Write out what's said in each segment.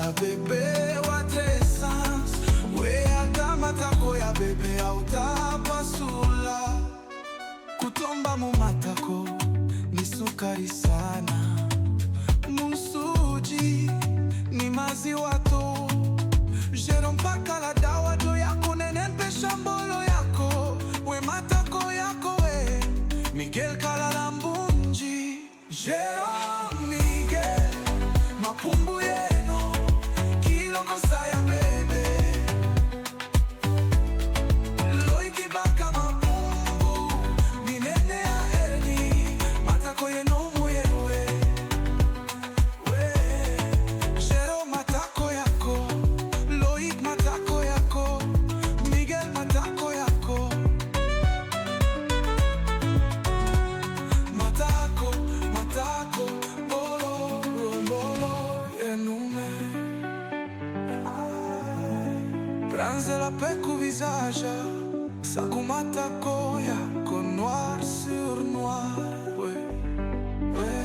kosa bebe wa tresans. We atama tako ya bebe autapasula. Kutomba mumatako ni sukari sana. Musuji ni maziwa to. Jero mpaka la dawa jo yako nenenpe shambolo yako. We matako yako we Miguel Kalalambunji. Jero Miguel mapumbu yeno kilo kosa ya bebe. Loi kibaka mapumbu minene ya erni matako yeno muyewe. We Jero matako yako, Loi matako yako, Miguel matako yako. Matako, matako, bolo, bolo, enume. Pranze la pecu visage, saku matako yako, noir sur noir, ouais, ouais.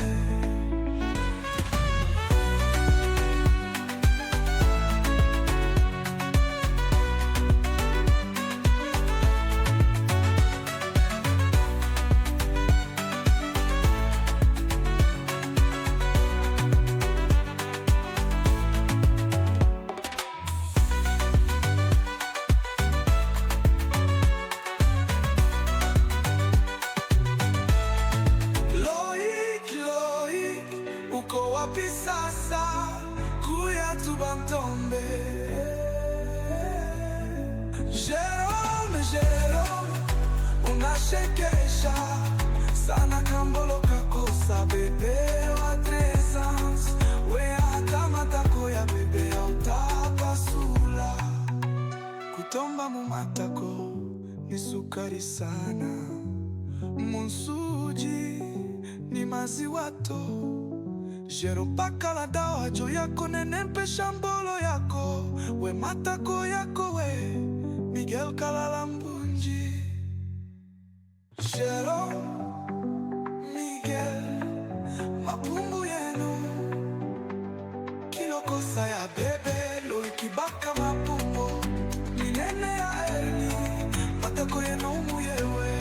Uko wapi sasa kuya tubantombe. Jerome, Jerome, unashekesha sana kambolo kakosa bebe wa tresans. We hata matako ya bebe autapasula. Kutomba mumatako ni sukari sana. Munsuji ni maziwa to. Jero mpaka la dawa jo yako nenenpe shambolo yako. We matako yako we Miguel Kalalambunji. Jero Miguel mapumbu yenu kilo kosa ya bebe. Loi kibaka mapumbu minene ya erni matako yenu muyewe.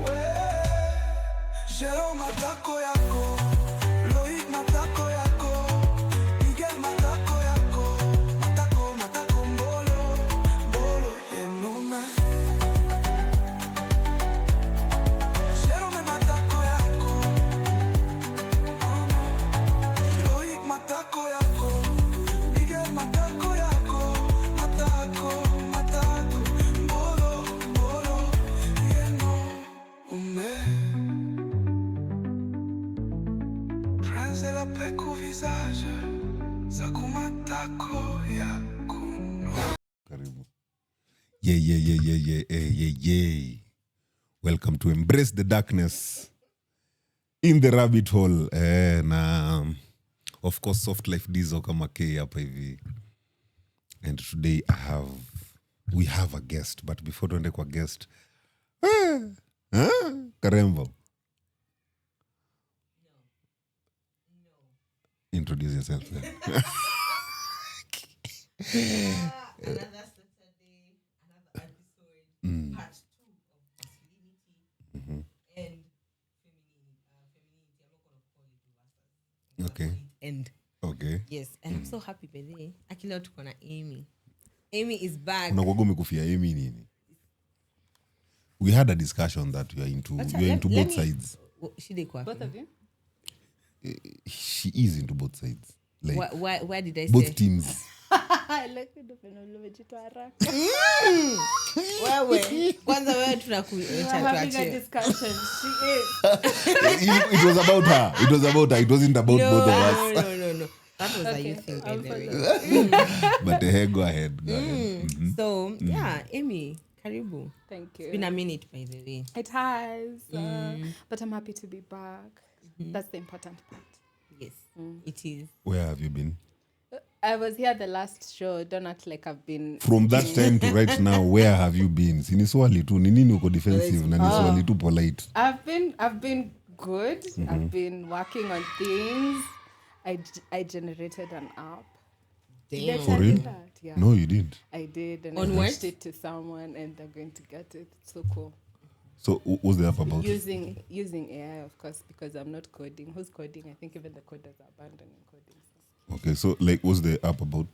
We Jero matako yako, Loi matako yako, Miguel matako yako. Matako, matako mbolo, mbolo enume. Jerome matako yako, Loi matako yako, Miguel matako yako. Matako, matako, mbolo, mbolo enume. Pranze la pecu visage, saku matako yako. Karibu. Yeah. Welcome to Embrace the Darkness in the Rabbit Hole. Na of course Soft Life Dizo kama K hapa hivi. And today we have a guest, but before tuende kwa guest, Karembo. Introduce yourself. Another Saturday, another episode, part 2 of masculinity and femininity. I'm not going to call it Okay. And Okay. yes, and I'm so happy by the way. Akila tuko na Amy. Amy is back. Unakuwaga umekufia Amy nini? We had a discussion that you're into both sides. Both of you? She is into both sides. Like why did I both say? teams. I like it when umejitoa haraka. Wewe kwanza wewe Having a discussion. She is. It was about her. It wasn't about both of us. No. That was Okay, a you thing, by I'll the way. But go ahead. So yeah, Amy, karibu. Thank you. It's been a minute, by the way. It has. But I'm happy to be back. That's the important part. Yes, it is. Where have you been? I was here the last show. Don't act like I've been... From that time to right now, where have you been? Sini swali tu, ni nini uko defensive na ni swali tu polite. I've been good. I've been working on things. I generated an app Did I Damn. tell For you real? that? Yeah. No, you didn't. I did, and On I what? pitched it to someone, and they're going to get it. It's so cool. So what's the app about? Using AI, of course, because I'm not coding. Who's coding? I think even the coders are abandoning coding. Okay, so like what's the app about?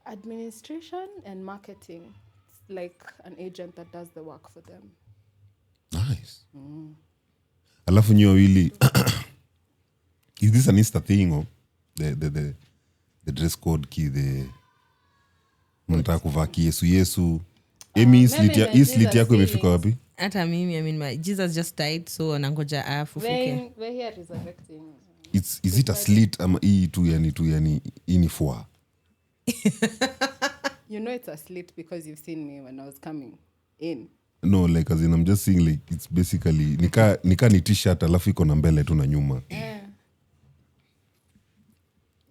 Administration and marketing. It's like an agent that does the work for them. Nice. Alafu nyi wawili is this an Insta thing or the dress code ki the mnataka kuvaa kiyesu Emi slit yako imefika wapi? Hata mimi, I mean, my Jesus just died, so nangoja afufuke. We're here resurrecting. Is it a slit ama hii tu yani hii ni fua? You know it's a slit because you've seen me when I was coming in. No, like as in I'm just saying like it's basically nika ni t-shirt alafu iko na mbele tu na nyuma.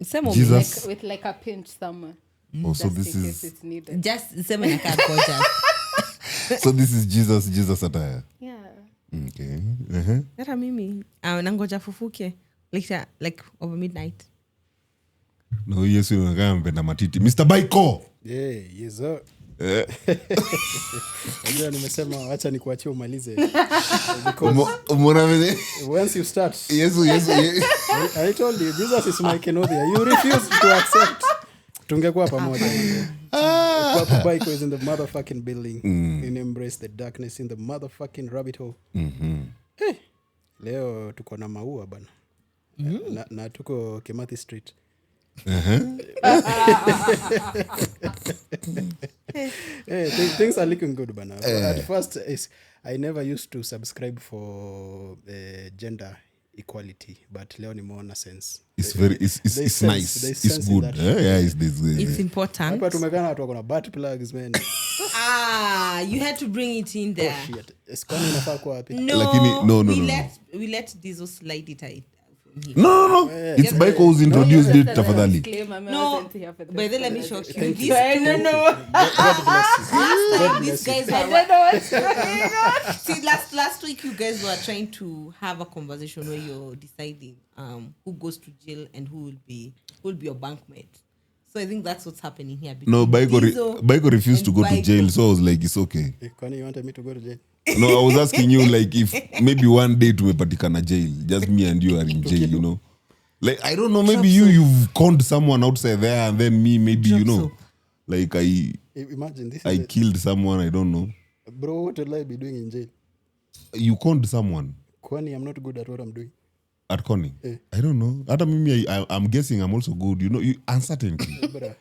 Same Jesus. With like a pinch somewhere. Oh, so Just this in is case it's needed. just same inakaa gorgeous. so this is Jesus attire. Yeah. Okay. Hata mimi nangoja fufuke later, like over midnight. No, Yesu anakaa mpenda matiti. Mr. Baiko. Yeah, yes sir. Unajua nimesema acha nikuachie umalize. Because Umeona vile? once you start, Yesu. I told you Jesus is my Kenodia. You refused to accept. Tungekuwa pamoja. Papa Baiko is in the motherfucking building. In embrace the darkness in the motherfucking rabbit hole. Hey, leo tuko na maua bana. Na tuko Kimathi Street. Hey, things are looking good bana. At first I never used to subscribe for gender equality, but leo nimeona sense. It's very it's nice. It's good. Yeah, It's important. Hapa tumekaa na watu wako na butt plugs man. You had to bring it in there. Shit. Kwani inafaa kuwa wapi? No, Lakini, no. we let Dizo slide it out. No. It's Baiko who's introduced it tafadhali. No, but then let me shock you. These God bless you. these guys were. See, last week you guys were trying to have a conversation where you're deciding who goes to jail and who will be your bankmate. So I think that's what's happening here. No, Baiko refused to go to jail, so I was like, it's okay. Kwani you wanted me to go to jail? No, I was asking you like if maybe one day tumepatikana jail, just me and you are in jail, you know. Like I don't know, maybe you've conned someone outside there, and then me maybe you know, like Imagine this. I killed someone, I don't know. Bro, what will I be doing in jail? You conned someone Kwani I'm not good at what I'm doing. at conning. I don't know. Hata mimi I'm guessing I'm also good. You know, uncertainty. Bruh,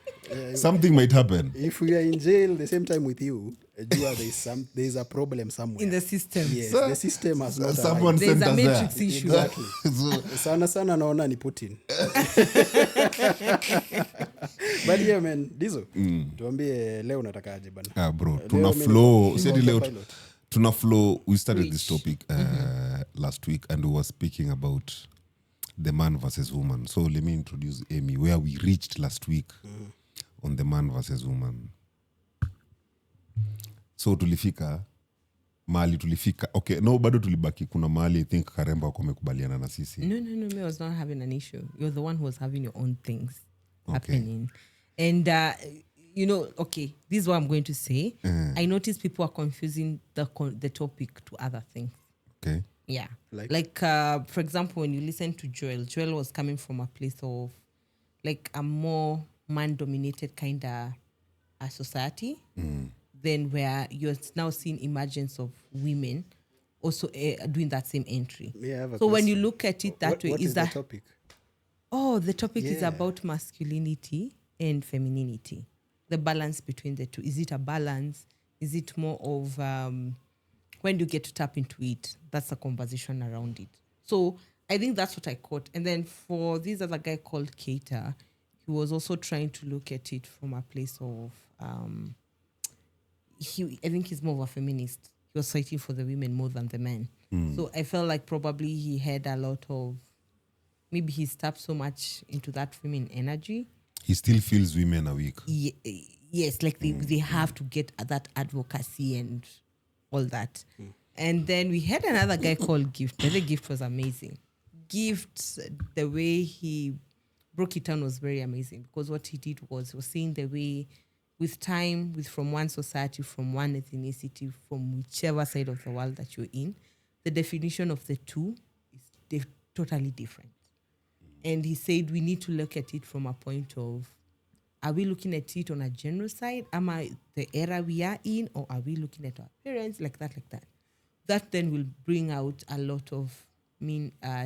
Something might happen. if we are in jail the same time with you, there's a problem somewhere in the system. Yes, the system has not Someone There's sent a us matrix there. issue. Exactly. So, sana naona ni Putin. But yeah man, Dizo, tuambie leo unatakaje bana? bro, Leo tuna mimi flow. niko Said leo pilot. tuna flow. We started this topic last week, and we were speaking about the man versus woman. So let me introduce Amy, where we reached last week on the man versus woman. So tulifika okay, no, bado tulibaki kuna mahali I think Karemba wako wamekubaliana na sisi. No, me was not having an issue. You're the one who was having your own things happening. And, you know, okay, this is what I'm going to say. I notice people are confusing the topic to other things. Okay. Yeah. Like for example, when you listen to Joel was coming from a place of like a more man-dominated kind of a society. Then where you're now seeing emergence of women also doing that same entry. So when you look at it that way, what is that the topic? Oh, the topic is about masculinity and femininity. The balance between the two. Is it a balance? Is it more of when you get to tap into it? That's a conversation around it. So I think that's what I caught. And then for this other guy called Keita, he was also trying to look at it from a place of I think he's more of a feminist. He was fighting for the women more than the men. So I felt like probably he had a lot of, maybe he's tapped so much into that feminine energy. He still feels women are weak. Yes, like they have to get that advocacy and all that. And then we had another guy called Gift. The Gift was amazing. Gift, the way he broke it down was very amazing, because what he did was he was seeing the way, with time, from one society, from one ethnicity, from whichever side of the world that you're in, the definition of the two is totally different. And he said we need to look at it from a point of, are we looking at it on a genocide? Am I the era we are in, or are we looking at our parents like that? That then will bring out a lot of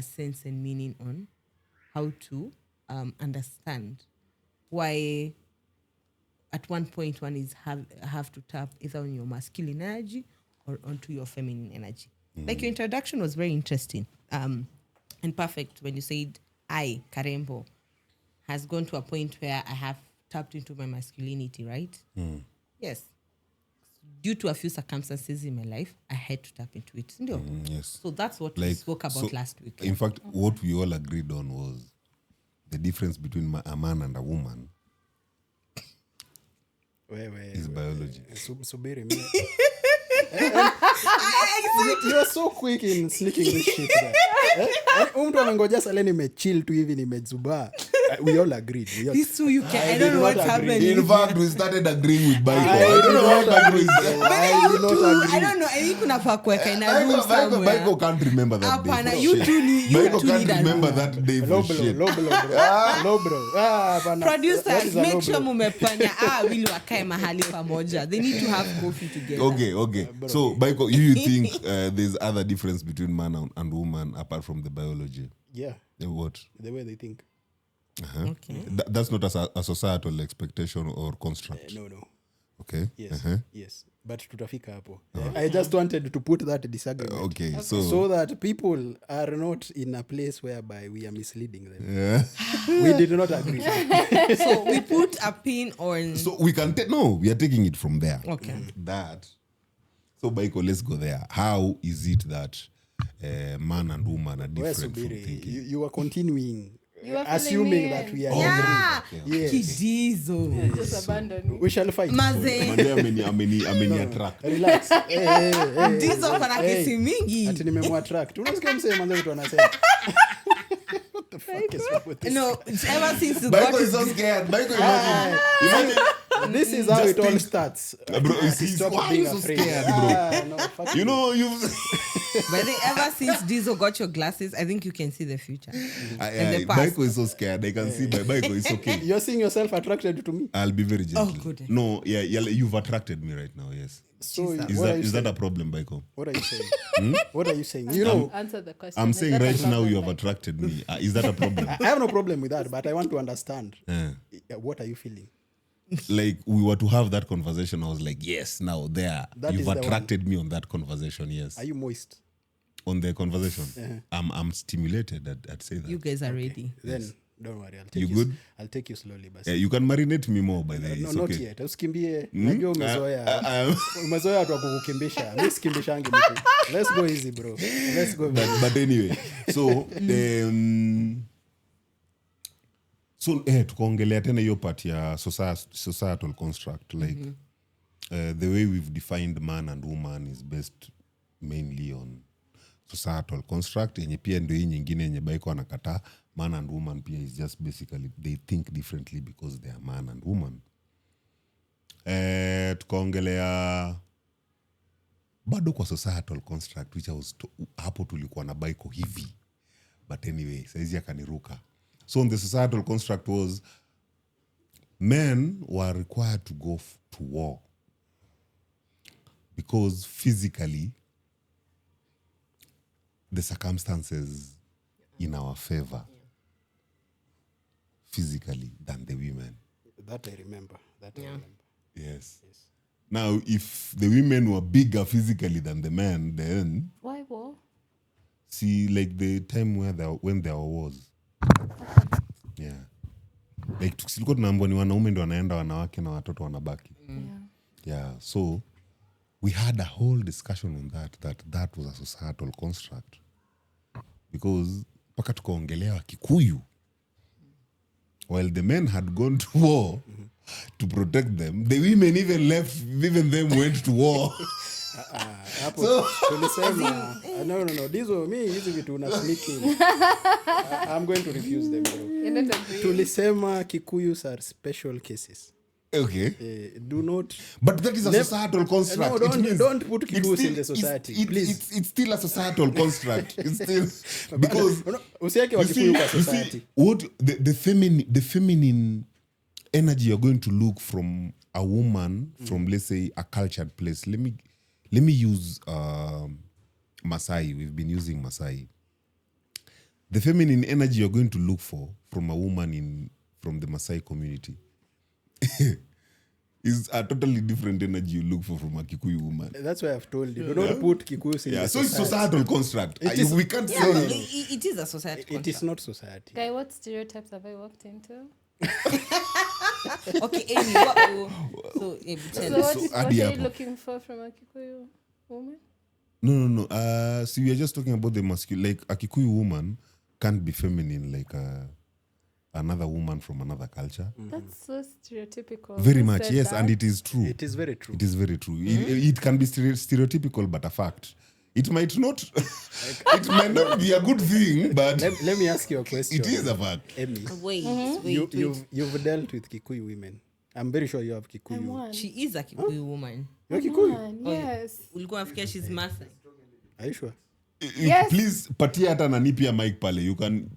sense and meaning on how to understand why at one point one is have to tap either on your masculine energy or onto your feminine energy. Like your introduction was very interesting and perfect when you said I, Karembo, has gone to a point where I have tapped into my masculinity, right? Yes. Due to a few circumstances in my life, I had to tap into it. Yes. So that's what we spoke about last week. In fact, what we all agreed on was the difference between a man and a woman is biology. Subiri me. You're so quick in sneaking this shit there. Mtu amengoja sale nimechill tu hivi nimezubaa. We all agreed. These two you can. I don't know what's happening. In fact, we started agreeing with Baiko. I don't know what agree. I don't know. I think kunafaa kuweka in a room somewhere. Baiko can't remember that day. Hapana, you two need Baiko can't remember that day for shit. Low bro. Hapana. Producers, make sure mumepanya wili wakae mahali pamoja. They need to have coffee together. Okay. So, Baiko, you think there's other difference between man and woman apart from the biology? Yeah. What? The way they think. Okay. That's not a societal expectation or construct. No. Okay. Yes. Yes. But tutafika hapo. I just wanted to put that disagreement. Okay. So that people are not in a place whereby we are misleading them. Yeah. We did not agree. So we put a pin on. So we can we are taking it from there. Okay. So Baiko, let's go there. How is it that man and woman are different from thinking? You are continuing. You are Assuming filling that we are Yeah. Yes. Kidizo. Just abandon it. We shall fight. Maze. Ameni attract. Relax. Hey. Dizo pana kesi mingi. Ati nimemwattract. Unasikia msee manze vitu anasema. What the fuck is wrong with this? No, ever since you Baiko got is so scared. Baiko, imagine. This is how it all starts. Bro, Stop why are being you so afraid. scared, bro? No, fuck You know, you've... But then ever since Dizo got your glasses, I think you can see the future. And the past. Baiko is so scared. I can see by Baiko. It's okay. You're seeing yourself attracted to me. I'll be very gentle. Oh, good. No, yeah, you've attracted me right now, yes. So Is that a problem, Baiko? What are you saying? What are you saying? You know, Answer the question. I'm saying That's right a now you problem, have attracted me. Is that a problem? I have no problem with that, but I want to understand. Yeah. What are you feeling? Like we were to have that conversation, I was like, yes, now there. That You've is the attracted me on that conversation, yes. Are you moist? On the conversation. I'm stimulated, I'd say that. You guys are ready. Then don't worry. You good? I'll take you slowly, but Yeah, you can marinate me more by the way. no, It's not okay. yet. Usikimbie. Najua umezoea. Umezoea watu wa kukukimbisha. Mimi sikimbishangi mtu. Let's go easy, bro. Let's go. But anyway, so tukaongelea tena hiyo part ya societal construct, like the way we've defined man and woman is based mainly on societal construct, yenye pia ndio hii nyingine yenye Baiko anakataa. Man and woman pia is just basically they think differently because they are man and woman. Tukaongelea bado kwa societal construct, which was hapo tulikuwa na Baiko hivi, but anyway saizi akaniruka. So the societal construct was men were required to go to war because physically the circumstances in our favor physically than the women. That I remember. Yes. Now, if the women were bigger physically than the men, then Why war? see, like the time when there was, yeah, like tulikuwa tunaambiwa ni wanaume ndio wanaenda, wanawake na watoto wanabaki. Yeah. So we had a whole discussion on that was a societal construct because paka tukaongelea Kikuyu. While the men had gone to war to protect them, the women even them went to war Hapo tulisema no dizo me hizi vitu una sneak in. I'm going to refuse them, bro. You're not agreeing. Tulisema Kikuyus are special cases. Okay. Do not. But that is a societal construct. No, don't put Kikuyus in the society, please. It's still a societal construct. It's still because usiweke you see, Wakikuyu kwa society. what the feminine energy you're going to look from a woman from, let's say, a cultured place. Let me use Masai. We've been using Masai. The feminine energy you're going to look for from a woman from the Masai community is a totally different energy you look for from a Kikuyu woman. That's why I've told you. Do not put Kikuyus in the So it's society. societal construct. We can't Yeah, say it is a society It is not society. Guy, what stereotypes have I walked into? Okay, Amy, what? So, Amy, tell So us. what add are the you apple. looking for from a Kikuyu woman? No. See, we are just talking about the masculine. Like a Kikuyu woman can't be feminine like another woman from another culture. That's so stereotypical. Very Who much, said yes, that? and it is true. It is very true. It is very true. It can be stereotypical, but a fact. It might not. It might not be a good thing, but Let me ask you a question. it is a fact. Emmy, Wait, you've dealt with Kikuyu women. I'm very sure you have I'm Kikuyu. one. She is a Kikuyu woman. You're Kikuyu? One, yes. Ulikuwa nafikia she's Maasai. Are you sure? Yes. Please patia hata nani pia mic pale. You can.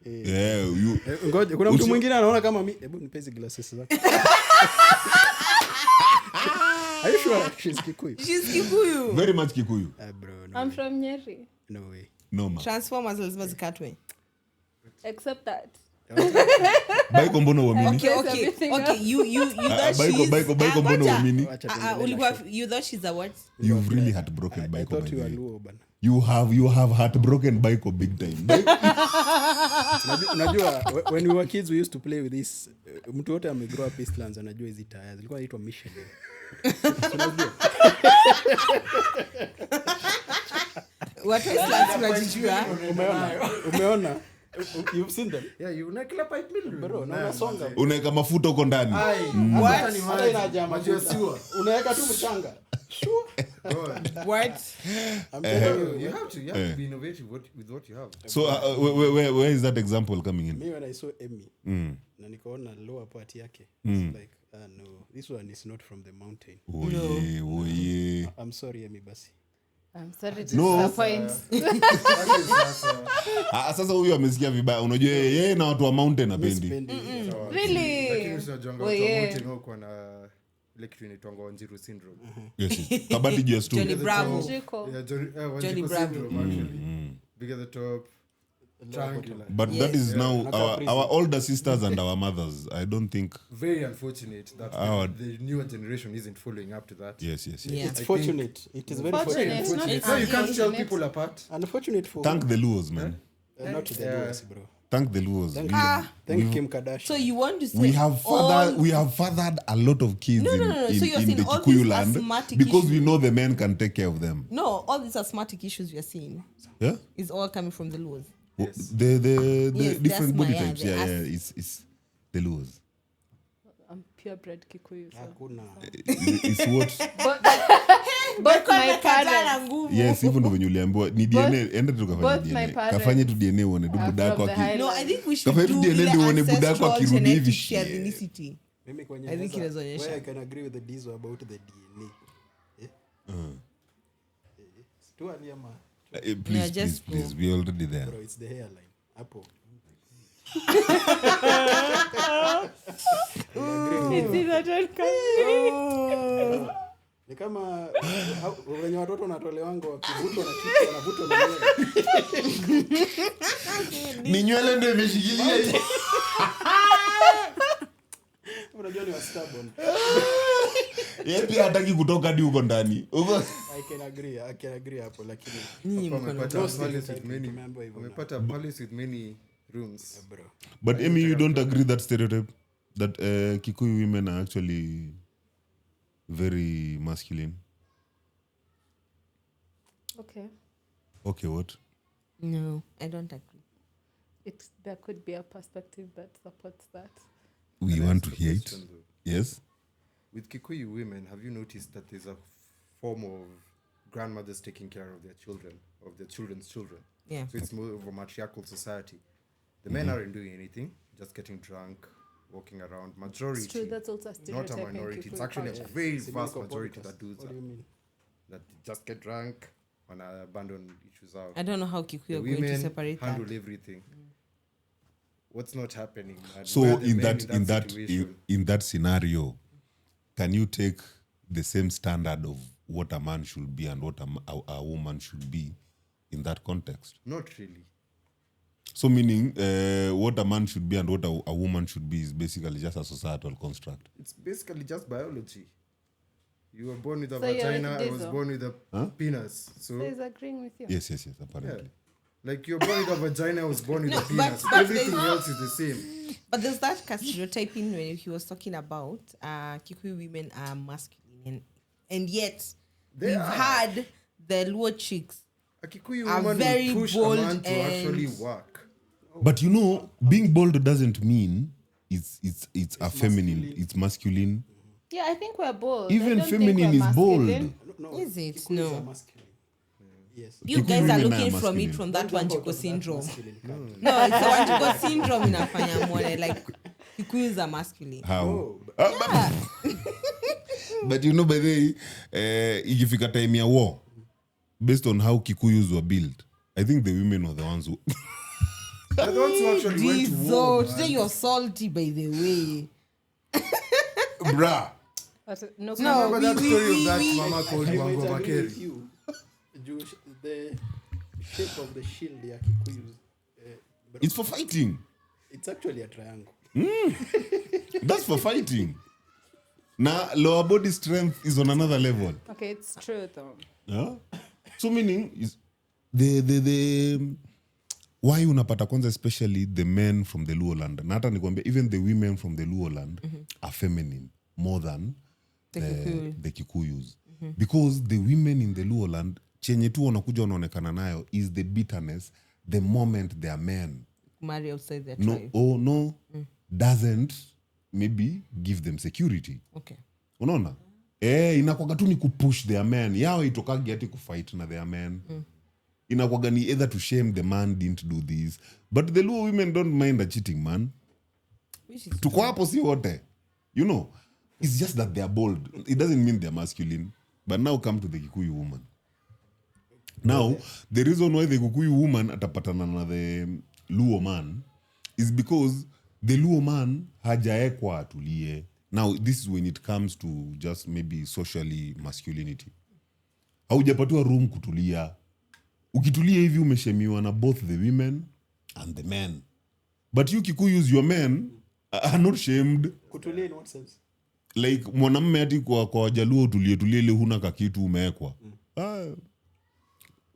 Yeah, you. Ngoja, kuna mtu mwingine anaona kama mimi. Hebu nipe hizi glasses zako. Are you sure she's Kikuyu? She's Kikuyu. Very much Kikuyu. Bro, no. I'm from Nyeri. No way. No man. Transformers lazima zikatwe. Except that. Baiko mbona uamini? Okay. You thought she's... Baiko mbona uamini? You thought she's a what? You've really heartbroken I Baiko. thought by you the were way. Luo bana. You have heartbroken Baiko big time. Unajua when we were kids we used to play with this mtu wote amegrow up Eastlands anajua hizi tires. Zilikuwa inaitwa Mission. Unajua? Watu Islam tunajijua. Umeona? You've seen them? Yeah, you unakila pipe middle. Bro, na unasonga. Unaweka mafuta huko ndani. What? Hata inajaa mafuta. Unaweka tu mchanga. Sure. What? I'm telling you. You have to be innovative with what you have. So where is that example coming in? Me when I saw Emmy na nikaona lower part yake it's like no, this one is not from the mountain. Oh yeah. I'm sorry Emmy basi. I'm sorry to No. disappoint. Sasa huyu amesikia vibaya. Unajua yeye na watu wa mountain apendi. Really? Lakini usijonga Oh, yeah. mountain huko na ile kitu inaitwa Wanjiru syndrome. Yes. Kabati juu ya stool. Johnny Bravo. Jiko. Yeah, Johnny Wanjiru Bravo. syndrome actually. Big at the top, triangular. But that is now our older sisters and our mothers. I don't think. Very unfortunate that the newer generation isn't following up to that. Yes. Yeah. It's fortunate. It is very Fortunate. fortunate. It's No, not you can't tell unfortunate. people apart. Unfortunate for Thank the Luos, man. not the Luos, bro. Thank the Luos. Thank Kim Kardashian. So you want to say We have fathered a lot of kids No. in So you're the saying all Kikuyu these land asthmatic because issues- we know the men can take care of them. No, all these asthmatic issues we are seeing Yeah. is all coming from the laws. The Yes, different body asthma, types. yeah, Yeah. It's the Luos. I'm purebred Kikuyu. So. Hakuna. It's what. Both my parents. Yes, hivyo ndo venye uliambiwa ni DNA. Enda tu kafanye both my DNA. parents Kafanye tu DNA uone tu are budako from the aki. No, I think we should Kafanya do tu DNA ile ndio uone budako ancestral akirudi hivi genetic shit. ethnicity. Mimi kwenye I think sasa, inaonyesha. where I can agree with the Dizo about the DNA. Too early ama. Please, just please. We're already there. Bro, it's the hairline. Hapo. It's either don't come. Ni kama wenye watoto wanatolewango wakivutwa na kitu wanavutwa na nywele. Ni nywele ndio imeshikilia hii. Unajua ni wa stubborn. Yeye pia hataki kutoka hadi huko ndani. I can agree hapo lakini Wamepata no palace with stereotype, many. tumeambiwa hivyo. Wamepata palace with many rooms. Bro. But Amy, you don't agree that stereotype that Kikuyu women are actually very masculine. Okay, what? No, I don't agree. There could be a perspective that supports that. We want to hear it. Yes. With Kikuyu women, have you noticed that there's a form of grandmothers taking care of their children, of their children's children. Yeah. So it's more of a matriarchal society. The men aren't doing anything, just getting drunk, walking around. Majority. It's true, that's also a not a stereotype in minority. It's Kikuyu actually culture. a very Similar vast majority podcast. that do What that. do you mean? That just get drunk and abandon issues out. I don't know how Kikuyu The are going to women separate handle that. everything. What's not happening, man? So Where are the in men that situation? in that scenario, can you take the same standard of what a man should be and what a woman should be in that context? Not really. So meaning what a man should be and what a woman should be is basically just a societal construct. It's basically just biology. You were born with a So you're vagina, like I was Dizo. born with a penis. So he's agreeing with you. Yes, Yeah. apparently. Like you're born with a vagina, I was born with No, a penis. but Everything there's- else is the same. But there's that stereotyping when he was talking about Kikuyu women are masculine, and yet They we've are. had the Luo chicks. A Kikuyu Are woman very will push bold a man to actually and- work. But you know, being bold doesn't mean it's a feminine, masculine. it's masculine. Yeah, I think we're bold. Even I don't think feminine we're is bold. masculine. No, Is it? Kikuyus No. are masculine. Yes. You Kikuyu guys are women looking are from masculine. it from that Don't jump out Wanchiko of that syndrome. masculine camp. No, it's the Wanchiko syndrome inafanya mwone like Kikuyus are masculine. How? No, But you know, by the way, ikifika time ya war, based on how Kikuyus were built, I think the women were the ones who... They're the ones who actually went to Diesel, war. today man. you're salty by the way. Bruh. No, No, Remember that we- story we- of that we- mama I called might Wango agree Makeri? with you. The shape of the shield ya Kikuyus, but It's for fighting. it's actually a triangle. That's for fighting. Now, lower body strength is on another level. Okay, it's true though. Yeah? So meaning is the why unapata kwanza, especially the men from the Luo land, na hata nikwambia even the women from the Luo land are feminine more than the Kikuyus. Because the women in the Luo land chenye tu wanakuja wanaonekana nayo is the bitterness the moment they are men Marry outside their no tribe. doesn't maybe give them security. Okay. Unaona? Inakwaga tu ni kupush their men. Yao itokagi ati kufight na their men. Inakwaga ni either to shame the man didn't do this. But the Luo women don't mind a cheating man. Which is Tuko hapo si wote. You know, it's just that they are bold. It doesn't mean they're masculine. But now come to the Kikuyu woman. Now, the reason why the Kikuyu woman atapatana na the Luo man is because the Luo man hajaekwa atulie. Now, this is when it comes to just maybe socially masculinity. Haujapatiwa room kutulia. Ukitulia hivi umeshemiwa na both the women and the men. But you Kikuyus, your men are not shamed. Kutulia in what sense? Like mwanamme ati kwa Wajaluo tulie ile huna kakitu umeekwa.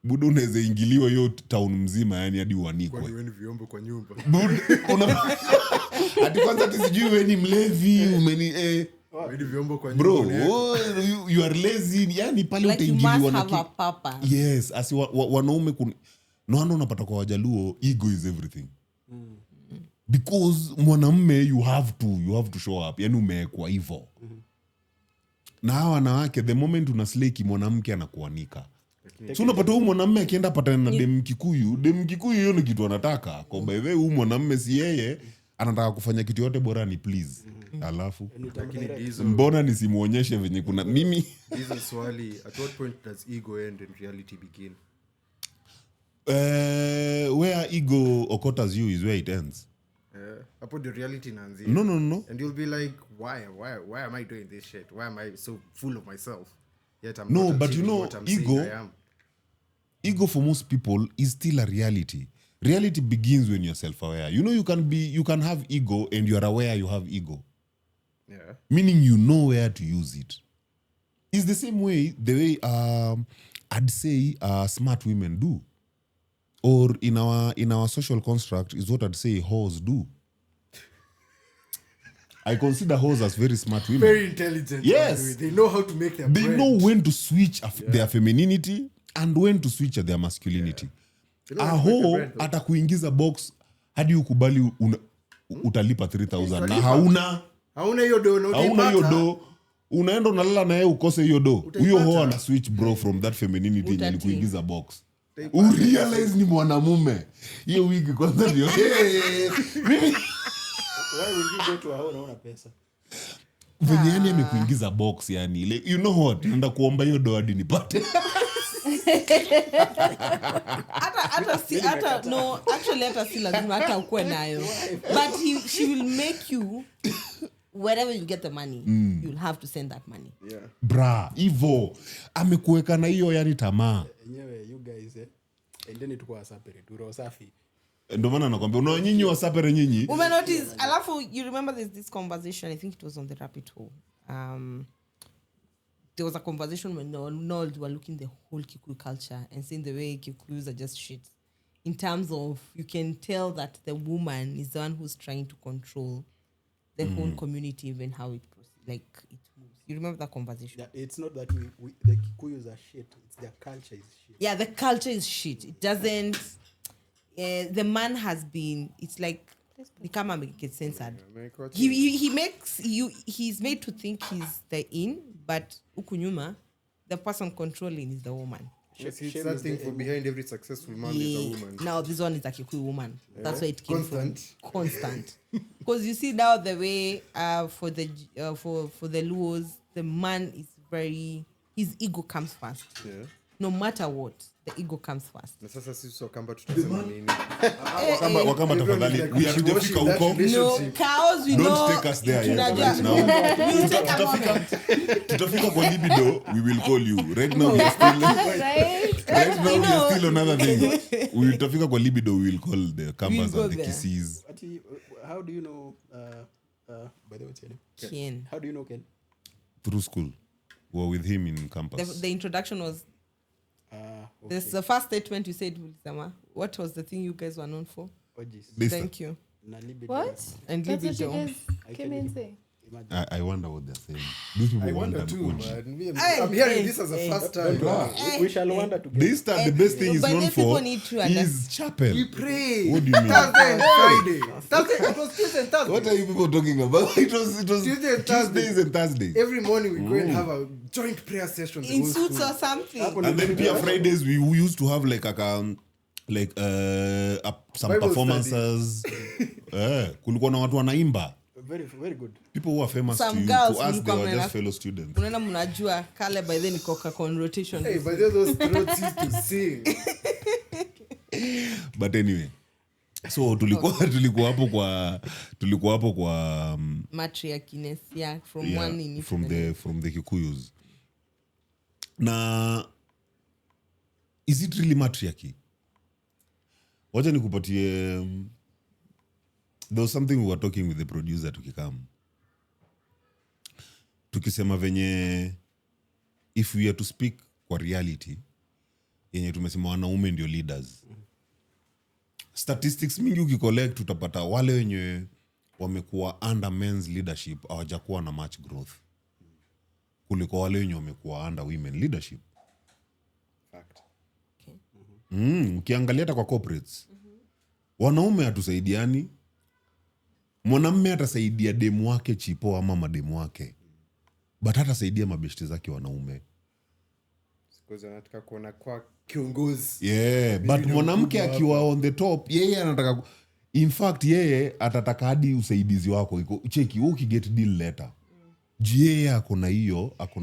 Budo unaweza ingiliwa hiyo town mzima yani hadi uanikwe. Kwani wewe ni vyombo kwa nyumba? Ati kwanza tisijui wewe ni mlevi umeni Wewe ni vyombo kwa nyumba. bro unaeka. you are lazy yani pale like you utaingiliwa must na have a purpose. yes asi wanaume noano unapata kwa Wajaluo ego is everything. Because mwanamme you have to show up yani umeekwa hivyo. Na hawa wanawake the moment unasleki mwanamke anakuanika. So unapata huyu mwanamme akienda patana na dem Kikuyu hiyo ni kitu anataka. Kwa by the way huyu mwanamme si yeye anataka kufanya kitu yote bora ni please. Alafu Lakini Dizo, mbona nisimuonyeshe venye kuna mimi Dizo swali, at what point does ego end and reality begin? where ego occurs you is where it ends. Hapo the reality inaanzia. No. And you'll be like, why am I doing this shit? Why am I so full of myself? Yet I'm No, not but you achieving know, what I'm saying I am. Ego for most people is still a reality. Reality begins when you're self-aware. You know, you can have ego and you're aware you have ego. Yeah. Meaning you know where to use it. It's the same way, I'd say smart women do. Or in our social construct is what I'd say whores do. I consider whores as very smart women. Very intelligent. Yes. by the way. They know how to make their They bread. know when to switch their femininity and when to switch their masculinity. They know how to make their Aho bread, though. atakuingiza box hadi ukubali utalipa 3,000 na hauna Hauna hiyo do, na hiyo ukiipata, do unaenda unalala na yeye ukose hiyo do. Huyo hoa ana switch bro from that femininity yenye alikuingiza box. Urealize ni mwanamume. Hiyo wiki kwanza ndio. Mimi why would you go to a home unaona pesa? venye yani amekuingiza box yani ile you know what naenda kuomba hiyo do hadi nipate. hata no actually hata si lazima hata ukue nayo but she will make you wherever you get the money you'll have to send that money. Yeah. Bra hivyo amekuweka na hiyo yani tamaa. Yenyewe you guys endeni tukua wasapere turo safi. Ndio maana nakwambia una nyinyi wasapere nyinyi. Notice alafu you remember there's this conversation I think it was on the rabbit hole. There was a conversation when Nold were looking the whole Kikuyu culture and saying the way Kikuyus are just shit. In terms of, you can tell that the woman is the one who's trying to control the whole community, even how it moves. You remember that conversation? Yeah, it's not that we the Kikuyus are shit. It's their culture is shit. Yeah, the culture is shit. It doesn't. The man has been. It's like become a get censored. He makes you. He's made to think he's the in, but ukunyuma, the person controlling is the woman. It's that thing for behind every successful man is a woman. Now this one is a Kikuyu woman. That's why it came Constant. from. Constant. Because you see now the way for the Luos, the man is very, his ego comes first. Yeah. No matter what, the ego comes first. Na sasa sisi Wakamba tutasema nini? Wakamba tafadhali we are tujafika huko. No, cows we Don't know. take us there yet. Tunajua. Now. We'll take a moment. Tutafika kwa libido, we will call you. Right now we are still on other thing. We will tafika kwa libido, we will call the Kambas We'll and the go there. Kisiis. How do you know by the way what's your name? Ken. How do you know Ken? Through school. We were with him in campus. The introduction was Okay. this the first statement you said, Sama. What was the thing you guys were known for? Ojis. This Thank you. Na libido. What? And That's what you libido. guys came in saying. Imagine. I wonder what they're saying. These people I wonder wonder too, Oji. man. Hey, I'm hearing hey, this as a hey. first time. We shall wonder together. This time, the best thing No, he's but known then people for need to is chapel. We pray. What do you mean? Thursday and Friday. Thursday, it was Tuesday and Thursday. What are you people talking about? It was Tuesday and Thursday. Tuesdays and Thursdays. Every morning we go and have a joint prayer session. the In whole suits school. or something. And then Pia Fridays we used to have like some Bible performances. Kulikuwa na watu wanaimba. Very, very good. People who are famous Some to you, girls to us will they come were and just ask- fellow students. Unaona mnajua kale by then iko con rotation. Hey, but there's those throats used to sing. But anyway, so tulikuwa hapo kwa Matriarchiness, yeah, from yeah, one in from the Kikuyus. Na is it really matriarchy? Wacha nikupatie there was something we were talking with the producer tukikam. Tukisema venye if we are to speak kwa reality yenye tumesema wanaume ndio leaders. Statistics mingi ukicollect utapata wale wenye wamekuwa under men's leadership hawajakuwa na much growth kuliko wale wenye wamekuwa under women leadership. Fact. Ukiangalia hata kwa corporates wanaume hatusaidiani. Mwanamume atasaidia demu wake chipo ama mademu wake, but hatasaidia mabeshte zake wanaume. Because anataka kuona kwa kiongozi. Yeah, but mwanamke akiwa on the top, yeye anataka in fact yeye atataka hadi usaidizi wako. Iko cheki ukiget deal letter. Yeye akona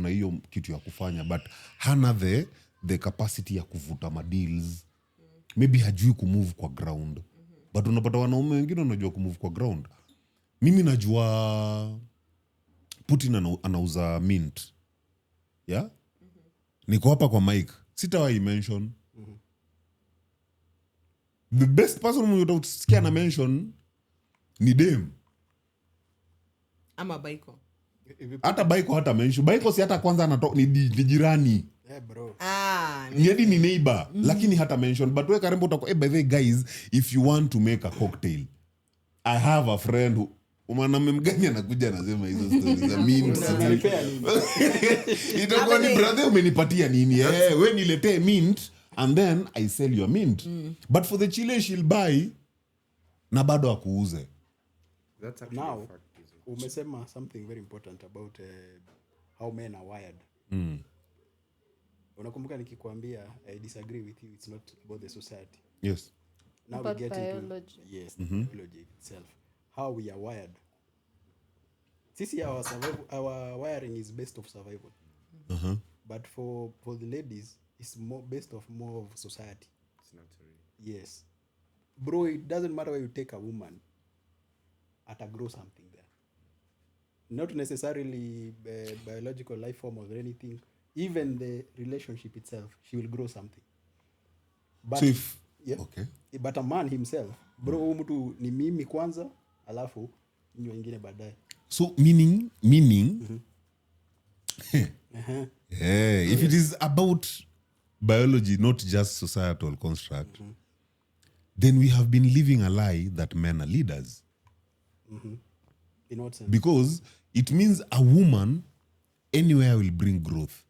hiyo kitu ya kufanya, but hana the capacity ya kuvuta ma deals. Maybe hajui kumove kwa ground. But unapata wanaume wengine wanajua kumove kwa ground. Mimi najua Putin anauza mint. Yeah? Niko hapa kwa mic. Sitawahi mention. The best person mwenye utasikia na mention ni dem. ama baiko. Hata baiko hata mention. Baiko si hata kwanza ni jirani. Yeah, bro. Ni hadi ni neighbor. Lakini hata mention. But we karembo utakuwa, by the way guys, if you want to make a cocktail, I have a friend who mwanaume mgani anakuja anasema hizo stories za mint. Itakuwa ni brother umenipatia nini? We niletee mint and then I sell your mint. But for the chile she'll buy na bado akuuze. That's actually Now, a fact. umesema something very important about how men are wired. Unakumbuka nikikwambia I disagree with you, it's not about the society. Yes. Now About we get biology. into the biology itself, how we are wired. Sisi our wiring is based of survival. But for the ladies, it's more based of more of society. It's natural. Yes, bro, it doesn't matter where you take a woman, grow something there. Not necessarily biological life form or anything. Even the relationship itself, she will grow something. But So if okay, but a man himself, bro, mtu ni mimi kwanza, alafu nyinyi wengine baadaye. So meaning if it is about biology, not just societal construct, then we have been living a lie that men are leaders. In what sense? Because it means a woman anywhere will bring growth.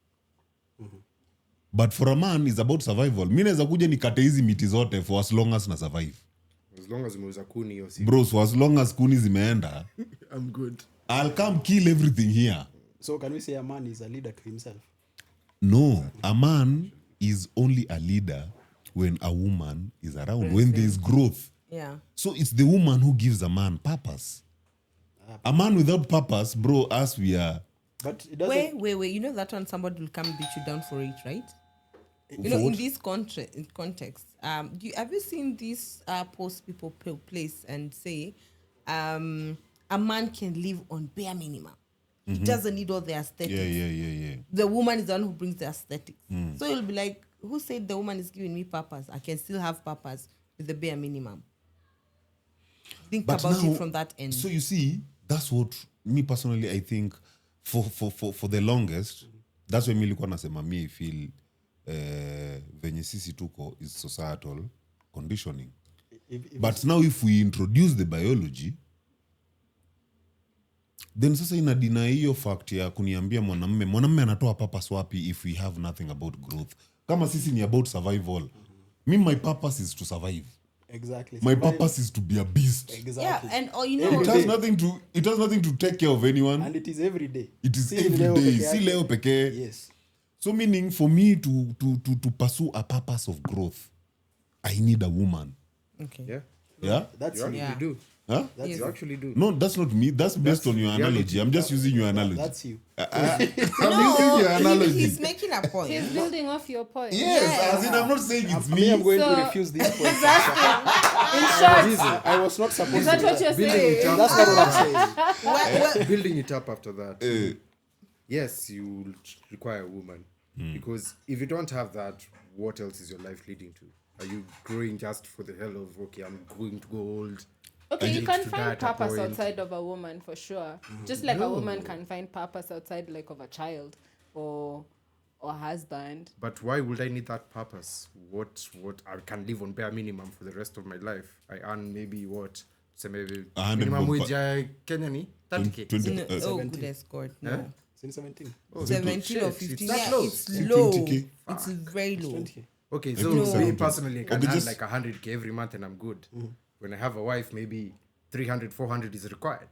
But for a man, it's about survival. Mi naweza kuja nikate hizi miti zote for as long as na survive. As long as umeuza kuni hiyo siku. Bro, so as long as kuni zimeenda, I'm good. I'll come kill everything here. So can we say a man is a leader to himself? No, a man is only a leader when a woman is around, when there is growth. Yeah. So it's the woman who gives a man purpose. A man without purpose, bro, as we are... But it doesn't... Wait. You know that one, somebody will come beat you down for it, right? You know, For in what? this context, have you seen this post people place and say, a man can live on bare minimum. He doesn't need all the aesthetics. Yeah. The woman is the one who brings the aesthetics. So you'll be like, who said the woman is giving me purpose? I can still have purpose with the bare minimum. Think But about now, it from that end. So you see, that's what me personally, I think, for the longest, that's why mi likuwa nasema mi I feel venye sisi tuko is societal conditioning. But now if we introduce the biology, then sasa inadina hiyo fact ya kuniambia mwanamme anatoa purpose wapi if we have nothing about growth. Kama sisi ni about survival. Me, my purpose is to survive. Exactly. My purpose is to be a beast. Exactly. Yeah, and you know, It has nothing to take care of anyone. And it is every day. It is Si every leo day. peke Si yake. leo peke. Yes. So meaning for me to pursue a purpose of growth, I need a woman. okay. Yeah. Yeah? That's You Yeah. actually do. Huh? Yes. You actually do. No, that's not me. That's based on your reality. analogy. I'm just using your analogy. That's you. I'm using your analogy. He's making a point. He's building off your point. Yes, as in I'm not saying it's Me, I'm me. going to So- refuse this point. In short, I was not supposed is that to. what you're Building it saying? up. That's not what I'm saying. Building it up after that. Yes, you will require a woman. Because if you don't have that, what else is your life leading to? Are you growing just for the hell of, okay, I'm going to go old? Okay, you need can to find die at a purpose point. outside of a woman for sure. Just like a woman can find purpose outside like of a child or husband. But why would I need that purpose? What I can live on bare minimum for the rest of my life. I earn maybe what? Say maybe 100 minimum bomb wage ya Kenya ni 30k. 20, No, oh, goodness God, no. Since 17. 17 or shit, 15. it's that Yeah, low. it's low. 20K. It's very low. 20K. Okay, I so think me 70. personally, I can Okay, earn just- like 100k every month and I'm good. When I have a wife, maybe 300, 400 is required.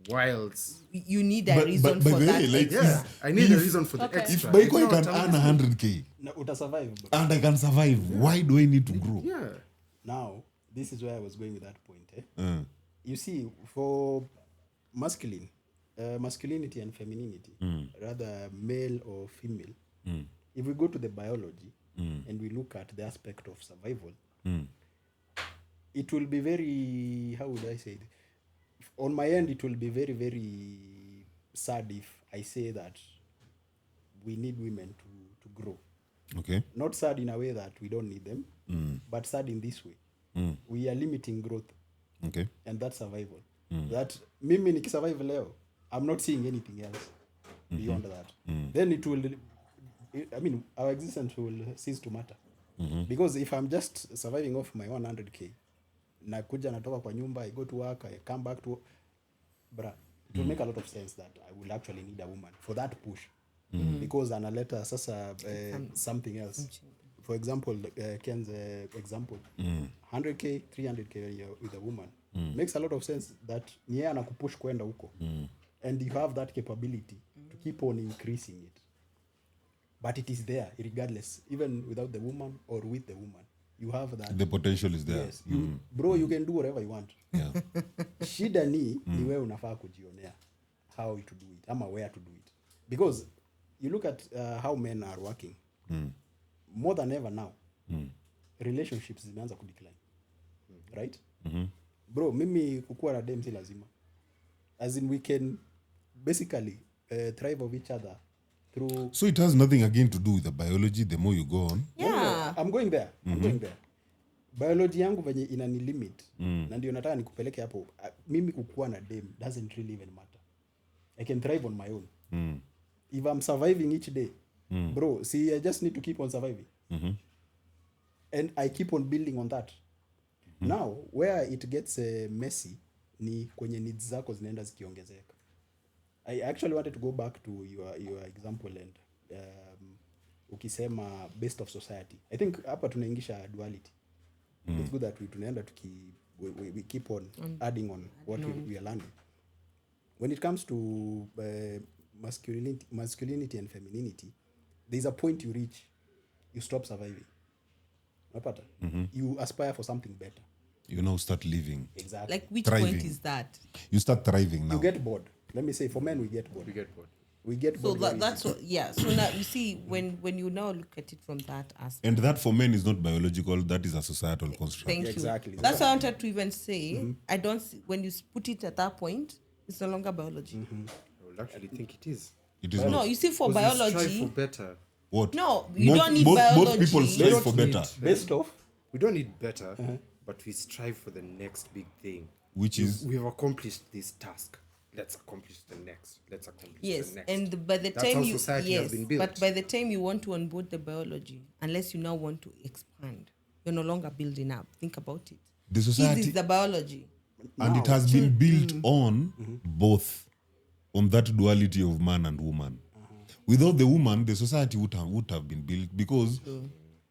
Whilst, You need a But- reason but by for the that. way, like, yeah, I need a reason for the Okay. If extra. Baiko I not, can I'm earn just- 100k No, uta survive. Bro. and I can survive, why do I need to grow? Yeah. Now, this is where I was going with that point. You see, for masculinity and femininity, rather male or female, if we go to the biology and we look at the aspect of survival, it will be very, how would I say it? On my end, it will be very, very sad if I say that we need women to grow. Okay. Not sad in a way that we don't need them, but sad in this way. We are limiting growth, Okay. and that's survival. That mimi nikisurvive leo, I'm not seeing anything else beyond that. Then it will, I mean, our existence will cease to matter. Because if I'm just surviving off my 100k, nakuja natoka kwa nyumba, I go to work, I come back to, bruh, it will make a lot of sense that I will actually need a woman for that push. Because analeta sasa something else. For example, Ken's example, 100k, 300k with a woman makes a lot of sense that niye anakupush kwenda huko. And you have that capability to keep on increasing it. But it is there regardless, even without the woman or with the woman. You have that. The potential is there. Yes. Bro, you can do whatever you want. Yeah. Shida ni wewe unafaa kujionea how to do it ama where to do it. Because you look at how men are working. More than ever now. Relationships zimeanza kudecline. Right? Bro, mimi kukua na dem si lazima. As in we can basically thrive of each other through. So it has nothing again to do with the biology the more you go on. Yeah. I'm going there. I'm going there. Biology yangu venye inani limit. Na ndio nataka nikupeleke hapo. Mimi kukua na dem doesn't really even matter. I can thrive on my own. If I'm surviving each day, bro, see, I just need to keep on surviving. And I keep on building on that. Now, where it gets messy, ni kwenye needs zako zinaenda zikiongezeka. I actually wanted to go back to your example and ukisema based of society. I think hapa tunaingisha duality. It's good that tunaenda we keep on adding on what we are learning. When it comes to masculinity and femininity, there's a point you reach, you stop surviving. Unapata? You aspire for something better. You now start living. Exactly. Like which Thriving. point is that? You start thriving now. You get bored. Let me say, for men, we get bored. We get So bored. very that's easily. what, yeah. So now you see when you now look at it from that aspect. And that for men is not biological, that is a societal construct. Thank Exactly. you. That's what I wanted to even say. I don't see, when you put it at that point, it's no longer biology. I would actually think it is. It is No, not. you see, for 'Cause we strive biology, for better. What? no, you Most- don't need most biology. people We strive don't for need- better. Based off. We don't need better, but we strive for the next big thing. Which is? We've accomplished this task. Let's accomplish the next. Let's accomplish Yes, the next. and by the That's time how you society has been built. but by the time you want to onboard the biology, unless you now want to expand, you're no longer building up. Think about it. The This society, is the biology. and it has been built on both, on that duality of man and woman. Without the woman, the society would have been built because,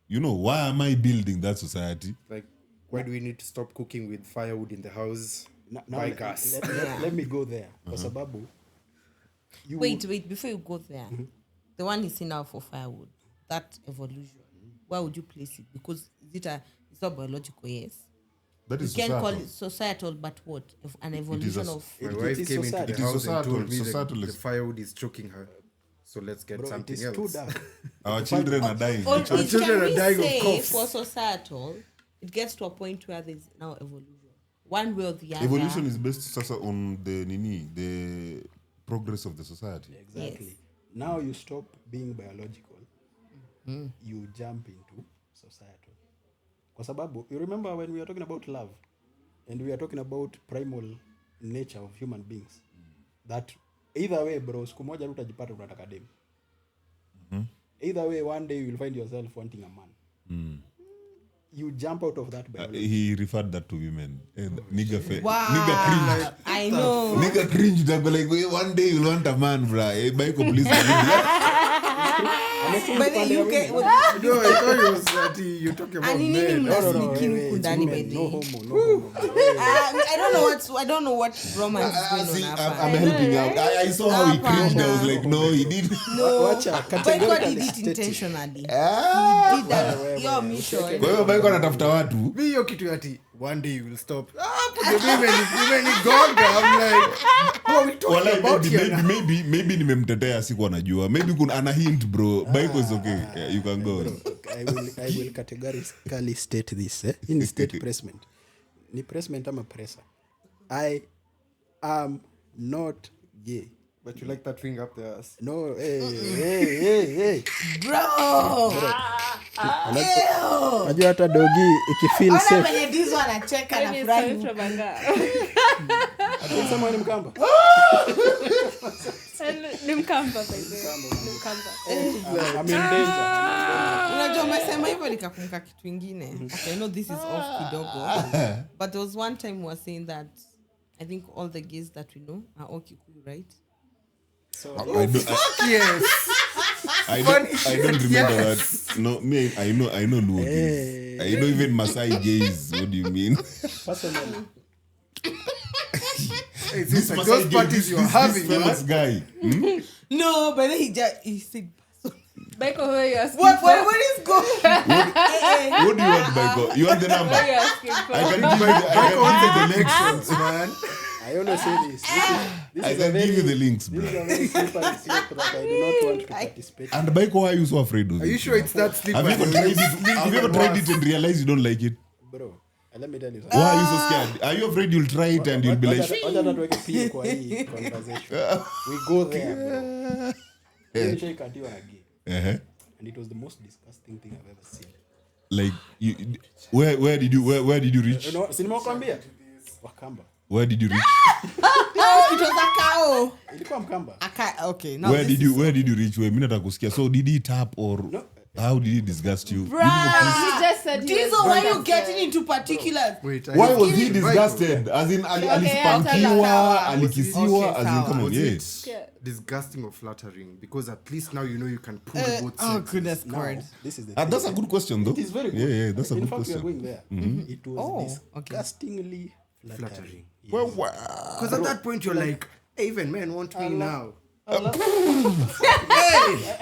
you know, why am I building that society? Like, why do we need to stop cooking with firewood in the house? Now Buy gas. let me go there. Kwa sababu, you Wait, before you go there, the one is in now for firewood, that evolution, where would you place it? Because it's not biological, yes. That You is can call societal. it societal, but what? An a evolution s- of My It wife is came into societal. the It is house and societal, told me societal the is- firewood is choking her. So let's get bro, it something is else. too dark. Our children are dying. Or Literally. is, children can are we dying of say coughs. for societal, it gets to a point where there's now evolution. One way or the other. Evolution is based sasa on the progress of the society. Exactly. Yes. Now you stop being biological. You jump into societal. Kwa sababu, you remember when we were talking about love and we are talking about primal nature of human beings. That either way, bro, siku moja utajipata unataka dem. Either way, one day you will find yourself wanting a man. You jump out of that biology. He referred that to women. Nigga cringe. I know. Nigga cringe. They go like, "Wait, one day you'll want a man, bro. Hey, Michael, please. But then you get No, I thought it was that you're talking about Ani nini men. mna- No, Sneaking wait, huku it's ndani women. by the No way. homo, no homo. I don't know what romance is going See, on I'm hapa. helping out. I saw how he cringed. I was Hapana. like, no, he didn't. Wacha, But God categorically did it stated. intentionally. He Ah. did that. Your mission. Kwa hiyo Michael anatafuta watu. Me, hiyo kitu ati one day you will stop. Put the women in God. I'm like, what are we talking Walai, about here now? maybe nimemtetea siku anajua. Maybe kuna ana hint, bro. Michael is okay. Yeah, you can go. I will categorically state this. In state pressment. Ni pressment ama pressure. I am not gay. But you like that ring up there. No, hey. Bro. Najua hata dogi ikifeel Ona safe. venye Dizo anacheka na Maybe it's furahi. coming from a guy. Ati someone ni mkamba. Ni mkamba, by the way. Ni mkamba. I'm in danger. Unajua umesema hivyo nikakumbuka kitu ingine. Okay, I know this is off kidogo. But there was one time we were saying that I think all the gays that we know are all Kikuyu, right? Yes. I don't remember that. No, me, I know Luo gays. I know even Masai gays. What do you mean? Personally, It's like those parties you're having, famous guy. No, but then he said. Michael, who are you asking What? for? Where is go? What do you want, Michael? You want the number? Who are you asking for? I can give you the Elections, man. I always say this. This I is a can very, give you the links, this bro. is a very slippery slope that I do not want to participate in. And Michael, why are you so afraid of it? Are you sure it's that slippery? Have you ever tried it? Have you ever tried it and realized you don't like it? Bro, let me tell you something. Why are you so scared? Are you afraid you'll try it and you'll be like, Wacha tuweke pia kwa hii conversation. We go there, bro. Nishaikatiwa na gay. And it was the most disgusting thing I've ever seen. like where did you reach? No, si nimekwambia? Wakamba. Where did you reach? Oh, it was a cow. Ilikuwa Mkamba. A cow. Okay. Now Where did you reach? Mimi nataka kusikia. So did he tap or how did he disgust you? He just said he Diesel, was why you disgusted. getting into particulars? Wait, Why was he disgusted? As in alispankiwa, alikisiwa, as in come on, was yeah. it disgusting or flattering? Because at least now you know you can pull both Oh sides. goodness, No, God. this is the That's a good question though. It is very good. Yeah, that's a In good fact, we are question. going there. It was Oh, okay. disgustingly flattering. Yes. Well, Because at that point you're like, hey, even men want me now. And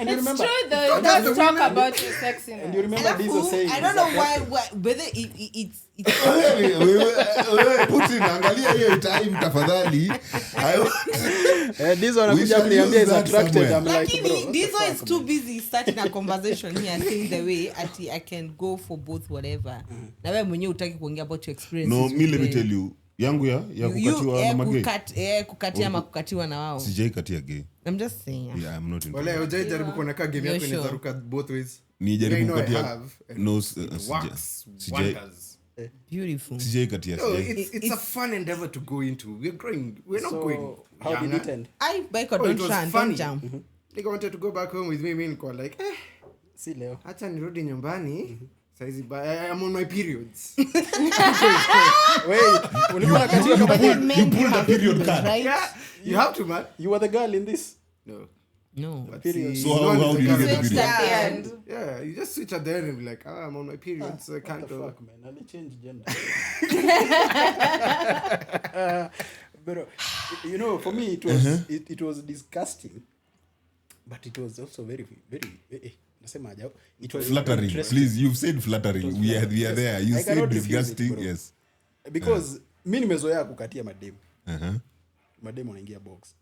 you It's remember, true though. Let's talk about your sexiness. and you remember Diesel saying, I don't know whether it's Putin, angalia hiyo time tafadhali. Diesel anakuja shall kuniambia use is that attracted. somewhere. I'm like, bro, Lakini what the Diesel is fuck, too man? busy starting a conversation here saying the way I can go for both whatever. Na wewe mwenyewe utaki kuongea about your experiences. No, me let me tell you. Yangu ya kukatiwa na magei. Kukatia ama kukatiwa na wao. Sijai katia gay. I'm just saying. Yeah, I'm not into Wale that. hujai jaribu kuona ka game yako You're inaweza sure? ruka both ways. Ni jaribu I know I kukatia. have, and No, it works sijai wonders. Beautiful. sijai katia. No, Sijai. it's a fun endeavor to go into. We're not going. So, how did it end? I Michael, Oh, it don't was run, funny. don't jump. Nigga wanted to go back home with me. Mimi nilikuwa like, Si leo. acha nirudi nyumbani. Saizi I'm on my periods. Wait, ulikuwa unakatiwa kama gay? You pulled a period card. Right? Yeah, you have to, man. You were the girl in this? No. No. Period. So how did you get the Switched period? at the end. Yeah, you just switch at the end and be like, I'm on my periods, so I can't What the go. fuck, man? Ali change gender. But you know, for me, it was it was disgusting, but it was also very nasemaje? It was Flattering. interesting. Please, you've said flattering. We are there. You I said cannot refuse it, disgusting. bro. Yes. Because mi nimezoea kukatia mademu. Uh-huh. Mademu wanaingia box.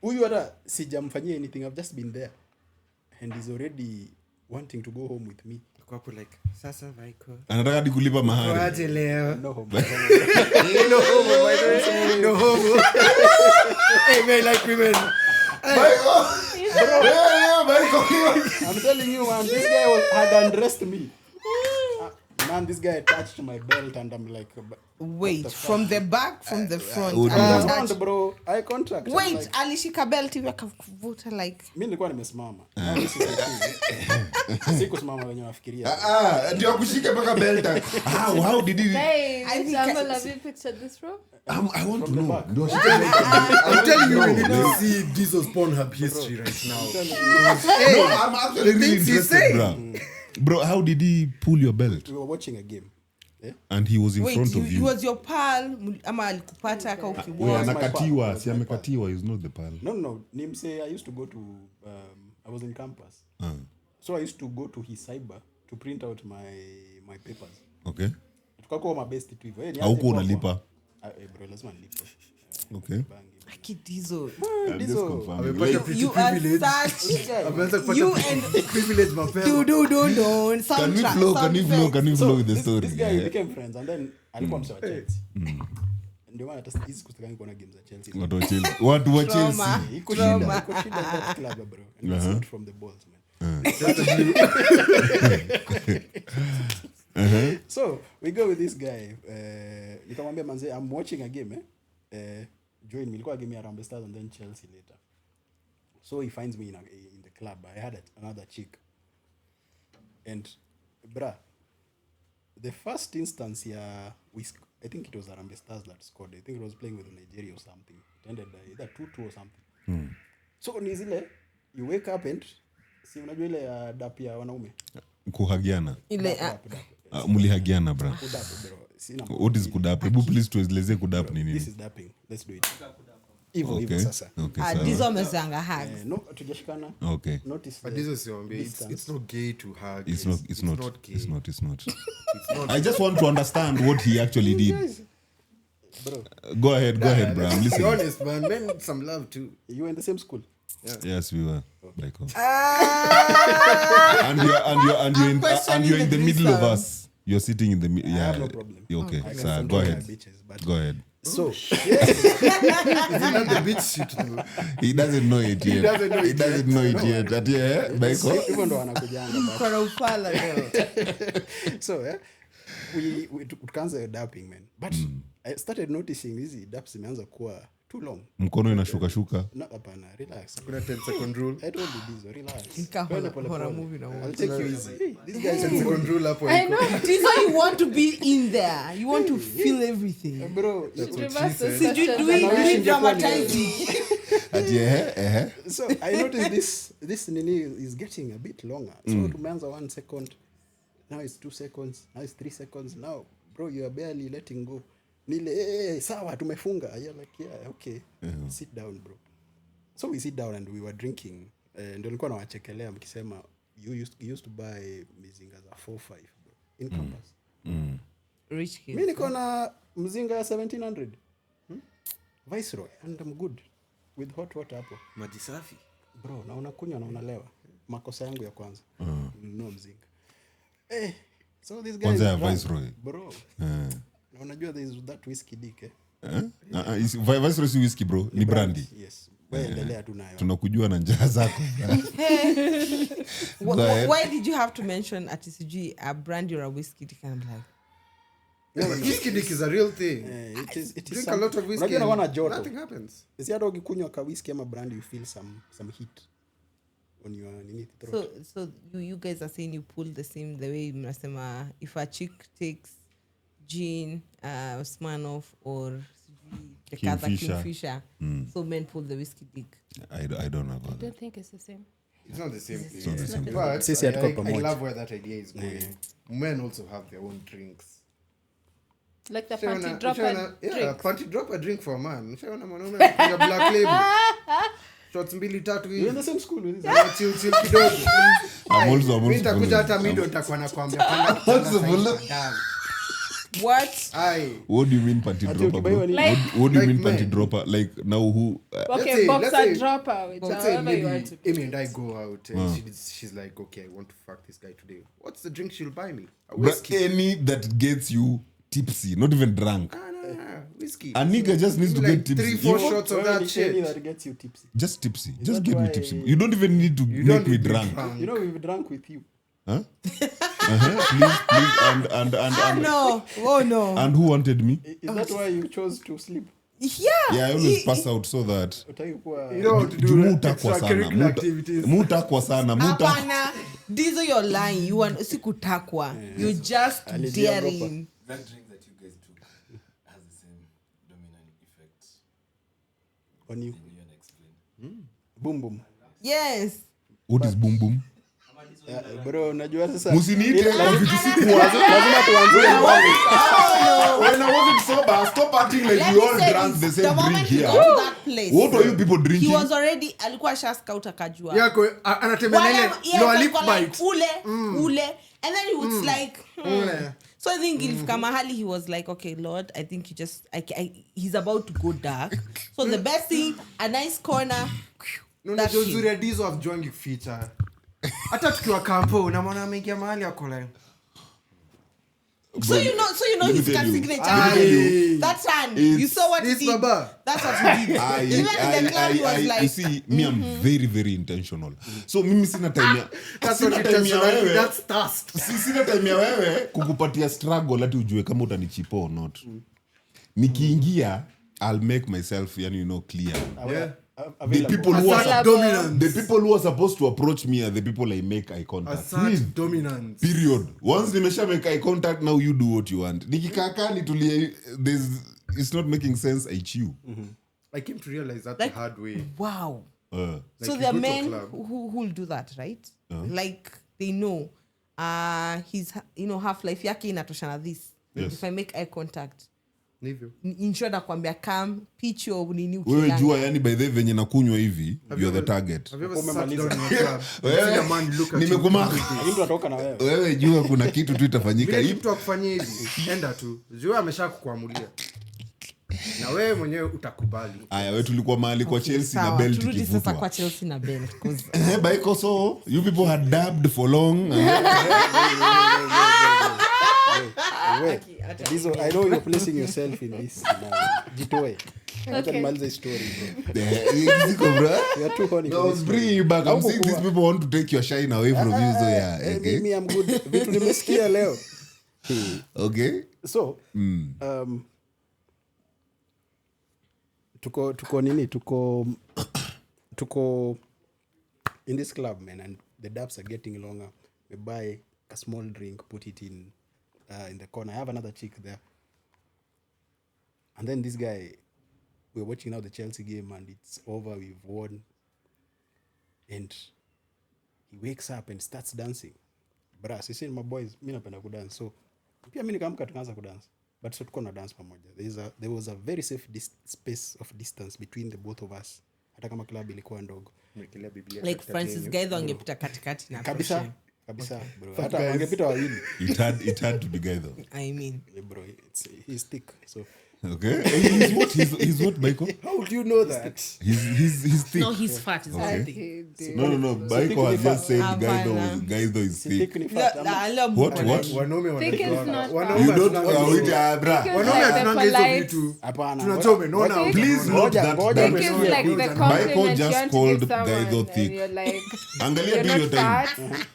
Huyu hata sijamfanyia anything. I've just been there. And he's already wanting to go home with me. Kwa hapo like, sasa Michael. Anataka hadi kulipa mahari. Waje leo. No home. No homo, by the way. No homo. Hey, man, like women. I'm telling you, man, this guy had undressed me. Man, this guy touched my belt and I'm like, Wait, from the back, from the front. would and you- touch- front, bro. Eye contact. I'm Wait, like, alishika belt hivi akavuta like mi nilikuwa nimesimama. Now this is the thing. Sikusimama wenye wafikiria. Ndio akushike mpaka belt. How did he? Hey, I which think angle I- have you pictured this from? I want to the know. back. Ndio ashike belt. I'm telling you, we need No. to see Diesel's Pornhub history right now. No, I'm actually really things he's interested, saying. bro. Bro, how did he pull your belt? We were watching a game. And he was in wait, front of he you. was your pal ama alikupata ka Wewe ukiwa. was my anakatiwa, pal. si amekatiwa, is not the pal. No. Nimse, I used to go to, I was in campus. So I used to go to his cyber to print out my papers. Okay. Tukakuwa mabesti tu hivyo. Hey, Haukuwa niaje unalipa. bro, lazima nilipe. Okay. Akidizo. I'm just Diesel. confirming. Amepata Like, pretty You are privilege. such Ameanza kupata you and privilege mapema. do. Can we flow? Can we flow with the story? This guy Yeah. became friends and then alikuwa mse wa Chelsea. Ndio maana hata hizi kusitakani kuona games za Chelsea. Watu wa Chelsea. Watu wa Chelsea. Trauma. Iko shida that club, bro. And it's not from the balls, man. So we go with this guy. Nikamwambia manze, I'm watching a game. Join me. Ilikuwa game ya Harambee Stars and then Chelsea later. So he finds me in the club. I had another chick. And bruh, the first instance here, I think it was Harambee Stars that scored. I think it was playing with Nigeria or something. It ended either 2-2 or something. So ni zile, you wake up and si unajua ile dap ya wanaume. Kuhagiana. ile Dap. Mulihagiana bra. Kudap, bro. Sina What is kudap? Hebu please tueleze kudap ni This nini? is dapping. Let's do it. Hivyo Okay. sasa. Okay, sawa. Dizo amezanga hugs. No, tujashikana. Okay. Notice But the this is your distance. it's not gay to hug. It's not gay. it's not. It's not. I just want to understand what he actually did. Bro, Go ahead, bro. I'm Be listening. honest, man. Men some love too. you were in the same school. Yes, we were. Like, and you're in the middle of us. You're sitting in the middle. Yeah. I have no problem. You're okay. I can So go control my ahead. bitches, but Go ahead. so Is it not the bitch shit though? He doesn't know it yet. He doesn't know it yet. That yeah, Michael. hivyo ndo wanakujanga but Kona ufala leo. so we tukaanza dapping man but I started noticing hizi daps zimeanza kuwa too long. Mkono inashuka. No, hapana, relax. Kuna 10-second rule. I told you this, relax. Nika Twende horror pole pole. movie na I'll take you easy. Hey, this guy is 10-second rule hapo. I know. Dizo, you want to be in there. You want to feel everything. bro. Reverse said. such Did you a- do it? Now, Do you it dramatizing. So I noticed this nini is getting a bit longer. So tumeanza 1 second, now it's 2 seconds, now it's 3 seconds. Now, bro, you are barely letting go. Nile, sawa, tumefunga. You're like, yeah, okay. Sit down, bro. So we sit down and we were drinking. Ndio nilikuwa nawachekelea mkisema you used to buy mizinga za 4-5 bro in campus. Rich kid. Mimi niko na mzinga ya 1700. Viceroy and I'm good with hot water hapo. Maji safi. Bro, na unakunywa na unalewa. Makosa yangu ya kwanza. No mzinga. So this guy Kwanza ya is drunk, Viceroy. bro. Na unajua there is that whiskey dick Viceroy si whiskey bro, ni brandy. Yes. Wewe endelea tu nayo. Tunakujua na njaa zako. Why did you have to mention ati sijui a brandy or a whiskey? I'm like, No, but whiskey dick is a real thing. It is Drink a lot of whiskey. Unajua naona and joto. Nothing happens. Si hata ukikunywa ka whiskey ama brandy you feel some heat on your throat. so you guys are saying you pull the way mnasema if a chick takes gin, Smirnoff or the Kingfisher, so men pull the whiskey dick. I don't know about I that. don't think it's the same. It's not the same thing. not the same. But Sisi hatuko I pamoja. love where that idea is going. Men also have their own drinks. Like the Ushaona- panty dropper ushaona- drink. panty dropper drink for a man. Ushaona mwanaume anakunywa black label. Shots 2-3 You're in the hivi. same school with this. Ana chill kidogo. I'm also Mimi nitakuja hata following. mido nitakuwa nakwambia panda kitanda. What? Ai. What do you mean panty Ati dropper, bro? ukibaiwa nini? What do you Like mean panty men. dropper? Like now who? Okay, say- boxer let's say- dropper. Which Let's say however you want maybe to. Amy and I go out and she's like, okay, I want to fuck this guy today. What's the drink she'll buy me? A Bro, whiskey. any that gets you tipsy, not even drunk. Nah, whiskey. A nigga just needs to Like get tipsy. 3-4 You- shots of Wewe that ni shit. any that gets you tipsy. Just tipsy. Just that get me why- tipsy. You don't even need to You make don't me need to be drunk. drunk. You know we've drunk with you. Huh? Please, and No. Oh no. and who wanted me? Is that why you chose to sleep? Yeah. Yeah, I always pass out so that Utaki kuwa You don't want to do mutakwa sana. extracurricular activities. Mutakwa sana. Hapana. Dizo, you're lying. You want sikutakwa. You're just Alidiogopa. daring. That drink that you guys took has the same dominant effect. on you. You want to explain? Boom boom. Yes. What is boom boom? Bro, unajua sasa. Musiniite Ile- kwa vitu sikuwa. lazima tuanzie When I wasn't sober, stop acting like Let we me all say drank this. the The same drink moment he here. got to that place, What are you people he drinking? was already alikuwa shaskout akajua. Yako anatembea na ile Whatever, yes, lower lip alikuwa like, bite. ule and then he was like Ule. so I think ilifika mahali he was like, okay Lord, I think you just he's about to go dark, so the best thing, a nice corner. No, That ndio shit. uzuri ya Dizo havijuangi kuficha. Hata tukiwa kampo unamwona ameingia mahali ako like So you know let me his tell you. signature. Aye. That hand, you It's- saw what he This did. baba. That's what he did. Even in the club, he was you like, see, me, I'm very, very intentional. So mimi sina time ya that's sina what time ya wewe. that's thirst. Sina time ya wewe kukupatia struggle hati ujue kama utanichipo or not. Nikiingia, I'll make myself, clear. Yeah. The people who are Assert dominance. the people who are supposed to approach me are the people I make eye contact with. Assert dominance. Period. Once nimesha make eye contact, now you do what you want. Nikikaka nitulie, it's not making sense, I chew. I came to realize that Like- the hard way. wow. Uh, So you there are go to a men club. who'll do that, right? Like they know his half life yake inatoshana this. Yes. If I make eye contact, Ndivyo. ensure nakwambia come pitch your nini wewe ukilala. jua yani by the way venye nakunywa hivi you are the target. Have you ever sat down in a club? and seen a man look at you? Nimekumaka. Mtu atoka na wewe. Wewe jua kuna kitu tu itafanyika. Vile mtu akufanyia hivi, enda tu. Jua amesha kukuamulia. Na wewe mwenyewe utakubali. Aya, wewe tulikuwa mahali kwa Chelsea na Sawa, belt turudi sasa kwa ikivutwa. Chelsea na belt cause Baiko, so you people had dabbed for long. Wait. I know you're placing yourself in this. Jitoe. Okay. Maliza story, bro. Ziko, bro. You are too horny. No, for I this was story. bringing you back. I'm saying these people want to take your shine away from you. So yeah, okay. Mimi I'm good. Vitu nimesikia leo. Okay. So, tuko in this club, man, and the dabs are getting longer. We buy a small drink, put it in the corner. I have another chick there, and then this guy, we're watching now the Chelsea game, and it's over. We've won, and he wakes up and starts dancing. Brass, you see, my boys, mi napenda kudance, so pia mi nikaamka tukaanza kudance, but so tuko na dance pamoja. There was a very safe space of distance between the both of us, hata kama club ilikuwa ndogo like Francis Gaitho angepita katikati na kabisa bro, hata wangepita wawili. It had to be Gaitho. I mean Bro, he's thick, so Okay. He's what, Baiko? how do you know that? He's thick. no, he's fat. Is Okay. He did. No. Baiko has just said Gaitho is thick. Thick ni fat. What? Wanaume Thick is wanajua. not Wanaume You don't hatunanga hizo. bra. Thick is Wanaume like the hatunanga hizo polite- vitu. Hapana. Tunachome, naona. Thick- Please note that Ngoja, Thick is ngoja. like the Baiko compliment just you want to called give someone Gaitho and thick. you're like, Angalia you're tu hiyo not time. fat.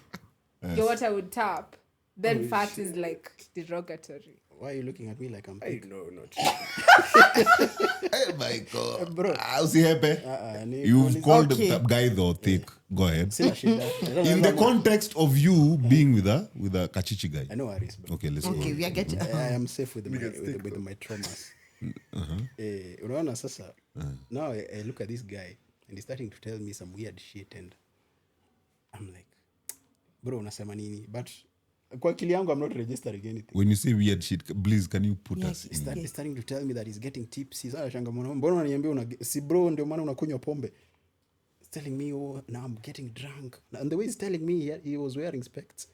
You're what I would tap. Then fat is like derogatory. Why are you looking at me like I'm Hey, thick? no, not. Hey, Baiko. Bro. Usihepe. Ni You've police- called Okay. Gaitho thick. Go ahead. Sina shida. In the context of you being with a Kachichi guy. I know worries, bro. Okay, let's Okay, go. we are getting I am safe with my traumas. Unaona sasa, now I look at this guy and he's starting to tell me some weird shit and I'm like, bro, unasema nini? But kwa akili yangu I'm not registering anything. When you say weird shit, please can you put us He's in? starting to tell me that he's getting tipsy. Sasa shanga mbona unaniambia si bro ndio maana unakunywa pombe. He's telling me, oh, now I'm getting drunk. And the way he's telling me, he was wearing specs.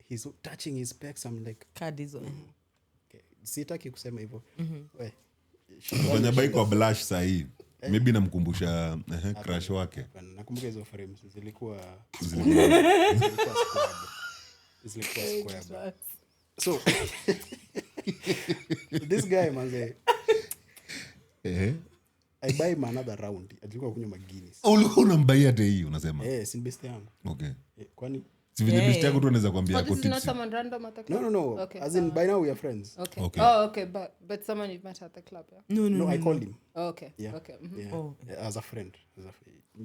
He's touching his specs. I'm like, card is on. okay, sitaki kusema hivyo. We, Fanya Baiko wa blush sahi. Maybe namkumbusha crush wake. nakumbuka hizo frames zilikuwa Zilikuwa- square. So this guy manze, I buy him another round. Alikuwa kunywa Guinness. Ulikuwa unambaia hata hii unasema. Si best yangu. Okay. Kwani Si vile best yako tu anaweza kuambia Oh, ako this is not tipsy. someone random at the club? no. Okay. As in by now we are friends. Okay. Okay. Oh, okay. But someone you've met at the club, yeah? No, I called him. Oh, okay. Yeah. Okay. Yeah. Oh. As a friend.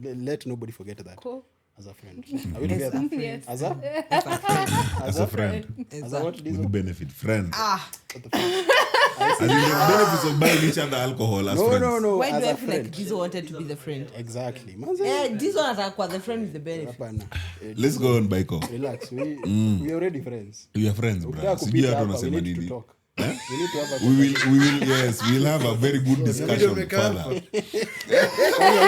Let nobody forget that. Cool. As a friend. Are we together? Yes. As a As a friend. as a what did With you benefit. Friend. what the fuck? As in the benefits of buying each other alcohol as friends. No. Why as do I a feel like friend. Dizo wanted to be the friend? Exactly. Manze. Dizo atakuwa the friend with the benefit. Hapana. Let's go on, Baiko. Relax. We already friends. We are friends, Ukitaka bro. Sijui kupita hata hapa, we unasema need to nini. talk. We need to have a We'll have a very good discussion further.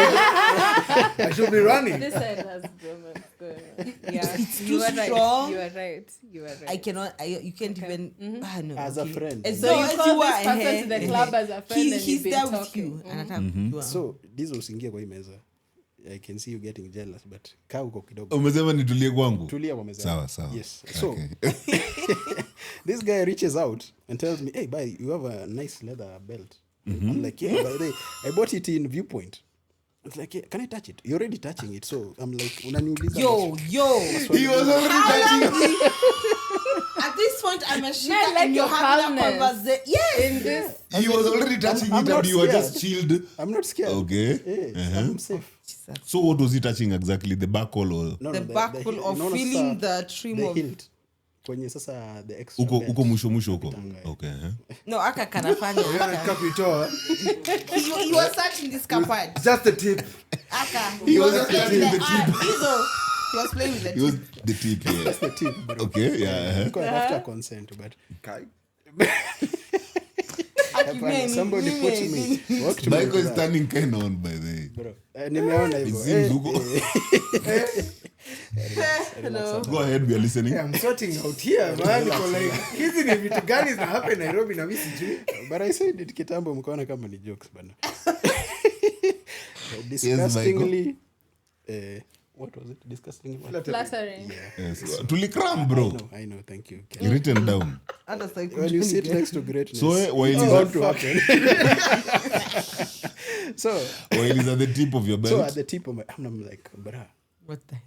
I should be running. This side has bromance going on. Yeah. It's You too are right. strong. You are right. You are right. I cannot. You can't even. No, as a friend. And So so you as call you this are person ahead, to the club as a friend and he's you've been there with talking. you. Anataka kujua. So this usiingie kwa hii meza. I can see you getting jealous, but kaa uko kidogo. Umesema nitulie kwangu. Tulia kwa meza. Sawa. Yes. So Okay. this guy reaches out and tells me, hey, bye, you have a nice leather belt. I'm like, yeah, by the way, I bought it in Viewpoint. It's like, yeah, can I touch it? You're already touching it. So I'm like, unaniuliza. Yo. He was already touching. At this point, I'm a I shit like and you're your having a calmness. conversation. Yes. In this, He was already touching I'm it not and you were scared. just chilled. I'm not scared. Okay. Yes, I'm safe. So what was he touching exactly? The buckle or No, The buckle hilt. of Unaona feeling sasa the trim the of. hilt. Kwenye sasa the extra uko belt. uko mwisho huko? Okay. No, aka kanafanya. Nataka kuitoa. He was searching this cupboard. Just the tip. Aka. He was getting touching the Dizo. He was playing with the He was tip. the tip, yeah. That's the tip, bro. Okay, yeah. Because after consent, but somebody put me. Walked me Michael into is that, turning kind on, by the way. bro. Nimeona It hivyo. seems huko. Hello. Go ahead, we are listening. I'm sorting out here, man. Niko like, hizi ni vitu gani zina happen Nairobi na mimi sijui. But I said it kitambo mkaona kama ni jokes bana. Yes, Disgustingly what was it? Disgustingly what? Flattering. Yes. Tulikram, bro. I know, thank you. Written down. When you sit next to greatness, So while it's he's bound to happen. So while he's at the tip of your so belt. at the tip of my I'm like, bra, What the heck?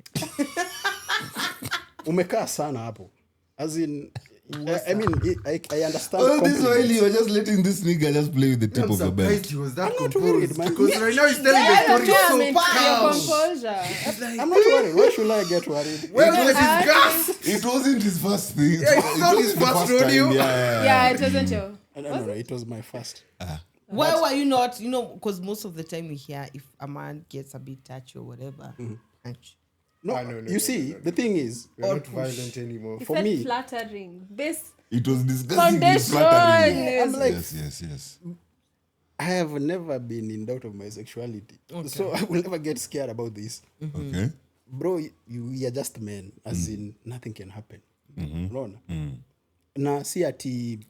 umekaa sana hapo. As in I mean I understand. Oh, this while compliments. you were just letting this nigga just play with the tip I'm of your surprised belt. he was that I'm not composed. worried, man. Because right now he's telling the story Yeah, so your calm. composure. I'm not worried. Why should I get worried? Where was his gas? It wasn't his first thing. Yeah, it's not his the first time. rodeo. Yeah, it wasn't you. No, it was my first. Why were you not, because most of the time we hear if a man gets a bit touchy or whatever. touch. No, Ah, no, you see, the thing is, We're not violent anymore. He For said me- flattering. Base It was disgusting. foundation. I'm like, Yes. I have never been in doubt of my sexuality. So I will never get scared about this. Okay. Bro, you are just men. As in, nothing can happen. Unaona? Na si ati,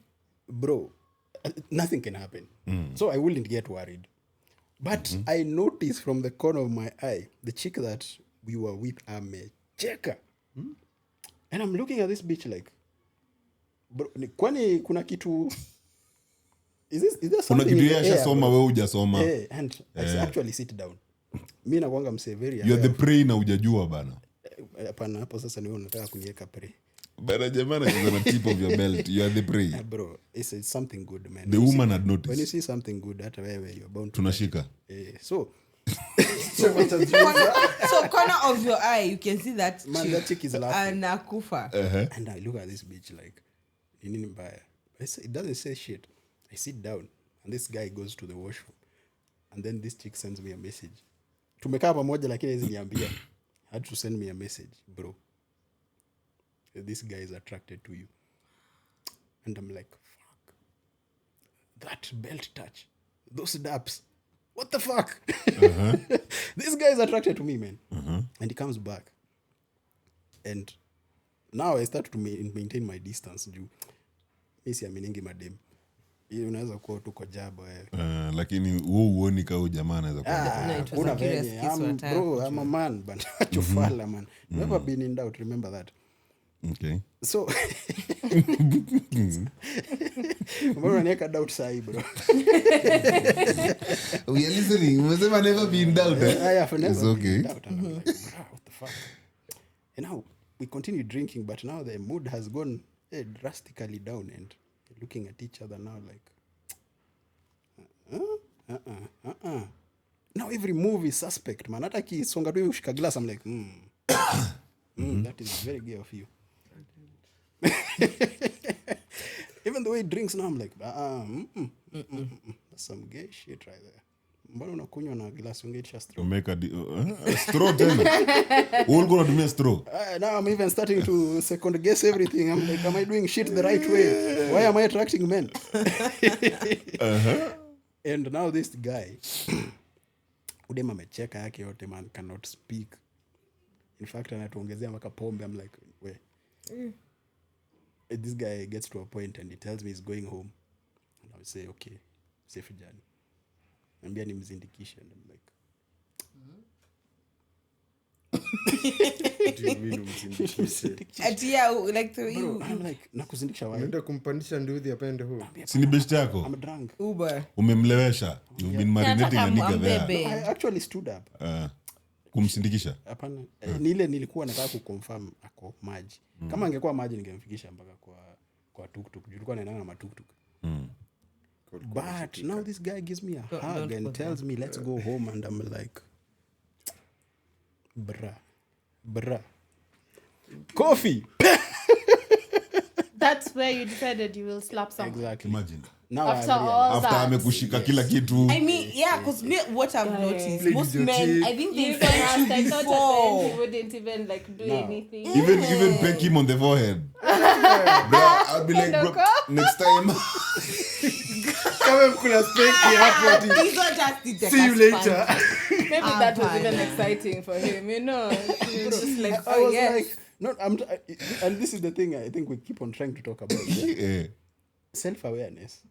bro, nothing can happen. So I wouldn't get worried. But I noticed from the corner of my eye, the chick that we were with, amecheka. And I'm looking at this bitch like, bro, kwani kuna kitu... Is there Kuna something kitu in yeye the air, ashasoma bro? wewe hujasoma. And I actually sit down. Mi nakwanga msee very You are the prey na hujajua bana. hapana, hapo sasa ni wewe unataka kuniweka pre. Bana jamani is on the tip of your belt. You are the prey. Bro, it's something good, man. The You woman see, had noticed. when you see something good, hata wewe you're bound to Tunashika. so So corner of your eye, you can see that man, chick. that chick is laughing. Anakufa. And I look at this bitch like, nini mbaya? It doesn't say shit. I sit down and this guy goes to the washroom. And then this chick sends me a message. Tumekaa pamoja lakini hizi niambia. Had to send me a message, bro. This guy is attracted to you. And I'm like, fuck. That belt touch. Those daps. What the fuck? This guy is attracted to me, man. And he comes back. And now I start to maintain my distance. Mi siaminingi madem. Hiyo unaweza kuwa tuko jaba wewe. Lakini wewe uoni kama jamaa anaweza kuwa. No, it was Una a curious venye. kiss for a time. Bro, I'm a man, but chufala, man. Never been in doubt, remember that. Okay. So mbona unaniweka doubt sahi, bro? We are listening. Umesema never be in doubt. I have never It's been okay. in doubt. And I'm like, bro, what the fuck? And now we continue drinking, but now the mood has gone drastically down, and looking at each other now like, now every move is suspect, man. Hata kisonga tu ushika glass, I'm like, that is very gay of you. Even the way he drinks now, I'm like, that's some gay shit right there. Mbona unakunywa na glass ungeisha straw? Umeka straw tena. Wewe uko unatumia straw. Now I'm even starting to second guess everything. I'm like, am I doing shit the right way? Why am I attracting men? And now this guy, udem amecheka yake yote, man, cannot speak. In fact, anatuongezea mpaka pombe. I'm like, wait. This guy gets to a point and he tells me he's going home. And I say, okay, safe journey. Ambia nimzindikishe. And I'm like, What do you mean umzindikishe? Like the way bro, you I'm like, nakuzindikisha wapi? Unaenda kumpandisha nduthi apende huu. Si ni best yako? I'm drunk. Uber. Umemlewesha. You've been marinating a nigga there. Ambebe. I actually stood up. Kumsindikisha. Hapana. Nile nilikuwa nataka kuconfirm ako maji. Kama angekuwa maji ningemfikisha mpaka kwa tuktuk. Tulikuwa naendana na matuktuk. But now this guy gives me a hug and tells me let's go home, and I'm like, bruh. Coffee. That's where you decided you will slap someone. Exactly. Imagine. Now I After have realized. all after that. amekushika kila kitu. I mean, yeah, because what I've noticed, Playing most with your men, teeth. I think they Even felt asked, you I thought at the end before. he wouldn't even like do anything. Even peck him on the forehead. Bro, I'll be like, bro, next time. Kama mkula spanky hapo ati. He's not just the See you later. Maybe that was even Fine. exciting for him, you know. He was just like, I oh was yes. like, no, and this is the thing I think we keep on trying to talk about. Yeah. Self-awareness.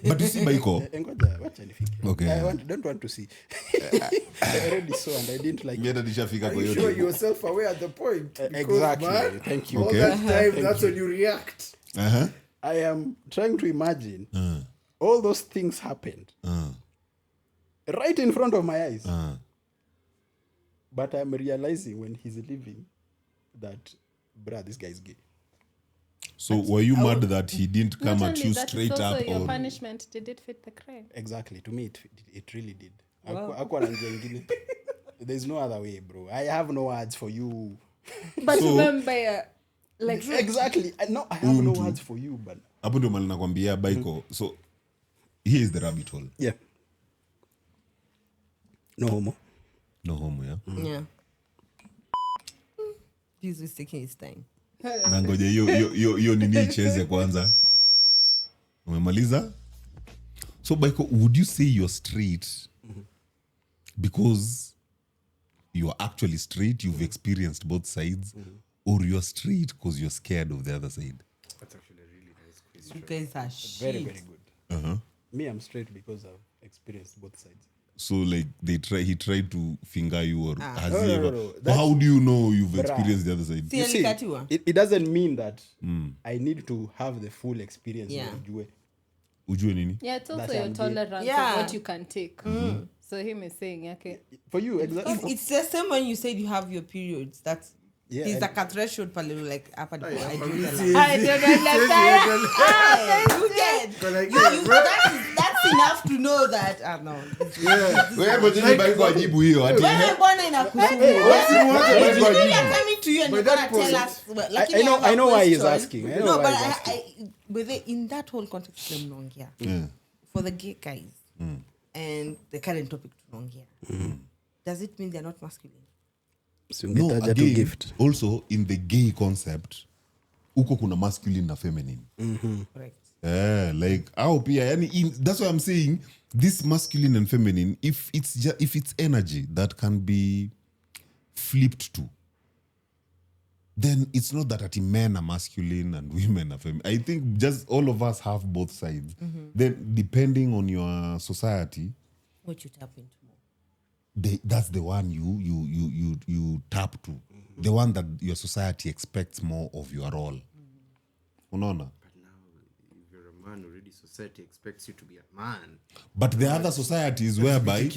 But you see, Baiko. Ngoja, wacha nifike. Okay. Don't want to see. I already saw and I didn't like Mi hata nishafika kwa Are you hiyo sure tu. you're self-aware at the point? Because, Exactly. man, Thank you. all Okay. that time, that's when you react. Uh-huh. I am trying to imagine all those things happened right in front of my eyes. But I'm realizing when he's leaving that, bruh, this guy is gay. So were you mad that he didn't come Not at only you that, straight it's also up your or punishment. Did it fit the crime? Exactly. To me, it really did. Hakuwa na njia ingine. There's no other way, bro. I have no words for you. But So- remember, like, Exactly. I have no words for you, but hapo ndio mali nakwambia Baiko. So here is the rabbit hole. yeah. No homo. No homo, yeah. Yeah. Jesus is taking his time. Na ngoja hiyo nini icheze kwanza. Umemaliza? So Baiko, would you say you're straight because you're actually straight, you've experienced both sides, or you're straight because you're scared of the other side? That's actually a really nice question. You guys are shit. Very, very good. Me, I'm straight because I've experienced both sides. So like he tried to finger you, or has No, he no, ever? no. But how do you know you've Bruh. experienced the other side? See, You see, Alikatiwa? it doesn't mean that I need to have the full experience. Yeah. Ujue. Ujue nini? yeah, it's also That your I'm gay. tolerance Yeah. of what you can take. So him is saying, okay, For you, exactly. It's the same when you said you have your periods. That's Yeah, he's and- like a threshold, pale, like up at I do See, the I don't understand. You get. But like, That's enough to know that. No. Wewe ngoja Baiko ajibu hiyo ati. Wewe mbona inakusumbua? Usimwache Baiko Really, ajibu. I'm coming to you and By you're gonna that tell point, us. Well, lakini I know- have a I know why he's question. asking. I know No, why but he's I, asking. in that whole context, tunaongea. Yeah. For the gay guys and the current topic tunaongea. Does it mean they're not masculine? Si No, ungetaja tu again, gift. also in the gay concept, uko kuna masculine na feminine. Correct. Like au pia yani that's why I'm saying this masculine and feminine, if it's energy that can be flipped to, then it's not that ati men are masculine and women are feminine. I think just all of us have both sides. Then depending on your society, What you tap into more. that's the one you tap to, the one that your society expects more of your role. Unaona? if you're a man already, society expects you to be a man. But the other societies whereby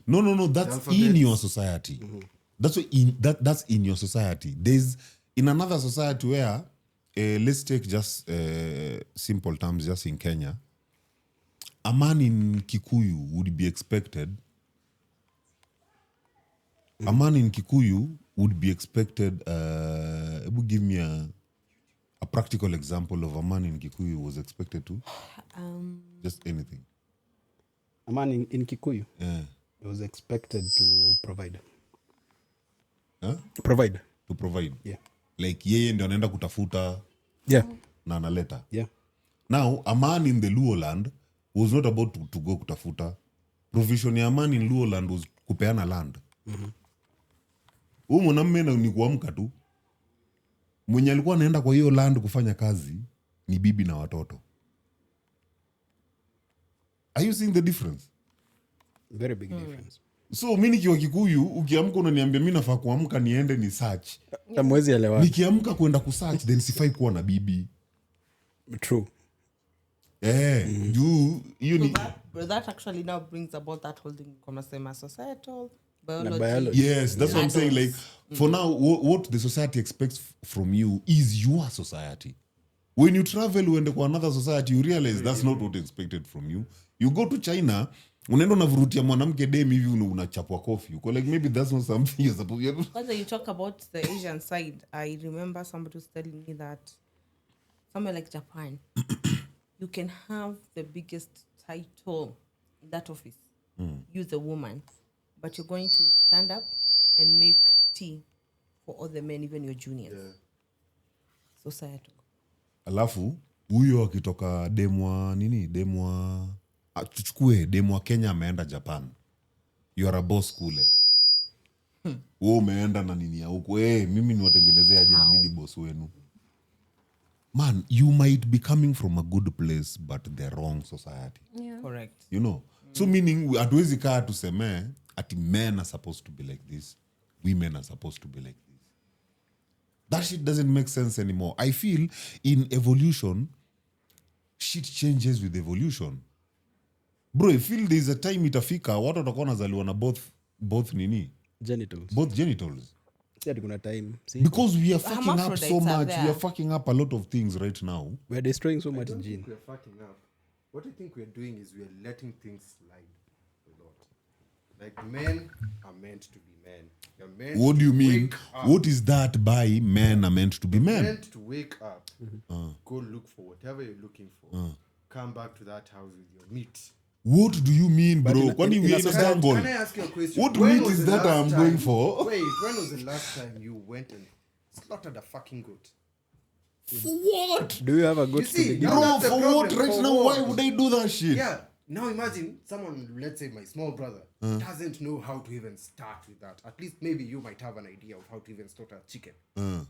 no, that's alphabets. in your society. That's in your society. There's in another society where let's take just simple terms, just in Kenya, a man in Kikuyu would be expected. A man in Kikuyu would be expected. Give me a practical example of a man in Kikuyu was expected to just anything. A man in Kikuyu Yeah. was expected to provide. Huh? Provide. To provide. Yeah. Like yeye ndio anaenda kutafuta Yeah. na analeta. Yeah. Now a man in the Luo land was not about to go kutafuta. Provision ya man in Luo land was kupeana land. Huyu mwanamume ni kuamka tu. Mwenye alikuwa anaenda kwa hiyo land kufanya kazi ni bibi na watoto. Are you seeing the difference? Very big difference. So mimi nikiwa Kikuyu, ukiamka unaniambia mimi nafaa kuamka niende ni search. Mwezi elewa. Nikiamka kwenda kusearch then sifai kuwa na bibi. True. Juu hiyo ni But that actually now brings about that whole thing kama sema societal biology. biology. yes, that's what I'm saying. Like for now, what the society expects from you is your society. When you travel uende kwa another society, you realize that's not what expected from you. You go to China, unaenda unavurutia mwanamke dem hivi unachapwa kofi. Uko like maybe that's not something you're supposed to. When you talk about the Asian side, I remember somebody was telling me that somewhere like Japan, you can have the biggest title in that office. You're the woman, but you're going to stand up and make tea for all the men, even your juniors. Society. Alafu huyo akitoka demwa tuchukue demwa Kenya ameenda Japan. You are a boss kule. Wewe umeenda na nini ya huko? Mimi niwatengenezea aje na mimi boss wenu. Man, you might be coming from a good place but the wrong society. Yeah. Correct. You know? So meaning hatuwezi kaa tuseme ati men are supposed to be like this. Women are supposed to be like this. That shit doesn't make sense anymore. I feel in evolution, shit changes with evolution. Bro, I feel there's a time itafika watu watakuwa nazaliwa na both nini? Genitals. Both genitals. Said kuna time. See? Because we are fucking up Hermaphrodites so are much. there. We are fucking up a lot of things right now. We are destroying so much I don't gene. think we're fucking up. What I think we're doing is we're letting things slide a lot. Like men are meant to be men. You're meant What do you to mean? wake up. What is that by men are meant to be men? Meant to wake up, go look for whatever you're looking for, come back to that house with your meat. What do you mean, bro? in a- Kwani in we a in a society- jungle? Can I ask you a question? What When meat was is the that last I'm time- going for? Wait, when was the last time you went and slaughtered a fucking goat? For what? Do you have a good You see, to begin now Bro, that's the for problem. what right For now? what? Why would I do that shit? Yeah. Now imagine someone, let's say my small brother, doesn't know how to even start with that. At least maybe you might have an idea of how to even slaughter a chicken. A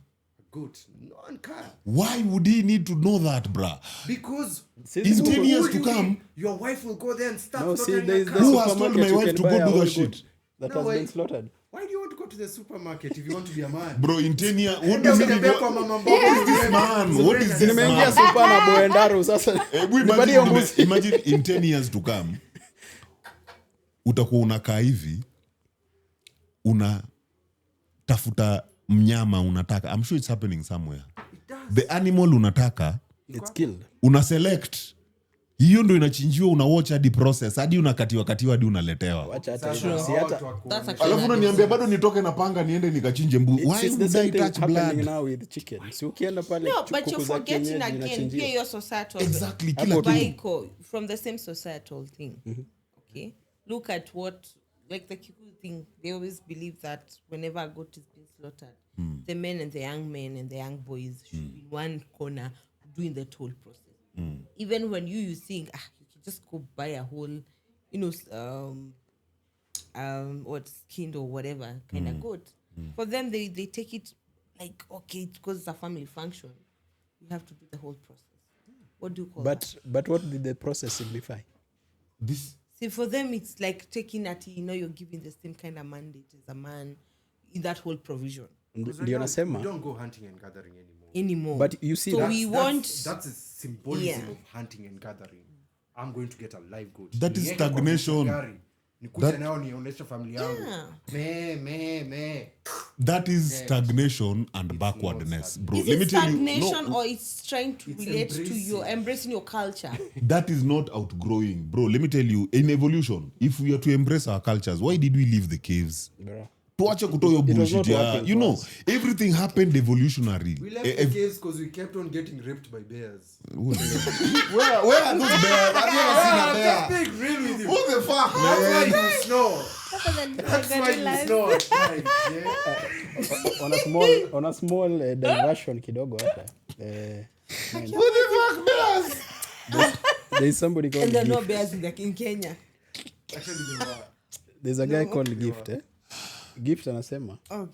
goat. No one can. Why would he need to know that, bruh? Because In 10 years to you come, mean your wife will go there and start No, see, slaughtering there a is the cow. Who has told supermarket my you wife can to buy go a do whole that goat shit? that No, has wait. been slaughtered. Why do you want to go to the supermarket if you want to be a man? Bro, in 10 years, what do Enda you mean? utembee kwa mama mboga, What is this utembee- man? What is this Nimeingia man? super na boendaru sasa. Hebu Nipatie mbuzi. imagine in 10 years to come, utakuwa unakaa hivi, unatafuta mnyama unataka. I'm sure it's happening somewhere. The animal unataka, It's killed. una select. Hiyo ndo inachinjiwa, una watch hadi process, hadi unakatiwa hadi unaletewa. Wacha hata Sasa hivyo. Si hawa hata watu wako That's na- actually Alafu unaniambia bado nitoke na panga niende nikachinje mbuzi. Why it's the would I same thing touch happening blood? now with chicken. Si ukienda pale No, but kuku you're za forgetting kienyeji again, zinachinjiwa. pia your societal. Exactly, kila Hapo kitu. Baiko, from the same societal thing. Okay, look at what, like the Kikuyu thing. They always believe that whenever a goat is being slaughtered, the men and the young men and the young boys should be in one corner doing the whole process. Even when you think, you can just go buy a whole, what skinned or whatever kind of goat. For them, they take it like, okay, because it's a family function, you have to do the whole process. What do you call that? But what did the process signify? This See, for them, it's like taking that, you're giving the same kind of mandate as a man in that whole provision Because Ndio right now, nasema. we don't go hunting and gathering anymore. anymore. But you see so that- we want. That's a symbolism Yeah. of hunting and gathering. I'm going to get a live goat. That is Niweke kwa stagnation. gari, nikuje That- nao nionyeshe familia yangu. Yeah. Me. that is stagnation and backwardness, bro. Is Let me it tell you, stagnation no, or it's trying to It's relate to embracing. your embracing your culture? that is not outgrowing, bro. Let me tell you, in evolution, if we are to embrace our cultures, why did we leave the caves? Bro. Tuache kutoa hiyo It was bullshit not ya, working you for know, us. everything happened evolutionary. We left the caves because we kept on getting raped by bears. Where are those bears? I've never seen a I'm bear. just being real with you. What the fuck, That's why man? you snore. That's why you snore at night, yeah? On a small diversion kidogo hata. What the fuck, bears? There is somebody called And there are no Gift. bears in Kenya. Actually, they were. There's a guy called Gift. Gift anasema, Oh,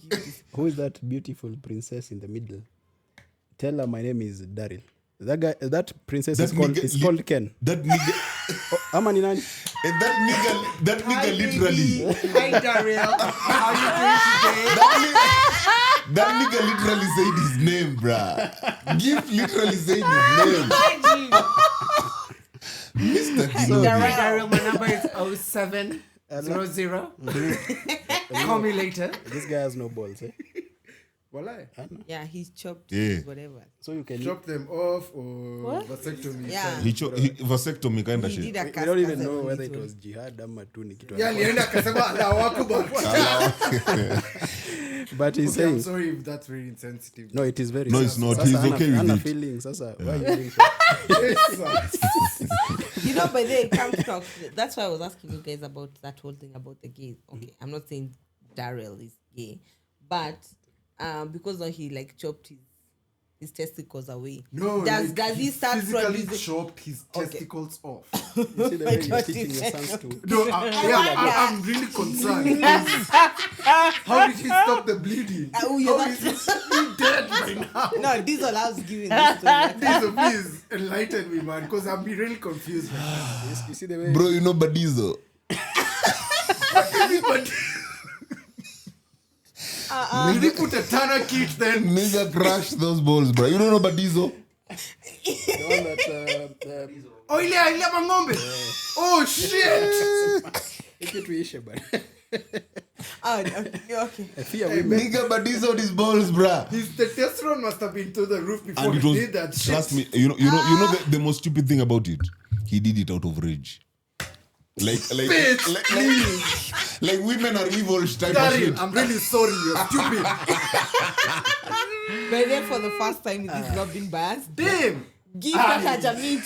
who is that beautiful princess in the middle? Tell her my name is Daryl. That princess is called Ken. That nigga, Ama ni nani? that nigga literally, Hi, Daryl. How are you doing today? that nigga literally said his name, bruh. Gift literally said his name. Mr. Kinodi. Daryl, my number is 0700. Call me later. This guy has no balls. Walai. Yeah, he's chopped whatever. So you can Chop them off or vasectomy. Yeah. He vasectomy kind of He shit. did a we don't even cast know on whether it it all. was jihad ama tu ni kitu. Yeah, alienda akasema Allahu Akbar. But he's Okay, I'm saying sorry if that's very insensitive. no, it is very. No, it's not. Sasa He's hana- okay with hana it. feelings. Sasa why are you doing You know, but they come to talk. That's why I was asking you guys about that whole thing about the gays. Okay, I'm not saying Darrell is gay, but because now he like chopped his testicles away. No, does he start physically producing? chopped his testicles off? You see the way you're God, teaching he your said sons to. No, I'm really concerned. because how did he stop the bleeding? Oh, yeah, How is he dead by now? No, this all I was giving this story. Please enlighten me, man, because I'm really confused. Right now. You see the way. Bro, you know Badizo. Did he put a Tana kit then? Nigga crashed those balls, bro. You don't know Badizo? The one that Oh, ile mang'ombe. Oh shit! iki tuishe bana. Okay. I fear women. Nigga Badizo his balls, bro. His testosterone must have been to the roof before And it he was, did that shit. trust me, you know the most stupid thing about it? He did it out of rage. Like women are evil type of Daryl, shit. I'm really sorry, you're stupid. But then for the first time, this is not being biased. Damn! Give Kaka meet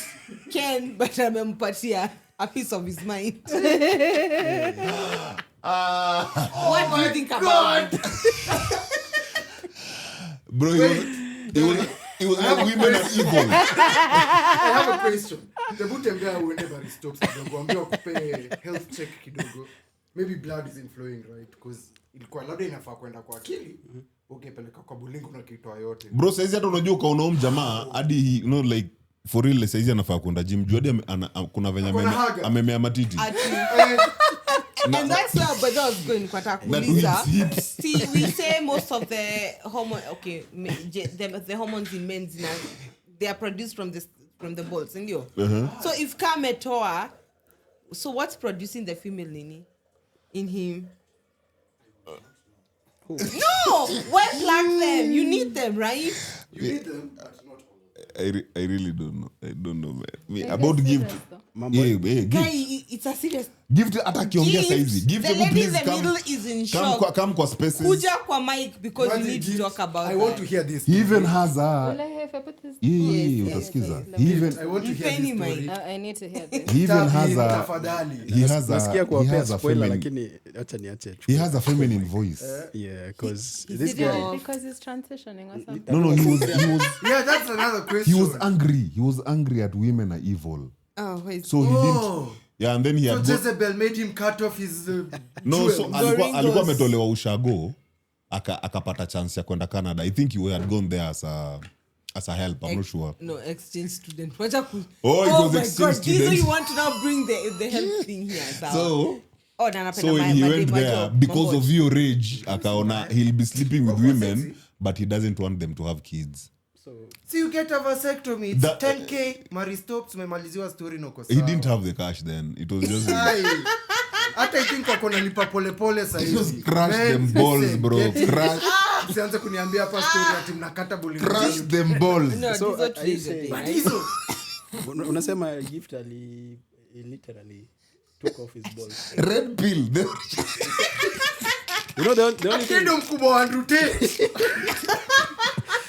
Ken, but amempatia a piece of his mind. What do you think about it? Bro, it was like women are evil. I have a question. Hebu tembea uende baristops kidogo, ambia wakupe health check kidogo. Maybe blood isn't flowing right because ilikuwa labda inafaa kwenda kwa akili. Ukipeleka kwa bulingo na kitoa yote. Bro, saizi hata unajua ukaona huyu jamaa hadi you know like for real saizi anafaa kwenda gym. Juu hadi kuna venye amemea matiti. And that's where but I was going kwa kuuliza. See, we say most of the hormone the hormones in men they are produced from the balls, ndio. So if kametoa, so what's producing the female in him? No, why lack them? You need them, right? You need them, but not all. I really don't know. I don't know, man. Me, about gift. Gift. Guy, it's a serious. Gift hata kiongea saizi. Gift, the lady please in the middle is in shock. Come kwa spaces. Kuja kwa mic because What you is need to gift? talk about I want to hear this. He even has a If I put this utasikiza. He even I want to hear this story. I need to hear this. he even has a Tafadhali. he has Nasikia a kuwapea spoiler feminine, lakini acha niache. he has a feminine voice. Yeah, because He this did guy it. Because he's transitioning or something. No, he was Yeah, that's another he question. was angry. He was angry at women are evil. Oh, wait. So he didn't. Yeah, and then he So had Jezebel made him cut off his no, so jewels. alikuwa ametolewa ushago akapata chance ya kwenda Canada. I think he had gone there as a help. I'm not sure. No, exchange student. Oh, it was my exchange God, student. you want to now bring the help thing here. So na so when he went there because of your rage, akaona he'll be sleeping with women, but he doesn't want them to have kids. So you get a vasectomy, it's That- 10k, Maristops umemaliziwa story no kosa. He didn't have the cash then. It was just Hata I think wako nalipa polepole sasa hivi. just crush them balls, bro. Crush Usianze kuniambia hapa story ati mnakata boli. crush them balls. No, So, this are you is the saying- thing, right? Hizo. unasema gift he literally took off his balls. Red pill. You know the only thing Kendo mkubwa wa Andrew Tate.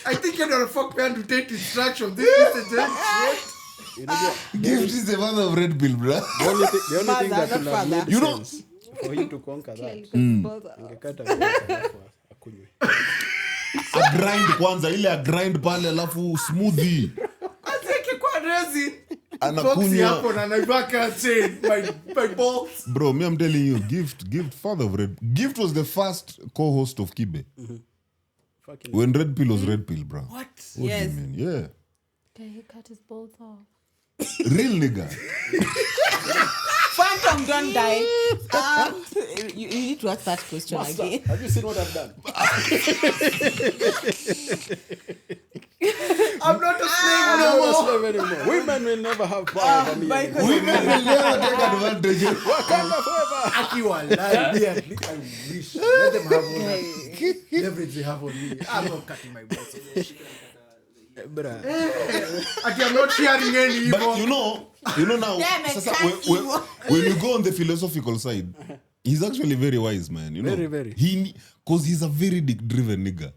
I think you don't fuck Andrew Tate instruction. This is the shit. Gift is the mother of red pill, bro. the only thing that Father, will have made You know- sense for him to conquer that. Both are- Angekata balls alafu akunywe. A grind kwanza ile a grind pale alafu smoothie. Ateke kwa resin. Anakunywa. Boxi hapo na naibaka chain. My balls. Bro, me I'm telling you, Gift, father of Red. Gift was the first co-host of Kibe. Fucking When Red Pill was Red Pill, bro. What do Yes. you mean? Yeah. Okay, he cut his balls off. Real nigga. Phantom, don't die. You need to ask that question again. Have you seen what I've done? I'm not a slave I'm no not a more. slave anymore. Women will never have power over me. Michael- anymore. Women will never take advantage. Wakanda forever. Akiwa alive, yeah, I wish. Let them have all that leverage they have on me. I'm not cutting my balls. Bruh. I'm not sharing any But evil. you know now, sasa, when you go on the philosophical side, he's actually very wise, man. You know, Very, very. Because he's a very dick-driven nigga.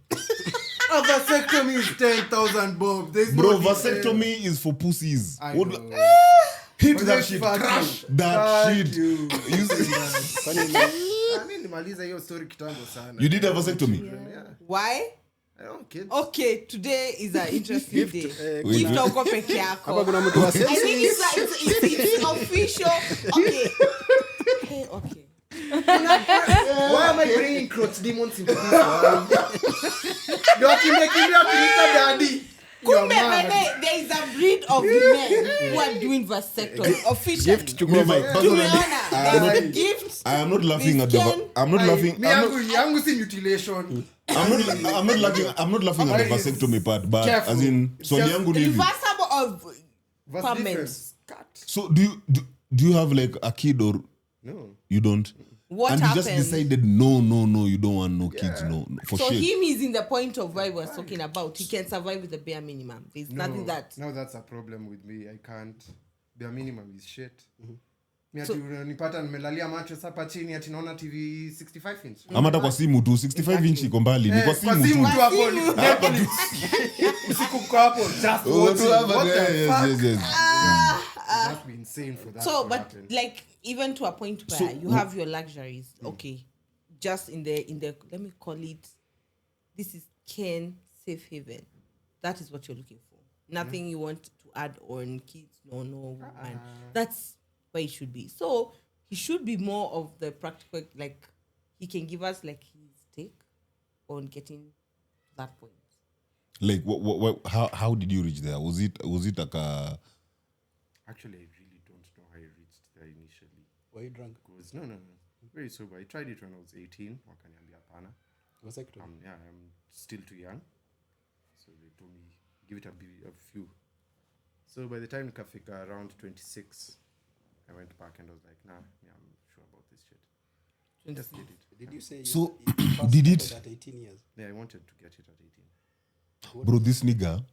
A vasectomy is 10,000 bob. There's Bro, no vasectomy is for pussies. I What- know. Hit But that then shit, fuck crash you. that Fuck shit. you. You I mean, nimaliza hiyo story kitambo sana. did a vasectomy? Yeah. Why? I don't kids. Okay, today is an interesting day. Wait, Gift wait. uko peke yako. Hapa kuna mtu wa I think it's official. Okay. Okay. Why am I bringing crotch demons into this one? Ndio akimbia kuita daddy. You're Kumbe, mad. there is a breed of men who are doing vasectomy officially. Me, my personally, Tumeona, there's gifts. I am not laughing at the. I'm not laughing. Me yangu si mutilation. I'm not laughing at the vasectomy part, but Careful. as in, swali yangu ni hivi. Reversible of What's comments. difference? Cut. So do you have like a kid or No. you don't? What and happened? you just decided no, you don't want no kids, no, for So shit. him is in the point of why we're talking about. He can survive with the bare minimum. There's nothing that. No, that's a problem with me. I can't. Bare minimum is shit. Mi So- ati unanipata nimelalia macho hapa chini ati naona TV 65 inch. Ama hata kwa simu tu 65 inch iko mbali, ni kwa Kwa simu simu tu. tu hapo. Netflix. Usiku kwa hapo just watching. What the fuck? Yes. You must be insane for that So, to but happen. like even to a point where So, you have your luxuries, okay, just in the let me call it, this is Ken safe haven. That is what you're looking for. Nothing you want to add on kids, no, and that's where it should be. So he should be more of the practical, like he can give us like his take on getting to that point. Like how did you reach there? Was it like a Actually, I really don't know how I reached there initially. Were you drunk? Because no. Very sober. I tried it when I was 18. Wakaniambia hapana. Vasectomy. Yeah, I'm still too young. So they told me, give it a few. So by the time nikafika around 26, I went back and I was like, nah, yeah, I'm sure about this shit. Just did it. Did you say So, you first did it- started at 18 years? Yeah, I wanted to get it at 18. bro? This nigga,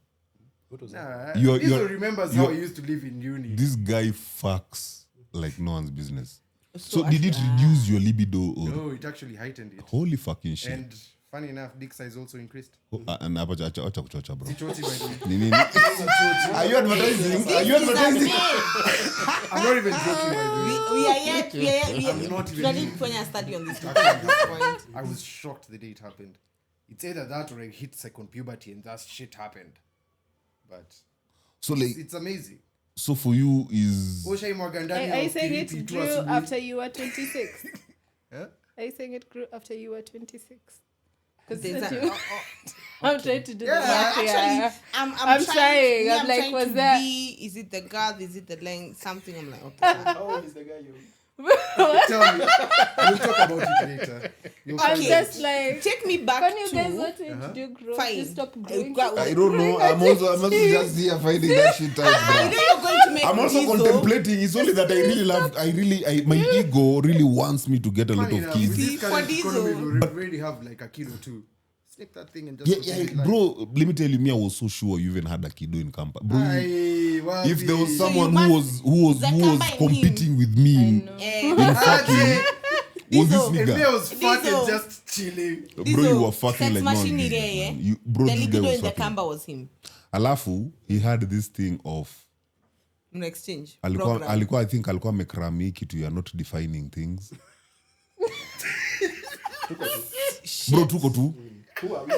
What was that? Nah, You're- Diesel you're- remembers how I you're- used to live in uni. this guy fucks like no one's business. So So did it reduce your libido or No, it actually heightened it. holy fucking shit? And funny enough, dick size also increased. And acha kuchocha, bro. Choti by the way. Nini? Are you advertising? Are you advertising? I'm not even joking by the way. We are yet. I'm not even- We need to a study on this at this point. I was shocked the day it happened. It's either that or I hit second puberty and that shit happened. But So like, it's amazing. so for you is Oshai Mwagandani Are you of saying Kiripi it tu grew asubuhi. after you were 26? Huh? Are you saying it grew after you were 26? Because There's I'm trying to do Yeah, the math here. Actually, I'm I'm trying. yeah, I'm like, trying was to that- be, is it the girth? Is it the length? Something. I'm like, okay. How old is the guy you? Tell me. We'll talk about it later. You'll I'm find just out. like, Take me back when you to guys want to do growth, Fine. you stop growing. I don't know. I'm also just here finding that shit out, I know bro. you're going to make I'm also this, though. contemplating. It's only that my ego really wants me to get a lot Funny of enough, kids. with See, this current for these, economy, oh. we already have like a kid or two. Snip that thing and just Yeah, pretend yeah, it bro. Let me tell you, me, I was so sure you even had a kiddo in campus, bro. Aye, wapi. If there was So someone you who must- was the Kamba in competing with me in fucking, Aye, was this and me nigga? was fucking Diesel. just chilling. Bro, you were fucking like no machine one ile, business, yeah? man. You, bro, The this guy libido was in the fucking. Kamba was him. Alafu, he had this thing of No exchange. alikuwa program. I think alikuwa amekrami kitu you're not defining things. Bro, tuko tu.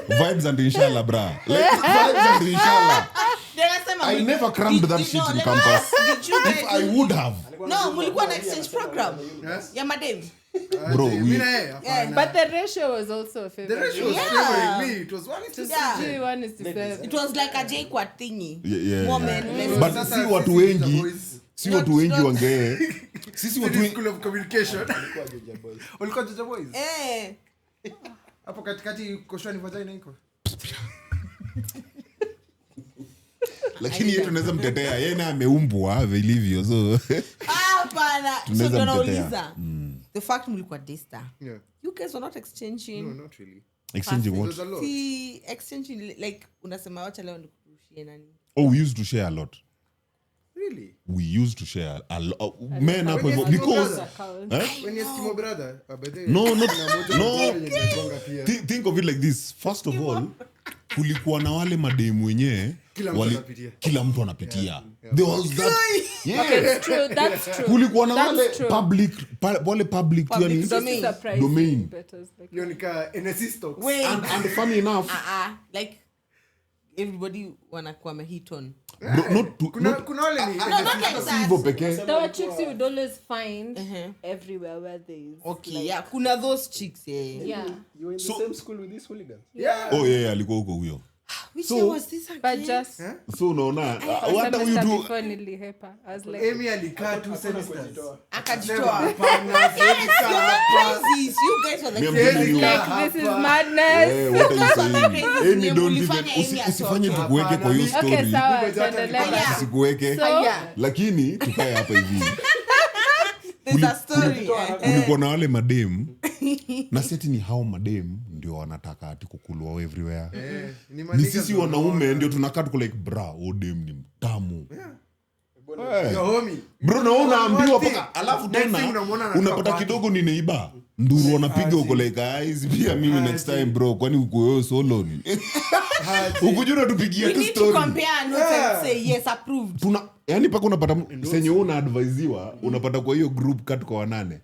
Vibes and inshallah, bra. Like vibes and inshallah. Then I said, I never crammed that shit in let me campus. ask, did you If I would have, No, mulikuwa na exchange program. Yes? Ya madem. bro, Aye, we, mi na yeye, hapana. But the ratio was also the favoring. ratio was Yeah. favoring me. It was 1:7. Yeah. 1 is to 7. It was like a J-Quad thingy. yeah. More men, less But Sasa si watu sisi wengi, boys. si watu wengi wange. Sisi watu City wengi. School of Communication. Kwa Georgia boys. Ulikuwa Georgia Boys? Eh. Hapo katikati koshoni vagina iko. Lakini yeye tunaweza mtetea. Yeye na ameumbwa vilivyo. So Hapana. So Tunaweza ndio mtetea. nauliza. The the fact mlikuwa daystar. Yeah. You guys were not exchanging. No, not really. Exchanging what? There's a lot. See, exchanging like unasema wacha leo nikurushie nani. Oh, we used to share a lot. Really? We used to share a lot. Men up When you're because Eskimo When you're Eskimo brother, by the way, No, not kuna moja no. yenye inaitwanga pia. Think of it like this. First of all, kulikuwa na wale mademu wenyewe kila mtu anapitia. There was that. Yeah. It's true. That's true. Kulikuwa na That's wale true. wale public tu yani domain. domain. Hiyo ni ka NSC stocks. Wait. And funny enough, Like everybody wanakuwa hit on. bro, not to Kuna not wale ni not like si that. hivyo pekee. There were chicks you would always find everywhere where there is. Okay, yeah, kuna those chicks, yeah. Yeah. You were in the So- same school with these hooligans? Yeah. Oh yeah, alikuwa huko huyo. Which year was this again? But just So unaona what do you semester do? before nilihepa. I was like, Amy alikaa 2 semesters. Akajitoa. Hapana, siwezi kaa hapa. Crazies, you guys were Me, I'm like, telling you. like this is madness. Eh, what are you saying? Crazy Amy, don't ulifanya even Amy usifanye atoke. tukuweke kwa hiyo Hapana. Okay, story. sawa. Mimi hata tuendelee. nilikuwa na- Sikuweke. So, yeah, Lakini tukae hapa hivi. there's a story. Kulikuwa na wale madem na seti ni hao madem ndio wanataka ati kukulwa everywhere. Ni Ni maniga sisi za wanaume wanaona. ndio tunakaa tuko like bra, dem ni mtamu. Eh. Your homie. Bro, na unaambiwa One thing. paka alafu Next thing tena unamwona anatoka unapata party. kidogo ni neighbor. Nduru wanapiga uko like hizi pia mimi next time bro, kwani uko wewe solo ni. Ukujua tupigia We tu need to story. compare notes and say yes, approved. Tuna yani paka unapata senye una advisiwa unapata kwa hiyo group cut kwa 8.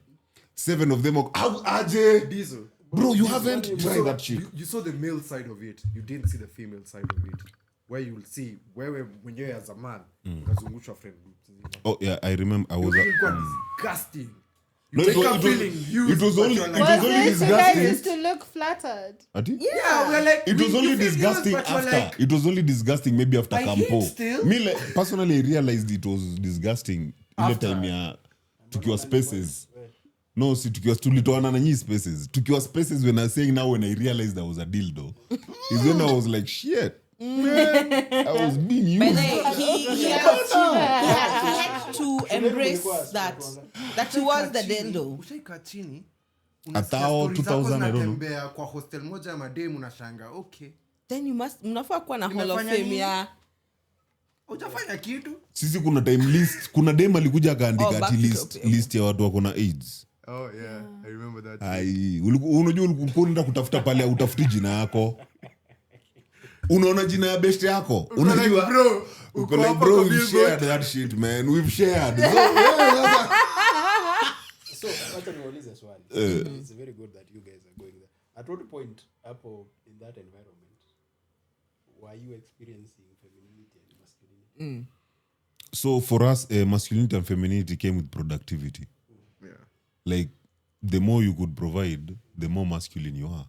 7 of them aje. Diesel. Bro, you haven't tried that shit. You saw the male side of it. You didn't see the female side of it. Where you'll see wewe mwenyewe as a man unazungushwa friend groups. Oh yeah, I remember I was Ilikuwa disgusting. No, You it wake was- up it was- feeling it was used, but only- you're it like, was was only it you guys disgusting. used to look flattered? Ati? yeah, we're like, It was you only feel disgusting used, but you're after. like, It was only disgusting maybe after I hate campo. still. Me like, personally I realized it was disgusting ile After. time ya tukiwa spaces. No, si tukiwa tulitoana na nyinyi spaces. Tukiwa spaces when I saying now when I realized I was a dildo. Is when I was like shit. Man, I was being But used. he had to embrace that he was the dildo. Ushaikaa chini. Atao, unasikia stories 2000, I zako don't know. zinatembea kwa hostel moja ya mademu unashanga okay. Then you mnafaa kuwa na hall of Nimefanya fame nini? ya Hujafanya kitu? Sisi kuna time list, kuna dem alikuja akaandika back ati to list, topic. list ya watu wako na AIDS. Oh yeah, I remember that. Ai, unajua ulikuwa unaenda kutafuta pale utafuti jina yako. Unaona jina ya best yako. Unajua bro, uko like bro, we've shared that shit man. We've shared. So, wacha niwaulize swali. It's very good that you guys are going there. At what point hapo in that environment were you experiencing femininity and masculinity? So for us, masculinity and femininity came with productivity. Yeah. Like the more you could provide, the more masculine you are.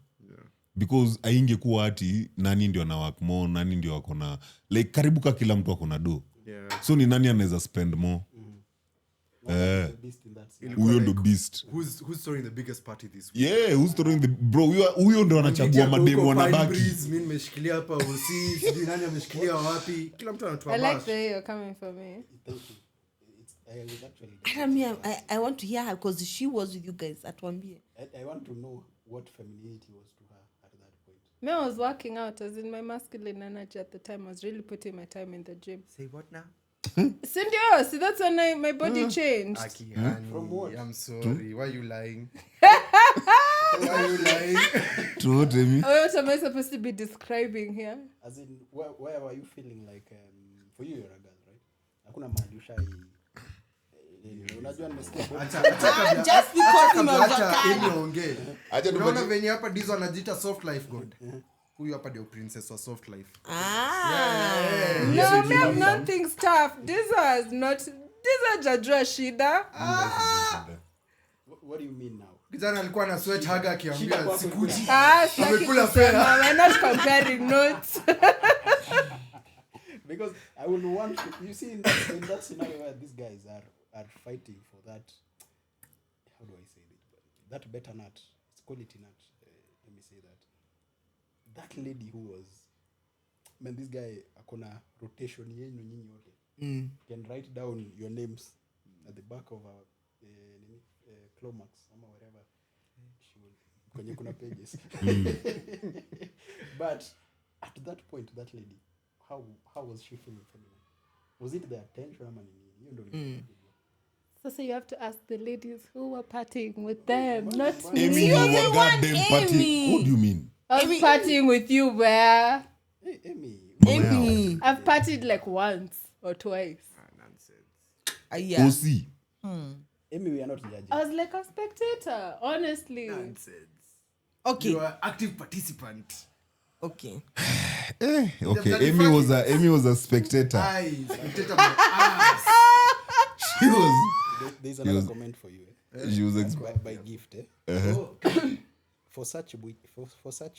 Because aingekuwa ati nani ndio na work more, nani ndio wako na like karibu ka kila mtu ako na do. Yeah. So ni nani anaweza spend more? The beast in that scene. Huyo ndo beast. Who's throwing the biggest party this week? Yeah, who's throwing the bro? Huyo ndo anachagua mademu wanabaki. Mimi nimeshikilia hapa OC, sijui nani ameshikilia wapi. Kila mtu anatoa I like bash. the way you're coming for me. Thank you. I was actually I mean, I want to hear her because she was with you guys at Wambie. I want to know what femininity was to her at that point. Me, I was working out as in my masculine energy at the time. I was really putting my time in the gym. Say what now? Sindio, see that's when my body changed. Aki, honey, From what? I'm sorry. Why are you lying? Why are you lying? True, Temi. What am I supposed to be describing here? As in, where were you feeling like, for you, you're a girl, right? Hakuna mahali ushai unajua nimesikia Just because nimeuza ongee. Unaona venye hapa Dizo anajiita soft life god. Huyu hapa ndio princess wa soft life. No, me have not things tough. These are jajua shida. what do you mean now? Kijana alikuwa na sweat haga akiambia sikuji. Sitaki Amekula kusema. fare. We're not comparing notes. Because I would want to, you see in that scenario where these guys are fighting for that, how do I say it? That better nut, it's quality nut. Let me say that. That lady who was, man, this guy akona rotation yenu nyinyi wote. Can write down your names at the back of our Clomax ama whatever she will kwenye kuna pages. But at that point, that lady, how was she feeling feminine? Was it the attention ama nini? Hiyo ndio nilikuwa. So you have to ask the ladies who were partying with them, not Amy, me. you were goddamn party. Amy. What do you mean? I was partying with you where Hey, Amy. Amy. I've partied like once or twice. Nonsense. Yeah. OC. Amy, we are not judging. I was like a spectator, honestly. Nonsense. Okay. You are active participant. Okay. Okay. Amy was a spectator. Aye, spectator my ass. She was. There's another comment for you. She was. By gift. For such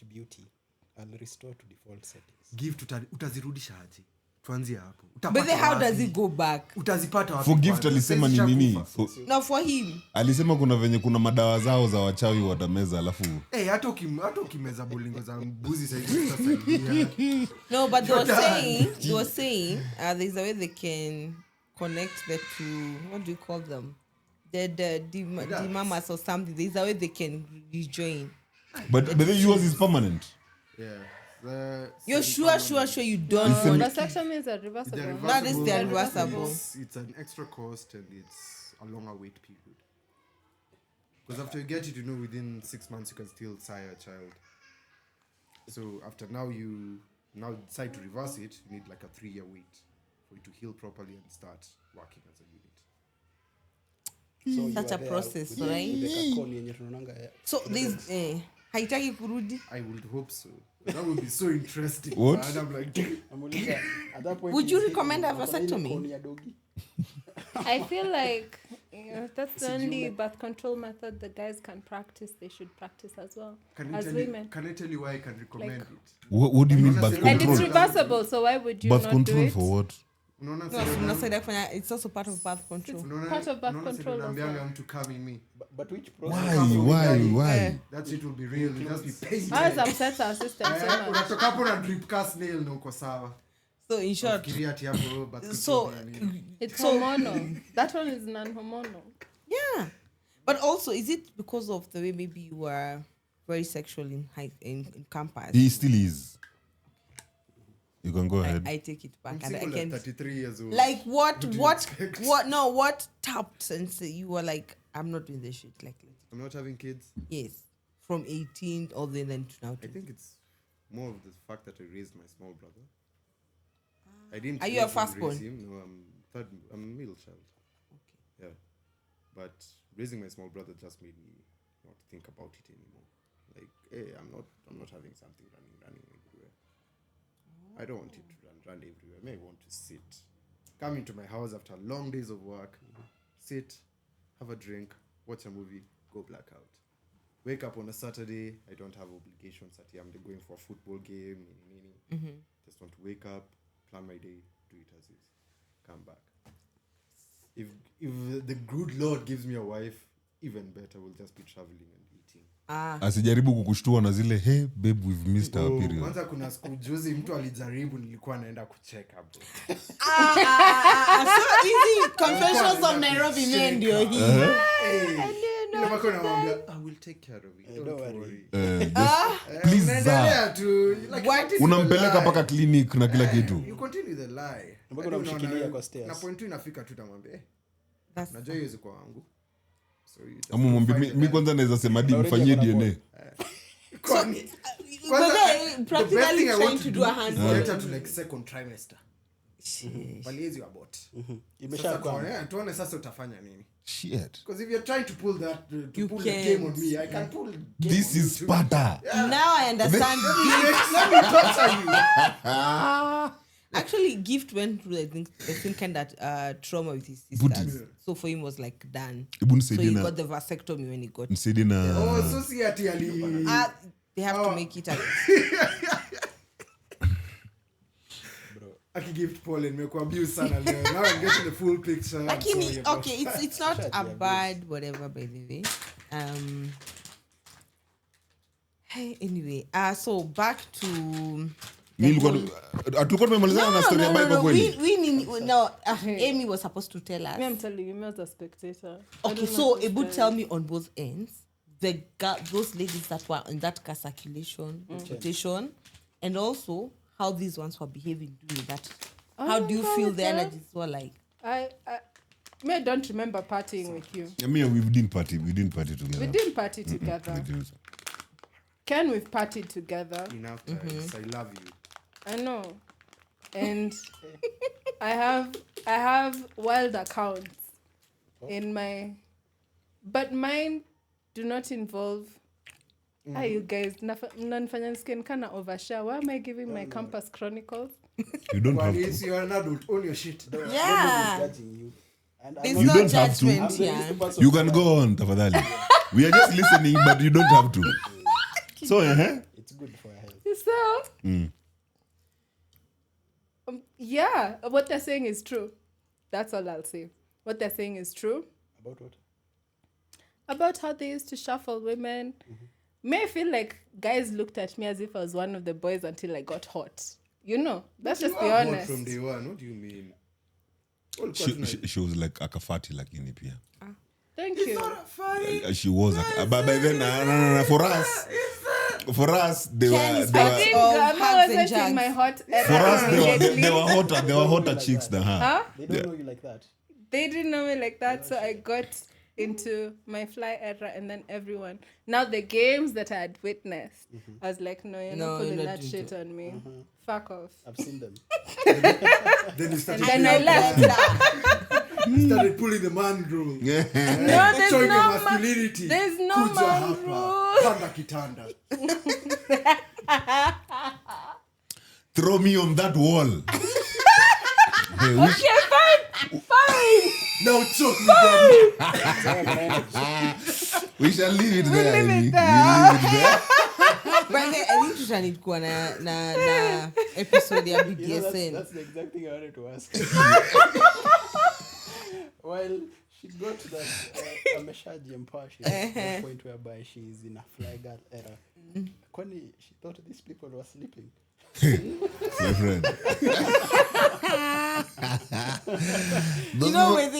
beauty, I'll restore to default settings. Gift utazirudisha aje? Tuanzie hapo. But then how does it go back? Utazipata wapi? For gift kwanza? alisema ni Sasa nini? ishakufa. Now for him. Alisema kuna venye kuna madawa zao za wachawi watameza alafu Hata ukimeza bolingo za mbuzi sasa tutasaidia. No, but they were saying there's a way they can connect the two. What do you call them? The mamas or something. There's a way they can rejoin. but then yours is permanent. Yeah. You're sure you don't. Listen, The section is a reversible. That is the reversible. It's an extra cost and it's a longer wait period. Because after you get it, within 6 months you can still sire a child. So after now you decide to reverse it, you need like a 3-year wait for it to heal properly and start working as a unit. So Such you a are there process, with right? the kakoni yenye tunaonanga, So there's haitaki kurudi. I would hope so. That would be so interesting. What? And I'm like, Namuuliza, at that point, Would you is he- recommend a ako na ile vasectomy? koni ya dogi? I feel like that's the only birth control method the guys can practice. They should practice as well as women. Can I tell you why I can recommend Like- it? What do you mean birth And And control? it's reversible, so why would you Birth not control do it? for what? Unaona No, sasa- tunasaidia kufanya, it's also part of birth control. unaona- part of birth unaona sasa control as naambianga well. mtu come in me. But which process? Why? That shit will be real. It'll just be pain. Ours upsets our system so much. Unatoka hapo na drip cast nail na uko sawa. So in short, Fikiria ati hapo birth so control na nini. It's hormonal. That one is non-hormonal. yeah, but also is it because of the way maybe you were very sexual in campus? He still is. You can go ahead. I take it back. I'm And I single at can 33 years old. like what do you what expect? what tapped and say you were like, I'm not doing this shit like I'm not having kids. yes, from 18 all the way then to now. I think it's more of the fact that I raised my small brother. I didn't. Are you a raise him, firstborn? raise him. No, I'm a middle child. Okay. Yeah, but raising my small brother just made me not think about it anymore. Like, hey, I'm not having something running everywhere. I don't want it to run everywhere. I may want to sit, come into my house after long days of work, sit, have a drink, watch a movie, go blackout. Wake up on a Saturday. I don't have obligations. I'm going for a football game. Just want to wake up, plan my day, do it as is, come back. If the good Lord gives me a wife, even better. We'll just be traveling and eating. Asijaribu kukushtua na zile hey babe we've missed our period. Kwanza kuna siku juzi mtu alijaribu, nilikuwa naenda kucheka bro. So easy confessions of Nairobi men ndio hii. Ile wako namwambia, I will take care of it. Don't worry. Please Unaendelea tu, like, what is unampeleka the paka lie? clinic na kila kitu. You continue the lie. Mpaka unamshikilia kwa stairs. Na point tu inafika tu namwambia, That's najua hiyo ziko wangu. So you just Ama mwambie find mi kwanza naweza sema hadi mfanyie DNA. Kwani- but Kwanza, then the best practically thing I want trying to do a is handball. get her to like second trimester. Waliezi wa bot. Imesha Sasa kwa. tuone sasa utafanya nini. Shit. Because if you're trying to pull that You pull the game on can't. me, I can pull the game This on you is too. Sparta. Now I understand. Let me torture you. Actually, Gift went through the same kind of trauma with his Put sisters. it. So for him was like done. Hebu So nisaidie he na got the vasectomy when he got. nisaidie na Oh, so see ati ali They have to make it. akigift Paul nimekuwa abuse sana leo. Now I'm getting the full picture. I'm sorry Lakini, about okay, it's not a bad whatever by the way. Hey, anyway, so back to Tulikuwa tumemalizana na story ya bike kwa kweli. Amy was supposed to tell us. Me, I'm telling you, me as a spectator. Okay, so it would tell me on both ends, those ladies that were in that car circulation, rotation, and also how these ones were behaving during that. How do you feel the energies were like? I don't remember partying with you. I mean, we didn't party together. We didn't party together. Ken, we've partied together. Enough times. I love you. I know. And I have wild accounts in my, but mine do not involve. You guys, nanfanya skin kana overshare. Why am I giving my campus chronicles? You don't have If to. you're an adult, own your shit. Yeah. Judging you. And There's You no don't have to. judgment here. You can go on, tafadhali. We are just listening, but you don't have to. So, it's good for your health. So, yeah, what they're saying is true. That's all I'll say. What they're saying is true. About what? About how they used to shuffle women. May I feel like guys looked at me as if I was one of the boys until I got hot. You know, let's just be You are hot honest. from day one. What do you mean? she was like akafati lakini pia. Thank you. She was but by then no, for us they Ken is were I think hugs I and wasn't jugs. in my hot for era us immediately. they were hotter chicks than her. Huh? They don't know you like that. They didn't know me like that, so I got into my fly era, and then everyone. Now the games that I had witnessed, I was like, no, you're No, not putting you're not that shit on me. Fuck off. I've seen them. Then you started, And then I left. started pulling the man rule. Yeah. No, there's Showing your no masculinity. there's no Kuja man hapa. rule. Panda kitanda. Throw me on that wall. Hey, Okay, fine. Now choke me, daddy. we shall leave it there. leave it Amy. there. We leave it there. But I think tutanikuwa na episode ya You know, BDSN. that's the exact thing I wanted to ask. While she got to that ameshaji empower, she's at the point whereby she's in a fly girl era. Kwani she thought these people were sleeping. My friend. You know when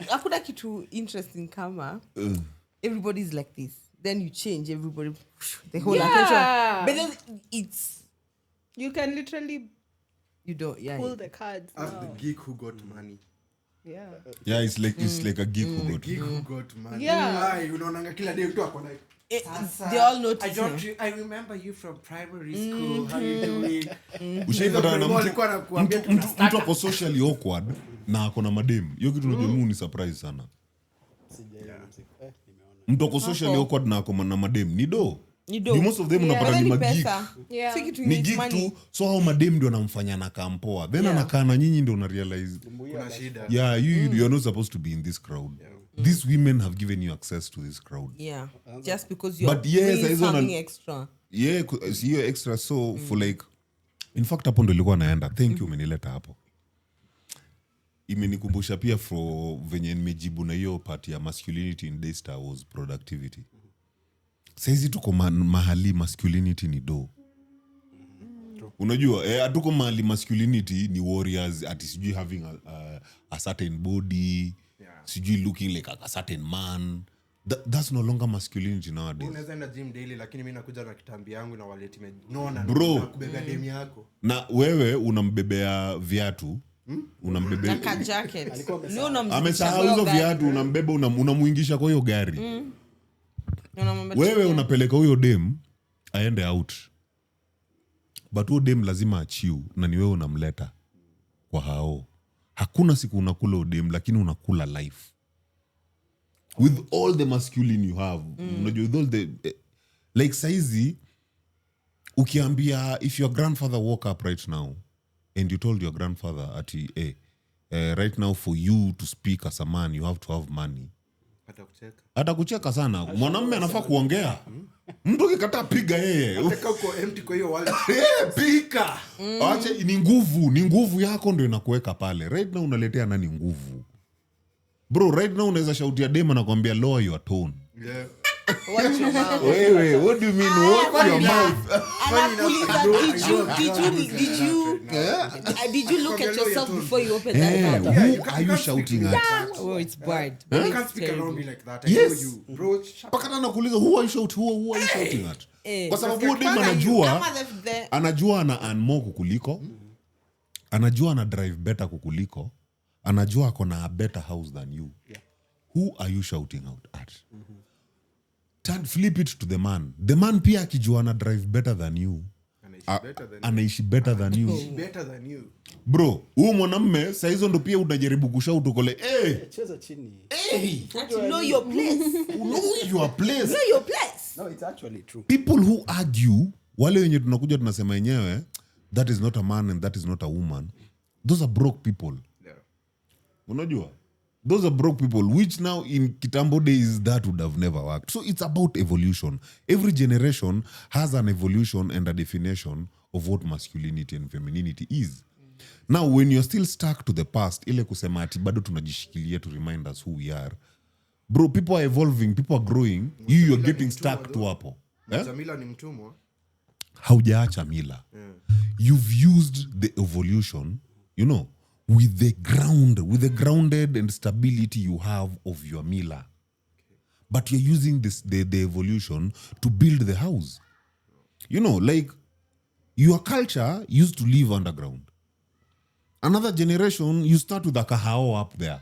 hakuna kitu interesting kama everybody's like this, then you change everybody, the whole attention, but then it's You can literally you don't pull the cards Ask now. the geek who got money. Yeah. Yeah, it's like a geek who got. Geek who got money. Yeah. Ai, unaonanga kila day mtu ako like, they all notice him. I remember you from primary school. How you doing? Ushaipata na Walikuwa wanakuambia mtu ako socially awkward na ako na madem. Hiyo kitu unajua ni surprise sana. Nimeona. Mtu ako socially awkward na ako na madem. Ni do. Most of them Yeah. unapata ni Ni magik. pesa. Yeah. Si kitu Ni ni geek money. tu. So hao madem ndio anamfanya na kampoa. Then Yeah. anakaa na nyinyi ndio una realize kuna shida. yeah, you're not supposed to be in this crowd. These women have given you access to this crowd. Yeah, just because you're But yes, doing I don't something know. extra. Yeah, hiyo extra so for like in fact hapo ndo nilikuwa naenda. Thank you umenileta hapo. Imenikumbusha pia for venye nimejibu na hiyo part ya masculinity in Daystar was productivity. Saizi tuko mahali masculinity ni do. Unajua hatuko mahali masculinity ni warriors ati sijui having a certain body, sijui looking like a certain man. That's no longer masculinity nowadays. Unaweza enda gym daily lakini mimi nakuja na kitambi yangu na wallet imenona Bro. na kubeba demu yako. Na wewe unambebea viatu, unambebea Like a jacket. No, amesahau hizo viatu, unambeba unamuingisha kwa hiyo gari. Wewe unapeleka huyo dem aende out. But huyo dem lazima achiu na ni wewe unamleta kwa hao. Hakuna siku unakula huyo dem lakini unakula life. With all the masculine you have. Unajua with all the like saizi ukiambia if your grandfather woke up right now and you told your grandfather ati right now for you to speak as a man you have to have money. Atakucheka sana. Mwanamume anafaa kuongea. Mtu ukikataa piga yeye. Ataka uko empty kwa hiyo wallet. Pika. Acha ni nguvu yako ndio inakuweka pale. Right now unaletea nani nguvu? Bro, right now unaweza shautia dema na kuambia lower your tone. Yeah. Watch your mouth. Wait, what do you mean? Watch your mouth? Anakuuliza, did you look at yourself before you open that mouth? Who are you shouting at? Oh, it's bad. You can't speak around me like that. I Yes. know you. Bro, shut Pakata nakuuliza who are you shouting at? Kwa sababu huyo dem Kama anajua the anajua ana earn more kukuliko. Anajua ana drive better kukuliko. Anajua ako na a better house than you. Who are you shouting out at? Flip it to the man. The man pia akijua ana drive better than you. Anaishi better than you. better than you. Bro, huyu mwanamume saa hizo ndo pia unajaribu kushout ukole, cheza chini. know your place. Know your place. Know your place. No, it's actually true. People who argue, wale wenye tunakuja tunasema yenyewe, that is not a man and that is not a woman. Those are broke people. Yeah. Unajua? Those are broke people, which now in Kitambo days, that would have never worked. So it's about evolution. Every generation has an evolution and a definition of what masculinity and femininity is. Now, when you're still stuck to the past, ile kusema ati bado tunajishikilia to remind us who we are. Bro, people are evolving, people are growing. You're getting stuck to hapo. Jamila ni mtumwa. Haujaacha mila. You've used the evolution, with the grounded and stability you have of your mila. But you're using the evolution to build the house. Like your culture used to live underground. Another generation, you start with a kahao up there.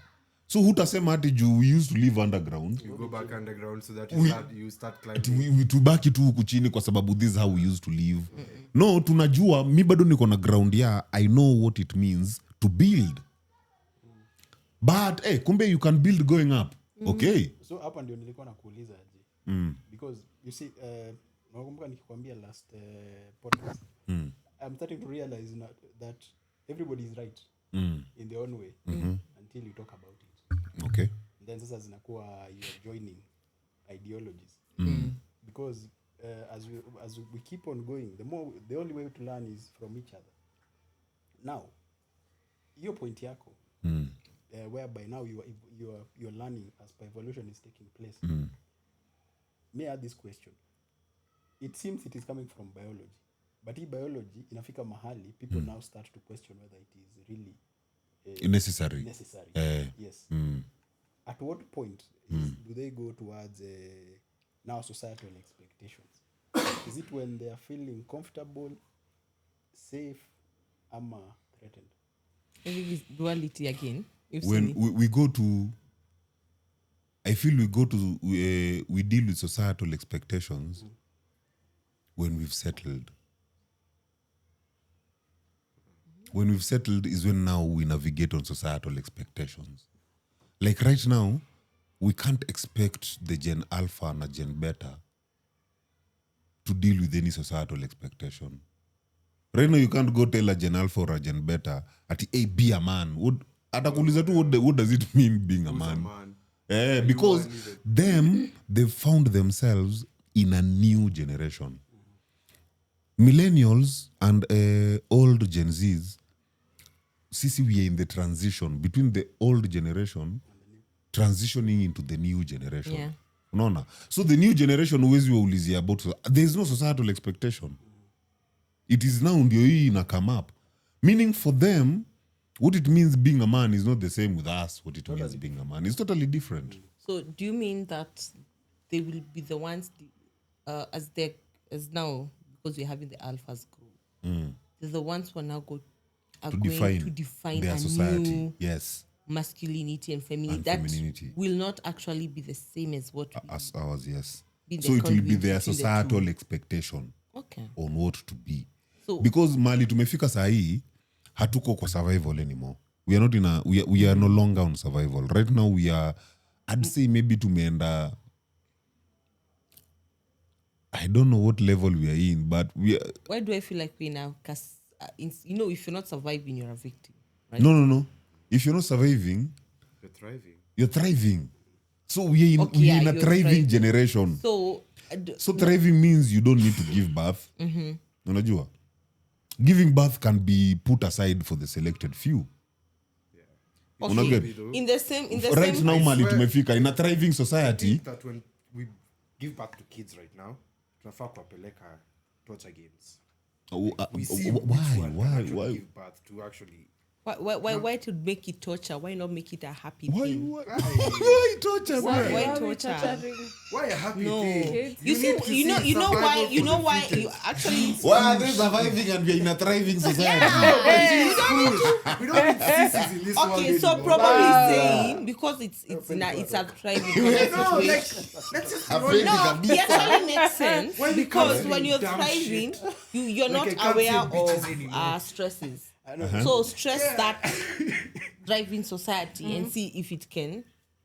So hutasema ati juu we used to live underground. You go back underground so that you start climbing. We tubaki tu huku chini kwa sababu this is how we used to live. No, tunajua mi bado niko na ground ya I know what it means to build. But kumbe you can build going up. Okay. So hapa ndio nilikuwa nakuuliza aje. Because you see nakumbuka nikikwambia last podcast. I'm starting to realize that everybody is right in their own way until you talk about it. Okay. Then sasa zinakuwa you are joining ideologies. Because as we keep on going, the only way to learn is from each other. Now, your point yako, whereby now you're learning as per evolution is taking place. May I add this question? It seems it is coming from biology. But in biology, inafika mahali, people now start to question whether it is really necessary. Yes. At what point do they go towards now societal expectations? Is it when they are feeling comfortable, safe, ama threatened? I think it's duality again. When we go to, I feel we deal with societal expectations when we've settled. When we've settled is when now we navigate on societal expectations. Like right now, we can't expect the Gen Alpha and Gen Beta to deal with any societal expectation. Right now, you can't go tell a Gen Alpha or a Gen Beta at be a man. What does it mean being a man? Because they've found themselves in a new generation. Millennials and old Gen Zs, we are in the transition between the old generation transitioning into the new generation. Yeah. Unaona? So the new generation always waulizia about, there's no societal expectation. It is now ndio hii ina come up. Meaning for them, what it means being a man is not the same with us, what it means being a man. It's totally different. So do you mean that they will be the ones, as now, because we're having the alphas grow, they're the ones who are now going to define their a society. new Yes. masculinity and femininity. Femininity will not actually be the same as what as ours, yes. Be the So it will be conduit their between the societal two. expectation Okay. on what to be. So Because mali tumefika sahi, hatuko kwa survival anymore. We are not we are no longer on survival. Right now we are, I'd say maybe tumeenda, I don't know what level we are in, but we are, why do I feel like we're now, if you're not surviving, you're a victim, right? no. If you're not surviving, You're thriving. you're thriving. So we are in a you're thriving generation. So So thriving means you don't need to give birth. Unajua? Giving birth can be put aside for the selected few. okay. Unaget? in the same Right now, I mali swear- tumefika in a thriving society. That when we give birth to kids right now, tunafaa kuwapeleka torture games. Oh, We see which one can actually why? give birth to actually. Why to make it torture? Why not make it a happy Why thing? why torture, man? Why are we torture? torturing? Why a happy No. thing? You see, need to you know see why, you survival know for why the you fittest. actually. Why are they surviving and we are in a thriving society? We don't need sissies in this world Okay, so anymore. probably saying because it's a thriving kind of No, like, situation. let's just I be feel honest. No, it actually makes sense When it because comes to when you're dumb thriving, shit, you're like, I not can't aware say bitches of anymore. stresses. know. So stress that driving society and see if it can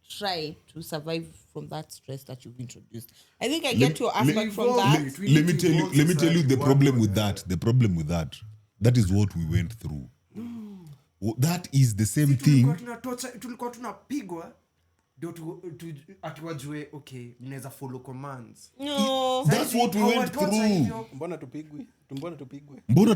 try to survive from that stress that you've introduced. I think I get your aspect from that. Let me tell you the problem with that. The problem with that is what we went through. That is the same thing. Tulikuwa tunapigwa ndio atuwajue okay mnaweza follow commands. No. That's what we went through. Mbona tupigwe? Mbona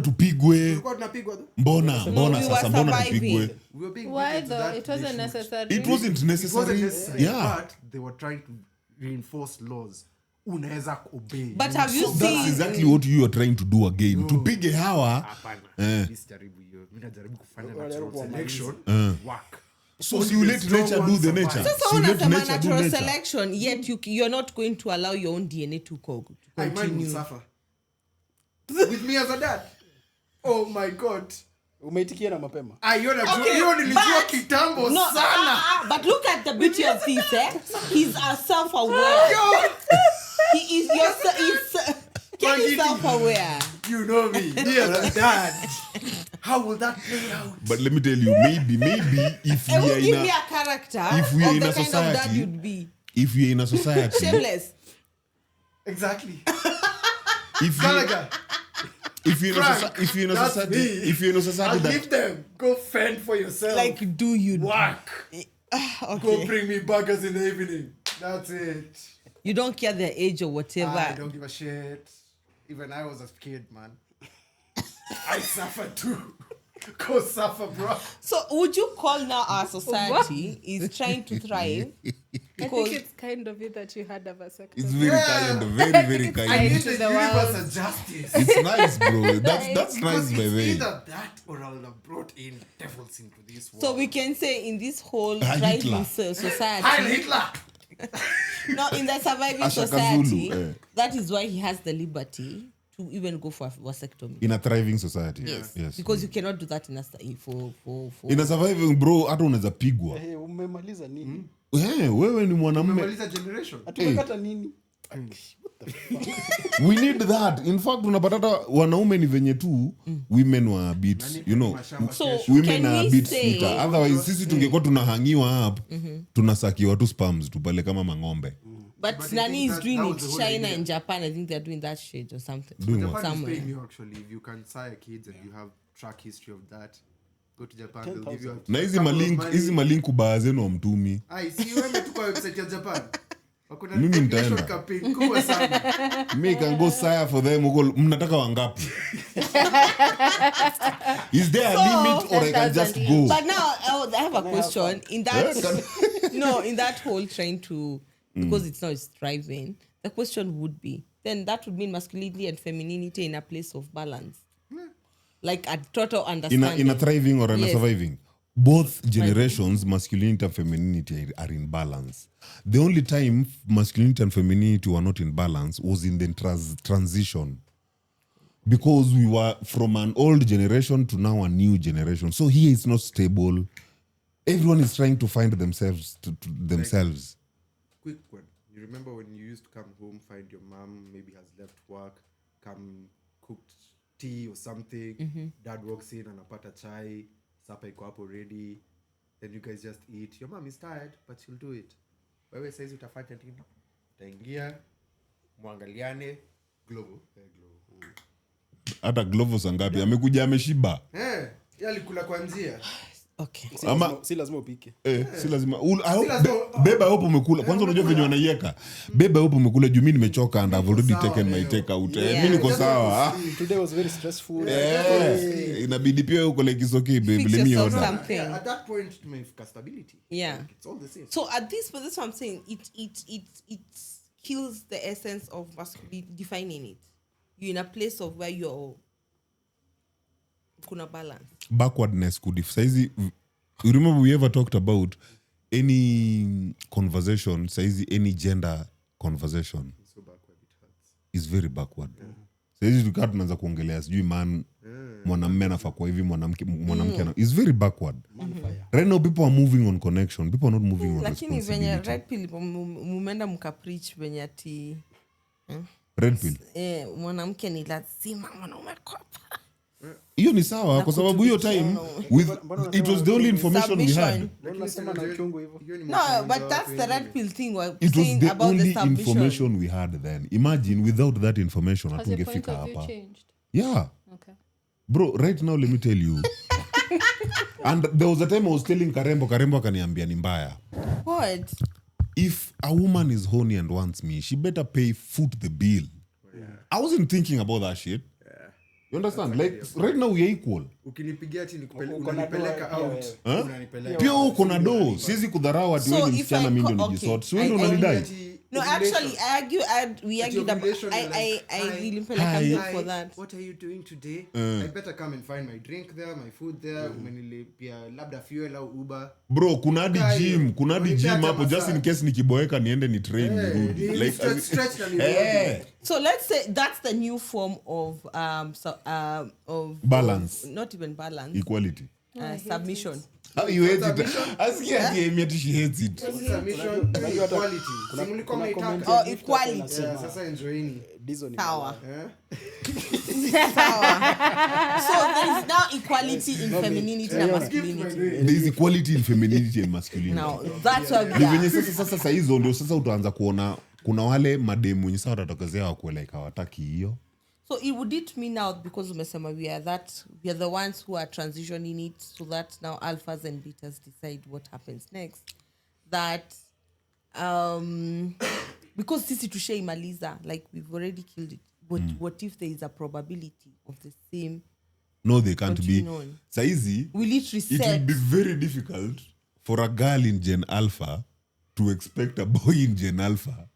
tupigwe? Tulikuwa tunapigwa though. Mbona we sasa were mbona surviving. tupigwe? We were being Why beaten to though? that It wasn't they should. necessary. It wasn't It wasn't necessary. necessary. Yeah. But they were trying to reinforce laws. Unaweza obey. But have you That's seen exactly what you are trying to do again. Tupige hawa. Hapana. Mimi sijaribu hiyo. Mimi najaribu kufanya natural selection. Work. So you let nature do the nature. so You let unasema nature do natural nature. selection yet you're not going to allow your own DNA to I might will continue. suffer. With me as a dad. Oh my god. Umeitikia na mapema. Hiyo nilijua but- kitambo No, sana. but look at the beauty of this, eh? He's self-aware. He is Ken is self-aware. You know me. Yes, dad. How will that play out? But let me tell you, maybe if It we will are give in me a a character if we are of in the a kind of dad society- you'd be. if we are in a society, Shameless. Exactly. if Gallagher. you're in a That's society, me. if you're in a society I'll that leave them. Go fend for yourself. Like, do you? work. Go Okay. bring me burgers in the evening. That's it. You don't care their age or whatever. I don't give a shit. Even I was a kid, man. I suffered too. Go suffer, bro. So would you call now our society is trying to thrive? I Because think it's kind of it that you had a vasectomy. it's very kind, very I kind. need to the the universe world. a justice. It's nice, bro. That's nice, Because by it's the way. either that or I'll have brought in devils into this world. so we can say in this whole Hitler. thriving Heil society, Hitler! no, in the surviving Ashaka society, Zulu, that is why he has the liberty to even go for a vasectomy. In a thriving society. Yes. Because you cannot do that in a for in a surviving, bro, hata unaweza pigwa. Umemaliza nini? Wewe ni mwanamume. Umemaliza generation. Tumekata nini? We need that. In fact, unapata hata wanaume ni venye tu women were a bit, you know, So women can are a we bit say sweeter. Otherwise sisi tungekuwa tunahangiwa up, tunasakiwa tu spams tu pale kama mang'ombe. but But Nani I is think doing that it. was the whole China idea. and Japan, I think they're doing that shit or something. Doing what? Japan is Somewhere. paying you actually. If you can sire kids and you have track history of that, go to Japan. They'll give you a Na hizi couple of malink, money. hizi malink baa zenu hamtumi. Ai, si wewe tu kwa website ya Japan. Wako na Mimi population nitaenda. campaign kubwa sana. Me can go sire for them. Mnataka wangapi? Is there a limit or I can just go? But now I have a question. In that in that whole trying to because it's not thriving, the question would be then that would mean masculinity and femininity in a place of balance. Like a total understanding. In a thriving or in a Yes. surviving. Both generations, masculinity and femininity are in balance. The only time masculinity and femininity were not in balance was in the transition. Because we were from an old generation to now a new generation. So here it's not stable. Everyone is trying to find themselves to themselves. Quick one. You remember when you used to come home, find your mom maybe has left work, come cooked tea or something. Dad walks in anapata chai, supper iko hapo ready. Then you guys just eat. Your mom is tired, but she'll do it. Wewe saizi utafanya nini? Utaingia, muangaliane, glovo. Hata Glovo ngapi amekuja ameshiba. Yeye alikula kwa njia. Okay. Ama Si lazima upike. si lazima beba hapo umekula. Kwanza unajua venye wanaiweka. Beba hapo umekula juu mimi nimechoka and I've already taken my take out. Mimi niko sawa. Today was very stressful. Inabidi pia uko like it's okay baby, Fix let me yourself order. something. At that point tumefika stability. Yeah. Like, it's all the same. So at this, but that's what I'm saying. It kills the essence of masculinity, defining it. You're in a place of where you're kuna balance. Backwardness could if saizi, you remember we ever talked about any conversation, saizi any gender conversation So backward it hurts. is very backward. Saizi tukaa tunaanza kuongelea sijui man mwanamume anafaa kwa hivi mwanamke is very backward. Right now people are moving on connection. People are not moving on Lakini venye responsibility. red pill mumenda mkapreach venye ati Red pill. mwanamke ni lazima mwanaume kopa. Hiyo ni sawa kwa sababu hiyo time with it was the only information we had. Unasema na uchungu hivyo. No, but that's the red pill thing we're It was saying the about the only submission. information we had then. Imagine without that information Has your point hatungefika of view hapa. changed? Yeah. Okay. Bro, right now let me tell you. And there was a time I was telling Karembo akaniambia ni mbaya. What? If a woman is horny and wants me, she better foot the bill. I wasn't thinking about that shit. You understand? Like right now we are equal. Ukinipigia ati Uko na unanipeleka doa, out, pia unanipeleka. Pia uko na do. Siwezi kudharau ati wewe ni if msichana I mimi co- ndo okay. nijisort. So I- wewe ndo I- unanidai. No, actually, we argued about. relation, I you're like, really feel hi. like I'm for that. What are you doing today? I better come and find my drink there, my food there. Umenilipia labda fuel au Uber. Bro, kuna hadi gym Unipea hapo just in case nikiboeka niende ni train nirudi. Ni Like stretch na eh, So let's say that's the new form of Balance. not even balance. equality. Submission. How you hate it? Asikia ati Amy ati she hates it. Submission, equality. Si mlikuwa mnaitaka. Oh, equality. Sasa enjoyini. Dizo ni Power. Eh? Power. So there is now equality in femininity and masculinity. There is equality in femininity and masculinity. Now that's what we Ni are. venye sasa saa hizo ndio sasa utaanza kuona kuna wale mademu wenye sasa watatokezea wakuwe like hawataki hiyo. So it would it mean now because umesema we are the ones who are transitioning it so that now alphas and betas decide what happens next. That because sisi tushaimaliza, like we've already killed it. But what if there is a probability of the same? No, they can't be. Continue on. Saizi Will it it will reset? be very difficult for a girl in Gen Alpha to expect a boy in Gen Alpha.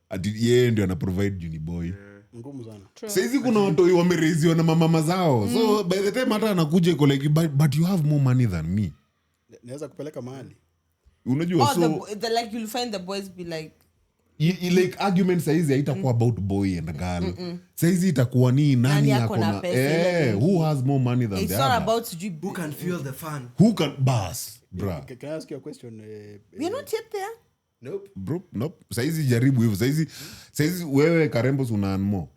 Ati yeye ndio ana provide juni boy. ngumu sana. Saizi kuna watoi wamereiziwa na mamama zao. So by the time hata anakuja iko like but you have more money than me. Naweza kupeleka mahali. Unajua Or so like you'll find the boys be like, like argument saizi haitakuwa about boy and girl. Saizi itakuwa ni nani ako na akona pesa, who has more money than it's the not other. about Who can feel the fun? Who can bas, bra. Can I ask you a question? we're not yet there. Nope. Bro, nope. Saizi jaribu hivyo. Saizi wewe Karembos una more.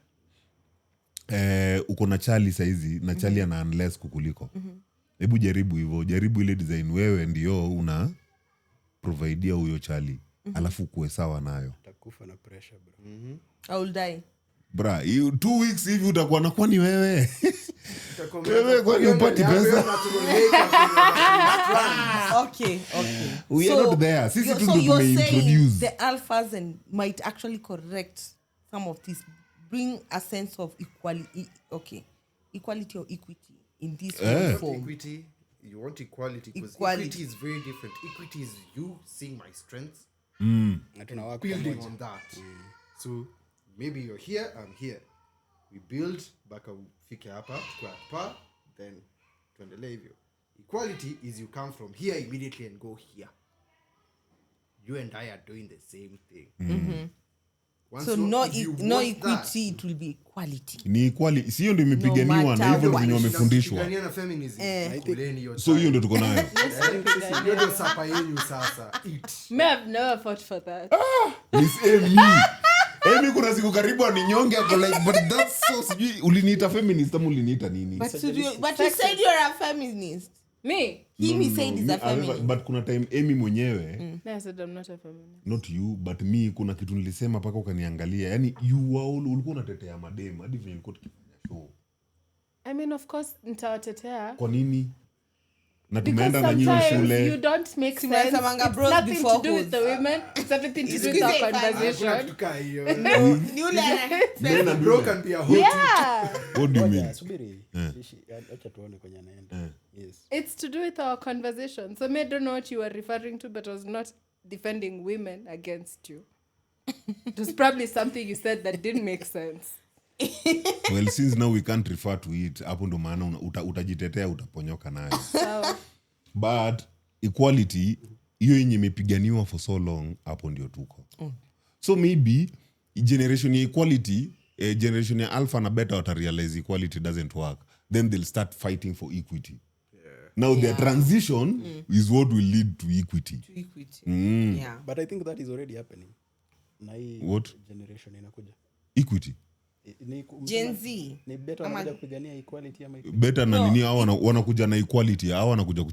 Uko na chali saizi na chali ana less kukuliko. Hebu jaribu hivyo. Jaribu ile design wewe ndio una providea huyo chali. Alafu kuwe sawa nayo. Takufa na pressure, bro. I will die. Bra, 2 weeks hivi utakuwa na kwani wewe. Wewe kwani upati pesa? Okay. We are not there. Sisi tu so ndio you're saying tumeintroduce. the alphas and might actually correct some of this, bring a sense of equality. Okay, equality or equity in this form. Equity. You want equality because Equality. equity is very different. Equity is you seeing my strengths, Na tunawaka building pamoja. on that. So maybe you're here, I'm here. We build mpaka ufike hapa, tukue hapa, then tuendelee hivyo. Equality is you come from here immediately and go here. You and I are doing the same thing. Once So you- no if you no want equity, it will be equality. Ni equality. Sio ndio imepiganiwa No na hivyo ndio matter venye what. wamefundishwa. Kupigania na feminism. Kuleni hiyo So hiyo ndio tuko nayo. hiyo ndio sapa yenu sasa. Eat. Me, I've never fought for that. Miss Amy. Amy kuna siku karibu aninyonge ako like but that's so sijui uliniita feminist ama uliniita nini? But you said you're a feminist. Me? He said he's a feminist. But kuna time Amy mwenyewe No, I said I'm not a feminist. not you but me kuna kitu nilisema paka ukaniangalia. Yaani ulikuwa unatetea madem hadi vile nilikuwa tukifanya show. I mean, of course, nitawatetea. Kwa nini? Na Because tumeenda na nyinyi sometimes you shule. don't make Si sense. mnasemanga It's bros nothing before to do with the hoes. women. It's everything to do with Excuse our me, Hakuna conversation. kutukaa hiyo. Ni ule Men and Bro women. can be a hoe. Yeah. What do you mean? Ngoja, subiri. Acha tuone kwenye anaenda. Yes. It's to do with our conversation. So, me, I don't know what you were referring to, but I was not defending women against you. It was probably something you said that didn't make sense. Well, since now we can't refer to it, hapo ndo maana utajitetea utaponyoka nayo. So, But equality hiyo yenye imepiganiwa for so long, hapo ndio tuko. So maybe generation ya equality, generation ya alpha na beta watarealize equality doesn't work. Then they'll start fighting for equity. Now their transition is what will lead to equity. To equity. Yeah. But I think that is already happening. Na hii What? generation inakuja. Equity. Gen Z. Ni better wanakuja kupigania equality ama equity. Better na nini hao wanakuja na equality, hao wanakuja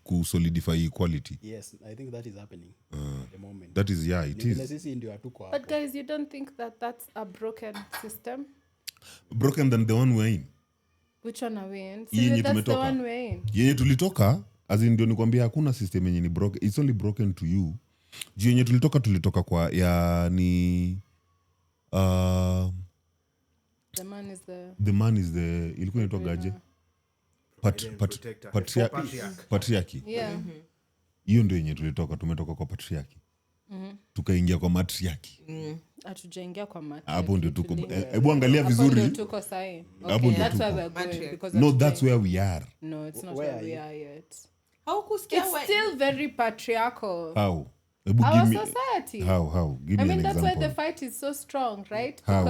ku solidify equality. Yes, I think that is happening at the moment. That is it Vile is. sisi ndio hatuko but hapo. guys, you don't think that that's a broken system? Broken than the one we're in. Which one are we in? Yenye That's the tumetoka. one we're in. Yenye tulitoka, as in ndio nikwambia hakuna system yenye ni broken. It's only broken to you. Juu yenye tulitoka kwa ya ni The man is the ilikuwa inaitwa gaje? Protector. Patriarchy. yeah. Hiyo ndio yenye tumetoka kwa patriarchy. Tukaingia kwa matriarchy. Hatujaingia kwa mati. Hapo ndio tuko. Hebu angalia Hapo vizuri. ndio tuko sahi. Hapo Okay, ndio that's where tuko. we're going Matriarch. because No, that's where we are. No, it's not Where where are we you? are yet. How kusikia It's still very patriarchal. How? Hebu Our give me society. how? Give I me mean, an that's example. why the fight is so strong, right? How?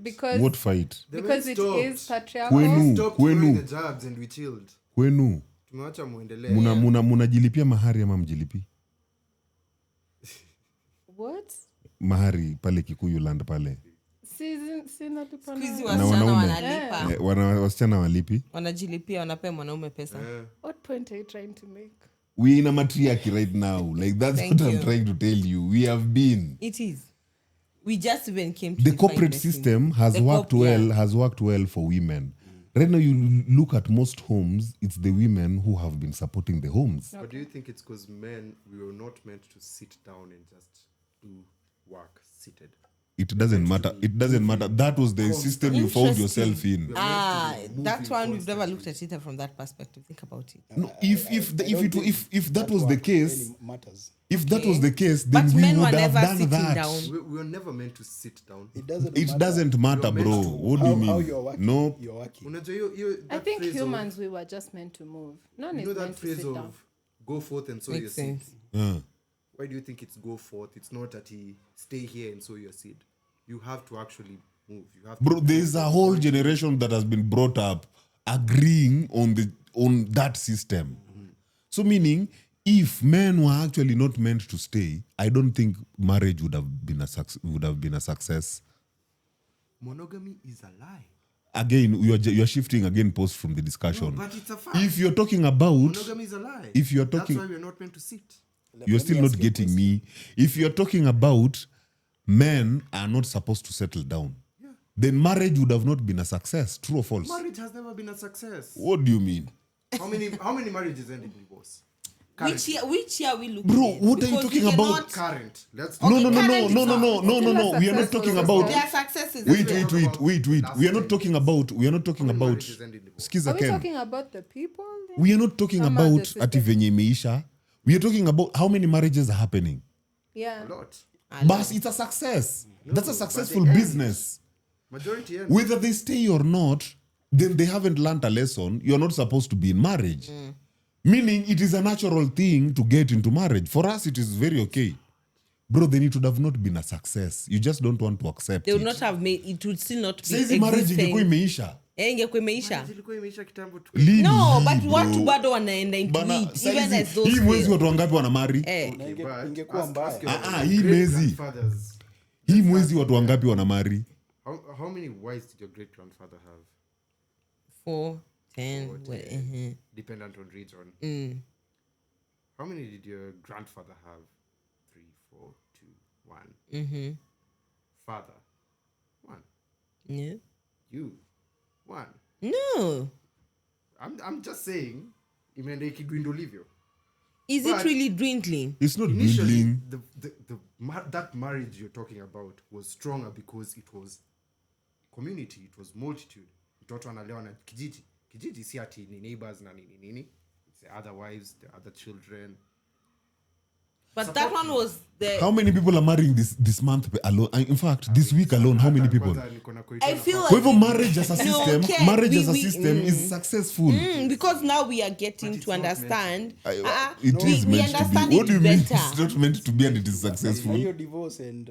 Because What fight? because it is Stopped. patriarchal. Kwenu. Stop Kwenu. throwing the jabs and we chilled. Kwenu Tumewacha muendelee. munajilipia mahari ama mjilipi? What? Mahari pale Kikuyu land pale. Sina lipa Squeezy na- Na wasichana wanaume. wanalipa. Wasichana walipi? Wanajilipia, wanapea mwanaume pesa. What point are you trying to make? We in a matriarchy right now. Like that's Thank what I'm you. trying to tell you. We have been. It is. We just even came to The define corporate the thing. system has The worked yeah. has worked well for women. Right now, you look at most homes, it's the women who have been supporting the homes. But do you think it's because men, we were not meant to sit down and just do work seated? It doesn't matter. It doesn't matter. That was the system you found yourself in. That one we've never looked at it from that perspective. Think about it. No, if that was the case, Really matters. if that was the case, then But we men were would have never done sitting that. down. We were never meant to sit down. It doesn't It matter doesn't matter, bro. What do you how mean? you're working. No, You're working. Unajua I that think phrase humans, we were just meant to move. None you is know that meant to phrase sit down. of go forth and sow Makes your seed. sense. Why do you think it's go forth? It's not that he stay here and sow your seed. You have to actually move. You have bro. to There's a whole generation that has been brought up agreeing on that system. So meaning, if men were actually not meant to stay, I don't think marriage would have been a success. monogamy is a lie. Again, you're shifting again post from the discussion. But it's a fact. If you're talking about, Monogamy is a lie. if you're talking, That's why we're not meant to sit. you're still not getting me. If you're talking about men are not supposed to settle down, then marriage would have not been a success. True or false? Marriage has never been a success. What do you mean? How many marriages end in divorce? Which year are we looking Bro, at? what are you Because talking we about? cannot- Current. Let's No. current is We are not talking about. Their successes. Wait. We are not talking about. marriages end in divorce? Skiza Are we Ken. talking about the people? then? We are not talking Ama the about system? ati venye imeisha. We are talking about how many marriages are happening. Yeah. A lot. But it's a success. That's a successful business. Majority end. Whether they stay or not, then they haven't learned a lesson. You're not supposed to be in marriage. Meaning it is a natural thing to get into marriage. For us, it is very okay. Bro, then it would have not been a success. You just don't want to accept They would it. not have made it. Would still not be Saizi marriage ingekuwa existing. imeisha. Ingekuwa imeisha. Ilikuwa imeisha kitambo tu. Lini No, hii, but bro? watu bado wanaenda into Bana, it, saizi, even as those hii mwezi still. watu wangapi wanamari? But ingekuwa ask mbaya. your Hii mwezi. great-grandfathers. Hii mwezi watu wangapi wanamari? How many wives did your great grandfather have? 4, 10. Dependent on region. How many did your grandfather have? 3, 4, 2, 1. Father, 1. Yeah. You, 1. No. I'm just saying, imeenda ikidwindolivyo. Is it But- really dwindling? It's not Initially, dwindling. that marriage you're talking about was stronger because it was community, it was multitude. Mtoto analewa na kijiji. Kijiji si ati ni neighbors na nini. It's the other wives, the other children. But that one was the. How many people are marrying this month alone? In fact, this week alone, how many people? I feel Kwa hivyo like marriage as a system, okay, marriage as a we- system is successful. because now we are getting to understand. It is we meant to understand be. What it do you mean better. it's not meant to be and it is Now successful? your divorce and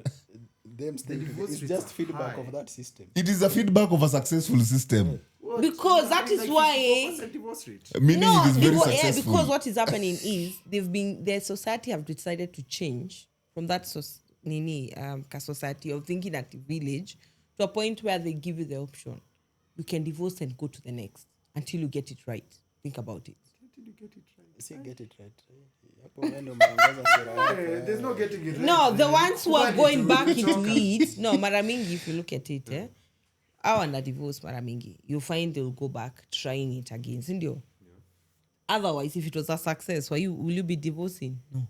them staying together, it's just feedback of that system. It is a feedback of a successful system. Because that is why. Meaning No, it is very because, successful. because what is happening is their society have decided to change from that society of thinking at the village to a point where they give you the option. You can divorce and go to the next until you get it right. Think about it. See, get it right. Hapo wewe ndio umeangaza sera yako. There's no getting it. No, the ones who are going back into it. No, maramingi, if you look at it, I want a divorce, maramingi. You find they'll go back trying it again. Sindio? Otherwise, if it was a success, will you be divorcing? No.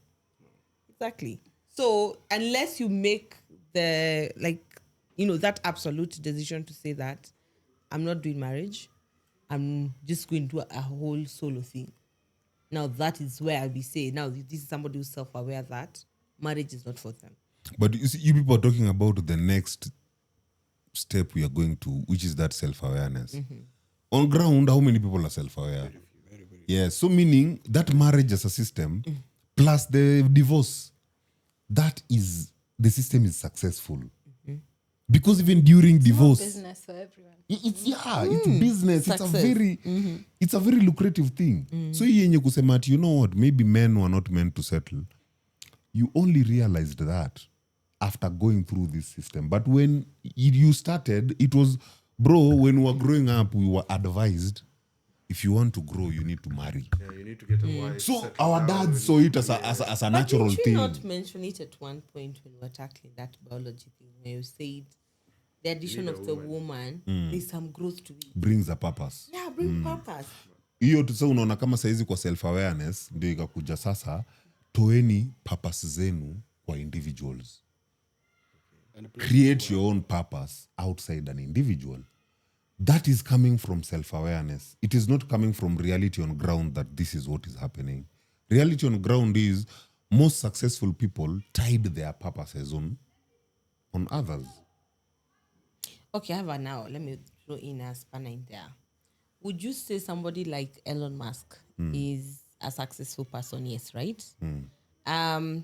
Exactly. So unless you make that absolute decision to say that I'm not doing marriage, I'm just going to do a whole solo thing. Now that is where I'll be saying, now this is somebody who's self-aware that marriage is not for them. But you see, you people are talking about the next step we are going to, which is that self-awareness. On ground, how many people are self-aware? Very. Yeah, so meaning that marriage as a system plus the divorce, that is, the system is successful. Because even during divorce, Business for everyone. it's business. Success. It's a very lucrative thing. So yenye kusema ati, you know what, maybe men were not meant to settle. You only realized that after going through this system. But when you started, it was, bro, when we were growing up, we were advised, if you want to grow, you need to marry. Yeah, you need to get a wife. So settle our down, dads saw it as a natural Did you thing. not mention it at one point when we were tackling that biology thing where you said the addition of the woman, there's some growth to it. Brings a purpose. Yeah, bring purpose. Hiyo tusa unaona kama saizi kwa self-awareness, ndio ikakuja sasa, toeni purpose zenu kwa individuals. Create your own purpose outside an individual. That is coming from self-awareness. It is not coming from reality on ground that this is what is happening. Reality on ground is most successful people tied their purposes on others. Okay, I have a now. Let me throw in a spanner in there. Would you say somebody like Elon Musk is a successful person? Yes, right?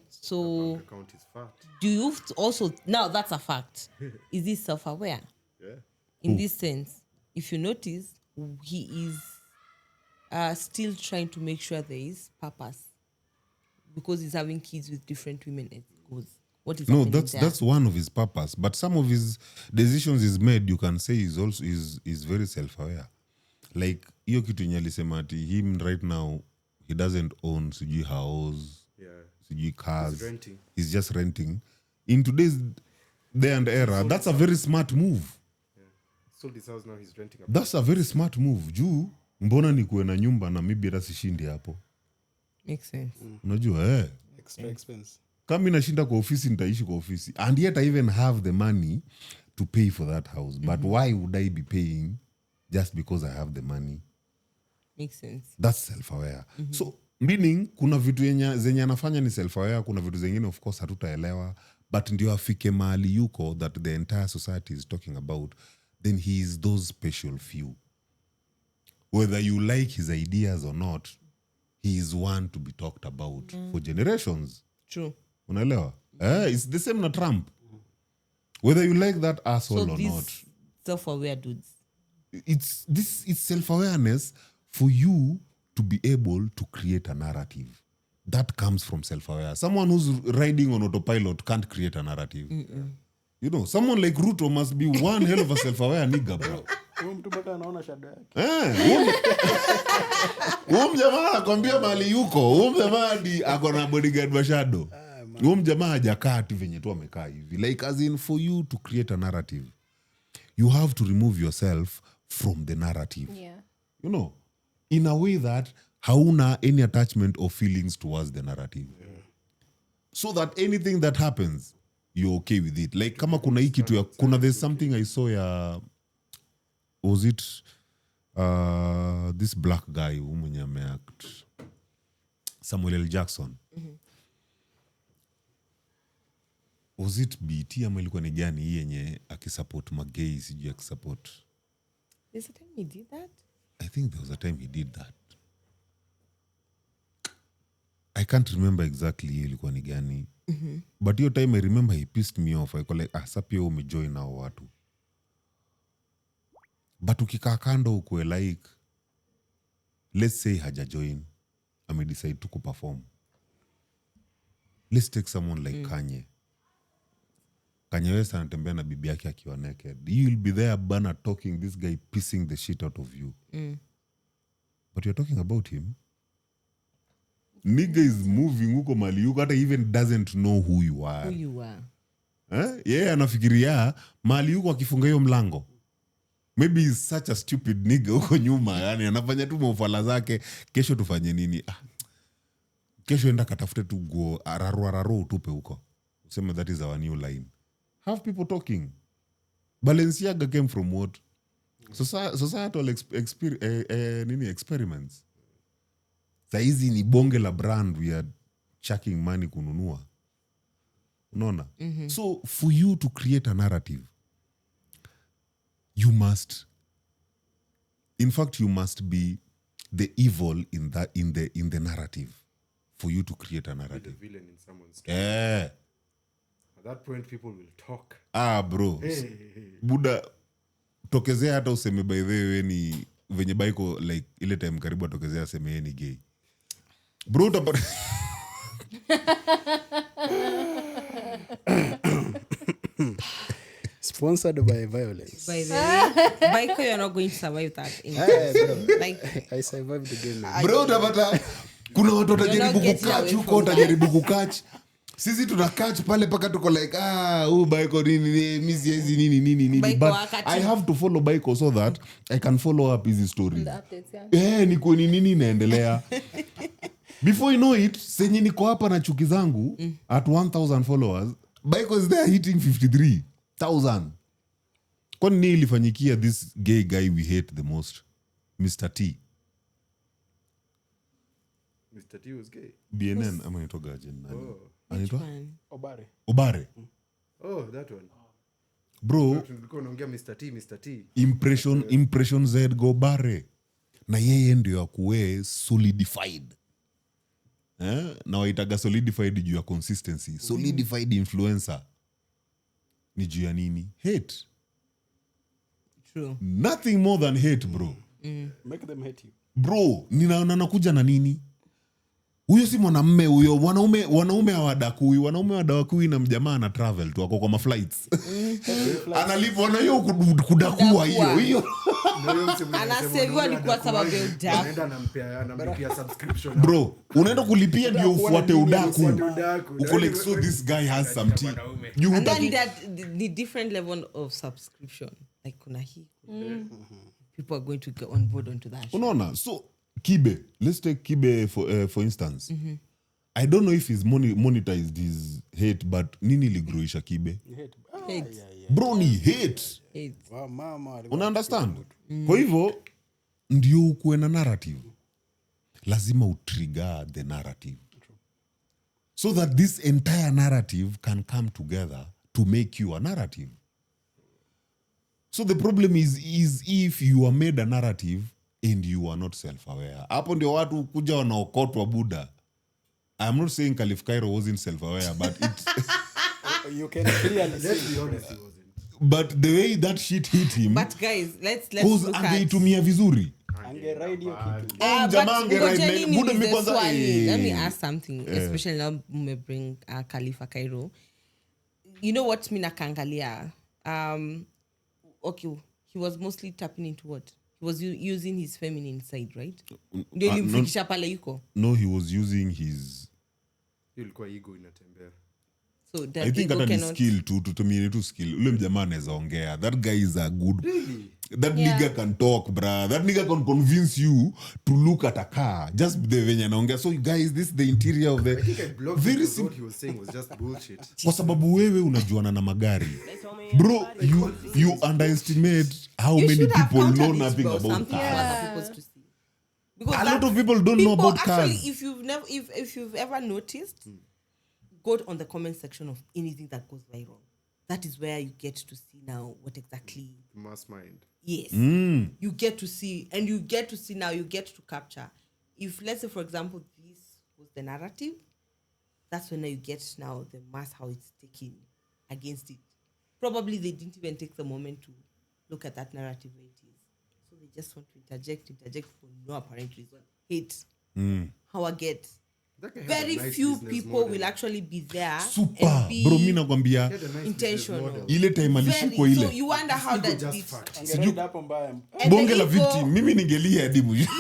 So account is fat. do you also, now that's a fact, is he self-aware? Yeah. In this sense, if you notice, he is still trying to make sure there is purpose because he's having kids with different women as it goes. What is No, happening there? that's one of his purpose. But some of his decisions he's made, you can say is also is very self-aware. Like hiyo kitu yenye alisema ati him right now, he doesn't own sijui house, sijui cars. He's renting. He's just renting. In today's day and era, that's a very smart move. Sold his house, now he's renting. That's a very smart move. Juu mbona nikuwe na nyumba na maybe hata sishindi hapo. Makes sense. Unajua Extra expense. kama inashinda kwa ofisi nitaishi kwa ofisi. And yet I even have the money to pay for that house. But why would I be paying just because I have the money? Makes sense. That's self-aware. So meaning kuna vitu zenye anafanya ni self-aware, kuna vitu zengine of course hatutaelewa, but ndio afike mahali yuko that the entire society is talking about, then he is those special few. Whether you like his ideas or not, he is one to be talked about for generations. True. Unaelewa? It's the same na Trump. Whether you like that asshole So or these not. self-aware dudes. It's self-awareness for you to be able to create a narrative. That comes from self-aware. Someone who's riding on autopilot can't create a narrative. You know, someone like Ruto must be one hell of a self-aware nigga, bro. Huyu mtu bado anaona shada yake. Huyu mjamaa anakwambia mali yuko. Huyu mjamaa hadi ako na bodyguard wa shadow. Huyu mjamaa hajakaa ati venye tu amekaa hivi. Like as in for you to create a narrative, you have to remove yourself from the narrative. Yeah. You know, in a way that hauna any attachment or feelings towards the narrative. So that anything that happens, you're okay with it. Like kama kuna hii kitu ya, there's something I saw ya, was it this black guy who mwenye ameact, Samuel L. Jackson. was it BT ama ilikuwa ni gani hii yenye akisupport magay sijui akisupport. There's a time he did that. I think there was a time he did that. I can't remember exactly hiyo ilikuwa ni gani. But hiyo time I remember he pissed me off. I call like sa pia umejoin nao watu. But ukikaa kando ukwe like let's say haja join decide to perform. Let's take someone like Kanye. Kanye West anatembea na bibi yake akiwa naked. You'll be there bana talking this guy pissing the shit out of you. But you're talking about him. Nigga is moving huko mali yuko hata even doesn't know who you are. Yeah, anafikiria mali yuko akifunga hiyo mlango. Maybe he's such a stupid nigga huko nyuma, yani anafanya tu mofala zake, kesho tufanye nini? Kesho enda katafute tu go araru utupe huko. Useme that is our new line. Have people talking. Balenciaga came from what? Societal experiments. Saizi ni bonge la brand we are chucking money kununua. Unaona? So for you to create a narrative, you must be the evil in the narrative for you to create a narrative. The villain in someone's story. At that point people will talk. Bro. Hey. Buda tokezea hata useme by the way ni venye baiko like ile time karibu tokezea aseme ni gay. Bro utapata Sponsored by violence. By the way, Baiko, you're not going to survive that. I survived the game. Bro utapata kuna watu watajaribu kukatch huko, watajaribu kukatch. Sisi tuna catch pale paka tuko like Baiko nini miss hizi nini but I have to follow Baiko so that I can follow up his story. Niko nini inaendelea. Before you know it, senye niko hapa na chuki zangu at 1,000 followers, Baiko is there hitting 53,000. Kwani nini ilifanyikia this gay guy we hate the most? Mr. T. Mr. T was gay. BNN ama nitoga ajen nani? Anitwa? Obare. Oh, that one. Bro, tulikuwa naongea Mr. T. Impression Z go Bare. Na yeye ndio akuwe solidified. Na waitaga solidified juu ya consistency. Solidified influencer. Ni juu ya nini? Hate. True. Nothing more than hate, bro. Make them hate you. Bro, ninakuja na nini? Huyo si mwanamume huyo, wanaume hawadakui, na mjamaa ana travel tu, ako kwa maflights. Analipwa na hiyo kudakua hiyo. Anaseviwa ni kwa sababu ya udaku. Anampia subscription. Bro, unaenda kulipia ndio ufuate udaku. Uko like so this guy has some tea. And then the different level of subscription. Like kuna hii. People are going to get on board onto that. Unaona? So Kibe, let's take Kibe for instance. I don't know if he's monetized his hate, but nini ligroisha Kibe? Hate. Bro, ni hate. Wow, mama. Una understand? Kwa hivyo ndio ukuwe na narrative. Lazima utrigger the narrative. So that this entire narrative can come together to make you a narrative. So the problem is if you are made a narrative and you are not self-aware. Hapo ndio watu kuja wanaokotwa Buddha. I'm not saying Khalif Cairo wasn't self-aware, but it you can clearly let's be honest, he wasn't. But the way that shit hit him, but guys, let's look at angeitumia vizuri. Angeride hiyo kitu. Let me ask something, especially now me bring Khalifa Cairo. You know what mina kangalia? Okay, he was mostly tapping into what? He was using his feminine side, right? Ndio nimfikisha pale yuko. No, he was using his ilikuwa ego inatembea. So that I think ego that cannot skill to tumie tu skill. Ule mjamaa anaweza ongea. That guy is a good. Really? That nigga can talk, bruh. That nigga can convince you to look at a car. Just the venye anaongea. So guys, this is the interior of the. I think I blocked him because what he was saying was just bullshit. Kwa sababu wewe unajuana na magari. Bro, you underestimate how many people know nothing about cars. Because a lot of people don't know about cars. Actually, if you've ever noticed, go on the comment section of anything that goes viral. That is where you get to see now what exactly. Mass mind. Yes. You get to see, and you get to see now, you get to capture. If, let's say, for example, this was the narrative, that's when you get now the mass, how it's taken against it. Probably they didn't even take the moment to look at that narrative where it is. So they just want to interject for no apparent reason. Hate. How I get. Very few people will actually be there. Super. And be Bro, mi nakwambia intentional. ile time alishikwa So ile. you wonder how that just did. fact. Angerudi hapo mbaya. And Bonge the la ego- victim. Mimi ningelia hadi mwisho.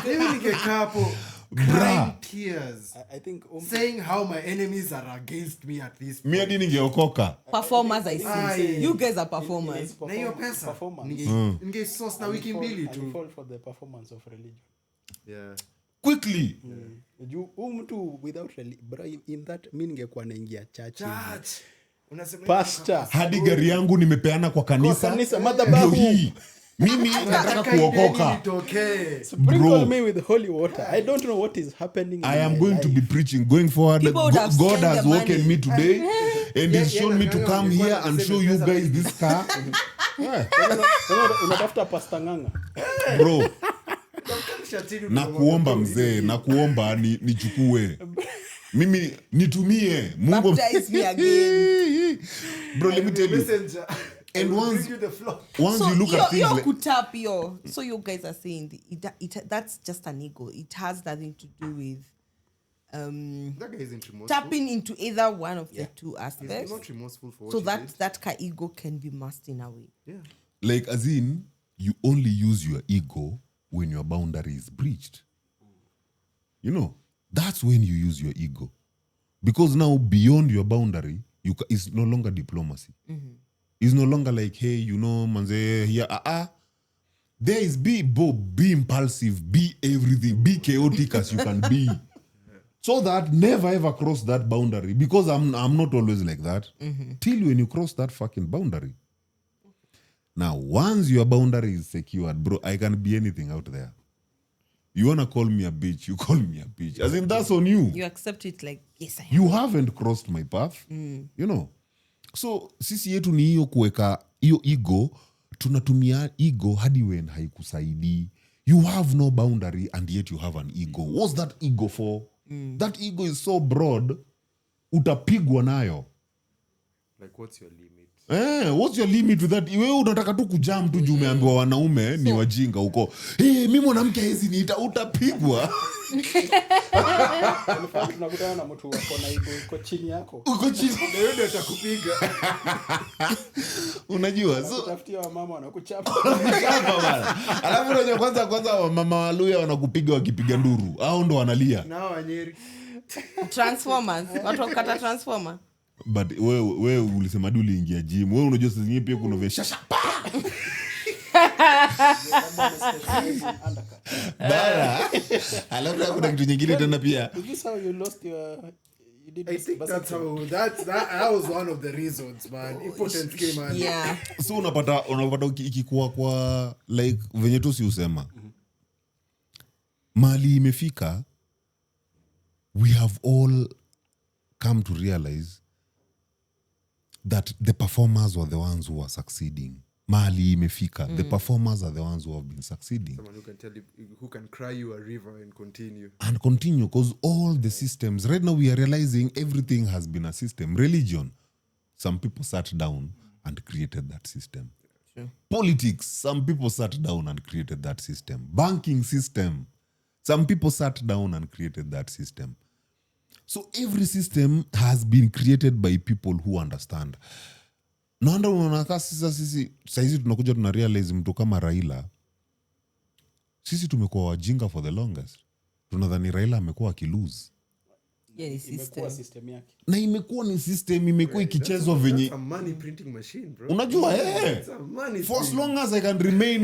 Mimi ningekaa hapo crying tears. I think Saying how my enemies are against me at this Mi hadi ningeokoka. Performers, I see. Aye. You guys are performers. na hiyo pesa performance. ningesource na wiki mbili I tu. fall for the performance of religion. Yeah. Quickly. Juu mtu without bro, in that mi ningekuwa naingia church. Unasema Pastor. Hadi gari yangu nimepeana kwa kanisa. Kanisa, madhabahu. Ndio hii. Mimi nataka kuokoka. Itokee. Sprinkle Bro. me with holy water. I don't know what is happening. I in am my going to be life. preaching going forward. People would have God spent has the woken money. me today and he's Yeah, shown me yeah, to yeah, come yeah, here yeah, and yeah, show yeah, you yeah, guys this car. Unatafuta Pastor Nganga. Bro, Shatini na kuomba mzee, na kuomba nichukue. Mimi nitumie. Mungu Baptize me again. Bro, let me tell you. messenger. And once Bring you the flock. you look at things like kutap yo. So you guys are saying that's just an ego. It has nothing to do with That guy isn't remorseful. tapping into either one of the two He's aspects. not remorseful for what So he that did. that ka ego can be masked in a way. Yeah. like as in you only use your ego when your boundary is breached. You know, that's when you use your ego. Because now beyond your boundary, it's no longer diplomacy. It's no longer like, hey, you know, manze, here, There is be impulsive, be everything, be chaotic as you can be. So that never ever cross that boundary. Because I'm not always like that. Till when you cross that fucking boundary. Now, once your boundary is secured, bro, I can be anything out there. You want to call me a bitch, you call me a bitch. As in, that's on you. You accept it like, yes, I am. You haven't crossed my path. You know. So, sisi yetu ni hiyo kuweka hiyo ego, tunatumia ego hadi when haikusaidii. You have no boundary and yet you have an ego. What's that ego for? That ego is so broad, utapigwa nayo. Like, what's your limit? What's your limit with that? Wewe unataka tu kujam tu juu umeambiwa wanaume ni wajinga huko. Mimi mwanamke hizi niita utapigwa. Tunakutana na mtu wako na iko chini yako. Uko chini. Leo ndio atakupiga. Unajua? So Tafutia wamama wanakuchapa. chapa bana. Alafu unajua kwanza mama waluya wanakupiga wakipiga nduru. Hao ndo wanalia. Nao Wanyeri. Transformers. Watu wakata transformer. But wewe ulisema du uliingia gym. Wewe unajua sasa zingine pia kuna vya shasha. Bana. Alafu kuna kitu nyingine tena pia. Is this how you lost your you did I this think that's how that was one of the reasons, man. Impotence came out. Yeah. So unapata ikikuwa kwa like venye tu si usema. Mali imefika, we have all come to realize that the performers were the ones who are succeeding. Mali imefika. The performers are the ones who have been succeeding. Someone who can tell you, who can cry you a river and continue. And continue, because all the systems, right now we are realizing everything has been a system. Religion, some people sat down and created that system. Sure. Politics, some people sat down and created that system. Banking system, some people sat down and created that system. So every system has been created by people who understand. Naanda unakaa sisi saizi tunakuja tunarealize mtu kama Raila. Sisi tumekuwa wajinga for the longest. Tunadhani Raila amekuwa akilose. Yeah, ni imekuwa system. system yake. Na imekuwa ni system, imekuwa ikichezwa venye. That's a money printing machine, bro. Unajua It's a money for as thing. long as I can remain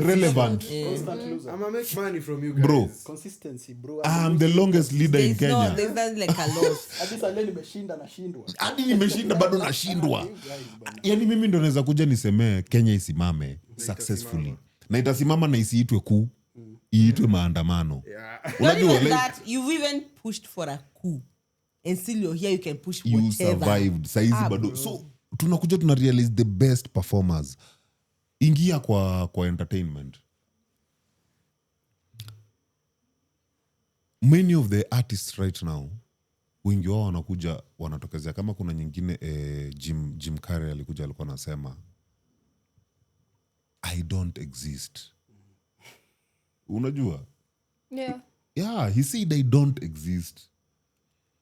relevant. Constant loser. I'm gonna make money from you guys. Bro, Consistency, bro. I'm the longest leader in There's Kenya. there's nothing like a loss. Hadi sasa leo nimeshinda na shindwa. Hadi nimeshinda bado nashindwa. You guys, bana. Yaani mimi ndo naweza kuja nisemee Kenya isimame successfully. Na itasimama na isiitwe kuu. iitwe maandamano. Not Unajua, even like, that, you've even pushed for a coup. And still you're here, you can push you whatever. survived saizi bado. So tunakuja tuna realize the best performers. Ingia kwa entertainment. Many of the artists right now, wengi wao wanakuja wanatokezea kama kuna nyingine Jim Carrey alikuja alikuwa anasema I don't exist. Unajua? Yeah, he said I don't exist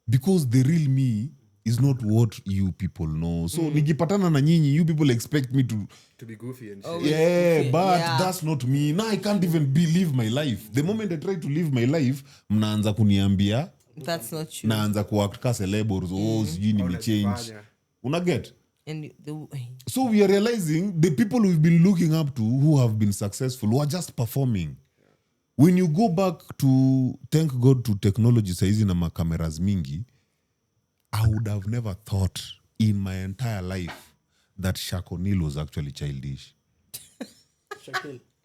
because the real me is not what you people know. So nikipatana na nyinyi, you people expect me to be goofy and shit. but that's not me. Now I can't even live my life. The moment I try to live my life, mnaanza kuniambia That's not true. naanza kuact ka celebs. Sijui nimechange. Unaget? And So we are realizing the people we've been looking up to who have been successful who are just performing. When you go back to, thank God to technology saizi na makameras mingi, I would have never thought in my entire life that Shaq O'Neal was actually childish.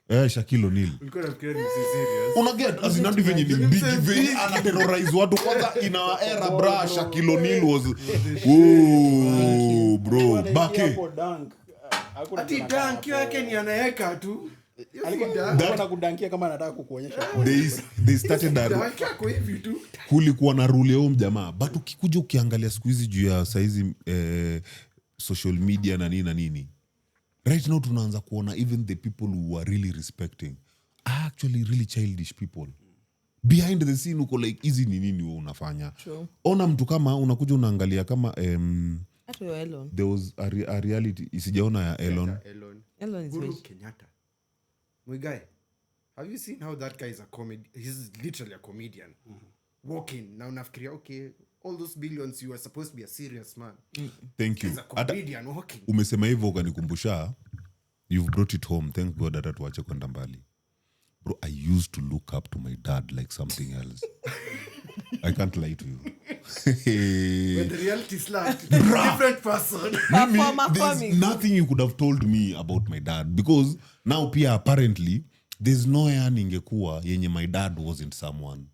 Shaquille O'Neal. Ulikuwa unafikiria ni serious. Unaget as in hadi venye ni big venye anaterrorize watu kwanza in our era bra. Shaquille O'Neal was bro bake. Ati dunk yake ni anaeka tu. Alikuwa kudankia kama anataka kukuonyesha. They started that. Dunk yako hivi tu. Kulikuwa na rule ya mjamaa, but ukikuja ukiangalia siku hizi juu ya saizi social media na nini, right now tunaanza kuona even the people who are really respecting are actually really childish people. Behind the scene uko like hizi ni nini wewe unafanya? True. Ona mtu kama unakuja unaangalia kama Elon. there was a reality isijaona ya Elon. Elon is Uhuru rich. Kenyatta. My guy, have you seen how that guy is a comedy? He's literally a comedian. Walking. Now unafikiria, okay, all those billions, you are supposed to be a serious man. Thank you. He's a comedian walking. Umesema hivyo ukanikumbusha, you've brought it home. Thank God hata tuache kwenda mbali. Bro, I used to look up to my dad like something else. I can't lie to you. When the reality slapped, different person. There's nothing you could have told me about my dad because now pia apparently there's no ya ningekuwa yenye my dad wasn't someone.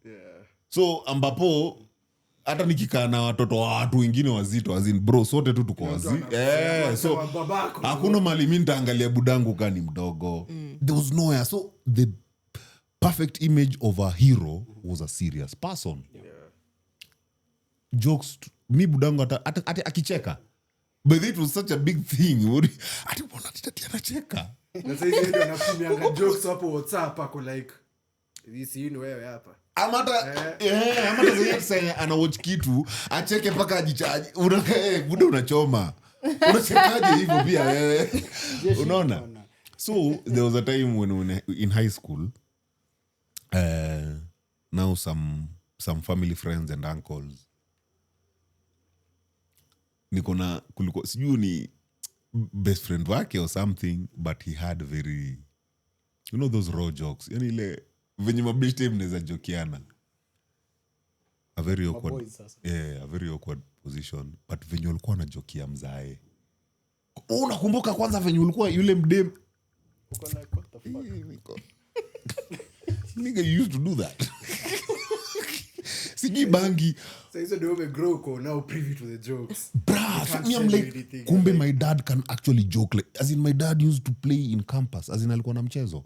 So ambapo hata nikikaa na watoto wa watu wengine wazito as in bro sote tu tuko wazi. So hakuna mali mimi nitaangalia budangu kani mdogo. There was nowhere. So the perfect image of a hero was a serious person. Jokes, mi budangu hata akicheka. But it was such a big thing. Ati mbona tati anacheka? Na sasa hivi ndio anatumia jokes hapo WhatsApp ako like this you wewe hapa. Amata sasa ana watch kitu acheke paka ajichaji. Buda unachoma. Unachekaje hivyo pia wewe? Unaona? So there was a time when in high school now some family friends and uncles nikona kulikuwa sijui ni best friend wake or something but he had very those raw jokes yani ile venye mabeshte mnaweza jokiana a very awkward position but venye ulikuwa unajokia mzae unakumbuka kwanza venye ulikuwa yule mdem Uko like what the fuck? Nigga used to do that. Sijui bangi. So hizo ndio umegrow uko now privy to the jokes. Bruh, I'm like, kumbe my dad can actually joke. Like, as in my dad used to play in campus. As in alikuwa na mchezo.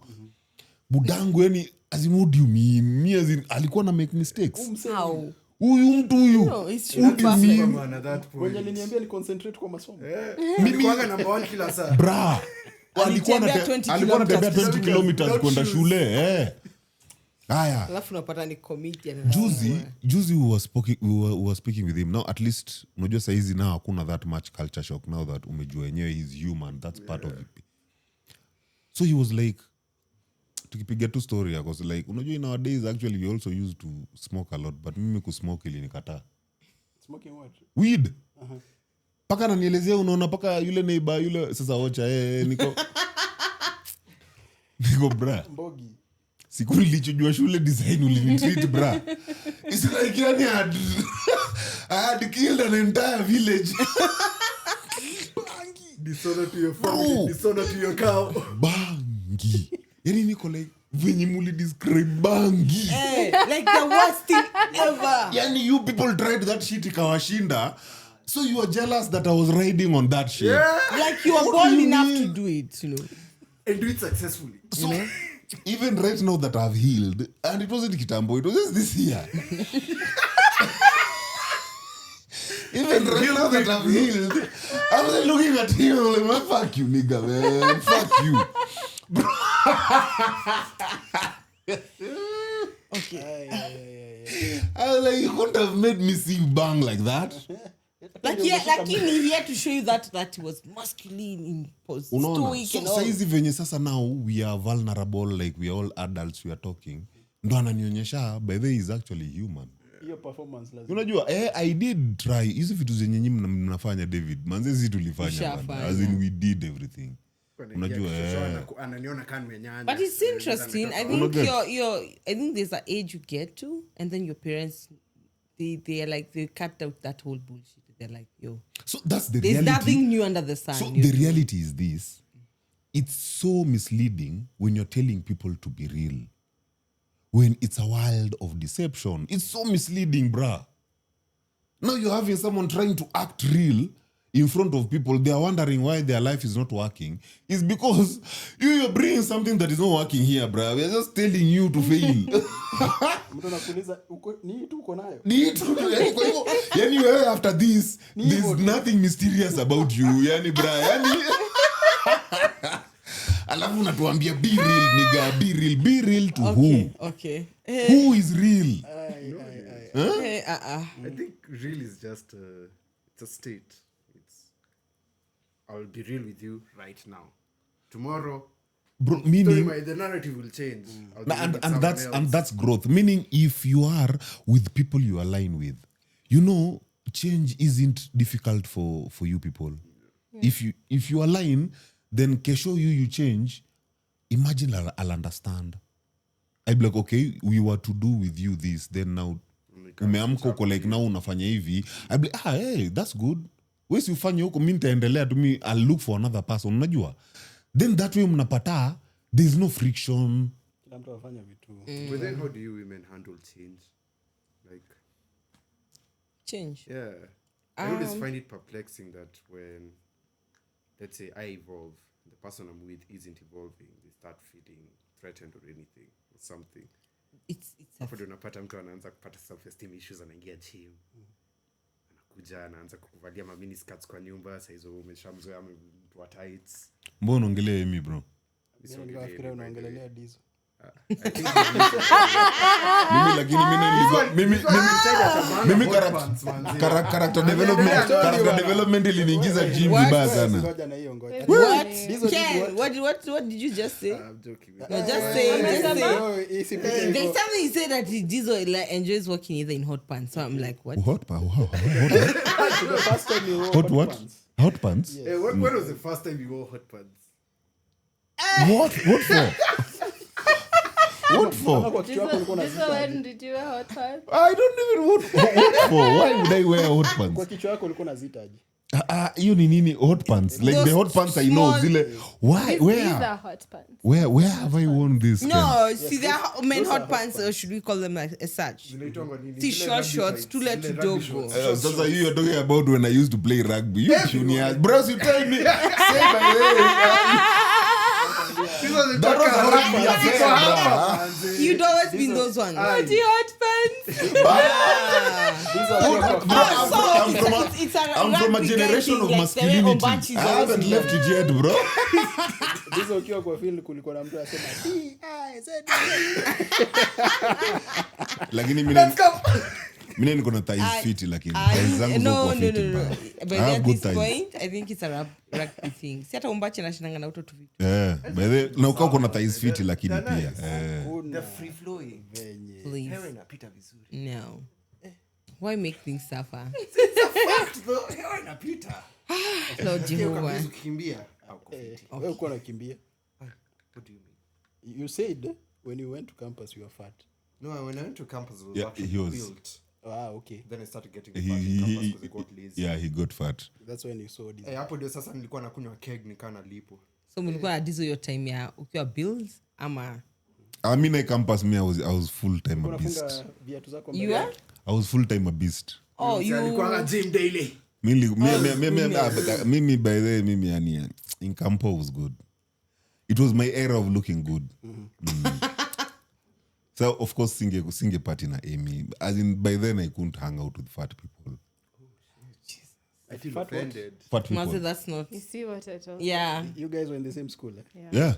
Budangu yani, as in what do you mean? Me as in, alikuwa na make mistakes. How? Huyu mtu huyu. No, it's true. What do you mean? Man, at that point. Wenye aliniambia ni concentrate kwa masomo. Mimi kwanga number 1 kila saa. Bruh. Alikuwa anatembea 20 kilometers kwenda shule. Haya. Alafu unapata ni comedian. Juzi we were speaking with him. Now at least unajua saizi now hakuna that much culture shock now that umejua yenyewe he's human. That's part of it. So he was like tukipiga tu story because like unajua nowadays actually we also used to smoke a lot but mimi kusmoke ilinikataa. Smoking what? Weed. Paka ananielezea unaona paka yule neighbor yule sasa ocha niko bra. Mbogi. Siku nilichojua shule design ulinitreat bra. It's like yani I had killed an entire village. Dishonor to your family, dishonor to your cow. Bangi. Yani niko like venye muli describe bangi. Like the worst thing ever. Yani you people tried that shit ikawashinda. So you are jealous that I was riding on that shit. Like you are What bold do you enough mean? to do it, you know. And do it successfully. So even right now that I've healed, and it wasn't Kitambo, it was just this year. Even right now that I've healed, I was looking at him and I'm like, man, fuck you, nigga, man. Fuck you. I was like, you couldn't have made me see bang like that. Like he had to show you that he was masculine, Unaona? stoic So and all. saizi venye sasa now we are vulnerable, like we are all adults, we are talking. Ndo ananionyesha, by the way, he's actually human. Your performance lazima. Unajua, I did try. Hizi vitu zenye nyinyi mnafanya David. Manze sisi tulifanya. Ushafanya. As in we did everything. Unajua, ananiona kama nimenyanya. But it's interesting. I think I think there's an age you get to, and then your parents, they are like, they cut out that whole bullshit. They're like, yo, so that's the there's reality. nothing new under the sun. So you the know? reality is this. It's so misleading when you're telling people to be real. When it's a world of deception. It's so misleading, bruh. Now you're having someone trying to act real in front of people. They are wondering why their life is not working. It's because you're bringing something that is not working here, bruh. We're just telling you to fail. Mtu anakuuliza ni tu uko nayo. Yani wewe after this, there's nothing mysterious about you. Yani, bruh. Yani... Alafu unatuambia be real, nigga. Be real to who? Okay. Who is real? I think real is just it's a state. I'll be real with you right now. Tomorrow, Bro, meaning the narrative will change. I'll be and, with and someone that's else. and that's growth. Meaning if you are with people you align with, you know, change isn't difficult for you people. Yeah. If you align, then kesho you change. Imagine I'll understand. I'd be like, okay, we were to do with you this, then now umeamka uko like now unafanya hivi. I'd be like, hey, that's good. Wesi ufanye huko, mimi nitaendelea to me, I'll look for another person, unajua. Then that way mnapata, there's no friction. Kila mtu afanya vitu. But then how do you women handle change? Like Change. yeah. I always find it perplexing that when, let's say, I evolve, the person I'm with isn't evolving, they start feeling threatened or anything or something. It's Hapo ndio unapata mtu anaanza kupata self-esteem issues, anaingia gym. Anakuja anaanza kukuvalia mini skirts kwa nyumba, saa hizo umeshamzoea mtu wa tights. Mbona unaongelea mimi bro? Nikafikiria unaongelea Dizo. Mimi character development iliniingiza gym vibaya sana. Ngoja na hiyo ngoja. What did you just say? I'm joking. No, just say. There's What? something you said that Dizo like, enjoys working either in hot pants. So I'm like, what? Hot what? Hot pants? Hey, when was the first time you wore hot pants? What for? What for? Kwa kichwa ulikuwa This unazita. when did you wear hot pants? I don't even what for. Why would I wear hot Kwa pants? kichwa yako ulikuwa unazitaje? Hiyo ni nini hot pants? Like the hot pants I know small- zile. Why? These are Where? hot pants. Where have I worn this? Ken? No, see, they're men hot pants, or should we call them like as such? Zinaitwa nini? See, Zile short rugby shorts, tights, too late zile to rugby jogo. shorts. Sasa you're talking about when I used to play rugby. You puny ass. Bros, you tell me. Say my name. That was a rugby affair, bruh. You'd always been those ones. What hot pants? I'm from a generation of masculinity. I haven't left it yet, bro. Dizo ukiwa kwa field kulikuwa na mtu anasema Lakini mimi niko na thighs fit lakini thighs zangu No. fit. But I have at good this thighs. point, I think it's a rugby thing. Si hata umbache na shinanga na uto tu vitu. By the na ukao kuna thighs fit lakini pia. The free flowing. Please. Hewa inapita vizuri. No. Why make things suffer? Fact though, hewa inapita. Lord Jehovah. Ukikimbia. wewe uko unakimbia. What do you mean? You said when you went to campus you were fat. No, when I went to campus, I was Yeah, actually he was. built. Okay. Then I started getting fat in campus He because I got lazy. yeah, he got fat. That's when you saw this. Hapo ndio sasa nilikuwa nakunywa keg nikaa na lipo. So mlikuwa na dizo your time ya ukiwa bills ama I mean, I campus me, I was full time a beast. Unafunga viatu zako You mbele. are? I was full time a beast. Oh, you. Alikuwa gym daily. Mimi by the way, mimi yani in campo was good. It was my era of looking good. So of course singe party na Amy. As in by then I couldn't hang out with fat people. I feel offended. Fat people. Must say that's not. You see what I told? Yeah. You guys were in the same school. Yeah.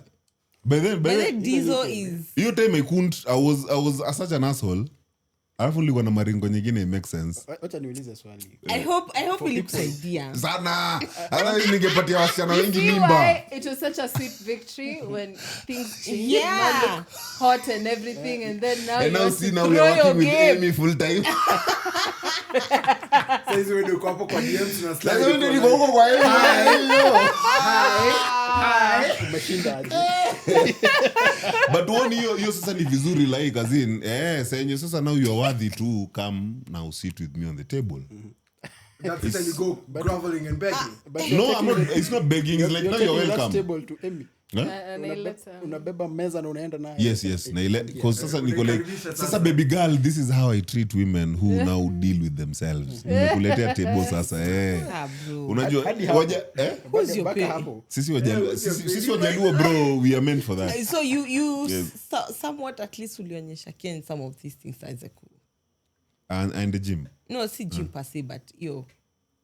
By then But then Diesel is. hiyo time I couldn't. I was such an asshole. Alafu nilikuwa na maringo nyingine make sense. Wacha niulize swali. I hope ilikusaidia. Sana. Hata ningepatia wasichana wengi See mimba. why it was such a sweet victory when things changed. Yeah. Now look hot and everything, and then now And you now want see to now grow we are your working with game. Amy full time. Sasa hizo wewe uko hapo kwa DMs na slide. Sasa ndio niko huko kwa Amy. Umeshinda aje? But one hiyo sasa ni vizuri like as in senyo sasa now you are worthy to come now sit with me on the table. That's it, and you go groveling and begging. But No, I'm not, it's not begging. It's like now you're welcome. Table to Emmy. Huh? And I let her. Unabeba meza na unaenda naye. Yes. Na ile because sasa niko like sasa baby girl, this is how I treat women who now deal with themselves. Nimekuletea table sasa Ah, bro. Unajua Hadi hapo. waja Who's your Baka pay? hapo. sisi wajaluo bro, we are meant for that. So you Yes. somewhat at least ulionyesha Ken some of these things as a cool. And the gym. No, si gym per se, but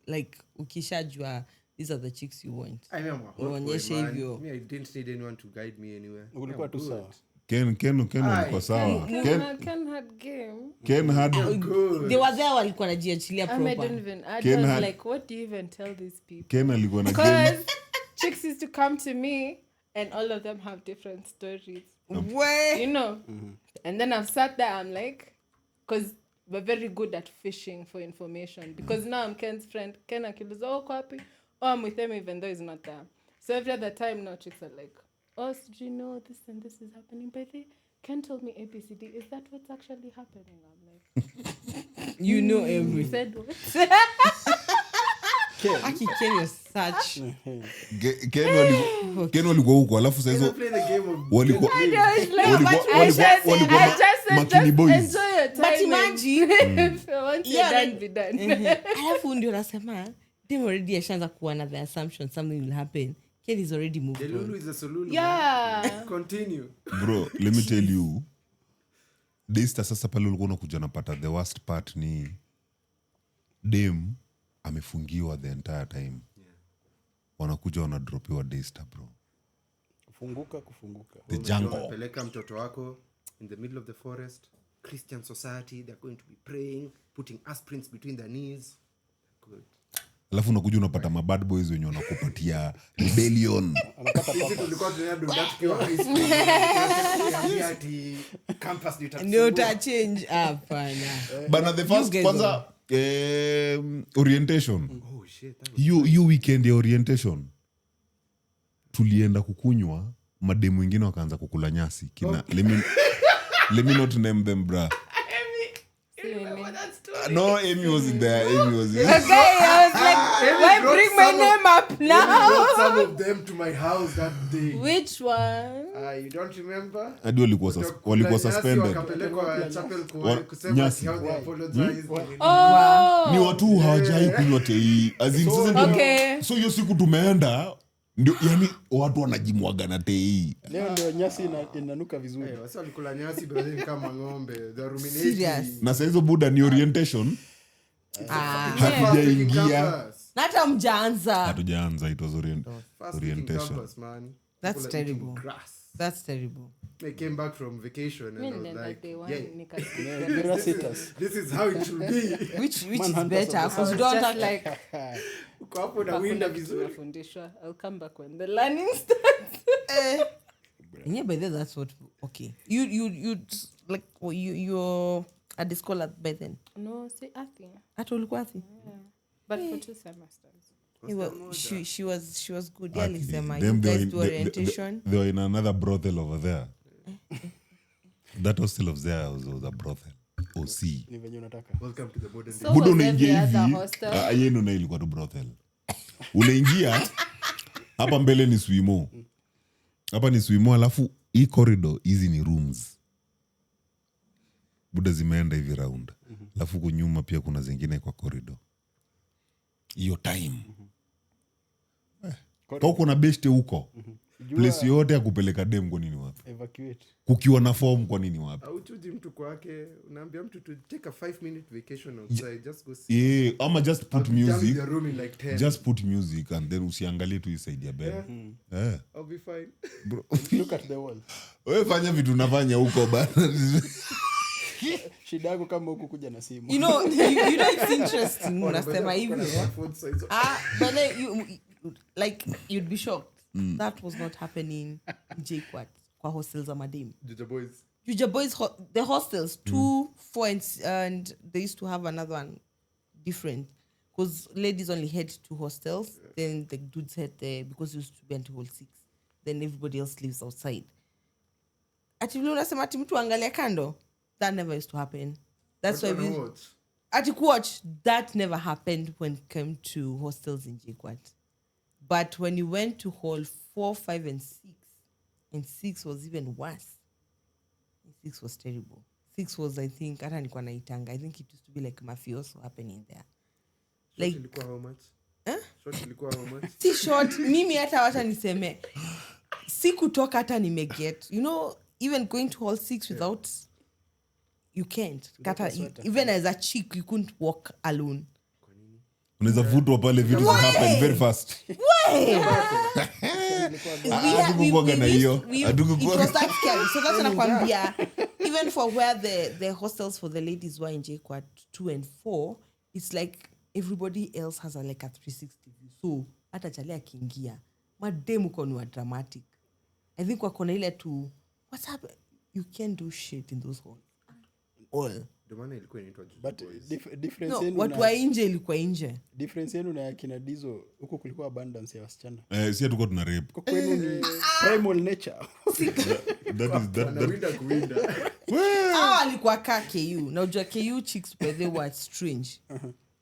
like ukishajua these are the chicks you want. I am a hot boy, Uonyeshe man. hivyo. Me, I didn't need anyone to guide me anywhere. Ulikuwa tu sawa. Ken ulikuwa sawa. Ken had game. Ken had They were there walikuwa najiachilia I don't proper. even. I Ken was had- like, what do you even tell these people? Ken alikuwa na game. Because chicks used to come to me, and all of them have different stories. Where? You know. And then I've sat there. I'm like, because we're very good at fishing for information. Because now I'm Ken's friend. Ken akiuliza, oh, kwapi? Oh, I'm with him even though he's not there. So every other time now chicks are like, oh, so do you know this and this is happening? But they Ken told me ABCD. Is that what's actually happening? I'm like, You know he everything. said what? Aki Ken is such. Ken walikuwa huko alafu sasa Can I hizo play the game of walikuwa I just like, walikuwa I just said, Makini just boys. enjoy your time. But imagine. If once Yeah, you're like- done, be done. Alafu ndio nasema them already ashaanza kuwa na the assumption something will happen. Ken is already moved The Lulu on. is a Solulu. Yeah. man. Continue. bro let me tell you Daystar sasa pale ulikuwa unakuja napata the worst part ni dem amefungiwa the entire time wanakuja wanadropiwa Daystar bro kufunguka. the jungle Peleka mtoto wako in the middle of the forest, Christian society, they're going to be praying, putting aspirins between their knees. Good. alafu unakuja unapata mabad boys wenye wanakupatia rebellion Sisi tulikuwa tunaenda tukiwa high school. Tunaambia ati campus Ndio nitatusumbua. utachange hapana. bana the first guys kwanza orientation Oh shit. That was hiyo weekend ya orientation tulienda kukunywa mademu wengine wakaanza kukula nyasi kina let me not name them bra no Amy was there Okay, I was like, why brought bring my some name up I now? brought some of them to my house that day. Which one? You don't remember? hadi walikuwa suspended Wakapelekwa chapel kusema nyasi. how they apologize. Oh. ni watu hawajai kunywa tei as in sasa ndio Okay. so hiyo siku tumeenda ndio yani watu wanajimwaga na tei Leo ndio nyasi inanuka vizuri. Wasi walikula nyasi brother kama ng'ombe. They are ruminating. Serious? na saa hizo buda ni orientation hatujaingia Na hata mjaanza. hatujaanza it was orientation Campus, man. That's People are eating terrible. grass. That's terrible. I came back from vacation and I was Nilienda like, day one, yeah, nikasikia. Gracitas. this is how it should be. Which is Manhunters better of the because It's you don't just have like, Uko hapo na winda hakuna kitu vizuri. nafundishwa. I'll come back when the learning starts. yeah, but then that's what okay. You like you're at the school by then. No, say Athi. At ulikuwa Athi? But for 2 semesters. She was good. Yeah, Lisema. Them You they guys were do orientation. they were in another brothel over there that hostel of there was a brothel OC Ni venye unataka. Welcome to the modern day. So buda was every unaingia other hivi hostel. yenu na ilikuwa tu brothel unaingia hapa mbele ni swimo hapa ni swimo alafu hii corridor hizi ni rooms buda zimeenda hivi round. Alafu huku nyuma pia kuna zingine kwa corridor. Hiyo time. Kwa kuna beshte huko. Place yote ya kupeleka dem kwa nini wapi? Evacuate. Kukiwa na form kwa nini wapi? Auchuji mtu kwake, unaambia mtu to take a 5-minute vacation outside, just go see. Ama just put I'll be done with music. the room in like 10. Just put music and then usiangalie tu isaidia bed. I'll be fine. Bro. Look at the wall. Wewe fanya vitu nafanya huko bana. Shida yako kama huku kuja na simu. You know it's interesting. Unasema hivyo. But like you'd be shocked. That was not happening in JKUAT. Kwa hostels are madam. Juja boys, the hostels 2, 4 and they used to have another one different. Because ladies only had 2 hostels, then the dudes had because it used to be until 6. Then everybody else lives outside. Ati vile unasema ati mtu angalia kando, that never used to happen. That's why we ati watch that never happened when it came to hostels in JKUAT. But when you went to hall 4, 5 and 6, and 6 was even worse. 6 was terrible. 6 was, I think, hata nilikuwa naitanga. I think it used to be like mafioso happening there. Like Ilikuwa how much? Short ilikuwa how much? si short, mimi hata wacha niseme. Si kutoka hata nimeget. You know, even going to hall 6 without, you can't. Kata, even as a chick, you couldn't walk alone. Unaweza vutwa pale vitu za happen very fast. It was that scary. So that's nakwambia. Even for where the hostels for the ladies were in JKUAT 2 and 4, it's like everybody else has like a 360 view. So hata chale akiingia, mademu kwa ni dramatic. I think wako na ile tu, what's up? You can't do shit in those halls. All. But difference No, yenu watu wa nje ilikuwa nje. difference yenu na kina Dizo huko kulikuwa abundance ya wasichana. Si hatuko tuna rape. Kwa kwenu ni primal nature. Hao alikuwa ka KU. Na unajua KU chicks but they were strange.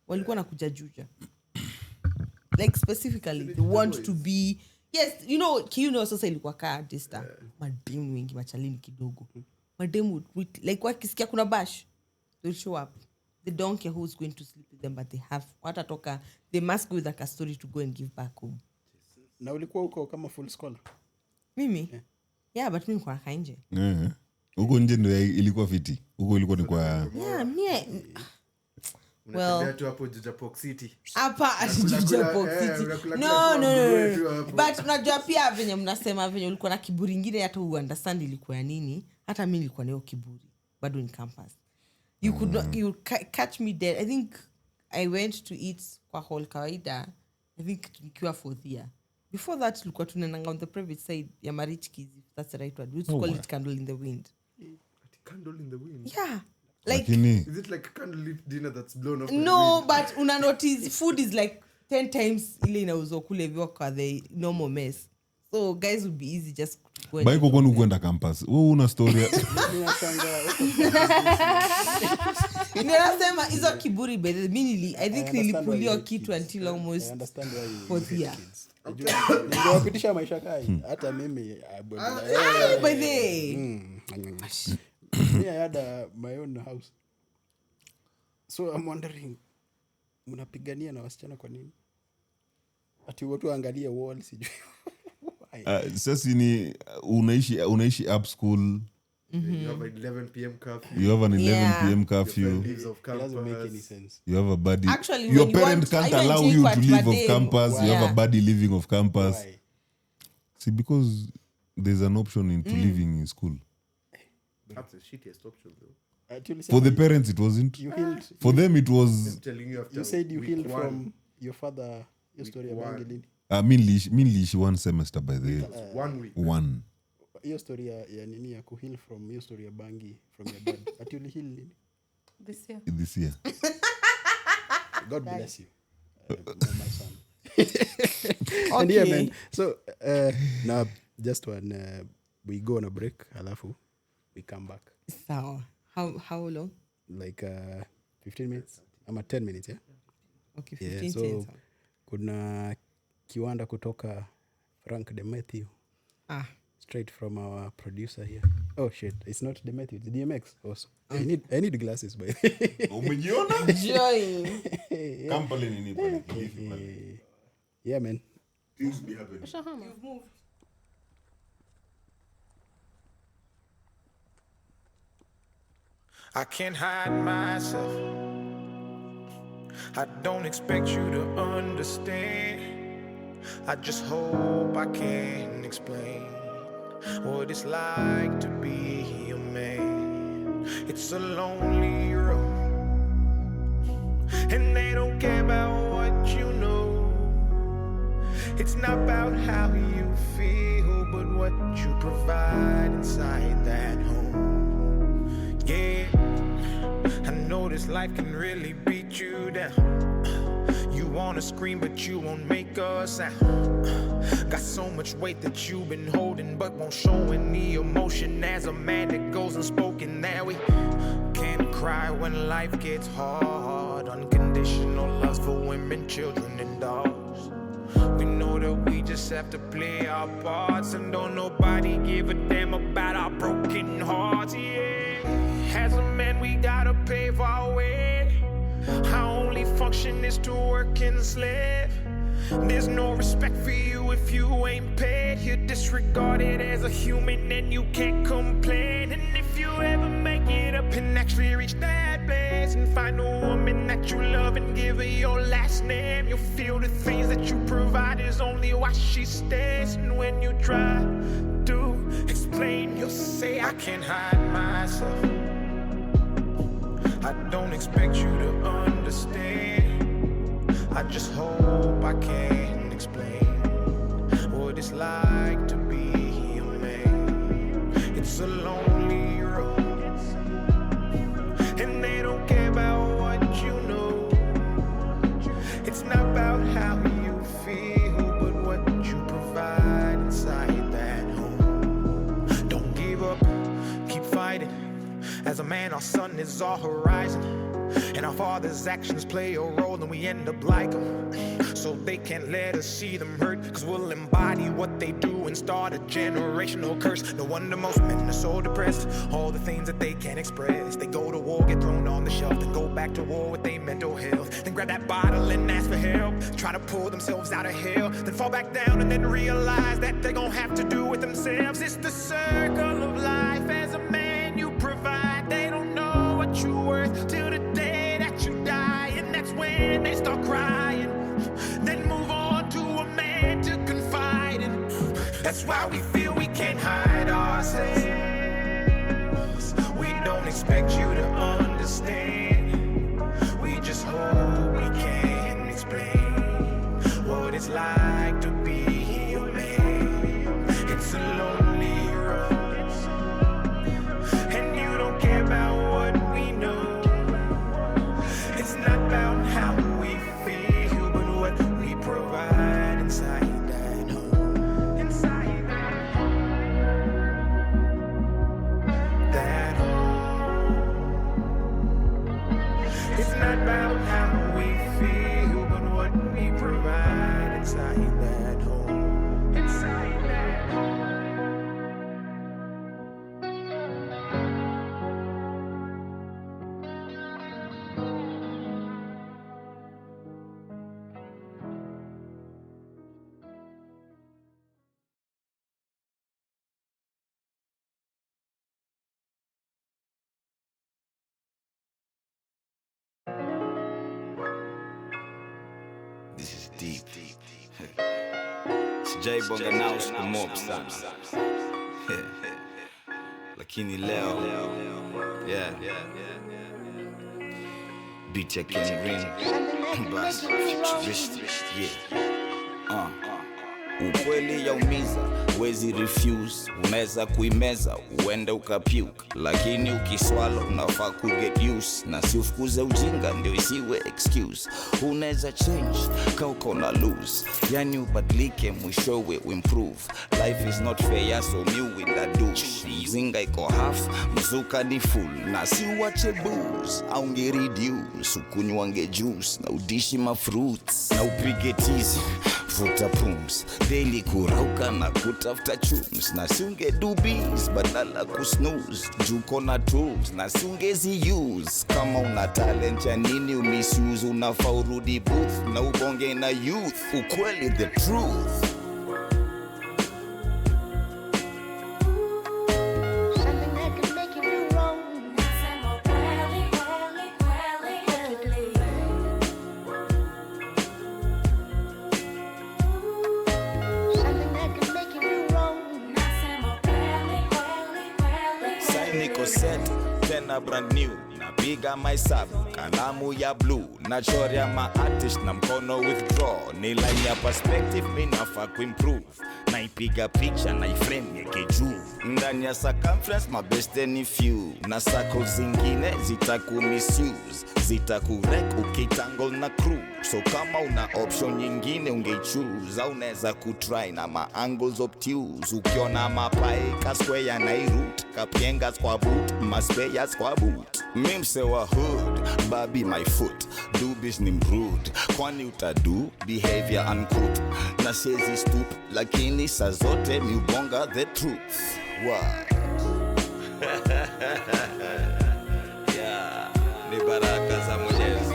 Walikuwa nakuja Juja. Like specifically they want to be, yes, you know KU no sasa ilikuwa ka dista. Mademu wengi machalini kidogo. Mademu like wakisikia kuna bash, they'll show up. They don't care who's going to sleep with them, but they have watatoka, they must go with a story to go and give back home. Na ulikuwa huko kama full scholar? Mimi? Yeah, but mimi kwa nje. Huko nje ndio ilikuwa fiti. Huko ilikuwa ni kwa Yeah, mie. Well, tu hapo Jujapox City. Hapa Jujapox City. No. But unajua pia venye mnasema venye ulikuwa na kiburi ingine hata understand ilikuwa ya nini. Hata mimi nilikuwa nayo kiburi bado in campus. You could not, you catch me dead. I think I went to eat kwa hall kawaida. I think nikiwa 4th year. Before that tulikuwa tunaenda on the private side ya Marich Kids, if that's the right word. We used to call it candle in the wind. Candle in the wind? Yeah. Like, is it like a candlelit dinner that's blown off? No, but una notice food is like 10 times ile inauzwa kule hivyo kwa the normal mess. So guys would be easy just go and Baiko kwani kwenda campus. Wewe una story. Ninasema hizo kiburi by the minili. I think nilipuliwa kitu until almost 4th year. Ningewapitisha maisha kai. Hata mimi by the I had my own house. So I'm wondering, mnapigania na wasichana kwa nini? Ati watu waangalie wall sijui. Sasa ni unaishi up school. You have an 11 p.m. curfew. You have an 11 p.m. curfew. It doesn't make any sense. You have a buddy. Actually, your when parent can't allow you to leave off campus. Why? You have a buddy living off campus. Why? See, because there's an option into living in school. That's the shittiest option, though. For the parents, it wasn't. You healed. For them, it was. I'm telling you, after You said you healed week 1. from your father. Your story about Angelini. Mainly 1 semester by the 1 week. 1. Your story ya nini ya kuheal from your story ya bangi from your dad. Ati uli heal nini? this year. God bless you. My son. Okay. And yeah, man. So now just when we go on a break, alafu we come back. So how long? Like 15 minutes. I'm at 10 minutes, yeah? Okay, 15 Yeah, so minutes. kuna kiwanda kutoka Frank de Matthew. straight from our producer here. Oh shit, it's not the Matthew, it's DMX also. I need glasses by Umejiona? Join. Come pale nini pale Kilifi pale. Yeah, man. Things be happening. You've moved. I can't hide myself. I don't expect you to understand. I just hope I can explain what it's like to be a man. It's a lonely road, and they don't care about what you know. It's not about how you feel, but what you provide inside that home. Yeah, I know this life can really beat you down. You wanna scream, but you won't make a sound. Got so much weight that you've been holding, but won't show any emotion. As a man that goes unspoken, that we can't cry when life gets hard. Unconditional loves for women, children, and dogs. We know that we just have to play our parts, and don't nobody give a damn about our broken hearts. Yeah, as a man we gotta pave our way. Our only function is to work and slave. There's no respect for you if you ain't paid. You're disregarded as a human and you can't complain. And if you ever make it up and actually reach that place and find a woman that you love and give her your last name, you'll feel the things that you provide is only why she stays. And when you try to explain, you'll say, I can't hide myself. I don't expect you to understand. I just hope I can explain what it's like to be a man. It's a lonely road, and they don't care about what you know. It's not about how you feel, but what you provide inside that home. Don't give up, keep fighting. As a man, our sun is our horizon, and our father's actions play a role, and we end up like them. So they can't let us see them hurt, cause we'll embody what they do and start a generational curse. No wonder most men are so depressed, all the things that they can't express. They go to war, get thrown on the shelf, then go back to war with their mental health. Then grab that bottle and ask for help, try to pull themselves out of hell, then fall back down and then realize that they're gonna have to do it themselves. It's the circle of life. As a man you provide, they don't know what you're worth till the day that you die, and that's when they start crying. Then move on to a man to confide in. That's why we feel we can't hide ourselves. We don't expect you to understand. We just hope we can explain what it's like to be a man. It's a lonely road, and you don't care about what we know. It's not about how we feel, but what we provide inside that home. Inside that home. It's not about how we feel, but what we provide inside that home. Inside that home. This is deep. Sijai bonga nao siku mob sana. Lakini leo, yeah. Beat ya Ken Green, Bass, futuristic, yeah. Ukweli yaumiza, wezi refuse. Unaweza kuimeza, uende ukapuke, lakini ukiswalo unafaa kuget used. Na si ufukuze ujinga ndio isiwe excuse. Unaweza change, kauko na lose, yani ubadilike mwishowe uimprove. Life is not fair, so me with that douche. Mzinga iko half, mzuka ni full. Na si uwache booze, au nge reduce. Ukunywange juice, na udishi ma fruits, na upige tizi. vuta pums, daily kurauka na kutafuta chums, na siunge dubis badala kusnooze, juko na tools na siungezi use. Kama una talent ya nini umisuse, unafaa urudi booth na ubonge na youth, ukweli the truth. Set, tena brand new, napiga mahesabu, kalamu ya blue, nachorea ma-artist na mkono withdraw, ni line ya perspective, minafaa kuimprove, naipiga picha, naiframe yeke juu, ndani ya circumference, mabeste ni few, na circle zingine, zitaku-misuse, zitaku-wreck, ukitangle na crew, so kama una option nyingine ungeichoose, au neza kutry na ma-angles obtuse, ukiona mapae, kasquare na i-root, kapiengas kwa boot, maspeyas kwa boot. Mimse wa hood, baby my foot, dubish ni mrude, kwani utadu, behavior uncouth, na sezi stoop, lakini saa zote miubonga the truth. Wow. Yeah, ni baraka za Mwenyezi.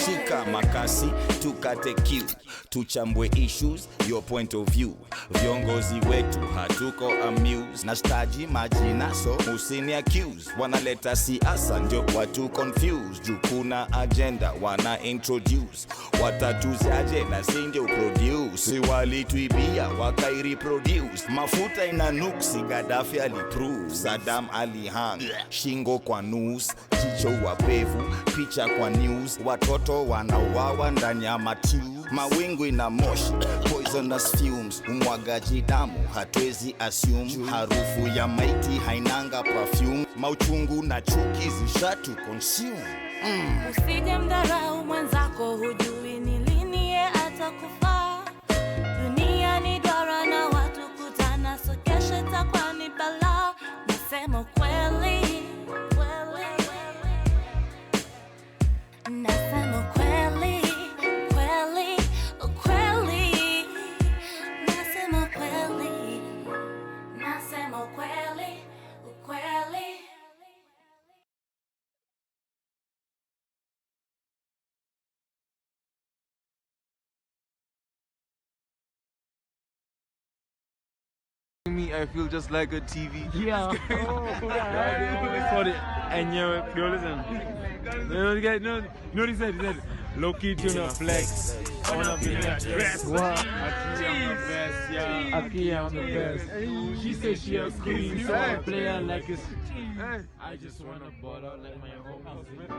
Shika makasi, tukate kiu, tuchambwe issues, your point of view. Viongozi wetu hatuko amused, na staji majina so usini accuse. Wanaleta siasa ndio watu confused, juu kuna agenda wana introduce. Watatuzaje na singe uproduce, si walituibia wakaireproduce. Mafuta ina nuksi, Gaddafi aliprove, Saddam alihang, shingo kwa noose, jicho wapevu, picha kwa news, watoto wanauawa ndani ya matiu, mawingu ina moshi, poisonous fumes, umwagaji damu hatuwezi assume, harufu ya maiti hainanga perfume, mauchungu na chuki zishatu consume. Usije mdharau mwenzako, hujui ni lini ye atakufa. Dunia ni duara na watu kutana, so kesho itakuwa ni balaa. Nasema kweli, nasema kweli, kweli, kweli, nasema kweli, nasema kweli, kweli. Me, I feel just like a TV. Yeah. And yo, listen. No, he said, low key tuna flex. I wanna be the best. What? Aki, I'm the best. She said she a queen, so I play her like it's. I just wanna ball out like my homies.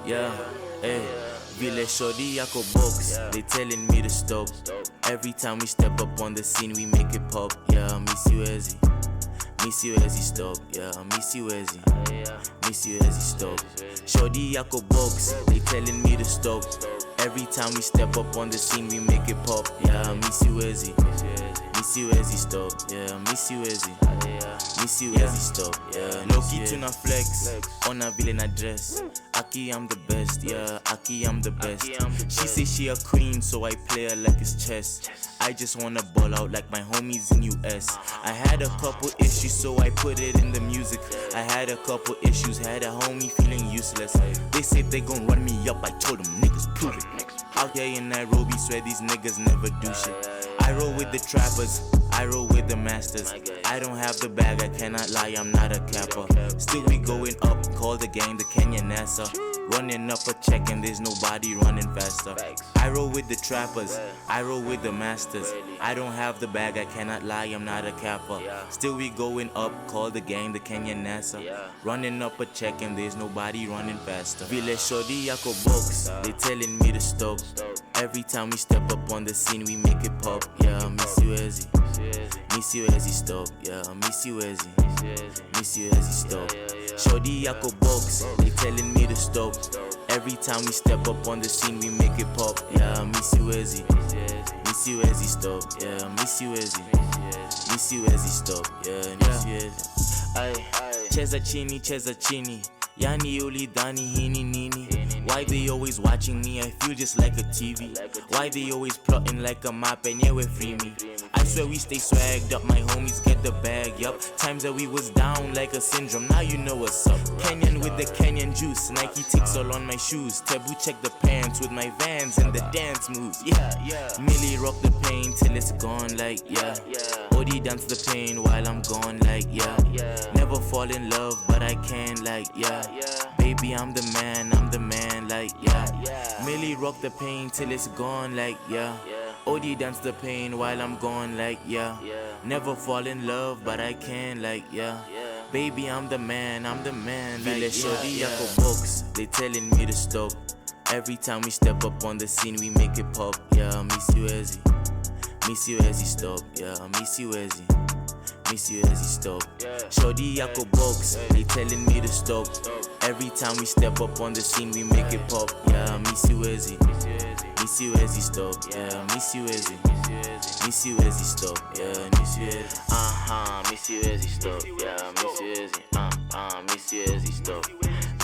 Yeah, hey, vile shorty yako box, they telling me to stop. Every time we step up on the scene, we make it pop. Yeah, miss you Ezzy, stop. Yeah, miss you Ezzy, stop. Shorty yako box, they telling me to stop. Every time we step up on the scene, we make it pop. Yeah, miss you Ezzy, stop. Yeah, miss you Ezzy, stop. Yeah, no key to na flex, on a villain address. Aki, I'm the best, yeah, Aki, I'm the best. She say she a queen, so I play her like it's chess. I just wanna ball out like my homies in US. I had a couple issues, so I put it in the music. I had a couple issues, had a homie feeling useless. They said they gon' run me up, I told them niggas prove it. Out here in Nairobi, swear these niggas never do shit. I roll with the trappers, I roll with the masters. I don't have the bag, I cannot lie, I'm not a capper. Still we going up, call the gang the Kenya NASA. Running up a check and there's nobody running faster. I roll with the trappers, I roll with the masters. I don't have the bag, I cannot lie, I'm not a capper. Still we going up, call the gang the Kenya NASA. Running up a check and there's nobody running faster. Vile shorty yako box, they telling me to stop. Every time we step up on the scene, we make it pop. Yeah, miss you Ezzy, stop. Yeah, miss you Ezzy, stop. Shorty yako box, they telling me to stop. Every time we step up on the scene, we make it pop. Yeah, miss you Ezzy. Miss you Ezzy, stop. Yeah, miss you Ezzy. Miss you Ezzy, stop. Yeah, miss you Ezzy. Ay, cheza chini. Yani ulidhani hini nini? Why they always watching me? I feel just like a TV. Why they always plotting like a map and yeah, we free me? I swear we stay swagged up, my homies get the bag, yup. Times that we was down like a syndrome, now you know what's up. Kenyan with the Kenyan juice, Nike ticks all on my shoes. Taboo check the pants with my Vans and the dance moves, yeah. Millie rock the pain till it's gone, like, yeah. Odi dance the pain while I'm gone, like, yeah. Never fall in love, but I can, like, yeah. Baby, I'm the man, like, yeah. Millie rock the pain till it's gone, like, yeah. Odi dance the pain while I'm gone, like, yeah. Never fall in love, but I can, like, yeah. Baby, I'm the man, like, shorty yako box, they telling me to stop. Every time we step up on the scene, we make it pop. Yeah, miss you Ezzy. Miss you Ezzy, stop. Yeah, miss you Ezzy. Miss you Ezzy, stop. Shorty yako box, they telling me to stop. Every time we step up on the scene, we make it pop. Yeah, miss you Ezzy. Miss you Ezzy, stop. Yeah, miss you Ezzy. Miss you Ezzy, stop. Yeah, miss you Ezzy. Miss you Ezzy, stop. Yeah, miss you Ezzy. Miss you Ezzy, stop.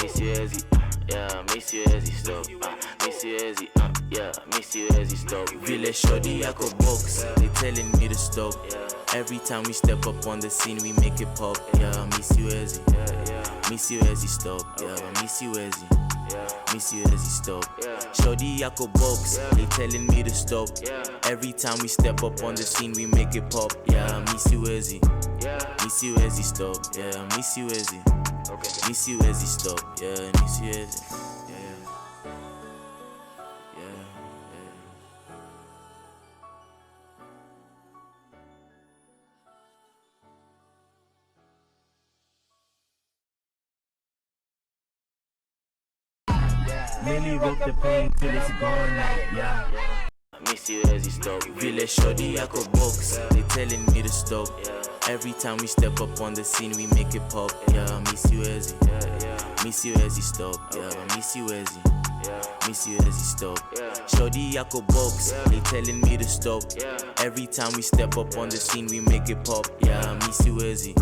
Miss you Ezzy. Yeah, miss you Ezzy, stop. Miss you Ezzy. Yeah, miss you Ezzy, stop. Vile shorty yako box, they telling me to stop. Every time we step up on the scene, we make it pop. Yeah, miss you Ezzy. Miss you Ezzy, stop. Yeah, miss you Ezzy. Miss you Ezzy, stop. Shorty yako box, they telling me to stop. Every time we step up on the scene, we make it pop. Yeah, miss you Ezzy. Miss you Ezzy, stop. Yeah, miss you Ezzy. Miss you Ezzy, stop. Yeah, miss you Ezzy. Millie rock the pain till it's gone, like, yeah. Miss you Ezzy, stop. Vile shorty yako box, they telling me to stop. Every time we step up on the scene, we make it pop. Yeah, miss you Ezzy. Miss you Ezzy, stop. Yeah, miss you Ezzy. Miss you Ezzy, stop. Shorty yako box, they telling me to stop. Every time we step up on the scene, we make it pop. Yeah, miss you Ezzy.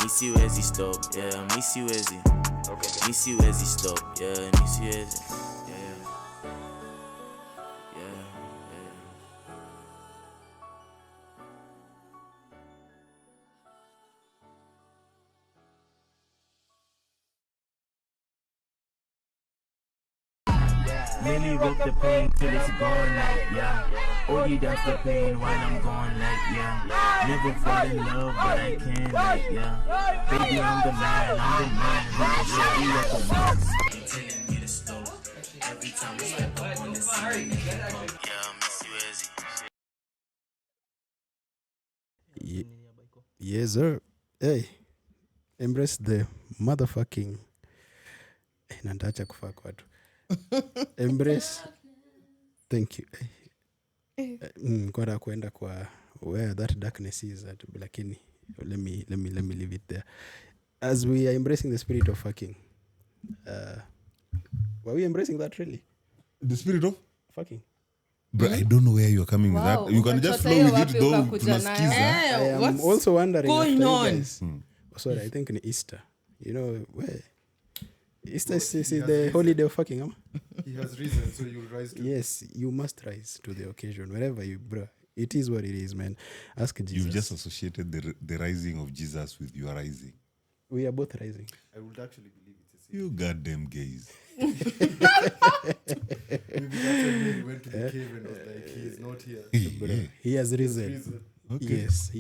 Miss you Ezzy, stop. Yeah, miss you Ezzy. Miss you Ezzy, stop. Yeah, miss you Ezzy. Millie rock the pain till it's gone, like, yeah. Odi dance the pain while I'm gone, like, yeah. Never fall in love, but I can, like, yeah. Baby, I'm the man, like, shorty like a box. They telling me to stop. Every time we step up on the scene, yeah, miss you Ezzy. Yes, sir. Hey, embrace the motherfucking. Nandacha kufaka watu. Embrace. Thank you. Kwenda kwenda kwa where that darkness is at, lakini let me leave it there. As we are embracing the spirit of fucking, were we embracing that really? The spirit of fucking? Bro, I don't know where you're coming with that. You can just flow with it though. Tunasikiza. I am also wondering going on. Sorry, I think in Easter. You know where? Easter is the holiday of fucking, huh? He has risen, so you'll rise to. Yes, you must rise to the occasion. Wherever you, bro. It is what it is, man. Ask Jesus. You've just associated the rising of Jesus with your rising. We are both rising. I would actually believe it. You goddamn gays. Maybe that's when Mary went to the cave and was like, he is not here. Yeah. He has risen. Okay. Yes.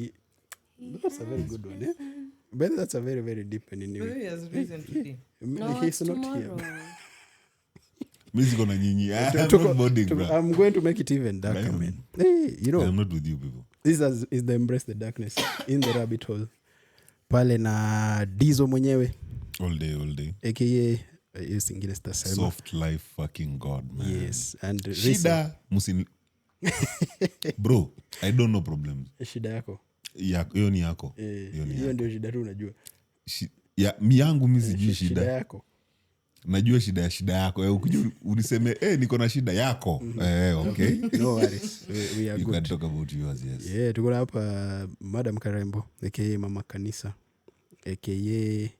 That's a very good one, eh? But that's a very, very deep and new. He has risen today. No, he's not here. I'm going to make it even darker, man. Hey, you know, I'm not with you people. This is the embrace the darkness in the rabbit hole. Pale na Dizo mwenyewe. All day. AKA singine stasema. Soft life fucking God, man. Yes. And shida musin. Bro, I don't know problems. Shida yako. Hiyo ni yako. Hiyo ndio shida tu unajua. ya miyangu mi sijui shida shida yako. najua shida yako ukija uniseme niko na shida yako okay. No worries. We are You good. can talk about yours, yes. Yeah, tuko hapa Madam Karembo aka Mama Kanisa aka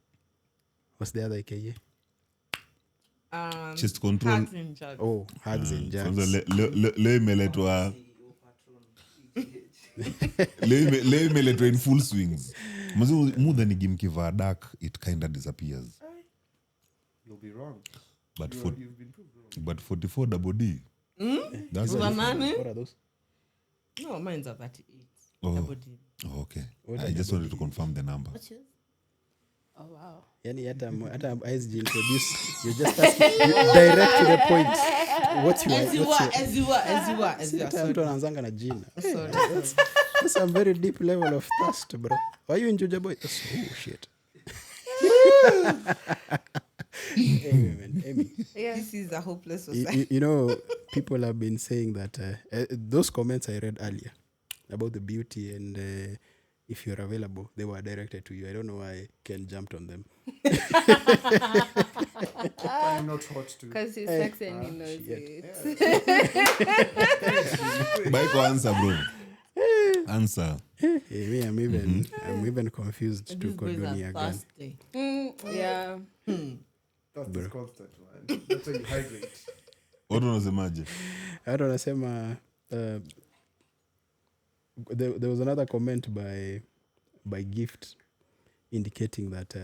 what's the other aka? Chest control. Hugs and jugs. Oh, hugs and jugs. Kwanza leo imeletwa leo imeletwa in full swings. Mazi mudha ni gimkiva dark it kinda disappears. You'll be wrong. But You've been proved wrong. but 44 double D. That's What are those? No, mine's are 38. Oh. Double D. Oh, okay. What I are just wanted to confirm the number. What's yours? Oh wow. Yani hata ISG introduce you just ask you direct to the point. What's your As you are. Hata mtu anaanzanga na jina. Sorry. That's a very deep level of thirst, bro. Why you in Juja boy? Oh shit. Amy, man, Amy. Yeah. This is a hopeless society. You know, people have been saying that those comments I read earlier about the beauty and if you're available, they were directed to you. I don't know why Ken jumped on them. I'm not hot too. Because he's sexy and he knows shit. it. Baiko answer, bro. Answer. Hey, me, I'm even confused to These boys Kodoni are again. thirsty. Yeah. That's constant, man. That's how you hydrate. What unasemaje? I don't know, there was another comment by Gift indicating that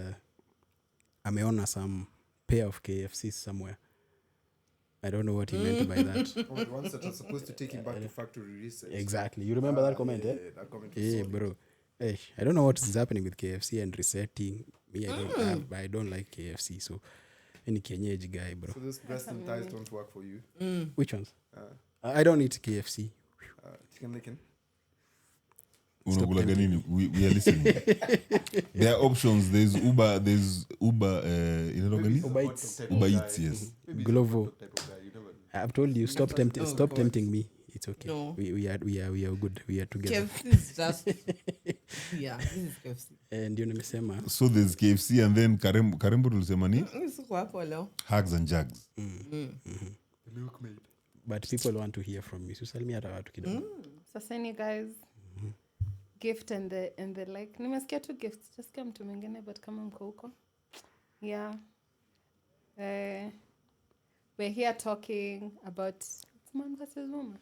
ameona some pair of KFCs somewhere. I don't know what he meant by that. Oh, the ones that are supposed to take him back to factory research. Exactly. You remember that comment, Yeah, that comment was Yeah, solid. bro. Hey, I don't know what is happening with KFC and resetting. Me, I don't like KFC, so any kienyeji guy, bro. So those breast and thighs don't work for you. Which ones? I don't eat KFC. Chicken licken. Unakulaga nini? We are listening. There are options. There's Uber inaitwa nini? Uber Eats, yes. Glovo. Type of guy, you never know. I've told you, stop tempting me. It's okay. No. We are good. We are together. KFC is just yeah, this is KFC. Ndio nimesema. So there's KFC and then Karembo tulisema ni Siko hapo leo. Hugs and Jugs. The milkmaid. But people want to hear from me. So tell me hata watu kidogo. Sasa you guys gift and the like nimesikia tu gifts just come to mengine but kama mko huko yeah we're here talking about man versus woman,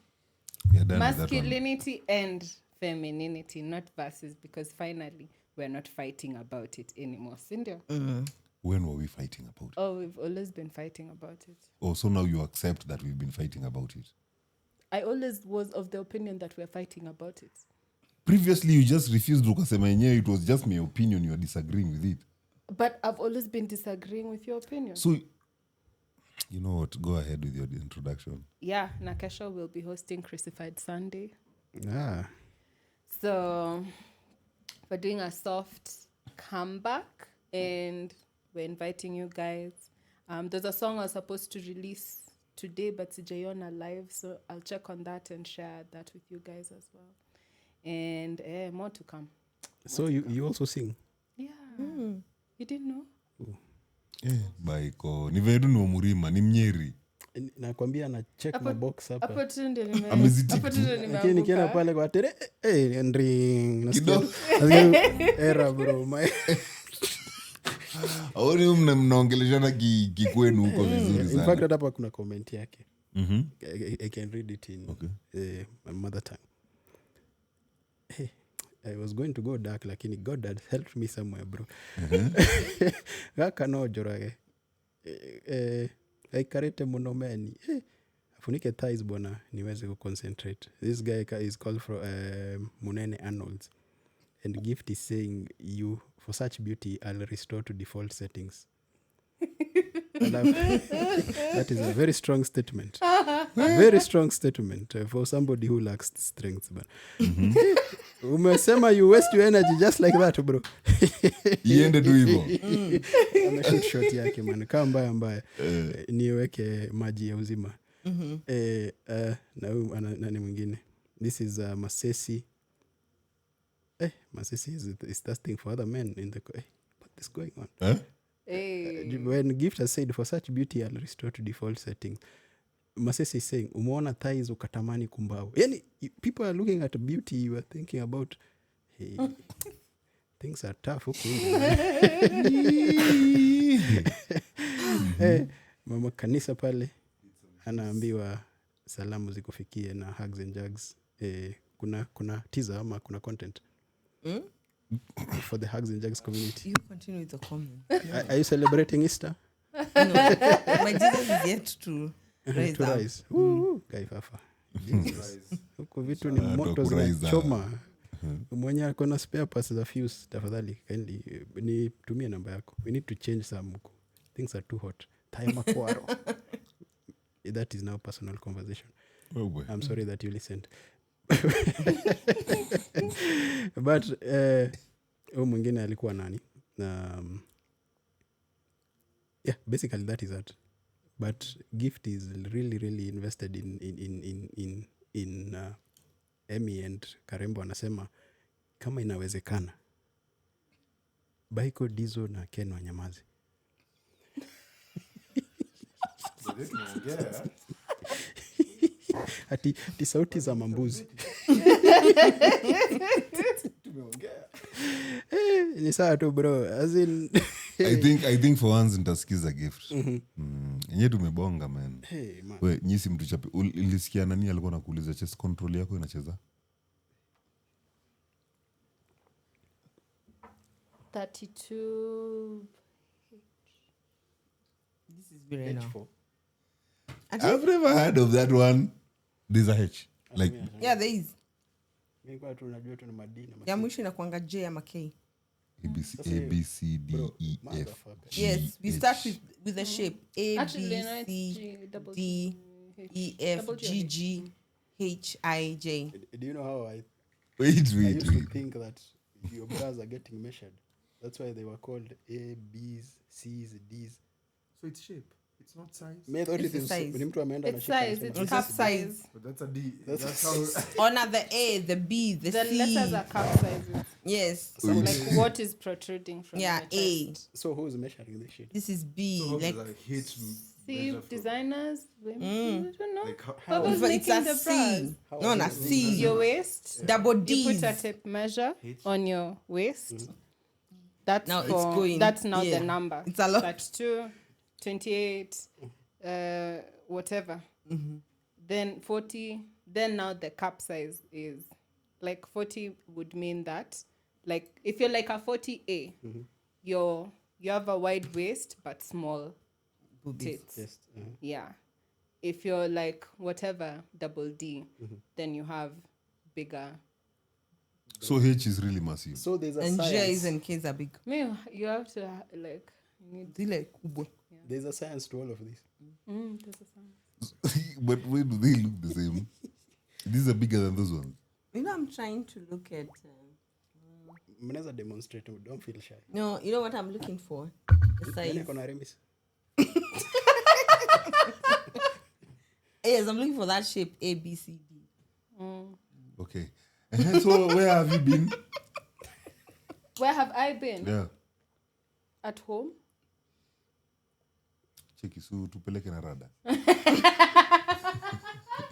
We are done with that one. masculinity and femininity, not versus, because finally we're not fighting about it anymore, sindio? When were we fighting about it? Oh, we've always been fighting about it. Oh, so now you accept that we've been fighting about it. I always was of the opinion that we're fighting about it. Previously, you just refused ukasema yenyewe it was just my opinion, you're disagreeing with it. But I've always been disagreeing with your opinion. So, you know what? Go ahead with your introduction. Yeah, Nakesha will be hosting Crucified Sunday. Ah. So we're doing a soft comeback and we're inviting you guys. There's a song I was supposed to release today, but sijaiona live, so I'll check on that and share that with you guys as well. And more to come. So you also sing? Yeah. You didn't know? Baiko. Ni vedu ni Omurima, ni Mnyeri. Nakwambia na check na box hapa. Hapo tu ndio nime. Amezitick Hapo tu ndio Lakini nikienda nimeanguka. pale kwa tere ring. Kidogo. Era bro. Aoni mnaongeleshana kikwenu huko vizuri In sana. fact hapa kuna comment yake. Mhm. I can read it in my mother tongue. Hey, I was going to go dark lakini God had helped me somewhere, bro. Gaka no jorage. Aikarete monomeni. Afunike thighs bwana niweze ku concentrate. This guy is called for Munene Arnold. And Gift is saying, you, for such beauty, I'll restore to default settings. That is a very strong statement. Very strong statement for somebody who lacks strength. But umesema you waste your energy just like that, bro. Iende tu hivyo. Ameshoot shot yake man. Kama mbaya niweke maji ya uzima. Na huyu nani mwingine? This is Masesi. Masesi is thirsting for other men in the this going on? Hey. When Gift has said, for such beauty, I'll restore to default settings. Masese is saying, umeona thighs ukatamani kumbao. Yani, people are looking at beauty, you are thinking about, hey, things are tough. Mama kanisa pale anaambiwa salamu zikufikie na hugs and jugs. Kuna teaser ama kuna content for the hugs and jugs community. You continue with the comment. Are you celebrating Easter? No, my Jesus is yet to rise To up. rise. Guy Fafa. Huko vitu ni moto rise zinachoma. Mwenye ako na spare parts za fuse, tafadhali kindly nitumie namba yako. We need to change some huko. Things are too hot. Time akwaro. That is now personal conversation. Oh boy. I'm sorry that you listened. But mwingine alikuwa nani? Yeah, basically that is that. But Gift is really invested in Emmy and Karembo anasema kama inawezekana Baiko Dizo na Ken wanyamaze. Ati sauti za mambuzi. Ni sawa tu bro. As in I think for once nitasikiza Gift. Yenyewe tumebonga man. Hey man. We nyisi mtu chapi. Ulisikia nani alikuwa anakuuliza chest control yako inacheza? 32. This is very now. H4. I've never heard of that one. There's a H. Like Yeah, there is. Mimi kwa tu najua tu ni madini. Ya mwisho inakuanga J ama K. A B C D E F. Yes, we start with the shape A, Actually, B, no, it's C, G, double D, E, F, G, G, H, I, J. Do you know how I Wait. used to think that your bras are getting measured? That's why they were called A, B's, C's, D's. So it's shape. It's not size. Me thought It's it the is size. ni mtu ameenda It's anashika size. anasema, It's It's cup size. size. But that's a D. That's That's how. Honor the A, the B, the The C. letters are cup sizes. Yes. Like what is protruding from Yeah, your A. chest. So who's measuring this shit? This is B. So how Like does a hit See, measure from? designers, women, I don't know. Like how- Whoever's if it's making a the C. bras. How No, is no, it C. Your waist. Double You D's. put a tape measure on your waist. That's Now it's for, going, that's now yeah. the number. It's a lot. 32, 28, whatever. Then 40. Then now the cup size is like 40 would mean that, like if you're like a 40A, you have a wide waist but small tits. Yes. Yeah. If you're like whatever double D, then you have bigger. So H is really massive. So there's a And J's science. and K's are big. Me, you have to like. You need, Zile kubwa. There's a science to all of this. there's a sign. But why do they look the same? These are bigger than those ones. You know, I'm trying to look at. Mnaweza demonstrate, don't feel shy. No, you know what I'm looking for? The Nani size. ako na remis? Yes, I'm looking for that shape A, B, C, D. Okay. And so where have you been? Where have I been? Yeah. At home. Cheki su tupeleke na rada.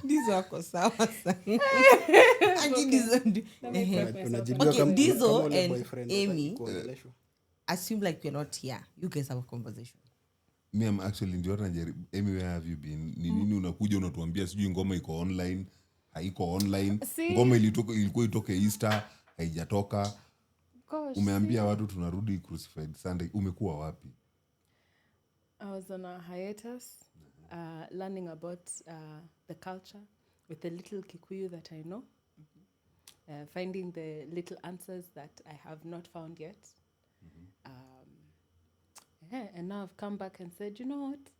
Dizo wako sawa sana. Aki Dizo Unajibiwa Okay, kama- Dizo kama ule and boyfriend Amy. hataki kuongeleshwa. assume like we're not here. You guys have a conversation. Me I'm actually ndio najaribu. Amy, where have you been? Ni nini unakuja unatuambia sijui ngoma iko online, haiko online. See? Ngoma ilikuwa itoke Easter, haijatoka. Gosh. Umeambia watu tunarudi Crucified Sunday. Umekuwa wapi? I was on a hiatus, learning about the culture with the little Kikuyu that I know, finding the little answers that I have not found yet. Yeah, and now I've come back and said, you know what?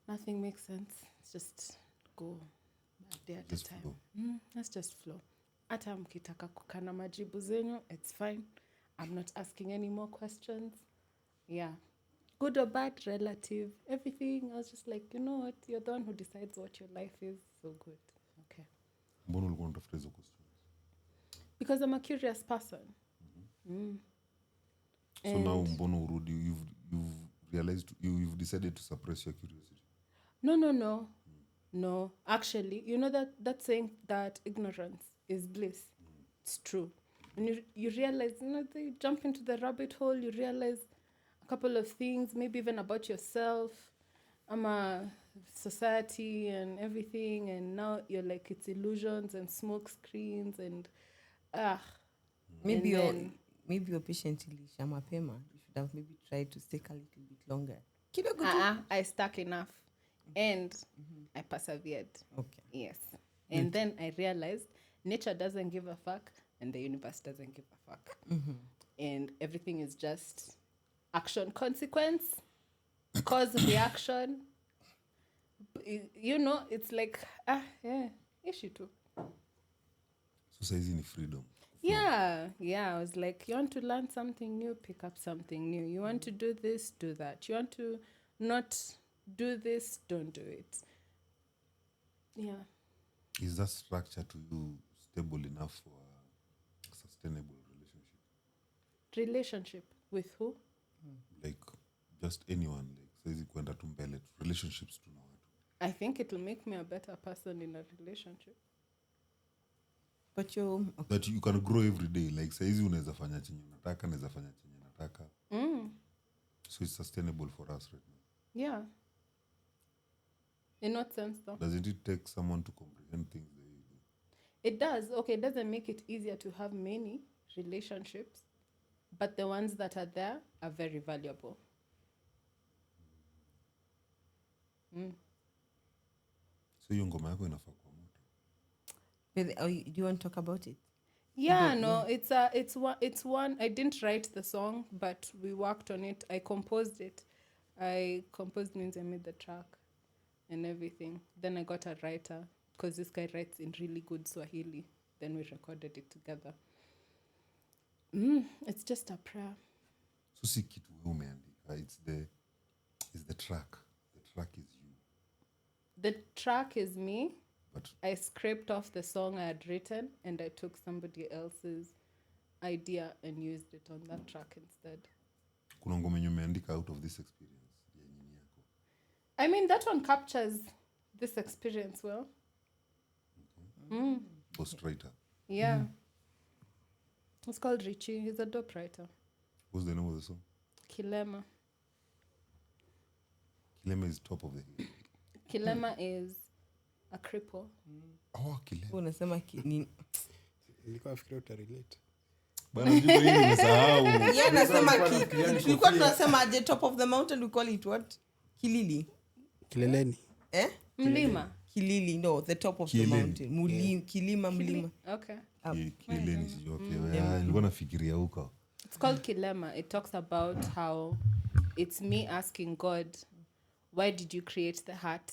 Nothing makes sense. Let's just go a day at a Just time. flow. Let's just flow. Hata mkitaka kukana majibu zenyu, it's fine. I'm not asking any more questions. Yeah. Good or bad, relative, everything. I was just like, you know what? You're the one who decides what your life is. So good. Okay. Mbona ulikuwa unatafuta hizo questions? Because I'm a curious person. So now mbono urudi, you've realized, you've decided to suppress your curiosity. No, actually, you know that saying that ignorance is bliss. It's true. When you realize, you jump into the rabbit hole, you realize a couple of things, maybe even about yourself, society and everything, and now you're like, it's illusions and smoke screens and Maybe and your patient ilisha mapema. You should have maybe tried to stick a little bit longer. I stuck enough and I persevered. Okay. Yes. And then I realized nature doesn't give a fuck and the universe doesn't give a fuck. And everything is just action, consequence, cause, reaction. It's like, issue too. So saizi ni freedom. Yeah. I was like, you want to learn something new, pick up something new. You want to do this, do that. You want to not do this, don't do it. Yeah. Is that structure to you stable enough for a sustainable relationship? Relationship with who? Like just anyone, like saizi kwenda tu mbele, relationships tu na watu. I think it will make me a better person in a relationship. But that you can grow every day. Like saizi unaweza fanya chenye unataka, naweza fanya chenye nataka. So it's sustainable for us right now. Yeah. In what sense though? Doesn't it take someone to comprehend things the way you do? It does. Okay, it doesn't make it easier to have many relationships, but the ones that are there are very valuable. So hiyo ngoma yako inafaa kwa moto. do you want to talk about it? Yeah, no, it's one. I didn't write the song, but we worked on it. I composed it. I composed means I made the track and everything. Then I got a writer because this guy writes in really good Swahili. Then we recorded it together. It's just a prayer. So si kitu wewe umeandika. It's the track. The track is you. The track is me. But I scraped off the song I had written and I took somebody else's idea and used it on that track instead. kuna ngoma yenye umeandika out of this experience ya nini yako? I mean, that one captures this experience well. Ghostwriter. Yeah. It's called Richie. He's a dope writer. What's the name of the song? Kilema. Kilema is top of the hill. Kilema is a cripple. Oh, Kilema. Unasema Nilikuwa nafikiria utarelate. Bana jibu hili nimesahau. Yeah, nasema tulikuwa tunasema at the top of the mountain we call it what? Kilili. Kileleni. Mlima. Kilili, no, the top of the mountain. Kilima, mlima. Okay. Kileleni sio okay. Nilikuwa nafikiria huko. It's called Kilema. It talks about how it's me asking God, why did you create the heart?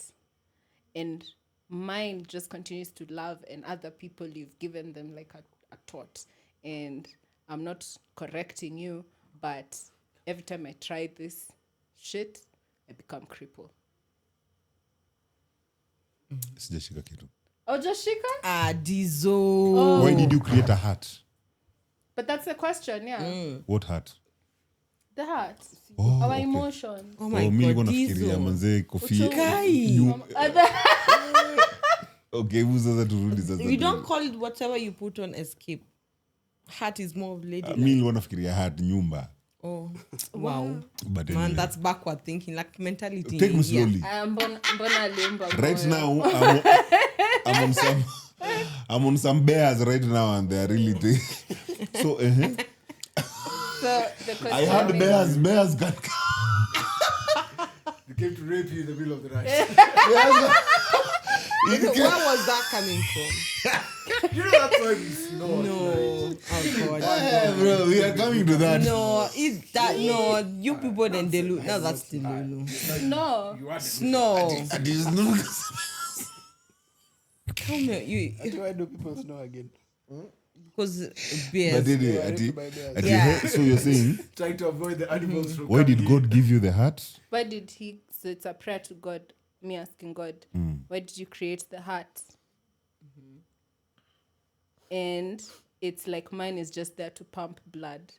And mine just continues to love, and other people you've given them like a thought. And I'm not correcting you, but every time I try this shit, I become crippled. Sijashika kitu. Oh, Joshika? Dizo. Oh. Why did you create a heart? But that's the question, yeah. What heart? The heart. Oh, Our okay. emotions. Oh my Mimi nilikuwa God, nafikiria manze kofi. Kai. Okay, sasa turudi sasa. You don't call it whatever you put on escape. Heart is more of lady. Mimi nilikuwa nafikiria heart nyumba. Oh, wow. But Man, anyway. that's backward thinking, like mentality. Take me slowly. Mbona limba. Right now, I'm on some bears right now, and they are really big. So, So the question I had is, bears can They came to rape you in the middle of the night. Where was that coming from? You know that's why we snore. No. Oh, God. bro, we are coming to that. No, is that no? You people then Delu. No, that's Delulu. no. You had it. No. There's no. Come here, you Why do people snow again? because But bears. anyway, Raised by bears. Yeah. so you're saying, Trying to avoid the animals from why did coming God give you the heart? Why did he? So it's a prayer to God. Me asking God, why did you create the heart? And it's like mine is just there to pump blood.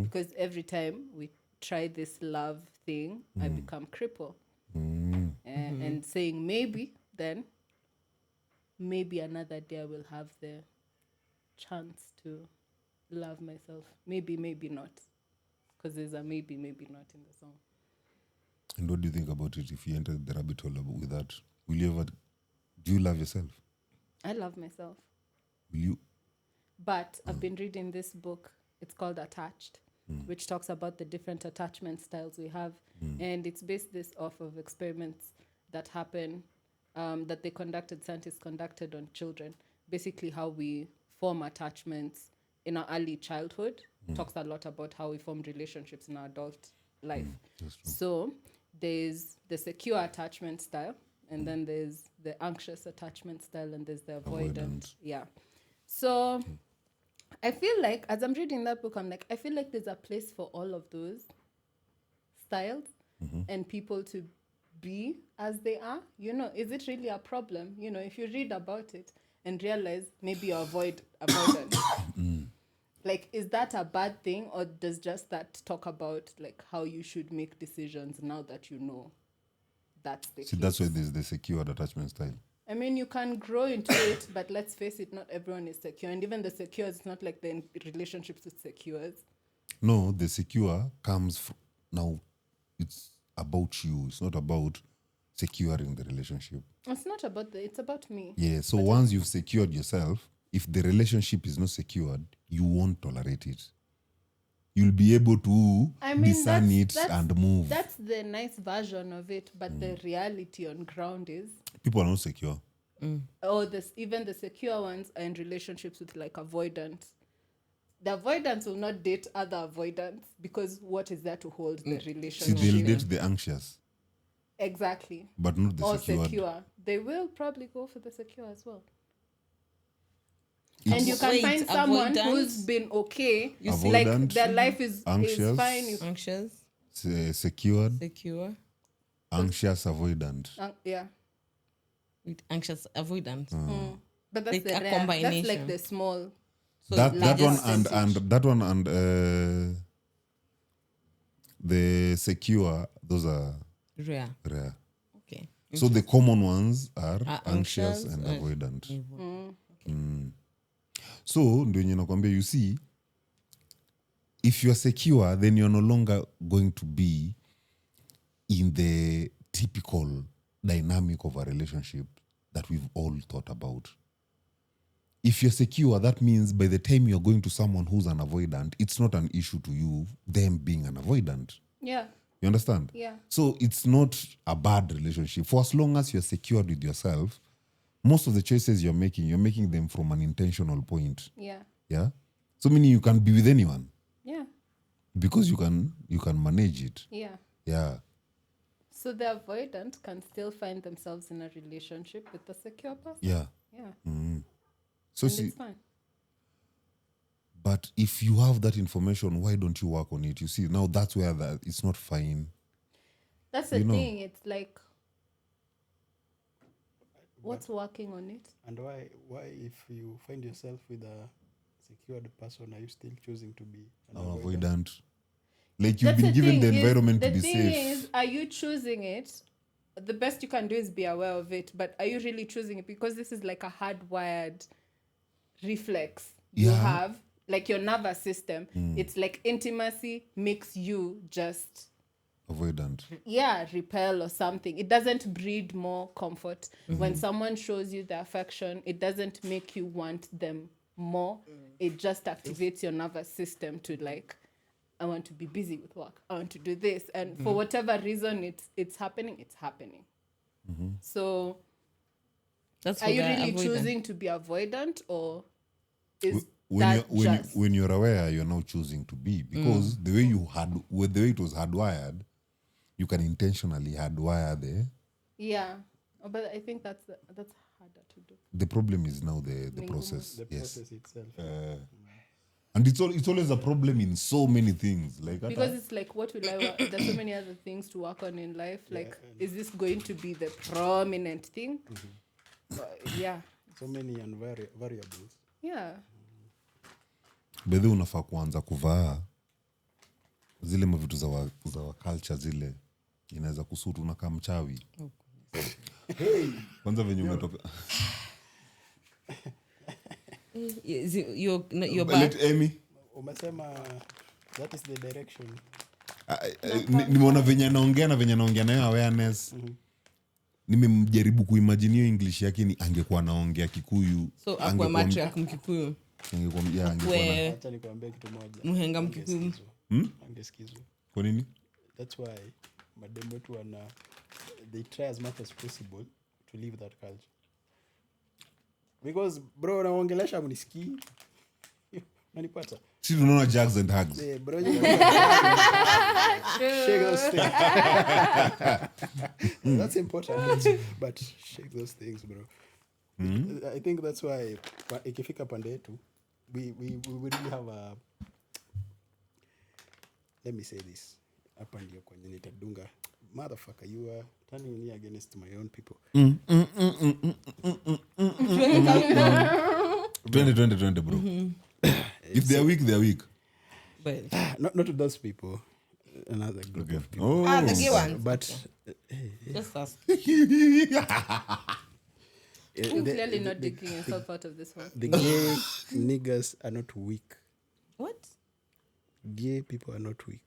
because every time we try this love thing, I become cripple. And saying maybe then, maybe another day I will have the chance to love myself. Maybe not. Because there's a maybe not in the song. And what do you think about it if you enter the rabbit hole with that? Will you ever... Do you love yourself? I love myself. Will you... But I've been reading this book. It's called Attached, which talks about the different attachment styles we have. And it's based this off of experiments that happen, that scientists conducted on children. Basically how we form attachments in our early childhood. Talks a lot about how we form relationships in our adult life. So there's the secure attachment style, and then there's the anxious attachment style, and there's the avoidant. Yeah. So I feel like, as I'm reading that book, I'm like, I feel like there's a place for all of those styles and people to be as they are. You know, is it really a problem? You know, if you read about it and realize maybe you avoidant. Like, is that a bad thing, or does just that talk about like how you should make decisions now that you know that's the case? That's why there's the secured attachment style. I mean, you can grow into it, but let's face it, not everyone is secure. And even the secure, it's not like the relationships with secures. No, the secure comes now. It's about you. It's not about securing the relationship. It's not about it's about me. Yeah, so once you've secured yourself, if the relationship is not secured, you won't tolerate it. You'll be able to discern it and move. That's the nice version of it, but the reality on ground is... People are not secure. Even the secure ones are in relationships with like avoidance. The avoidance will not date other avoidants because what is there to hold the relationship? See, they'll date the anxious. Exactly. But not the secure. They will probably go for the secure as well. And you can find someone who's been okay. You see, like their life is fine. Anxious. Secured. Secure. Anxious avoidant. Yeah. With anxious avoidant. But that's like the rare. That's like the small. So that one and the secure, those are rare. Okay. So the common ones are anxious and avoidant. So ndio yenye nakwambia, you see, if you are secure, then you're no longer going to be in the typical dynamic of a relationship that we've all thought about. If you're secure, that means by the time you're going to someone who's an avoidant, it's not an issue to you, them being an avoidant. Yeah. You understand? Yeah. So it's not a bad relationship. For as long as you're secured with yourself, most of the choices you're making them from an intentional point. Yeah. Yeah? So meaning you can be with anyone. Yeah. Because you can manage it. Yeah. Yeah. So the avoidant can still find themselves in a relationship with the secure person. Yeah. Yeah. So and it's fine. But if you have that information, why don't you work on it? You see, now that's where it's not fine. That's the thing. It's like, what's working on it? And why if you find yourself with a secured person, are you still choosing to be an avoidant? Like you've been given the environment to be safe. The thing is, are you choosing it? The best you can do is be aware of it, but are you really choosing it? Because this is like a hardwired reflex you have, like your nervous system. It's like intimacy makes you just avoidant. Yeah, repel or something. It doesn't breed more comfort. When someone shows you the affection, it doesn't make you want them more. It just activates your nervous system to like, I want to be busy with work. I want to do this. And for whatever reason it's happening. So that's are you really choosing to be avoidant, or is when you're aware, you're now choosing to be, because the way it was hardwired, you can intentionally hardwire the... Yeah, but I think that's harder to do. The problem is now the process. The process itself. And it's always a problem in so many things. Because it's like, what will I work? There's so many other things to work on in life. Like, is this going to be the prominent thing? So many variables. Yeah. Bedhe unafaa kuanza kuvaa zile mavitu za wa culture zile inaweza kusutu na kama mchawi. Kwanza venye umetoka you're back. Let Amy. Umesema that is the direction. Nimeona venye anaongea na venye anaongea nayo awareness. Nimemjaribu kuimagine hiyo English yake ni angekuwa anaongea Kikuyu. So akwa matriarch Mkikuyu. Angekuwa Acha nikwambie kitu moja. Muhenga Mkikuyu. Angesikizwa. Kwa nini? That's why madem wetu they try as much as possible to leave that culture. Because bro naongelesha mnisikii. Unanipata? Si tunaona jugs and hugs. Yeah, bro. Shake those things. That's important. But shake those things, bro. I think that's why ikifika pande yetu we really have a, let me say this. Hapa ndio kwenye nitadunga. Motherfucker, you are turning me against my own people. 20 bro. If they are weak, they are weak. But Not to those people. Another group Okay. of people. Oh. the gay one. But Just ask. I'm clearly not digging yourself out of this one. the gay niggas are not weak. What? Gay people are not weak.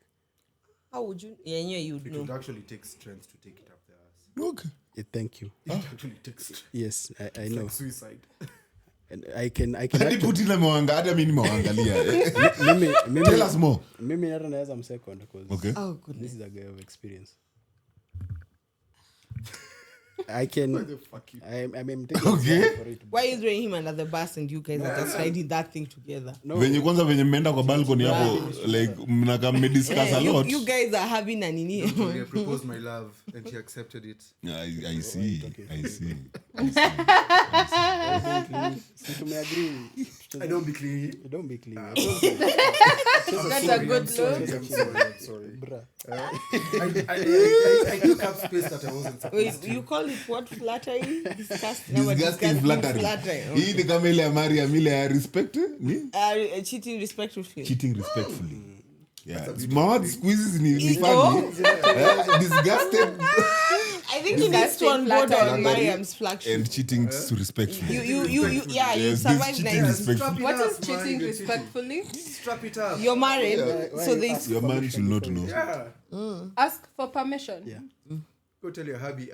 How would you? Yeah, you It know. would actually take strength to take it up their ass. Okay. Thank you. It actually takes strength. Yes, I It's know. like suicide. And I can Hadi actually, Putin amewanga hadi mimi nimewaangalia. mimi Tell us more. mimi hata naweza msecond because Okay. Oh goodness. this is a guy of experience. I can. I'm taking Okay. for it. Why are you throwing him under the bus and you guys are just riding that thing together? No, Venye kwanza venye mmeenda kwa balcony hapo like mnaka mmediscuss a lot. You guys are having an I in proposed my love and she accepted it. I see. si tumeagree. I don't be clingy. Don't be clean. That's a good look. I'm sorry. Bruh. I took up space that I wasn't supposed Wait, to. you call it what? Flattery? Disgusting Disgusting flattery. Hii ni kama ile ya Mariam ile ya respect ni cheating respectfully. cheating respectfully. Yeah. Mawad squeezes ni funny. Disgusted I think he needs to onboard on Mariam's flagship. and cheating respectfully. You Yes, survived this cheating nice. respectfully. What is cheating respectfully? Strap it up. You're married, Why so you they ask Your man should not know. Yeah. Ask for permission. Yeah. Go tell your hubby,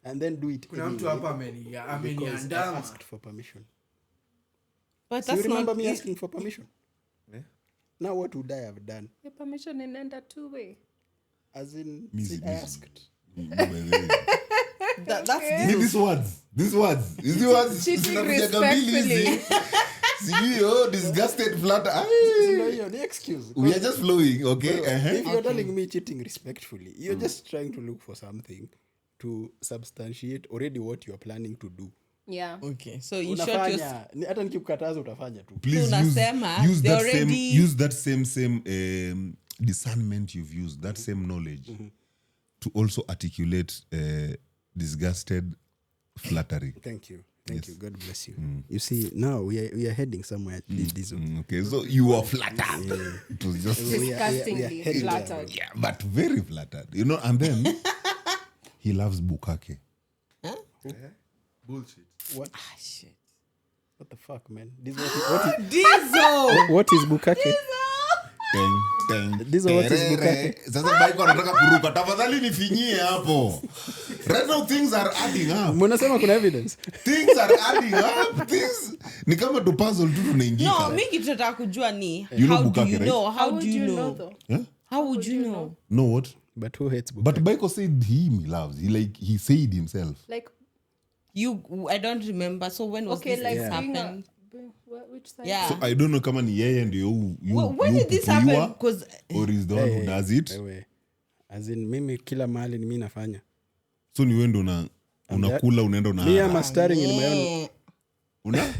And then do it. kuna mtu hapa because I ameniandama. asked for permission. But So you that's remember not me asking for permission? Yeah. Now what would I have done? Your permission inaenda two-way. As in, Busy, I busy. asked. that's These words. These words. Cheating zinakujaga mbili hizi. respectfully. Sijui disgusted flutter. No, you're the excuse. We are just flowing, okay? If you're telling me cheating respectfully, you're just trying to look for something to substantiate already what you're planning to do. Yeah. okay. So in short, you're Unafanya, hata nikikukataza utafanya tu. Please So unasema, use they that already- same use that same discernment you've used, that same knowledge to also articulate disgusted flattery. Thank you. Thank you. God bless you. You see, now we are heading somewhere. Okay, so you are flattered. It was just Disgustingly heading flattered. yeah, but very flattered. You know, and then he loves bukake. Bullshit. What? shit. What the fuck, man? This what Diesel. what is bukake? This is what is bukake. Sasa bike anataka kuruka. Tafadhali nifinyie hapo. Right now things are adding up. Mnasema kuna evidence. Things are adding up. Things ni kama tu puzzle tu tunaingika. No, mi kitu nataka kujua ni You know how do Bukake, you right? know? How How would do you know? though? Huh? How would you know? No what? But who hates bukake? But Baiko said he loves. He said himself. Like, I don't remember. So when was okay, this like this being happened? which side? Yeah. So I don't know kama ni yeye ndio When did this happen? Because or is the one who does it. Wewe. As in mimi kila mahali ni mimi nafanya. So ni wewe ndo unakula unaenda Me am starring in my own. una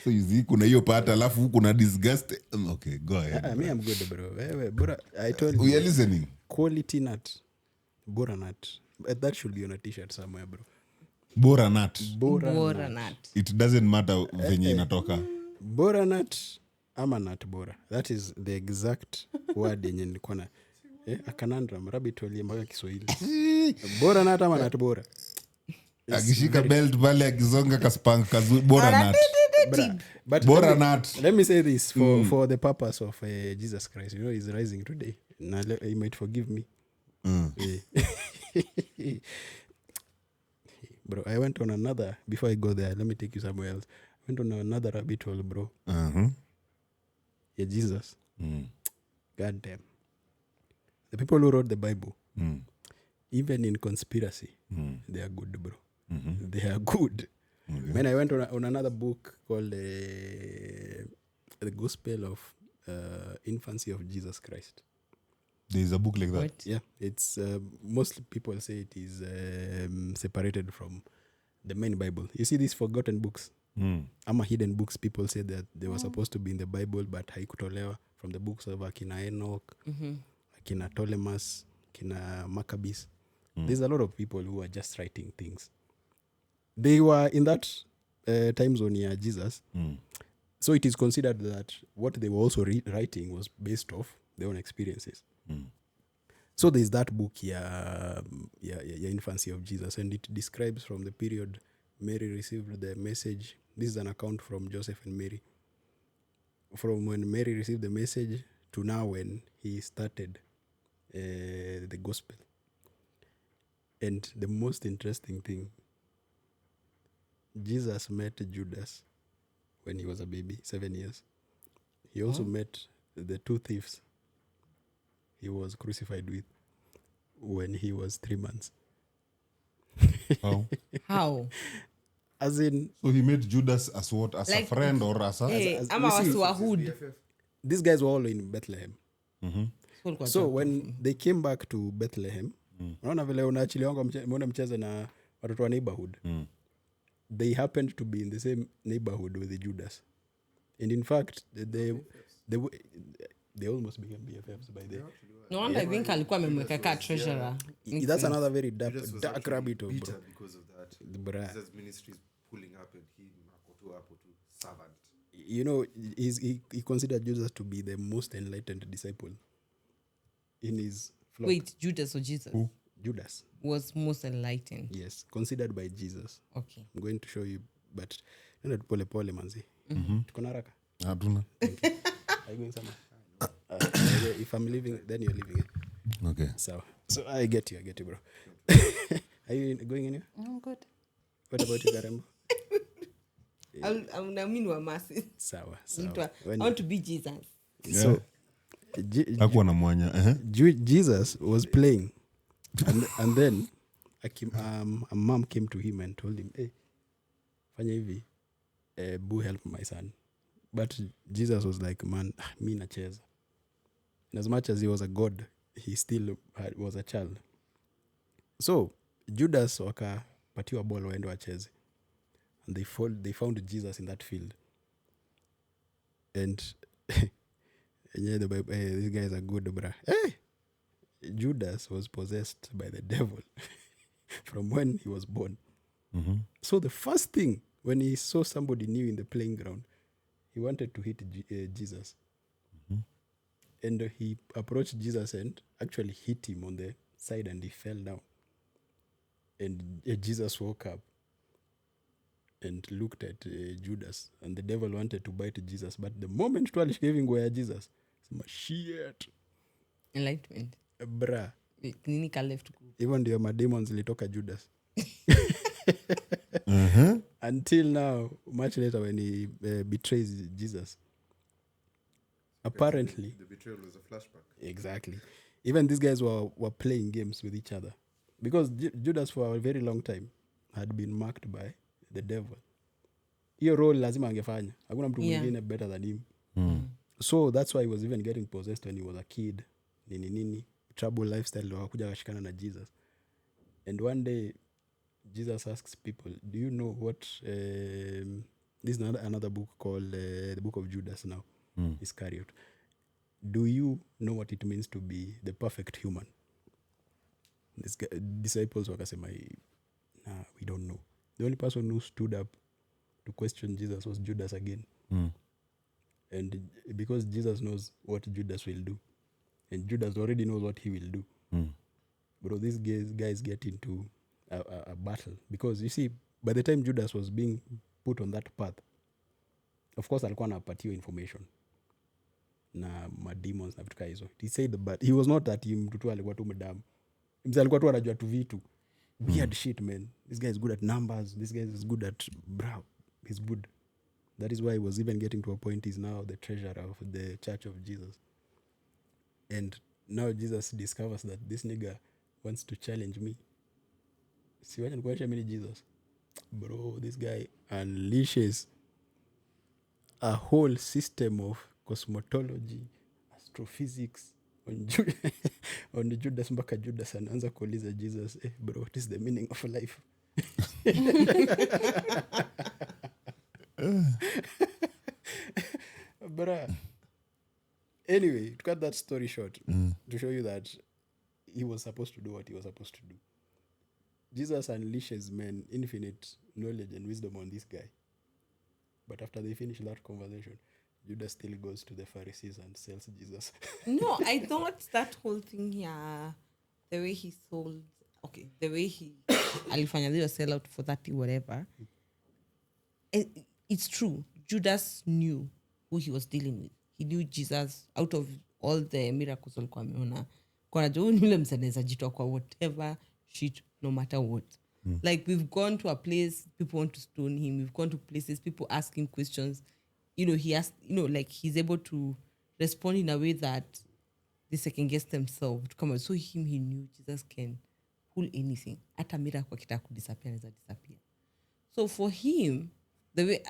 so you see kuna hiyo part alafu kuna disgust. Okay, go ahead. Me I'm good, bro. Wewe bora I told We are you. listening. Quality nut. Bora nut. That should be on a t-shirt somewhere, bro. Bora nut. Bora Bora nut. It doesn't matter venye inatoka. Bora nut ama nut bora. That is the exact word yenye nilikuwa na a conundrum rabbit hole mpaka Kiswahili. Bora nut ama nut bora. Akishika belt pale akizonga kaspank kazu bora nut. But Bora nut. let me say this for the purpose of Jesus Christ. You know, he's rising today. Now he might forgive me. Bro, I went on another, before I go there, let me take you somewhere else. I went on another rabbit hole, bro. Yeah, Jesus. God damn. The people who wrote the Bible, even in conspiracy, they are good, bro. They are good. When I went on another book called The Gospel of Infancy of Jesus Christ. There's a book like that. What? Yeah, it's most people say it is separated from the main Bible. You see these forgotten books, ama hidden books. People say that they were supposed to be in the Bible, but haikutolewa from the books of Akina Enoch, Akina Ptolemus, Akina Maccabees. There's a lot of people who are just writing things. They were in that time zone near Jesus, so it is considered that what they were also writing was based off their own experiences. So there's that book, Infancy of Jesus, and it describes from the period Mary received the message. This is an account from Joseph and Mary. From when Mary received the message to now when he started the gospel. And the most interesting thing, Jesus met Judas when he was a baby, 7 years. He also met the 2 thieves he was crucified with when he was 3 months. How? As in, So he made Judas as what? As Like- a friend or as a... Ama watu wa hood. these guys were all in Bethlehem. So when they came back to Bethlehem, unaona vile unaachiliwanga umeona mcheze na watoto wa neighborhood. They happened to be in the same neighborhood with the Judas. And in fact, they almost became BFFs by then. No wonder I think alikuwa amemweka ka treasurer. That's another very dark Judas was rabbit hole, bitter bro. because of that. Bruh. Jesus' ministry is pulling up and he makoto hapo tu servant. You know, he considered Jesus to be the most enlightened disciple in his flock. Wait, Judas or Jesus? Judas, Was most enlightened. yes, considered by Jesus. Okay. I'm going to show you, but nenda pole pole manzi. Tuko na haraka. Hatuna. Are you going somewhere? If I'm leaving, then you're leaving. Okay. So I get you, bro. Are you going anywhere? I'm good. What about you, Karembo? Naamini wa masi. Sawa. I want to be Jesus. So Hakuwa na mwanya. Jesus was playing, and then a mom came to him and told him, "Hey, fanya hivi, boo, help my son." But Jesus was like, "Man, mi nacheza." And as much as he was a god, he still was a child. So Judas wakapatiwa ball waende wacheze, and they found Jesus in that field. And yeah, these guys are good, bruh. Hey! Judas was possessed by the devil from when he was born. So the first thing, when he saw somebody new in the playing ground, he wanted to hit Jesus. And he approached Jesus and actually hit him on the side, and he fell down. And Jesus woke up and looked at Judas, and the devil wanted to bite Jesus. But the moment Twalish gave him where Jesus, shit. Enlightenment. Bruh. Nini ka left group. Even the demons litoka Judas. Until now, much later when he betrays Jesus. Apparently. The betrayal was a flashback. Exactly. Even these guys were playing games with each other. Because Judas for a very long time had been marked by the devil. Hiyo role lazima angefanya. Hakuna mtu mwingine better than him. So that's why he was even getting possessed when he was a kid. Nini. Trouble lifestyle. Wakakuja wakashikana na Jesus. And one day, Jesus asks people, do you know what... this is another book called the Book of Judas now. Iscariot. Do you know what it means to be the perfect human? Disciples wakasema, nah, we don't know. The only person who stood up to question Jesus was Judas again. And because Jesus knows what Judas will do, and Judas already knows what he will do, bro, these guys get into a battle. Because you see, by the time Judas was being put on that path, of course alikuwa anapatiwa information na mademons na vitu kaa hizo. He said, but he was not that mtu tu alikuwa tu mdamu. Mzee alikuwa tu anajua tu vitu. Weird shit, man. This guy is good at numbers. This guy is good at bro. He's good. That is why he was even getting to a point he's now the treasurer of the Church of Jesus. And now Jesus discovers that this nigga wants to challenge me. See what I'm many Jesus? Bro, this guy unleashes a whole system of cosmology, astrophysics on Judas mpaka Judas anaanza kuuliza Jesus, bro, what is the meaning of life? But anyway, to cut that story short, to show you that he was supposed to do what he was supposed to do. Jesus unleashes, man, infinite knowledge and wisdom on this guy. But after they finish that conversation, Judas still goes to the Pharisees and sells Jesus. No, I thought that whole thing here, the way he sold, the way he alifanya they sell out for 30 whatever. It's true. Judas knew who he was dealing with. He knew Jesus out of all the miracles alikuwa ameona. Kwa najua yule msaneza jitoa kwa whatever shit, no matter what. Like we've gone to a place, people want to stone him. We've gone to places, people ask him questions. You know, he has, like he's able to respond in a way that they second guess themselves. Come on, so he knew Jesus can pull anything. Hata miracle akitaka kudisappear anaweza disappear. So for him, the way,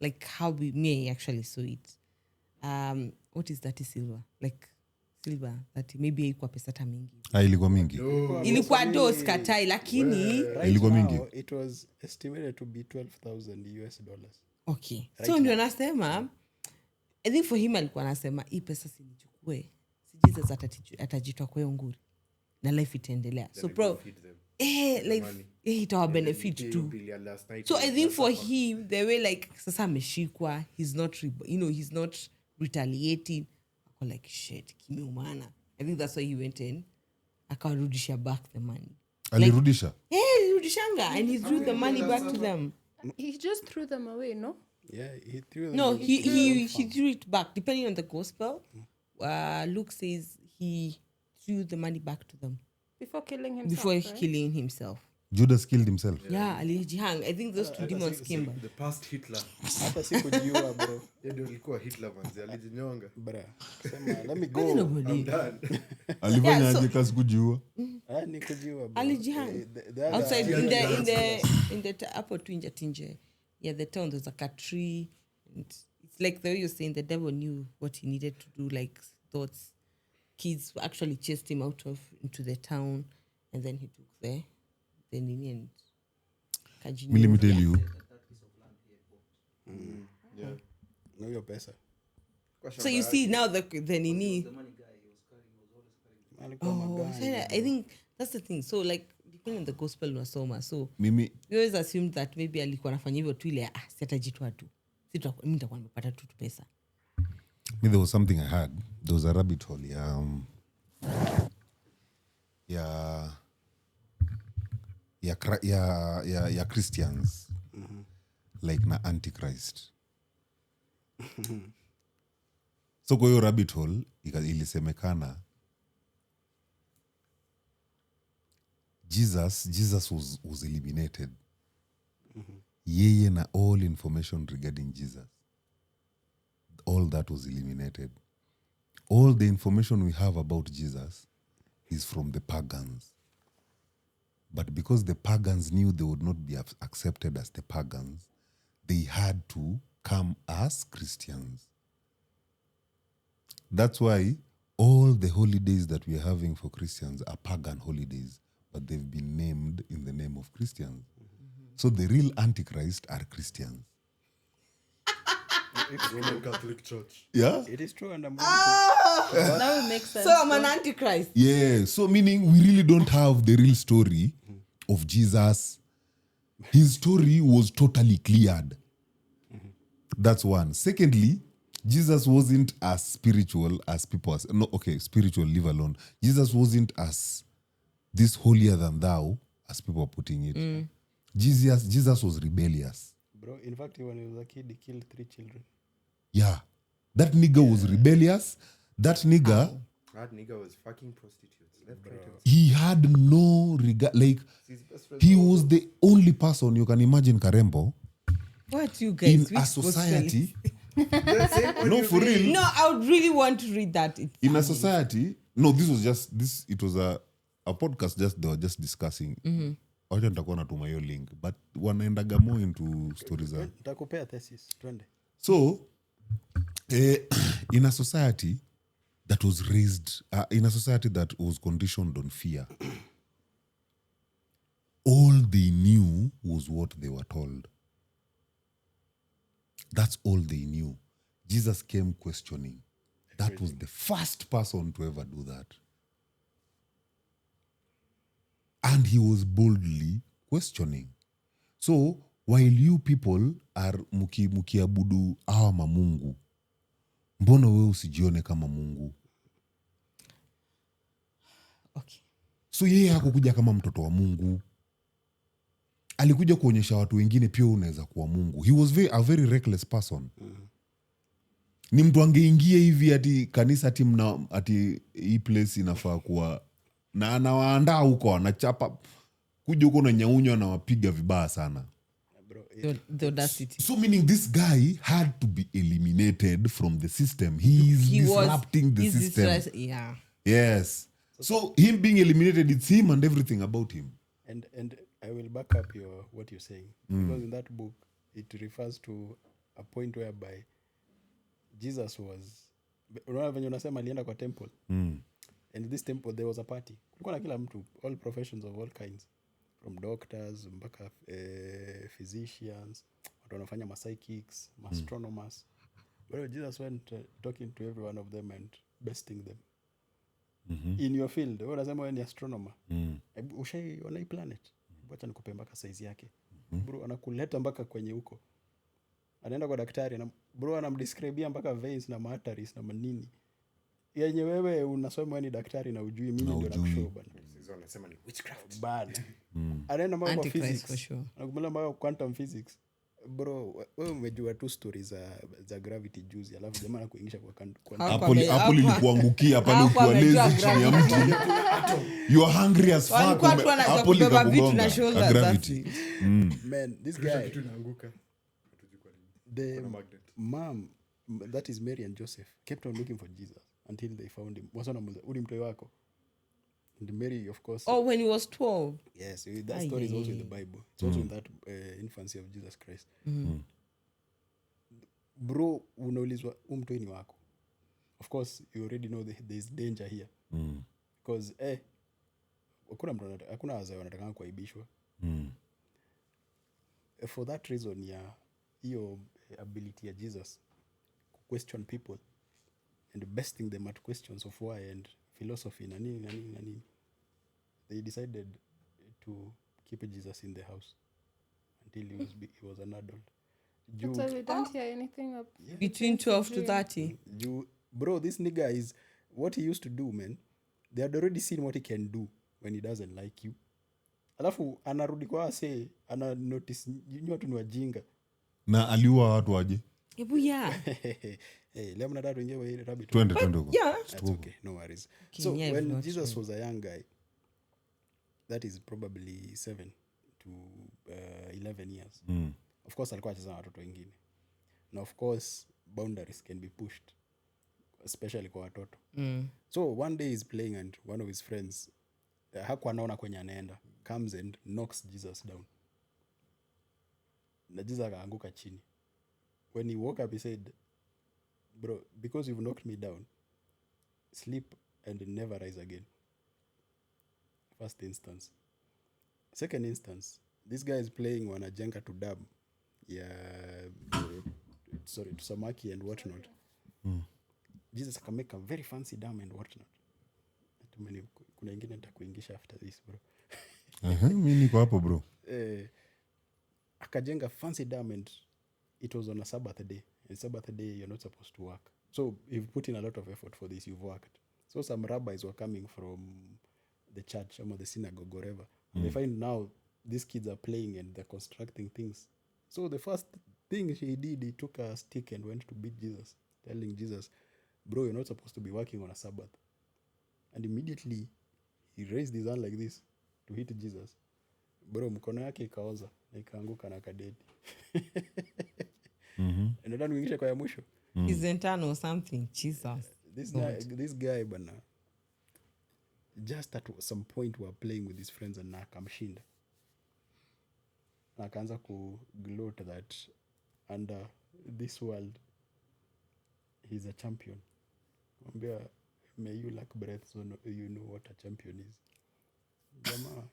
like how we may actually saw it. What is that silver? Like silver that maybe haikuwa pesa hata mingi. Ilikuwa mingi. Ilikuwa dos katai lakini ilikuwa mingi. It was estimated to be $12,000. Okay. Right, so ndio nasema I think for him alikuwa anasema hii pesa sinichukue. Si Jesus atajitoa kwa hiyo nguri. Na life itaendelea. So bro, itawa benefit too. So I think for him the way like sasa ameshikwa, he's not he's not retaliating. Ako like shit, kimeumana. I think that's why he went in. Akarudisha back the money. Alirudisha? Rudishanga and he threw the money back to them. He just threw them away, no? Yeah, he threw them. No, he threw it back. Depending on the gospel, Luke says he threw the money back to them. Before killing himself. Killing himself. Judas killed himself. Yeah, alijihang. I think those two demons came back. The past Hitler. Hata sikujiua bro. Ndio alikuwa Hitler manzi, alijinyonga. Bra. Sema let me go. I'm done. Alifanya aje kazi kujiua? Nikujiua bro. Alijihang. Outside in the hapo tu tinje. Yeah, the town there's like a tree. And it's like the way you're saying the devil knew what he needed to do, like thoughts. Kids actually chased him into the town, and then he took the nini and Kajini. Let me tell you. Yeah. Know your pesa. So you see now the nini. I think that's the thing. So like depending on the gospel unasoma. So Mimi we always assumed that maybe alikuwa anafanya hivyo tu ile si atajitoa tu. Mimi nitakuwa nimepata tu pesa. there was something I had. There was a rabbit hole. Christians. Like na Antichrist. So kwa hiyo rabbit hole ilisemekana Jesus was eliminated. Yeye na all information regarding Jesus. All that was eliminated. All the information we have about Jesus is from the pagans. But because the pagans knew they would not be accepted as the pagans, they had to come as Christians. That's why all the holidays that we are having for Christians are pagan holidays, but they've been named in the name of Christians. So the real Antichrist are Christians. Roman Catholic Church. Yeah? It is true, and I'm That would make sense. So I'm an Antichrist. Yeah, so meaning we really don't have the real story of Jesus. His story was totally cleared. That's one. Secondly, Jesus wasn't as spiritual as people as no, okay, spiritual, leave alone. Jesus wasn't as this holier than thou as people are putting it. Jesus was rebellious. Bro, in fact, when he was a kid, he killed 3 children. Yeah. That nigga was rebellious. That nigga, That nigga was fucking prostitutes. Left, right, and he had no regard. Like, his best friend. he was the only person, you can imagine Karembo, What you guys? in which a society. No, No, for real. No, I would really want to read that. It's In a society, no, this was just this. It was a podcast. They were just discussing. Wacha nitakuwa natuma hiyo link, but wanaendaga more into stories. Nitakupea thesis, twende. So, in a society that was raised, in a society that was conditioned on fear, all they knew was what they were told. That's all they knew. Jesus came questioning. That was the first person to ever do that. And he was boldly questioning. So, while you people are mukiabudu awa mamungu, mbona wewe usijione kama Mungu? okay. So yeye hakukuja kama mtoto wa Mungu. Alikuja kuonyesha watu wengine pia unaweza kuwa Mungu. He was a very reckless person. Ni mtu angeingia hivi ati kanisa ati hii place inafaa kuwa na anawaandaa huko, anachapa kuja huko na nyaunywa na wapiga vibaya sana. The audacity. So meaning this guy had to be eliminated from the system. He is disrupting the system. Yeah. Yes. So him being eliminated, it's him and everything about him. And I will back up what you're saying. Because in that book, it refers to a point whereby Jesus was... Unaona venye unasema alienda kwa temple. And in this temple, there was a party. Kulikuwa na kila mtu, all professions of all kinds. From doctors, mpaka physicians, watu wanafanya psychics, astronomers. But Jesus went talking to every one of them and besting them. In your field, wewe unasema wewe ni astronomer. Ushaiona hii planet? Wacha nikupe mpaka size yake. Bro, anakuleta mpaka kwenye huko. Anaenda kwa daktari na bro anamdescribea mpaka veins na arteries na manini. Yenye wewe unasoma wewe ni daktari na ujui, mimi ndio nakushow bana. Sisi wanasema ni witchcraft. Bad. Anaenda mpaka kwa physics. For sure. Anakumela mpaka quantum physics. Bro, wewe umejua tu stories za gravity juice, alafu jamaa anakuingisha kwa quantum. Hapo lilikuangukia pale ukiwa lazy chini ya mti. You are hungry as fuck. Hapo likakugonga. Gravity. Man, this guy tunaanguka. The mom, that is Mary and Joseph, kept on looking for Jesus until they found him. Wasana muza, uli mtoi wako. And Mary, of course. Oh, when he was 12. Yes, that story is also in the Bible. It's also in that infancy of Jesus Christ. Bro, unaulizwa mtoi ni wako. Of course, you already know there is danger here. Because hakuna wazee wanataka kuaibishwa. For that reason, hiyo ability ya Jesus question people and besting them at questions of why and philosophy na nini, they decided to keep Jesus in the house until he was an adult. So we don't hear anything of Between 12 to 30. Bro, this nigga is what he used to do, man. They had already seen what he can do when he doesn't like you. Alafu anarudi kwa say ana notice nyinyi watu ni wajinga. Na aliua watu aje? Ebu yeah. Hey, leo mnataka tuingie kwa ile rabbit. Twende huko. Yeah. That's okay, no worries. Okay, So yeah, when Jesus was a young guy, that is probably 7 to 11 years. Of course alikuwa anacheza na watoto wengine. Na of course boundaries can be pushed, especially kwa watoto. So one day he's playing and one of his friends hakuwa anaona kwenye anaenda, comes and knocks Jesus down. Na Jesus akaanguka chini. When he woke up, he said, bro, because you've knocked me down, sleep and never rise again. First instance. Second instance, this guy is playing wanajenga to dam. To samaki and whatnot. Jesus can make a very fancy dam and whatnot. Kuna ingine nitakuingisha after this, bro. Mimi niko hapo, bro. Akajenga fancy dam and it was on a Sabbath day. And Sabbath day, you're not supposed to work. So you've put in a lot of effort for this, you've worked. So some rabbis were coming from the church, or the synagogue, wherever. And they find now these kids are playing and they're constructing things. So the first thing he did, he took a stick and went to beat Jesus, telling Jesus, bro, you're not supposed to be working on a Sabbath. And immediately, he raised his hand like this to hit Jesus. Bro, mkono yake ikaoza, na ikaanguka na kadedi. And then kuingisha kwa ya mwisho. Is internal or something. Jesus. This guy, bana, just at some point we were playing with his friends and akamshinda. Akaanza ku gloat that under this world he's a champion. May you lack breath so you know what a champion is. Jama,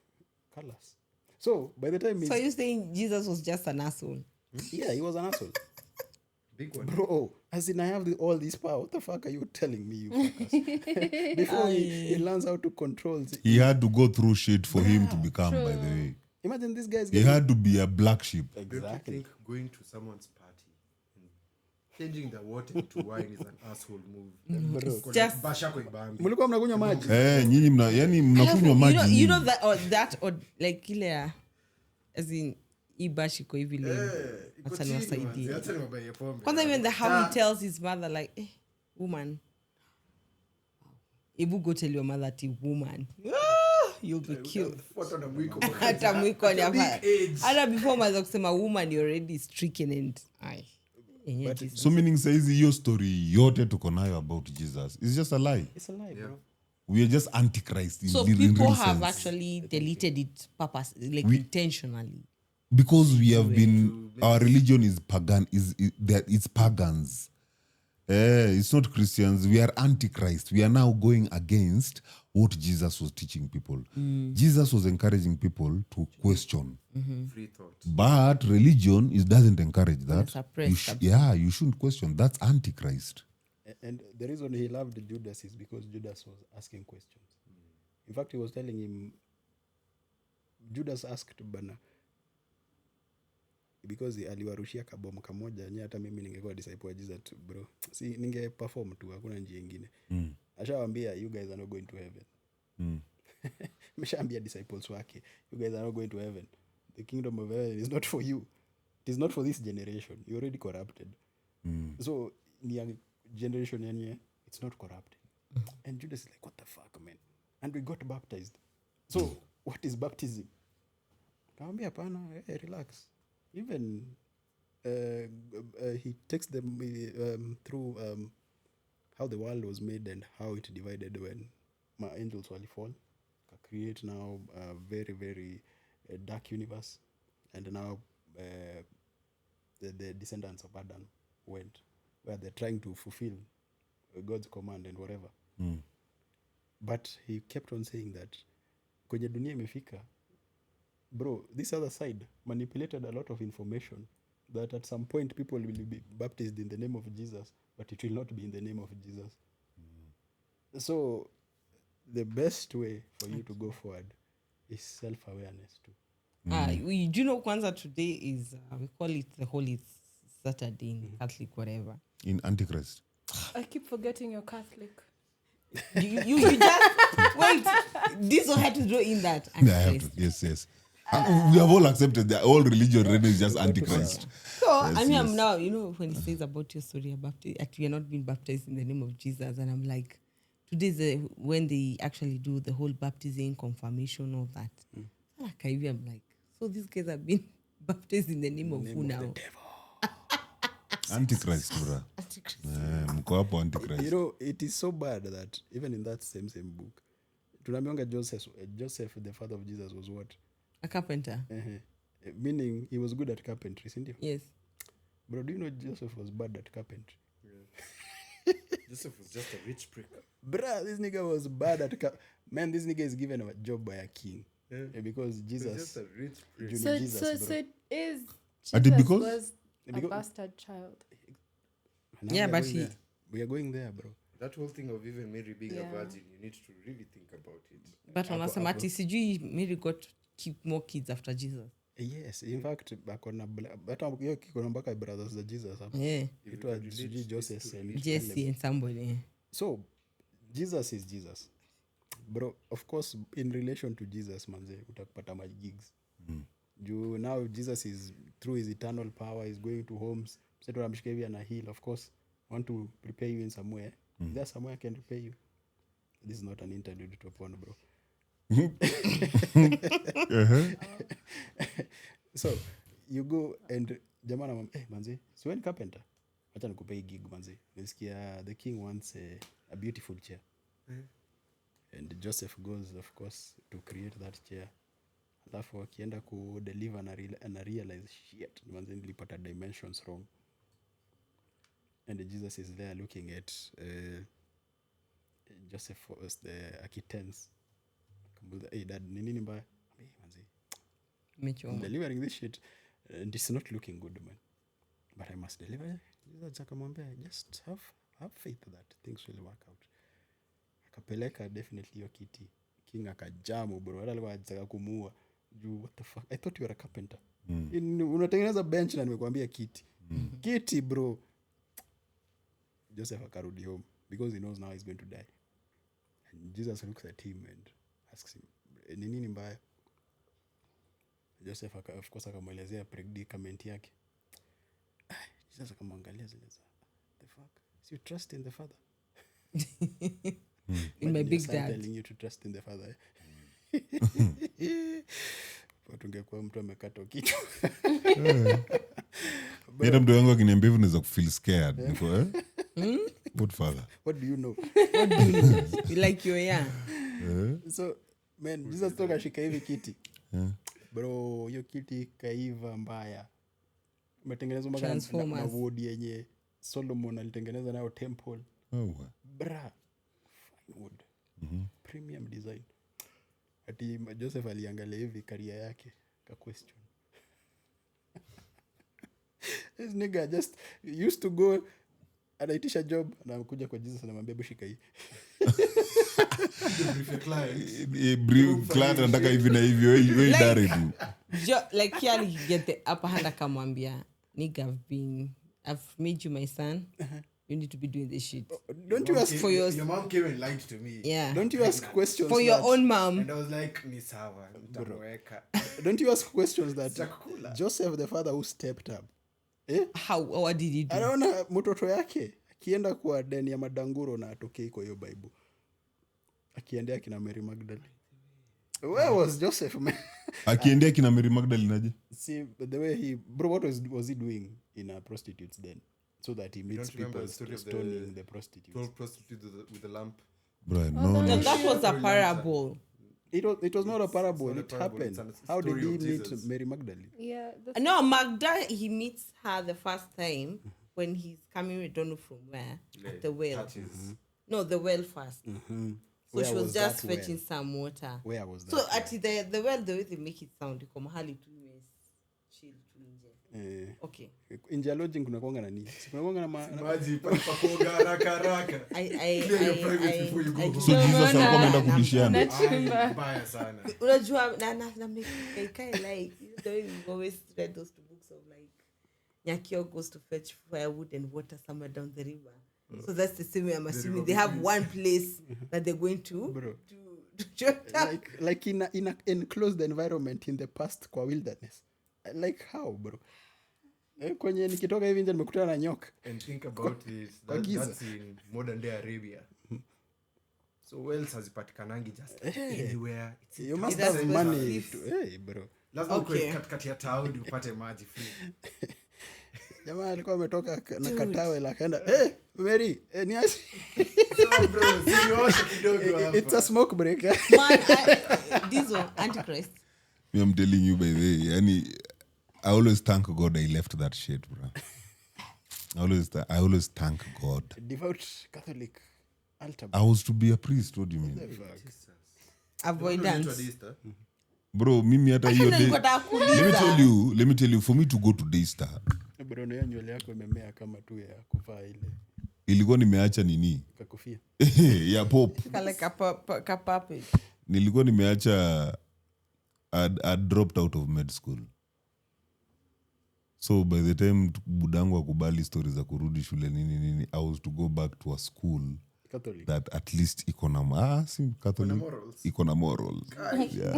colors. So by the time So you're saying Jesus was just an asshole? Yeah, he was an asshole. Big one. Bro, as in I have all this power. What the fuck are you telling me, you fuckers? Before he learns how to control. He had to go through shit for him to become, by the way. Imagine this guy's He had to be a black sheep. Exactly. Don't you think going to someone's party and changing the water to wine is an asshole move? Just Basha kwa ibambi. Mulikuwa mnakunywa maji. Nyinyi mnakunywa maji. You know that or like ile as in ibashiko hivi leo. Acha niwasaidie. Kwanza even the how he tells his mother like, woman. Ibu go tell your mother that woman. You'll be killed. Hata mwiko ni hapa. Hata before mother kusema woman you're already stricken and So meaning says your story yote tuko nayo about Jesus. It's just a lie. It's a lie, bro. We are just antichrist in so the people real have sense. actually deleted it intentionally. Because we have been, our religion is pagan, it's pagans. It's not Christians. We are antichrist. We are now going against what Jesus was teaching people. Jesus was encouraging people to question. Free thought. But religion doesn't encourage that. Suppress You shouldn't question. That's antichrist. And the reason he loved Judas is because Judas was asking questions. In fact, he was telling him, Judas asked Bana, because aliwarushia kabomu kamoja, nye hata mimi ningekuwa disciple wa Jesus bro. Si ninge perform tu, hakuna njia nyingine. Ashawaambia, you guys are not going to heaven. Meshaambia disciples wake, you guys are not going to heaven. The kingdom of heaven is not for you. It is not for this generation. You're already corrupted. So, ni generation yenye, it's not corrupted. And Judas is like, what the fuck, man? And we got baptized. So, what is baptism? Kaambia pana, hey, relax. Even he takes them through how the world was made and how it divided when my angels will fall. Create now a very, very dark universe. And now the descendants of Adam went, where they're trying to fulfill God's command and whatever. But he kept on saying that kwenye dunia imefika, bro, this other side manipulated a lot of information that at some point people will be baptized in the name of Jesus, but it will not be in the name of Jesus. So the best way for you to go forward is self-awareness too. We do know Kwanzaa today is, we call it the Holy Saturday in Catholic, whatever. In Antichrist. I keep forgetting you're Catholic. You just, wait, this one had to draw in that. Yeah, I have to. Yes. We have all accepted that all religion really is just Antichrist. So, I'm now, when he says about your story about that we are not being baptized in the name of Jesus, and I'm like, today's when they actually do the whole baptism, confirmation, all that. I'm like, so these guys have been baptized in the name of who now? Antichrist, bro. Mko hapo Antichrist. It is so bad that even in that same book, tunambianga Joseph, the father of Jesus, was what? A carpenter. Meaning he was good at carpentry, isn't he? Yes. Bro, do you know Joseph was bad at carpentry? Yeah. Joseph was just a rich prick. Bruh, this nigga was bad at man, this nigga is given a job by a king. Yeah. Because Jesus. Just a rich prick. So it is because was a bastard child. Yeah, but we are going there, bro. That whole thing of even Mary being a virgin, you need to really think about it. But wanasema ati sijui Mary got keep more kids after Jesus. Yes, in fact bakona hata hiyo kiko mpaka brothers za Jesus hapa. Yeah. It was Joseph and Jesse and somebody. So Jesus is Jesus. Bro, of course in relation to Jesus manze utakupata my gigs. You now Jesus is through his eternal power is going to homes. Mseto anamshika hivi ana heal, of course. Want to prepare you in somewhere. There's somewhere I can prepare you. This is not an interlude to porn, bro. So you go and jamana manze, so when carpenter acha nikupe gig manze. Nisikia the king wants a beautiful chair. And Joseph goes of course to create that chair. Alafu akienda ku deliver na realize shit manze nilipata dimensions wrong. And Jesus is there looking at Joseph was the akitense. Kamuza, hey dad, nini mbaya? Hey manze, I'm delivering this shit and it's not looking good, man. But I must deliver. Jesus akamwambia, just have faith that things will work out. Akapeleka definitely hiyo kiti. King akajamu bro. Hata alikuwa anataka kumuua. What the fuck? I thought you were a carpenter. Unatengeneza bench na nimekuambia kiti. Kiti bro. Joseph akarudi home because he knows now he's going to die. And Jesus looks at him and asks him, nini mbaya? Joseph of course akamwelezea predicament yake. Jesus akamwangalia zile za the fuck? So you trust in the Father? In my big dad. Telling you to trust in the Father. But ungekuwa mtu amekata kichwa. Ndio mtu wangu akiniambia hivyo naweza kufeel scared. Niko What father? What do you know? What do you know? You like you're young. So man, Jesus toka shika hivi kiti. Bro, hiyo kiti kaiva mbaya. Umetengenezwa na wood yenye Solomon alitengeneza nayo temple. Bra. Fine wood. Premium design. Ati Joseph aliangalia hivi career yake ka question. This nigga just used to go anaitisha job na kuja kwa Jesus anamwambia bushika hii. Brief client anataka hivi na hivi wewe idare tu. Like here you get the upper hand akamwambia, nigga I've made you my son. You need to be doing this shit. Don't you ask for your mom came and lied to me. Yeah. Don't you ask questions for your own mom? And I was like, ni sawa, nitamweka. Don't you ask questions that Joseph the father who stepped up? What did he do? Anaona mtoto yake akienda kwa deni ya madanguro na atokei kwa hiyo Bible. Akiendea kina Mary Magdalene. Where was Joseph, man? Akiendea kina Mary Magdalene aje? See the way what was he doing in a prostitutes then? So that he meets people stoning the prostitutes. 12 prostitutes with the lamp. Bro, no. That was a parable. It was not a parable. It happened. How did he meet Mary Magdalene? Yeah. No, Magda, he meets her the first time when he's coming, I don't know from where, at the well. No, the well first. So she was just fetching some water. Where was that? So at the well, the way they make it sound, you come hali tu chill tu nje. Okay. Nje lodging kuna kuanga na nini? Kuna kuanga na maji pakoga haraka. So Jesus alikuwa ameenda kubishana. Mbaya sana. Unajua na make like the way we always read those two books of like Nyakio goes to fetch firewood and water somewhere down the river. So that's the same way I'm assuming they have one place that they're going to jot up. Like in a enclosed environment in the past kwa wilderness. Like how, bro? Kwenye nikitoka hivi nje nimekutana na nyoka. And think about it, that's in modern day Arabia. So wells hazipatikanangi just anywhere. You must have money to, bro. Lazima ukwe katikati ya town upate maji free. Jamaa alikuwa ametoka na katawe la kaenda, Mary, ni asi. So bro, sioshe kidogo hapa. It's a smoke break. Man, Diesel, Antichrist. I'm telling you by the way, yani I always thank God I left that shit, bro. I always thank God. Devout Catholic altar. I was to be a priest, what do you mean? Avoidance. Bro, mimi hata hiyo day. Let me tell you, for me to go to Daystar. Bro, na nywele yako imemea kama tu ya kuvaa ile. Ilikuwa nimeacha nini? Kakofia. Ya pop. Kale kapape. Nilikuwa nimeacha I dropped out of med school. So by the time budangu akubali stories za kurudi shule nini, I was to go back to a school Catholic. that at least iko na Catholic iko na morals. Yeah.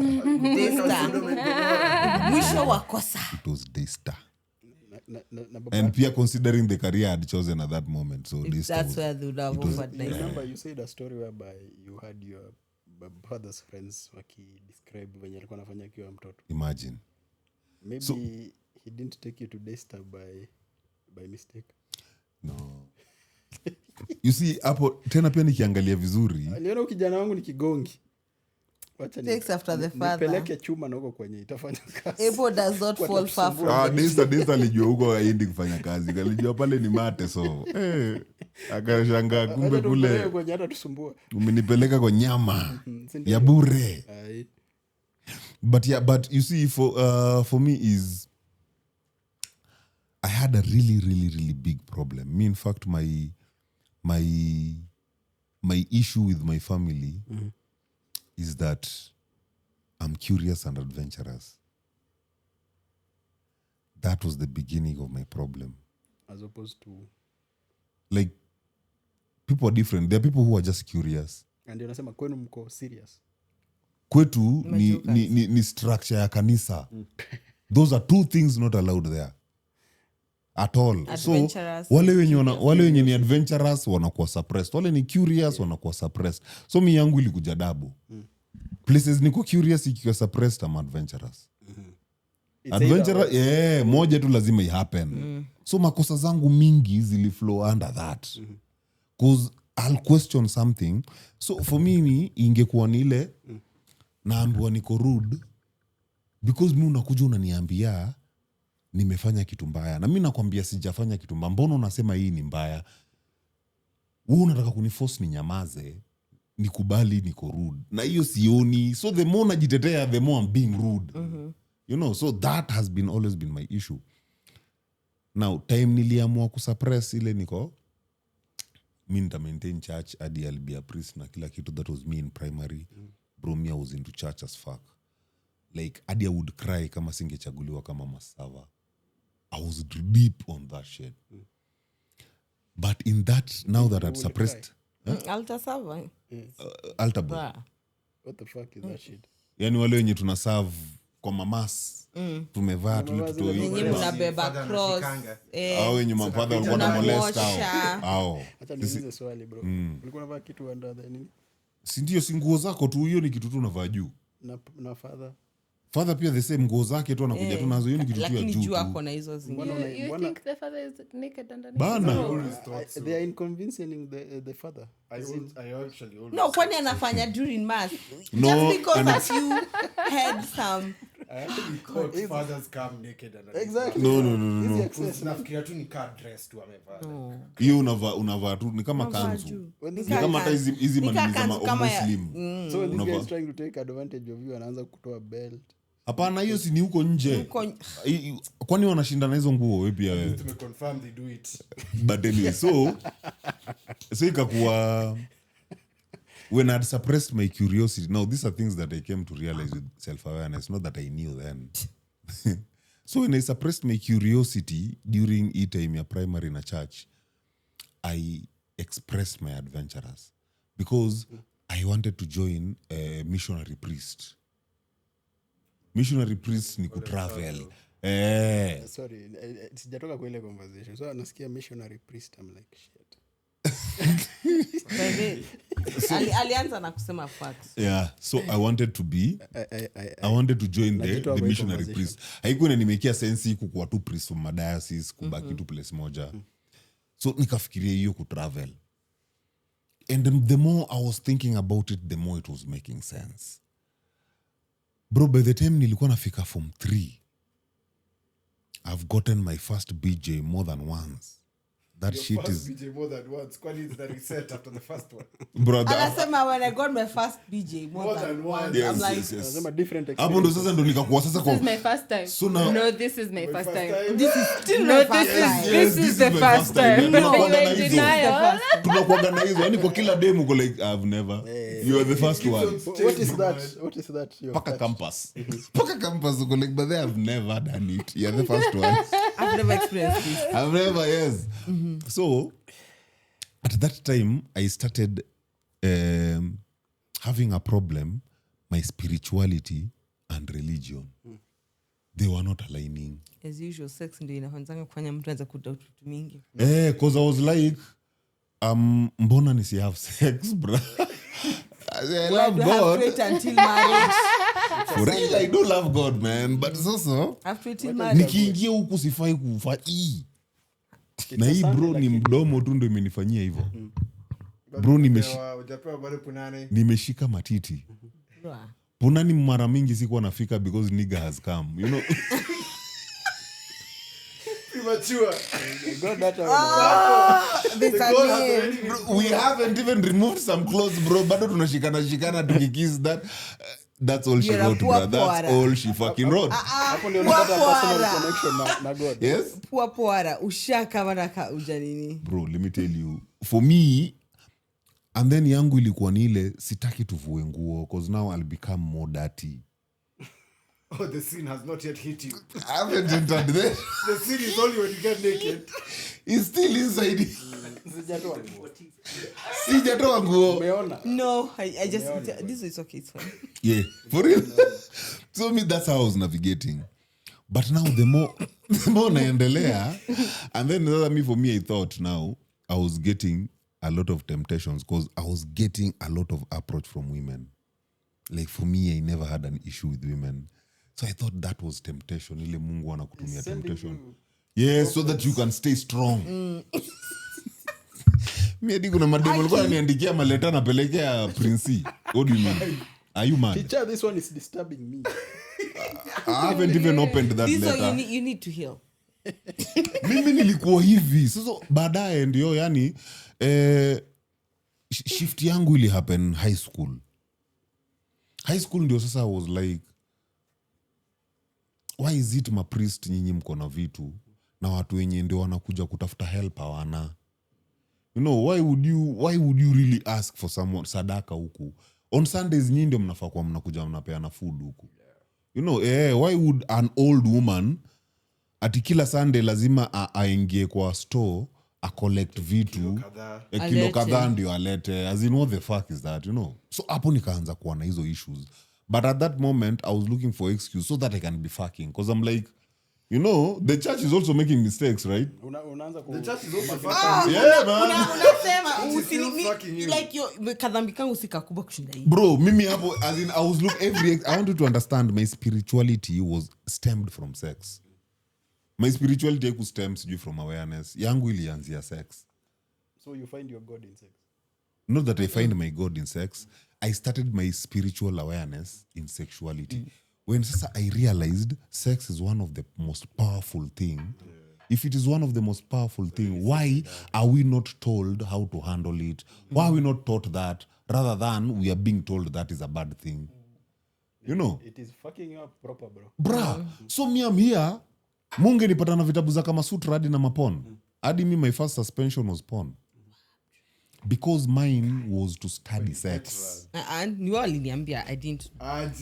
Mwisho wa kosa. It was Daystar. Na And pia considering the career I had chosen at that moment, so That's where they would have offered nice. Remember you said a story whereby you had your brother's friends describe venye alikuwa anafanya akiwa mtoto. Imagine. Maybe he didn't take you to Daystar by mistake. No. You see hapo tena pia nikiangalia vizuri. Aliona kijana wangu ni kigongi. Wacha Takes after the father. Nipeleke chuma na huko kwenye itafanya kazi. Able does not fall far from Daystar alijua huko haendi kufanya kazi. Alijua pale ni mate so. Akashangaa kumbe kule kwenye hata tusumbua. Umenipeleka kwa nyama ya bure. But you see for me is I had a really big problem. Me in fact my issue with my family is that I'm curious and adventurous. That was the beginning of my problem. As opposed to like people are different. There are people who are just curious. And unasema kwenu mko serious. Kwetu ni structure ya kanisa. Those are two things not allowed there at all. So wale wenye ni adventurous wanakuwa suppressed. Wale ni curious wanakuwa suppressed. So mi yangu ilikuja double. Places niko curious ikiwa suppressed I'm adventurous. Adventurous moja tu lazima ihappen. So makosa zangu mingi ziliflow under that. Cause I'll question something. So for me ingekuwa ni ile naambiwa niko rude because mimi unakuja unaniambia nimefanya kitu mbaya na mimi nakwambia sijafanya kitu mbaya. Mbona unasema hii ni mbaya? Wewe unataka kuniforce ninyamaze nikubali niko rude na hiyo sioni. So the more najitetea the more I'm being rude. You know, so that has always been my issue. Now time niliamua kusuppress ile niko mimi nita maintain church hadi I'll be a priest na kila kitu. That was me in primary. Bro, me I was into church as fuck. Like hadi I would cry kama singechaguliwa kama masava. I was deep on that shit. But in that, now that I'd suppressed Altar server. Altar boy. What the fuck is that shit? Yani wale wenye tunaserve kwa mamas. Tumevaa tulitutoa Nyinyi mnabeba cross. Au wenye mapadha walikuwa na molest au. Acha niulize swali bro. Ulikuwa unavaa kitu under the nini? Si ndio si nguo zako tu, hiyo ni kitu tu unavaa juu. Na Father pia the same nguo zake tu anakuja tu nazo, hiyo ni kitu tu ya juu. Lakini juu ako na hizo zingine. You think the father is naked underneath? Bana. They are inconveniencing the father. I actually always No, kwani anafanya during mass. No, just because a few had some. I actually thought fathers come naked and Exactly. No. Nafikiria tu ni car dress tu amevaa. Hiyo unavaa tu ni kama kanzu. Ni kama hata hizi manini za Muslim. So when this guy is trying to take advantage of you anaanza kutoa belt. Hapana, hiyo si ni huko nje. Kwani wanashinda na hizo nguo wewe pia wewe? Tumeconfirm they do it. But anyway, so ikakuwa when I'd suppressed my curiosity. Now these are things that I came to realize with self-awareness, not that I knew then. So when I suppressed my curiosity during time ya primary in a church, I expressed my adventurous because I wanted to join a missionary priest. Missionary priest ni kutravel. Sorry, sijatoka kwa ile conversation. So nasikia missionary priest, I'm like shit. Alianza na kusema facts. Yeah, so I wanted to be I wanted to join the missionary priest. Haikuwa inanimekia sense kukuwa tu priest from diocese kubaki tu place moja. So nikafikiria hiyo kutravel. And the more I was thinking about it, the more it was making sense. Bro, by the time nilikuwa nafika form 3, I've gotten my first BJ more than once. That Your shit first is BJ more than once. Kwani is the reset after the first one? brother. Anasema when I got my first BJ more than once. Yes, I'm like, yes. Anasema different Hapo ndo sasa ndo nikakuwa sasa This is my first time. So now, No, this is my first time. this is still No, my this first time. this is the my first time. No, You are in organize denial. tunakuwaga na hizo yani kwa kila demo uko like I've never you are the first one. What is that? What is that? Paka campus uko like but they have never done it. You are the first one. I've never experienced this. I've never, yes. So, at that time, I started having a problem. My spirituality and religion, they were not aligning. As usual, sex ndio inaanza kufanya mtu anza kudoubt vitu mingi. Because I was like, mbona nisi have sex, bro? I love God. Have to wait until marriage. For real, I do love God, man. But also, Have to wait till marriage. nikiingia huku sifai kufa na hii bro ni mdomo tu ndio imenifanyia hivyo. Bro nimeshika matiti. Punani mara mingi sikuwa nafika because nigga has come, you know. Premature. God, that we haven't even removed some clothes, bro. Bado tunashikana tukikiss that. That's all she wrote, bro. That's all she fucking wrote. Hapo ndio unapata personal connection na God. Yes? Puara ushaka manaka ujanini. Bro, let me tell you. For me, and then yangu ilikuwa ni ile sitaki tuvue nguo because now I'll become more dirty. Oh, the sin has not yet hit you. I haven't entered there. The sin is only when you get naked. It's still inside. Sijatoa nguo. No, I just this is okay, it's fine. Yeah, for real. So me, that's how I was navigating. But now the more naendelea, and then for me, I thought now I was getting a lot of temptations because I was getting a lot of approach from women. Like for me, I never had an issue with women. So I thought that was temptation. Ile Mungu anakutumia temptation. Yes, so that you can stay strong. Mi hadi kuna mademo alikuwa ananiandikia maleta napelekea Prince. What do you mean? Are you mad? Teacher, this one is disturbing me. I haven't even opened that this letter. So you need to heal. Mimi nilikuwa hivi. Sasa baadaye ndio yani shift yangu ili happen high school. High school ndio sasa I was like, why is it priest nyinyi mko na vitu na watu wenye ndio wanakuja kutafuta help hawana? You know, why would you really ask for someone sadaka huku? On Sundays nyinyi ndio mnafaa kuwa mnakuja mnapeana food huku. You know, why would an old woman ati kila Sunday lazima aingie kwa store a collect vitu kilo kadhaa ndio alete? As in, what the fuck is that, you know? So hapo nikaanza kuwa na hizo issues. But at that moment I was looking for excuse so that I can be fucking, because I'm like, you know, the church is also making mistakes, right? The church is also fucking. Yeah, man. Unasema like yo kadhambi kangu sikakubwa kushinda hii. Bro, mimi hapo, as in, I was I wanted to understand my spirituality was stemmed from sex. My spirituality could stem from awareness. Yangu ilianzia sex. So you find your God in sex? Not that I find my God in sex. I started my spiritual awareness in sexuality. When I realized sex is one of the most powerful thing. If it is one of the most powerful thing, why are we not told how to handle it? Why are we not taught that rather than we are being told that is a bad thing? You know? It is fucking you up proper, bro. Bruh, so me I'm here. Munge nipata na vitabu za Kama Sutra hadi na mapon. Hadi me, my first suspension was porn. Because mine was to study sex. And you all niambia, I didn't. What?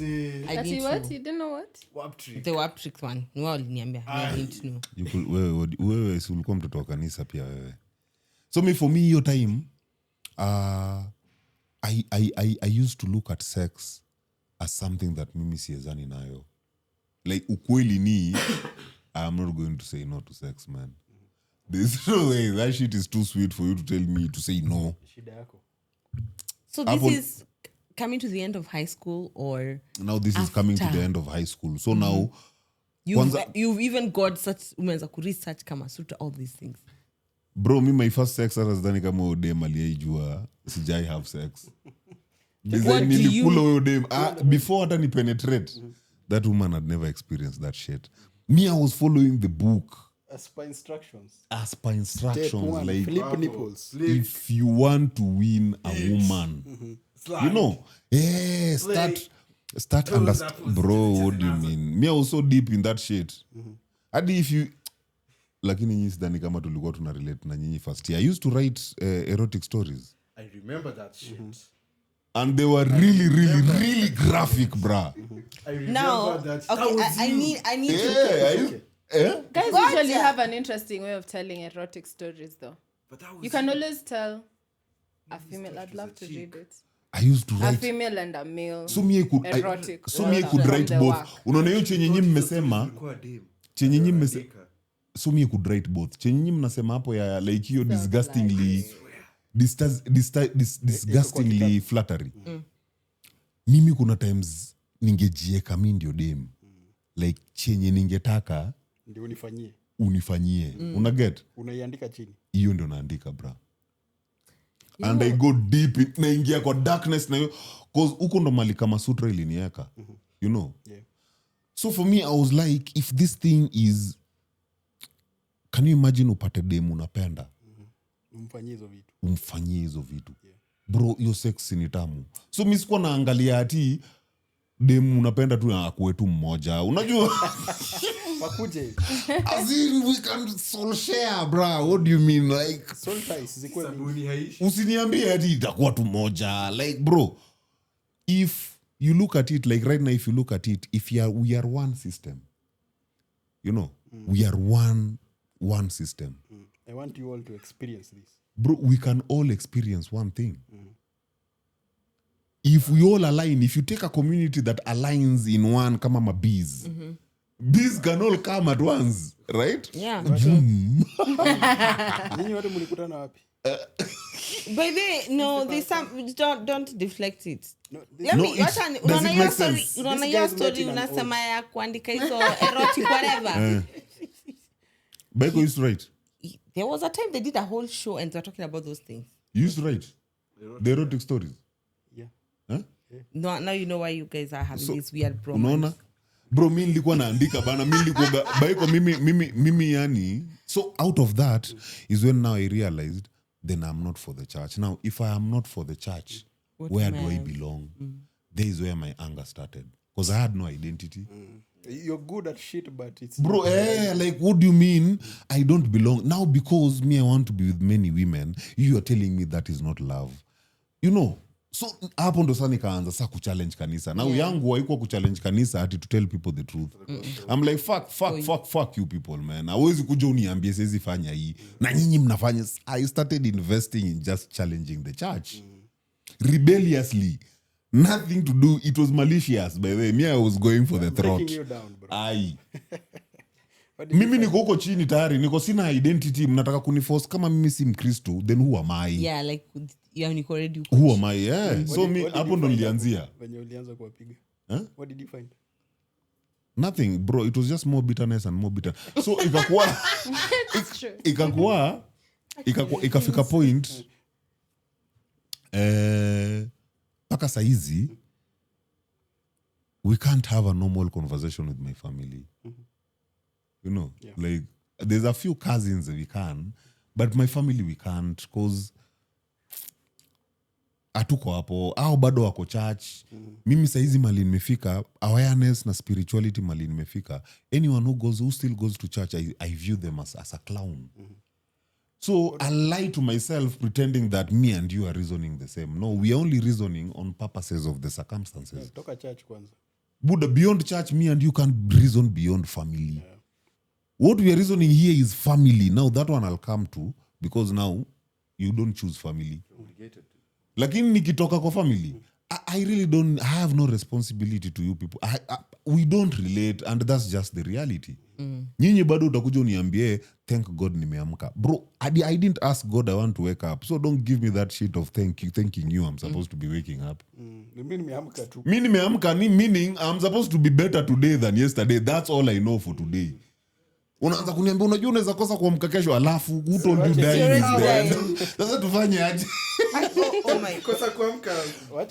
You didn't know what? Warp trick. The warp trick one. You all niambia, I didn't know. Wewe si ulikuwa mtoto wa kanisa pia wewe. So for me hiyo time I used to look at sex as something that mimi siezani nayo. Like ukweli ni I'm not going to say no to sex, man. There's no way. That shit is too sweet for you to tell me to say no. So this is coming to the end of high school, or now this is coming to the end of high school. So now you've even got such women that could research Kama Sutra, all these things. Bro, me my first sex was done kama odem aliyeijua sijai have sex. Design nilikula odem before hata ni penetrate. That woman had never experienced that shit. Me, I was following the book. As per instructions. Like flip nipples. If you want to win a woman, you know, start understand. Bro, what do you mean? Me, I was so deep in that shit. Adi if you, lakini nyinyi sidhani kama tulikuwa tuna relate na nyinyi first year. I used to write erotic stories. I remember that shit. And they were really graphic, bruh. I remember that. Okay, That was I need to. Guys usually have an interesting way of telling erotic stories, though. But that was You can always tell a female. I'd love to read it. I used to A write female and a male. so me could erotic. so me could from write the both. work. Unaona hiyo chenye nyinyi mmesema chenye nyinyi mmesema so me could write both. Chenye nyinyi mnasema hapo ya like hiyo disgustingly flattery. Mimi kuna times ningejieka mimi ndio dem. Like chenye ningetaka ndio unifanyie. Una get? Unaiandika chini. Hiyo ndio naandika bra. And I go deep naingia kwa darkness na hiyo cause huko ndo mali kama sutra ilinieka. You know? Yeah. So for me I was like if this thing is, can you imagine upate dem unapenda? Umfanyie hizo vitu. Yeah. Bro, hiyo sex ni tamu. So mimi sikuwa naangalia ati dem unapenda tu akuwe tu mmoja. Unajua? Makuje. As in we can soul share, bro. What do you mean? Like soul ties zikuwe sabuni haishi. Usiniambie ati itakuwa tu moja. Like bro, if you look at it like right now, if you look at it, if we are one system. You know, we are one system. I want you all to experience this. Bro, we can all experience one thing. If we all align, if you take a community that aligns in one, kama ma bees, bees can all come at once, right? Yeah. Ninyi wote mlikutana wapi? But no, there's some, don't deflect it. Let me, unaona hiyo story unasema ya kuandika hizo erotic whatever. Beko used to write. There was a time they did a whole show and they were talking about those things. You used to write the erotic stories. Yeah. Huh? Yeah. No, now you know why you guys are having this weird promo. Unaona? Bro, mimi nilikuwa naandika bana, mimi nilikuwa Beko mimi yani. So out of that is when now I realized then I'm not for the church. Now, if I am not for the church, where do I belong? There is where my anger started. Because I had no identity. You're good at shit, but it's... Bro, like, what do you mean I don't belong? Now, because me, I want to be with many women, you are telling me that is not love. You know? So, hapo ndo sana nikaanza sa kuchallenge kanisa. Now, yangu haikuwa kuchallenge kanisa ati to tell people the truth. I'm like, fuck you people, man. Hawezi kuja uniambie siwezi fanya hii. Na nyinyi mnafanya. I started investing in just challenging the church. Rebelliously. Nothing to do. It was malicious, by the way. Me, I was going for the throat. Breaking you down, bro. Aye. Mimi niko huko chini tayari. Niko sina identity. Mnataka kuniforce kama mimi si Mkristo. Then who am I? Yeah, like, niko already. Who am I? Yeah. So me, hapo ndo nilianzia. When ulianza kuwapiga. What did you find? Nothing, bro. It was just more bitterness and more bitter. So ikafika point paka saizi we can't have a normal conversation with my family. You know, like there's a few cousins we can, but my family we can't because atuko hapo au bado wako church. Mimi saizi mali nimefika, awareness na spirituality mali nimefika. Anyone who still goes to church, I view them as a clown. So I lie to myself pretending that me and you are reasoning the same. No, we are only reasoning on purposes of the circumstances. Toka church kwanza. Buddha, beyond church, me and you can't reason beyond family. Yeah. What we are reasoning here is family. Now that one I'll come to because now you don't choose family. Lakini nikitoka kwa family, I really don't, I have no responsibility to you people. We don't relate and that's just the reality. Nyinyi bado utakuja uniambie thank God nimeamka. Bro, I didn't ask God I want to wake up. So don't give me that shit of thanking you I'm supposed to be waking up. Mimi nimeamka tu. Mimi nimeamka meaning I'm supposed to be better today than yesterday. That's all I know for today. Unaanza kuniambia unajua unaweza kosa kuamka kesho alafu who told you dying is dead. Sasa tufanye aje? Oh my. Kosa kuamka.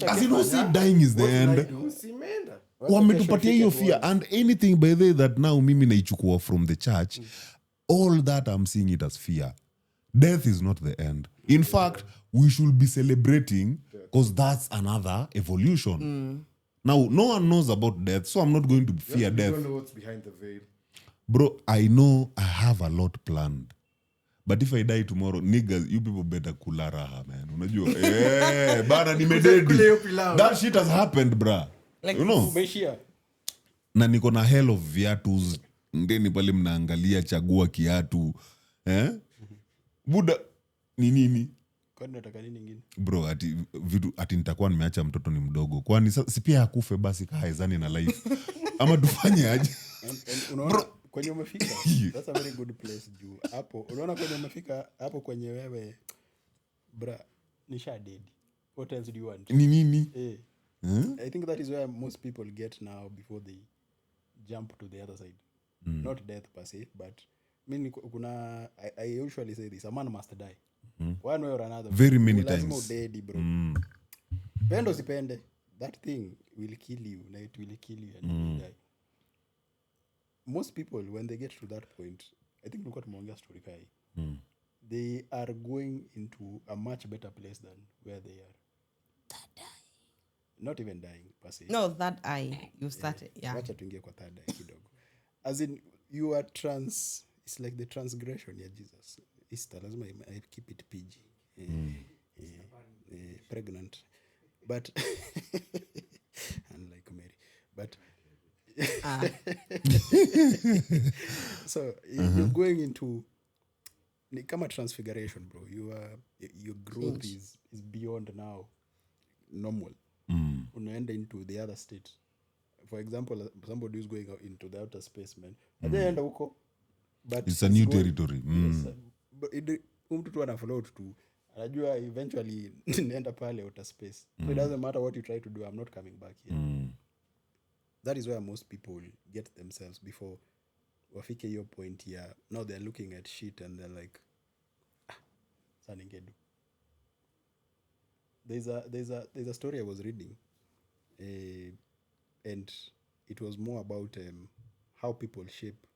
As you know, see dying is the end. Wametupatia hiyo fear and anything by the way that now mimi naichukua from the church, all that I'm seeing it as fear. Death is not the end. In fact, we should be celebrating because that's another evolution. Now, no one knows about death, so I'm not going to fear death. You don't know what's behind the veil. Bro, I know I have a lot planned. But if I die tomorrow, niggas, you people better kula raha, man. Unajua? Bana nimededi. That shit has happened, bruh. Like, you know? Umeshia. Na niko na hell of viatus ngeni pale mnaangalia chagua kiatu buda ni nini kwani nataka nini nyingine bro ati nitakuwa nimeacha mtoto ni mdogo kwani si pia akufe basi kaezani na life ama tufanye aje unaona kwenye umefika that's a very good place juu hapo unaona kwenye umefika hapo kwenye wewe bra nisha dead what else do you want ni nini I think that is where most people get now before they jump to the other side not death per se but kuna I usually say this a man must die one way or another very many times dead bro pendo sipende that thing will kill you like it will kill you and you will die most people when they get to that point I think look at Monga story kai they are going into a much better place than where they are not even dying per se no that you started wacha tuingie kwa third eye kidogo as in you are it's like the transgression ya Jesus Easter lazima I keep it PG pregnant but unlike Mary but so you're going into ni kama transfiguration bro your growth is beyond now normal unaenda into the other state for example somebody who's going into the outer space man ajaenda huko but it's a new territory but mtu tu ana float tu anajua eventually naenda pale outer space so it doesn't matter what you try to do I'm not coming back here that is where most people get themselves before wafike hiyo point ya now they're looking at shit and they're like saningedu there's a story I was reading and it was more about how people shape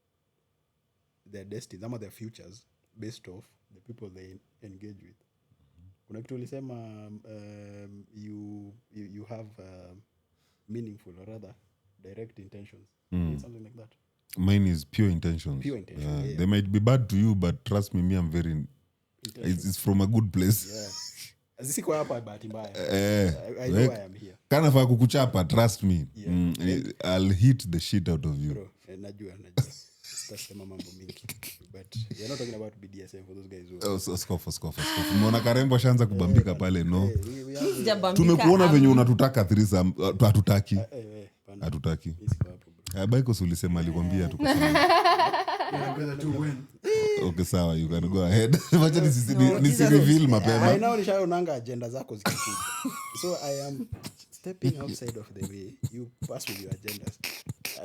their destiny some of their futures based off the people they engage with kuna kitu ulisema you have meaningful or rather direct intentions something like that mine is pure intentions they might be bad to you but trust me I'm very it's from a good place siko hapa bahati mbaya I know I am here kana fa kukuchapa trust me I'll hit the shit out of you bro najua sitasema mambo mingi but you're not talking about BDSM for those guys scoff umeona Karembo shanza kubambika pale no tumekuona venye unatutaka threesome hatutaki hatutaki Baiko ulisema alikwambia tu okay sawa you can go ahead wacha nisi reveal mapema I know nishaonanga agenda zako zikikuja so I am stepping outside of the way you pass with your agendas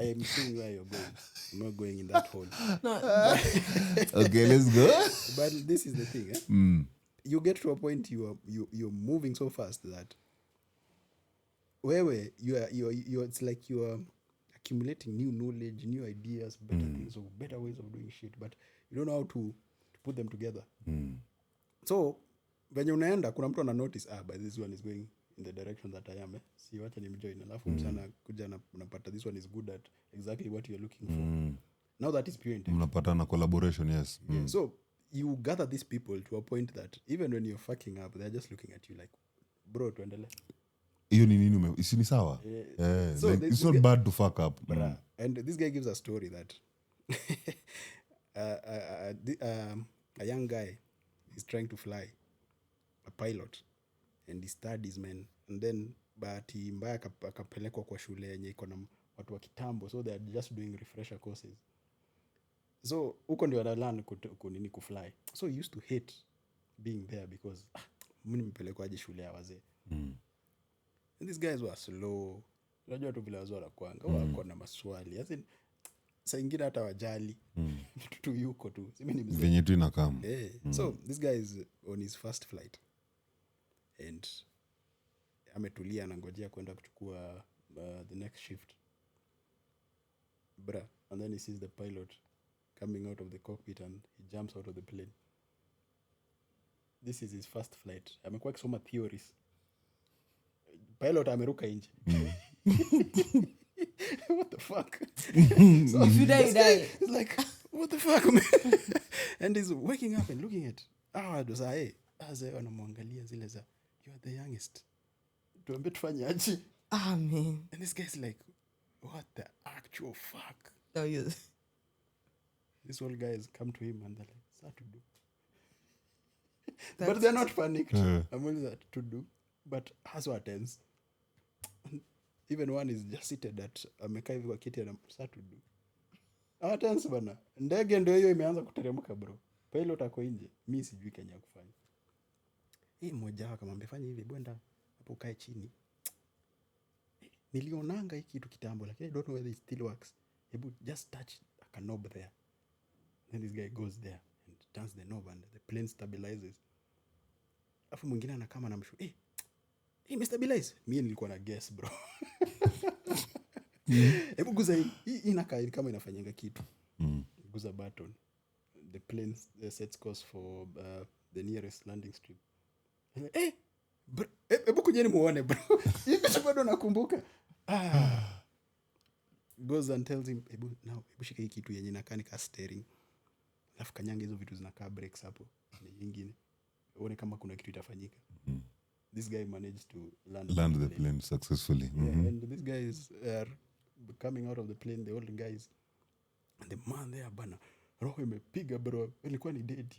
I am seeing where you're going I'm not going in that hole okay let's go but this is the thing you get to a point you're moving so fast that where you're it's like you're accumulating new knowledge new ideas better things or better ways of doing shit but you don't know how to put them together so venye unaenda kuna mtu ana notice but this one is going in the direction that I am si wacha nimjoin alafu msana kuja na unapata this one is good at exactly what you're looking for now that is pure intention mnapata na collaboration yes so you gather these people to a point that even when you're fucking up they're just looking at you like bro tuendelee hiyo ni nini isi ni sawa so like, it's not bad to fuck up and this guy gives a story that a young guy is trying to fly a pilot and he studies man and then bahati mbaya akapelekwa kwa shule yenye iko na watu wa kitambo so they are just doing refresher courses so huko ndio ana learn kunini kufly so he used to hate being there because mimi nimepelekwa aje shule ya wazee and these guys were slow unajua tu vile wazee wanakuanga wako na maswali as in saa ingine hata wajali tu yuko tu mimi ni mzee venye tu inakam so this guy is on his first flight and ametulia anangojea kwenda kuchukua the next shift bra and then he sees the pilot coming out of the cockpit and he jumps out of the plane this is his first flight amekuwa akisoma theories pilot ameruka nje what the fuck so if you die you die it's like what the fuck man and he's waking up and looking at dosa wanamwangalia zile za you are the youngest tuambie tufanye aje man and this guy's like what the actual fuck no you these old guys come to him and they're like, "Sir, to do." But they're not panicked. I'm only that to do. But has what tense. Even one is just seated at amekaa hivi kwa kiti na "Sir, to do." Tense bana. Ndege ndio hiyo imeanza kuteremka bro. Pilot ako nje. Mimi sijui Kenya kufanya. Hii mmoja wao akamwambia fanya hivi bwenda hapo kae chini. Nilionanga hiki kitu kitambo lakini I don't know whether it still works. Hebu just touch a knob there. Then this guy goes there and turns the knob and the plane stabilizes. Afu mwingine anakama na mshu. Imestabilize. Mimi nilikuwa na guess bro. Hebu guza hii inakaa kama inafanyanga kitu. Guza button. The plane sets course for the nearest landing strip. Hebu kujeni muone bro. Hivi bado nakumbuka. Goes and tells him, hebu shika hii kitu yenye inakaa ni steering. Alafu kanyanga hizo vitu zinakaa brakes hapo. Ni nyingine. Uone kama kuna kitu itafanyika. This guy managed to land the plane successfully. Yeah, and these guys are coming out of the plane, the old guys. And the man there, bana, roho imepiga bro. Ilikuwa ni dead.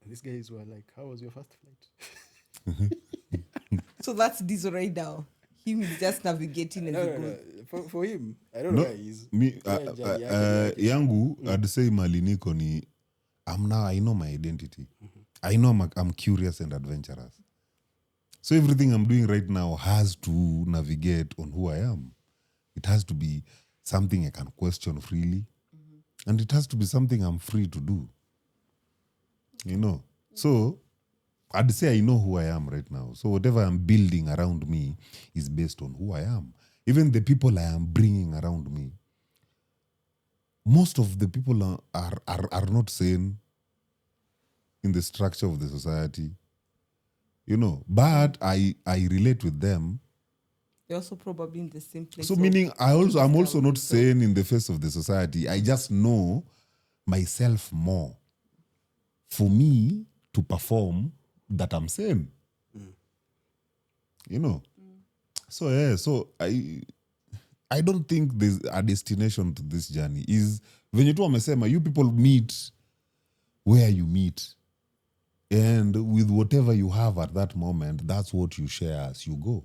And these guys were like, "How was your first flight?" So that's Diesel right now. Him is just navigating as he goes. For him, I don't know where he is. Yangu, I'd say maliniko ni, I know my identity. I know I'm curious and adventurous. So everything I'm doing right now has to navigate on who I am. It has to be something I can question freely. And it has to be something I'm free to do. You know? So I'd say I know who I am right now. So whatever I'm building around me is based on who I am. Even the people I am bringing around me, most of the people are not sane in the structure of the society, you know. But I relate with them. They're also probably in the same place. So meaning I'm also not sane in the face of the society. I just know myself more. For me to perform that I'm sane. You know. So yeah, so I don't think there's a destination to this journey. Is venye tu wamesema, you people meet where you meet. And with whatever you have at that moment, that's what you share as you go.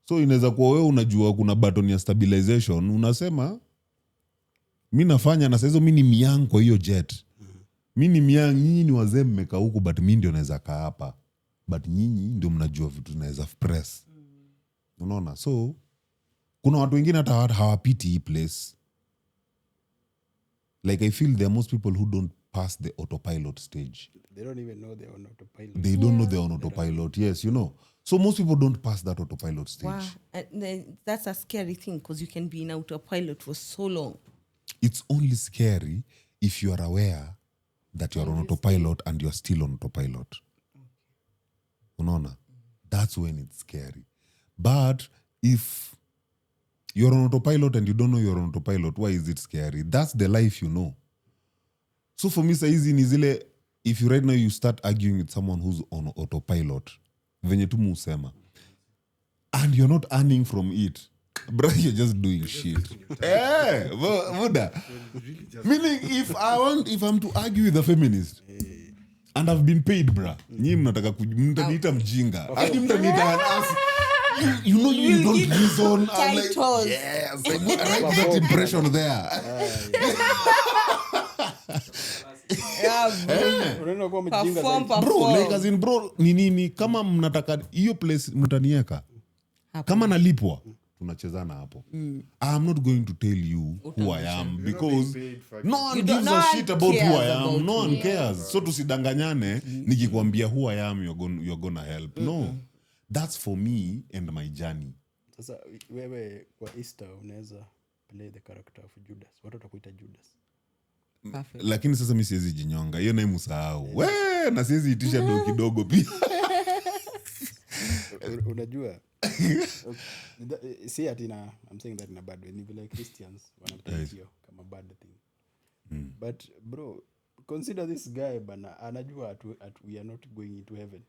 So inaweza kuwa wewe unajua kuna button ya stabilization, unasema mimi nafanya na saizo mimi ni miang kwa hiyo jet. Mimi ni miang, nyinyi ni wazee mmekaa huko, but mimi ndio naweza kaa hapa. But nyinyi ndio mnajua vitu naweza press. Unaona? So kuna watu wengine hata hawapiti hii place. Like I feel there are most people who don't pass the autopilot stage. They don't even know they're on autopilot. They don't know they're on autopilot. Yes, you know. So most people don't pass that autopilot stage. Wow. And then that's a scary thing because you can be in autopilot for so long. It's only scary if you are aware that you're on autopilot and you're still on autopilot. Unaona? That's when it's scary. But if you're on autopilot and you don't know you're on autopilot, why is it scary? That's the life you know. So for me, saizi ni zile, if you right now you start arguing with someone who's on autopilot, venye tu musema, and you're not earning from it, bro, you're just doing shit. Eh, Buddha. Meaning, if I'm to argue with a feminist, and I've been paid, bro, nyi mtaniita mjinga. Hadi mtaniita an ass. You know you don't reason. I'm like, yes, I write that impression there. Bro, like as in bro, ni kama mnataka hiyo place mtanieka. Kama nalipwa, tunachezana hapo. I'm not going to tell you who I am because no one gives a shit about who I am. No one cares. So tusidanganyane, nikikwambia who I am, you're gonna help. No. That's for me and my journey. Sasa wewe kwa Easter unaweza play the character of Judas. Watu watakuita Judas. Perfect. Lakini sasa mimi siwezi jinyonga. Hiyo naye msahau. We, na siwezi itisha do kidogo pia. Unajua? See atina, I'm saying that in a bad way. Ni vile Christians wanamtake hiyo kama bad thing. But bro, consider this guy bana anajua we are not going into heaven.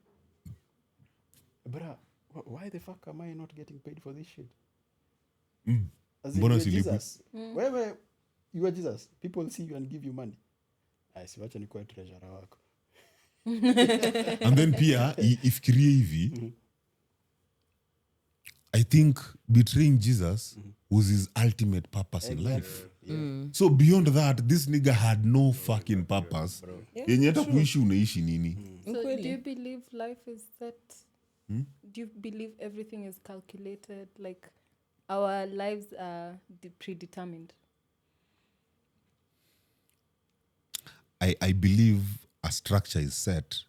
Bro, why the fuck am I not getting paid for this shit? Mbona silipi? Wewe you are Jesus. People see you and give you money. Si wacha nikuwe treasurer wako. And then pia ifikirie hivi, I think betraying Jesus was his ultimate purpose in life. So beyond that, this nigga had no fucking purpose. Yenye hata kuishi unaishi nini? So do you believe life is set? Do you believe everything is calculated? Like our lives are predetermined? I believe a structure is set,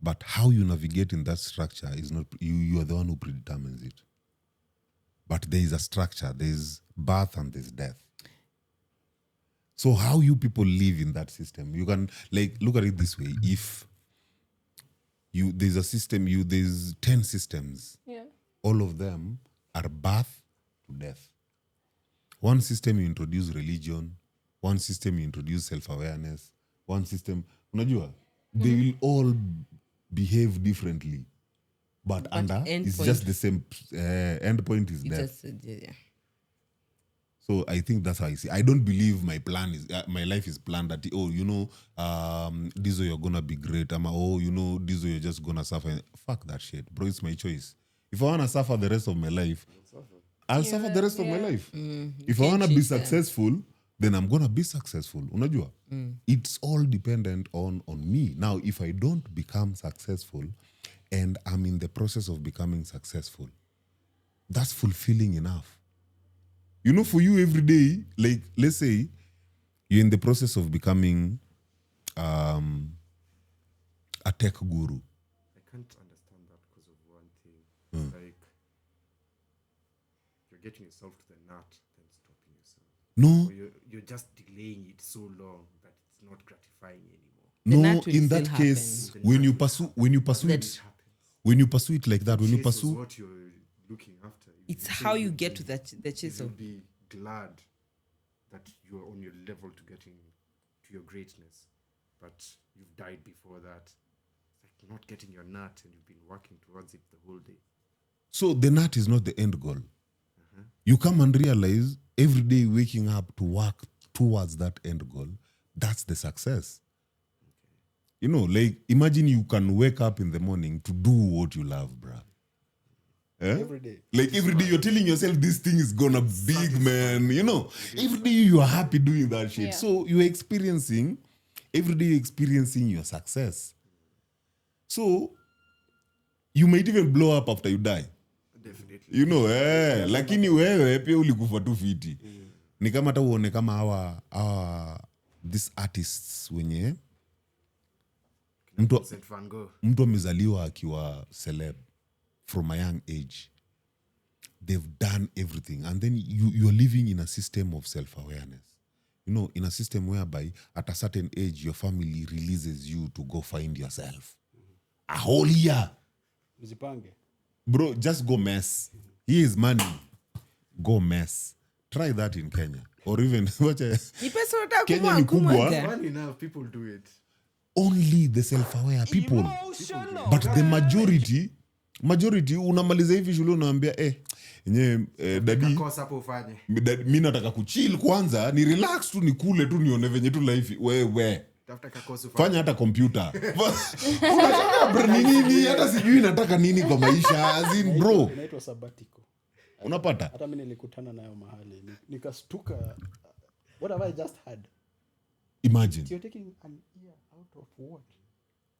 but how you navigate in that structure is not, you are the one who predetermines it. But there is a structure, there's birth and there's death. So how you people live in that system, you can like look at it this way. If there's a system, there's 10 systems. Yeah. All of them are birth to death. One system you introduce religion, one system you introduce self-awareness, one system, unajua, they will all behave differently. But under, it's just the same, end point is death. Yeah. So I think that's how I see. I don't believe my plan is my life is planned that Dizo, you're gonna be great. Dizo, you're just gonna suffer. Fuck that shit, bro. It's my choice. If I wanna suffer the rest of my life, I'll suffer the rest of my life. If I wanna be successful, then I'm gonna be successful. Unajua? It's all dependent on me. Now, if I don't become successful, and I'm in the process of becoming successful, that's fulfilling enough. You know, for you every day, like, let's say you're in the process of becoming a tech guru. I can't understand that because of one thing. Like, you're getting yourself to the nut, then stopping yourself. No. Or you're just delaying it so long that it's not gratifying anymore. No, in that case, when you pursue it like that, when you pursue what you're looking after. It's how you get to the chase You'll of. be glad that you're on your level to getting to your greatness, but you've died before that. It's like not getting your nut, and you've been working towards it the whole day. So the nut is not the end goal. You come and realize every day waking up to work towards that end goal, that's the success. You know, like imagine you can wake up in the morning to do what you love, bruh. Every day. Like every day you're telling yourself this thing is gonna big, man. You know, every day you are happy doing that shit. Yeah. So you're experiencing, every day you're experiencing your success. So you might even blow up after you die. Definitely. You know, lakini wewe pia ulikufa tu fiti. Ni kama hata uone kama hawa these artists wenye mtu amezaliwa akiwa celeb from a young age. They've done everything. And then you're living in a system of self-awareness. You know, in a system whereby at a certain age, your family releases you to go find yourself. A whole year. Uzipange. Bro, just go mess. Here is money. Go mess. Try that in Kenya. Or even, Kenya ni kubwa. Funny enough, people do it. Only the self-aware people. But the majority unamaliza hivi shule unaambia dadi mi nataka kuchill kwanza, ni relax tu, ni kule tu, nione venye tu life wewe fanya hata kompyuta nini, hata sijui nataka nini kwa maisha, as in bro, inaitwa sabbatical. Unapata hata mimi nilikutana nayo mahali nikastuka. What have I just had? Imagine you're taking an year out of what?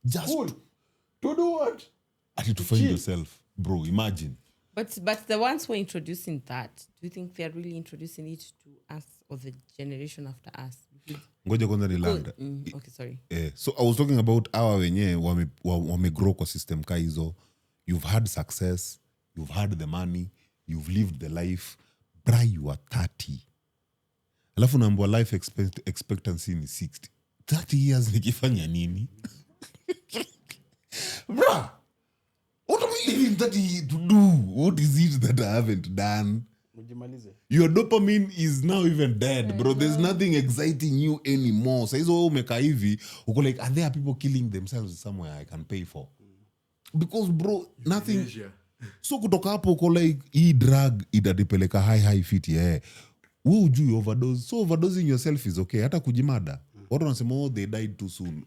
Just to do what? To find yourself, bro. Imagine. But the ones who are introducing that, do you think they're really introducing it to us or the generation after us? Ngoja kwanza ni land. Okay, sorry. So I was talking about our wenye wame grow kwa system ka hizo. You've had success, you've had the money, you've lived the life. Bra, you are 30. Alafu naambiwa life expectancy ni 60. 30 years nikifanya nini? Bra, what am I living 30 to do? What is it that I haven't done? Your dopamine is now even dead, bro. There's nothing exciting you anymore. So hizo umeka hivi, uko like, are there people killing themselves somewhere I can pay for? Because bro, nothing. So kutoka hapo uko like, hii drug itatipeleka high fit, wewe ujui overdose. So overdosing yourself is okay. Hata kujimada. Watu wanasema they died too soon.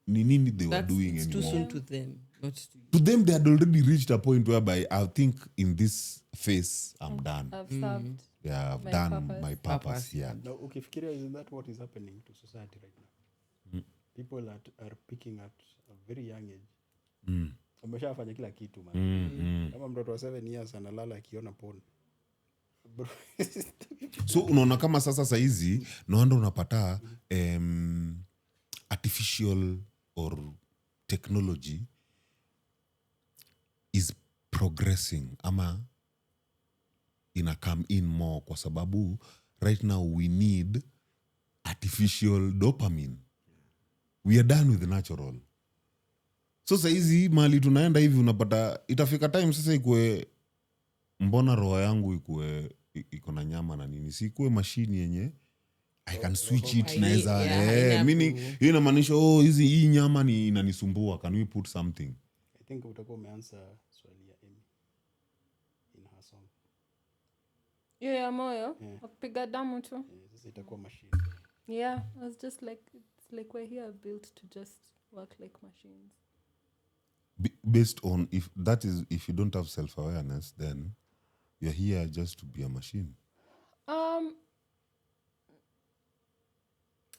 Ni nini they were doing It's too anymore? soon to them, not to you. To them, they had already reached a point whereby I think in this phase, I'm done. I've served. Yeah, I've my done purpose. my purpose here. Now, ukifikiria, isn't that what is happening to society right now? People are picking at a very young age. Wameshafanya kila kitu man. Kama mtoto wa 7 years analala akiona porn. Bro. So unaona kama sasa saizi naanda unapata artificial or technology is progressing ama ina come in more kwa sababu right now we need artificial dopamine. We are done with the natural. So saizi mali tunaenda hivi unapata itafika time sasa ikue mbona roho yangu ikue iko na nyama na nini, si ikue machine yenye I can switch it naweza meaning hiyo inamaanisha hii nyama ni inanisumbua, can we put something? I think utakuwa umeansa swali ya Amy in her song. Yeah, moyo. Kupiga damu tu. Sasa itakuwa machine. Yeah, I was just like, it's like we're here built to just work like machines. Based on if you don't have self-awareness, then you're here just to be a machine.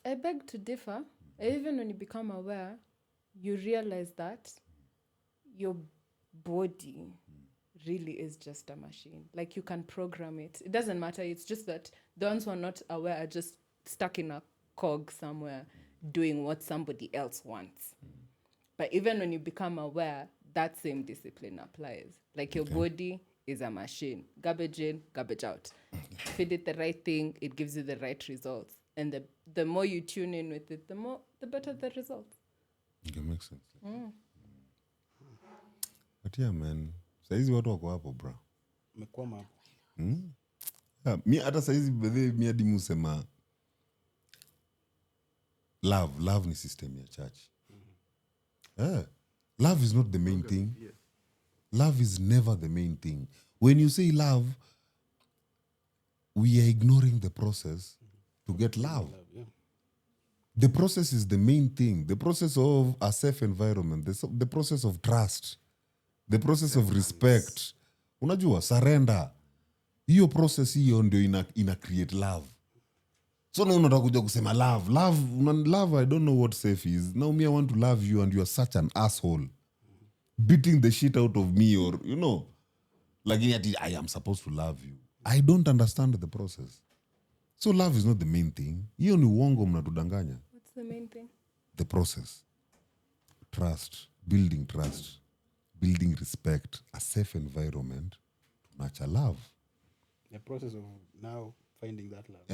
I beg to differ. Even when you become aware, you realize that your body really is just a machine. Like you can program it. It doesn't matter. It's just that the ones who are not aware are just stuck in a cog somewhere doing what somebody else wants. But even when you become aware, that same discipline applies. Like your body is a machine. Garbage in, garbage out. Feed it the right thing, it gives you the right results. And the more you tune in with it, the better the results. It makes sense. But yeah, man. Saizi watu wako hapo, bro. Umekwama hapo. Yeah, mi hata saizi bedhe mi hadi musema love ni system ya church. Love is not the main thing. Love is never the main thing. When you say love, we are ignoring the process to get love. The process is the main thing. The process of a safe environment, the process of trust, the process of respect. Unajua, surrender. Hiyo process hiyo ndio ina create love. So now unataka kuja kusema love, I don't know what safe is. Now me I want to love you and you are such an asshole. Beating the shit out of me or, you know, like I am supposed to love you. I don't understand the process. So love is not the main thing. Hiyo ni uongo mnatudanganya. What's the main thing? The process. Trust. Building respect. A safe environment to nurture love. The process of now finding that love.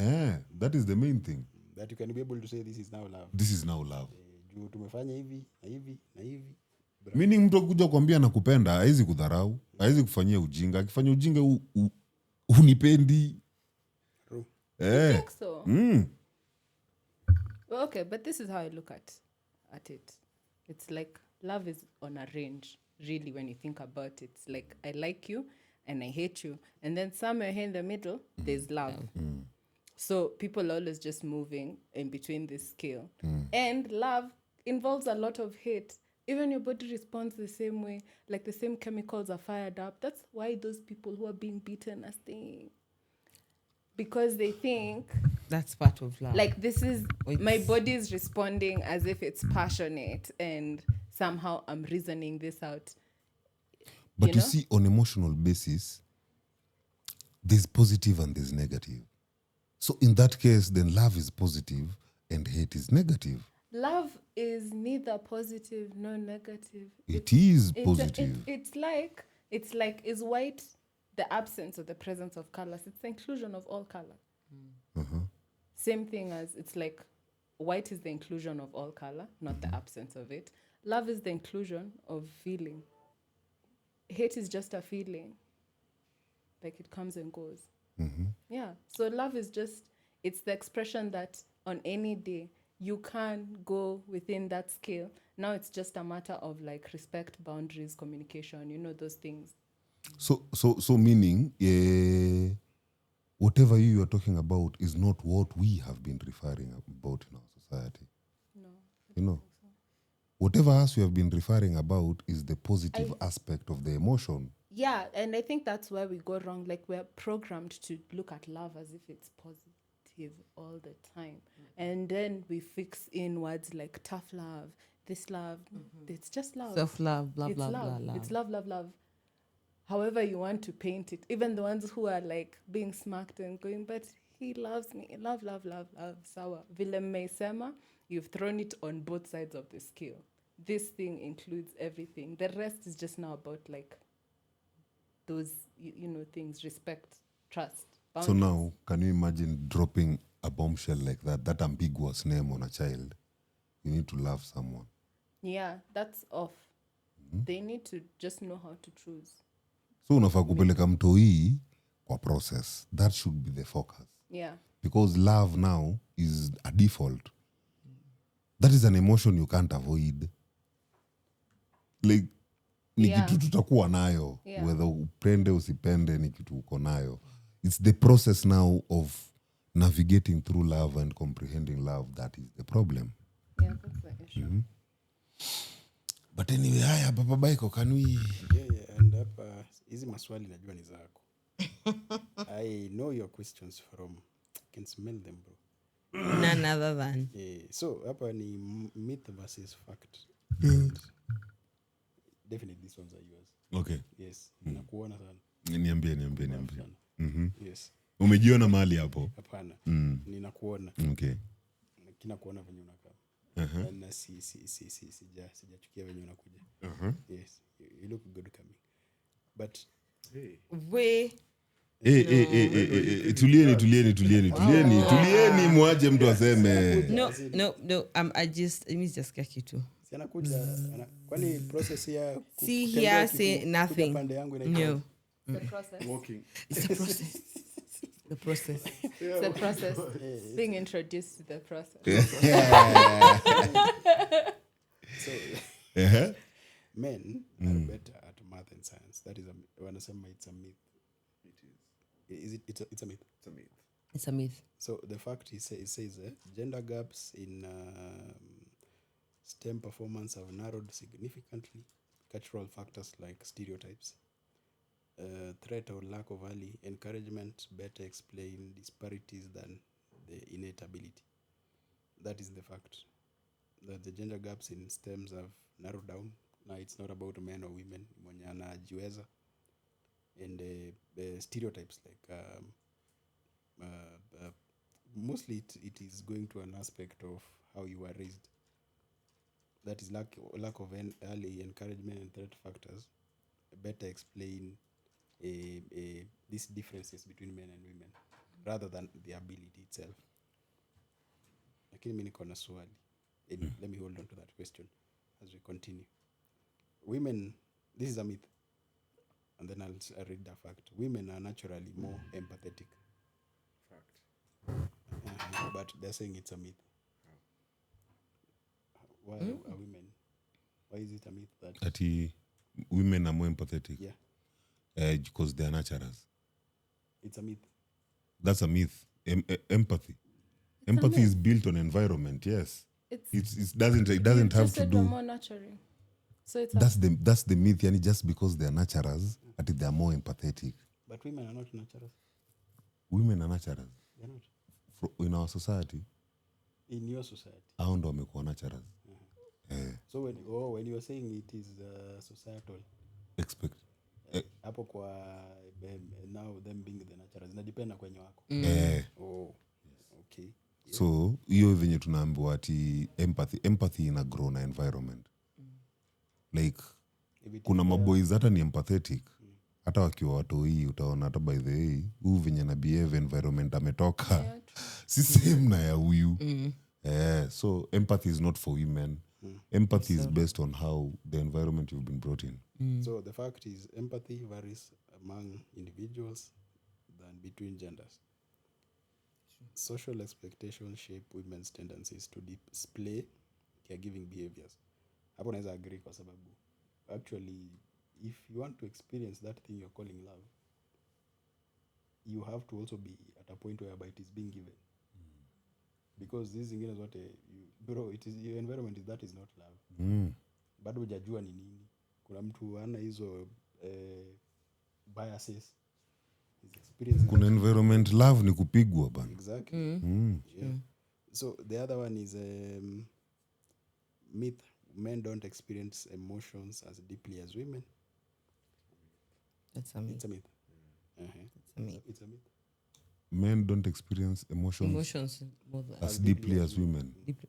That is the main thing. That you can be able to say this is now love. This is now love. Juu tumefanya hivi na hivi na hivi. Meaning mtu akuja kuambia nakupenda, haizi kudharau, haizi kufanyia ujinga. Akifanya ujinga unipendi. You think so? Well, okay, but this is how I look at it. It's like love is on a range, really, when you think about it. It's like I like you and I hate you. And then somewhere here in the middle, there's love. So people are always just moving in between this scale. And love involves a lot of hate. Even your body responds the same way, like the same chemicals are fired up. That's why those people who are being beaten are staying. Because they think that's part of love. Like this is my body is responding as if it's passionate and somehow I'm reasoning this out. But you see, on emotional basis, there's positive and there's negative. So in that case, then love is positive and hate is negative. Love is neither positive nor negative. It is positive. It's like is white the absence or the presence of colors? It's the inclusion of all color. Same thing as it's like white is the inclusion of all color, not the absence of it. Love is the inclusion of feeling. Hate is just a feeling. Like it comes and goes. Yeah. So love is just, it's the expression that on any day you can go within that scale. Now it's just a matter of like respect, boundaries, communication, those things. So meaning, whatever you are talking about is not what we have been referring about in our society. No. You know, whatever else you have been referring about is the positive aspect of the emotion. Yeah, and I think that's where we go wrong. Like, we're programmed to look at love as if it's positive all the time. And then we fix in words like tough love, this love. It's just love. Self-love, blah, It's blah, love. blah, love. It's love, love, love. However you want to paint it. Even the ones who are like being smacked and going, but he loves me. Love, love, love, love. Sawa. Vile mmeisema, you've thrown it on both sides of the scale. This thing includes everything. The rest is just now about like those, you know, things, respect, trust, So boundaries. now, can you imagine dropping a bombshell like that ambiguous name on a child? You need to love someone. Yeah, that's off. They need to just know how to choose. So unafaa kupeleka mtoi kwa process. That should be the focus. Yeah. Because love now is a default. That is an emotion you can't avoid. Like, ni kitu tutakuwa nayo. Yeah. Whether upende usipende ni kitu uko nayo. It's the process now of navigating through love and comprehending love that is the problem. Yeah, that's the issue. But anyway, haya Papa Baiko, can we... Yeah, and hapa hizi maswali najua ni zako. I know your questions from, I can smell them, bro. None other than. Yeah, so hapa ni myth versus fact. Definitely these ones are yours. Okay. Yes, nakuona sana. Niambie. Yes. Umejiona mahali hapo? Hapana. Ninakuona. Okay. Kinakuona venye unakaa. Na sijachukia venye unakuja. Yes, you look good coming. But tulieni mwaje mtu aseme. No, let me just get you too. Si anakuja, kwani process ya See here, say nothing. Pande yangu inaitwa. No. The process. Walking. It's a process. The process. It's the process. Being introduced to the process. So, men are better at math and science. That is wanasema it's a myth. It's a myth. It's a myth. So the fact it says gender gaps in STEM performance have narrowed significantly. Cultural factors like stereotypes, threat or lack of early encouragement better explain disparities than the innate ability. That is the fact. That the gender gaps in STEMs have narrowed down. Now it's not about men or women. Mwenye anajiweza. And stereotypes like mostly it is going to an aspect of how you were raised. That is lack of early encouragement and threat factors better explain these differences between men and women rather than the ability itself. Lakini mimi niko na swali. Let me hold on to that question as we continue. Women, this is a myth. And then I'll read the fact. Women are naturally more empathetic. Fact. But they're saying it's a myth. Why are women? Why is it a myth that women are more empathetic? Yeah. Because they are naturals. It's a myth. That's a myth. Empathy. Empathy is built on environment. Yes. It doesn't have to do. More nurturing. So it's that's the myth. Yani just because they are naturals, but they are more empathetic. But women are not naturals. Women are naturals. They're not. In our society. In your society. Hao ndo wamekuwa naturals. So when you are saying it is societal. Expect. Hapo kwa now them being the naturals. Inadependa kwenye wako. Oh. Okay. Yeah. So hiyo venye tunaambiwa ati empathy ina grow na environment. Like kuna maboys hata ni empathetic. Hata wakiwa watoi utaona hata by the way huu venye na behave environment ametoka. Si same na ya huyu. So empathy is not for women. Empathy is based on how the environment you've been brought in. So the fact is empathy varies among individuals than between genders. Social expectations shape women's tendencies to display caregiving behaviors. Hapo naweza agree kwa sababu actually if you want to experience that thing you're calling love, you have to also be at a point whereby it is being given. Because these zingine zote bro, it is your environment, that is not love. Bado hujajua ni nini. Kuna mtu ana hizo biases. Kuna environment love ni kupigwa bana. Exactly. Yeah. So the other one is myth. Men don't experience emotions as deeply as women. That's a myth. It's a myth. It's a myth. It's a myth. Men don't experience emotions more than as deeply as women. deeply.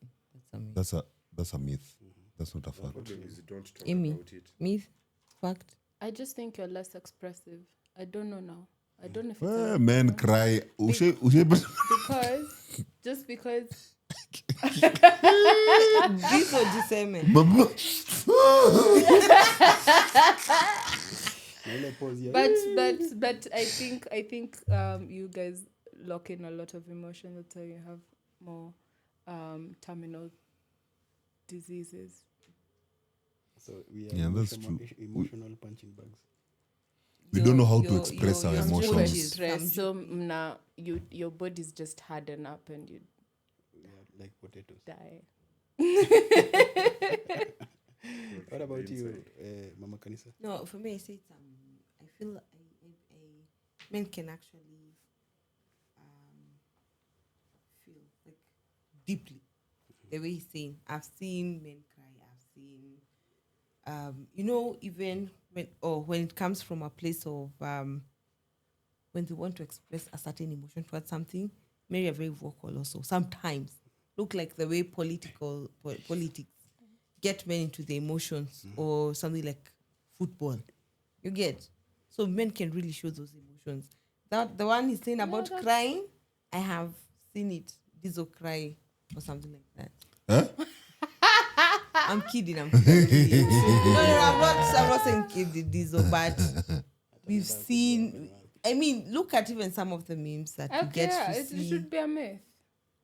That's a myth. That's a myth. That's not a fact. Problem is you don't talk Amy, about it. myth, fact. I just think you're less expressive. I don't know now. I don't know if it's Men cry. because just because This or diseme. but I think you guys lock in a lot of emotion. That's why you have more terminal diseases. So we are that's true. emotional punching bags. We don't know how to express our emotions. Stress, so your body's just harden up and you like potatoes. die. What about you, Mama Kanisa? No, for me, I say it's I feel men can actually feel like deeply the way he's saying. I've seen men cry. I've seen, even when it comes from a place of when they want to express a certain emotion towards something, men are very vocal also. Sometimes look like the way politics get men into the emotions or something like football. You get? So men can really show those emotions. That the one he's saying about crying, I have seen it. Dizo cry or something like that. Huh? I'm kidding. No, I'm not saying kid Dizo, but we've seen. I mean, look at even some of the memes that you get to see. It should be a myth.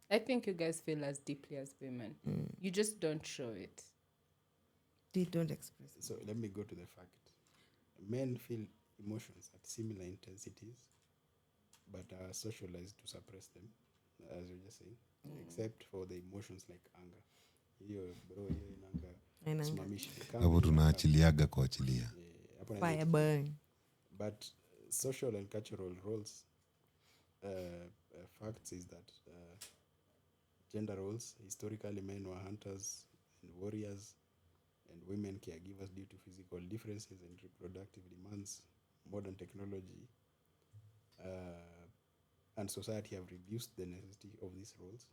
I think you guys feel as deeply as women. You just don't show it. They don't express it. So let me go to the fact. Men feel emotions at similar intensities, but are socialized to suppress them, as you're just saying, except for the emotions like anger. Hiyo bro, hiyo inanga simamishi. Hapo tunaachiliaga kuachilia. Fire burn. But social and cultural roles, facts is that gender roles, historically men were hunters and warriors, and women caregivers due to physical differences and reproductive demands. Modern technology and society have reduced the necessity of these roles.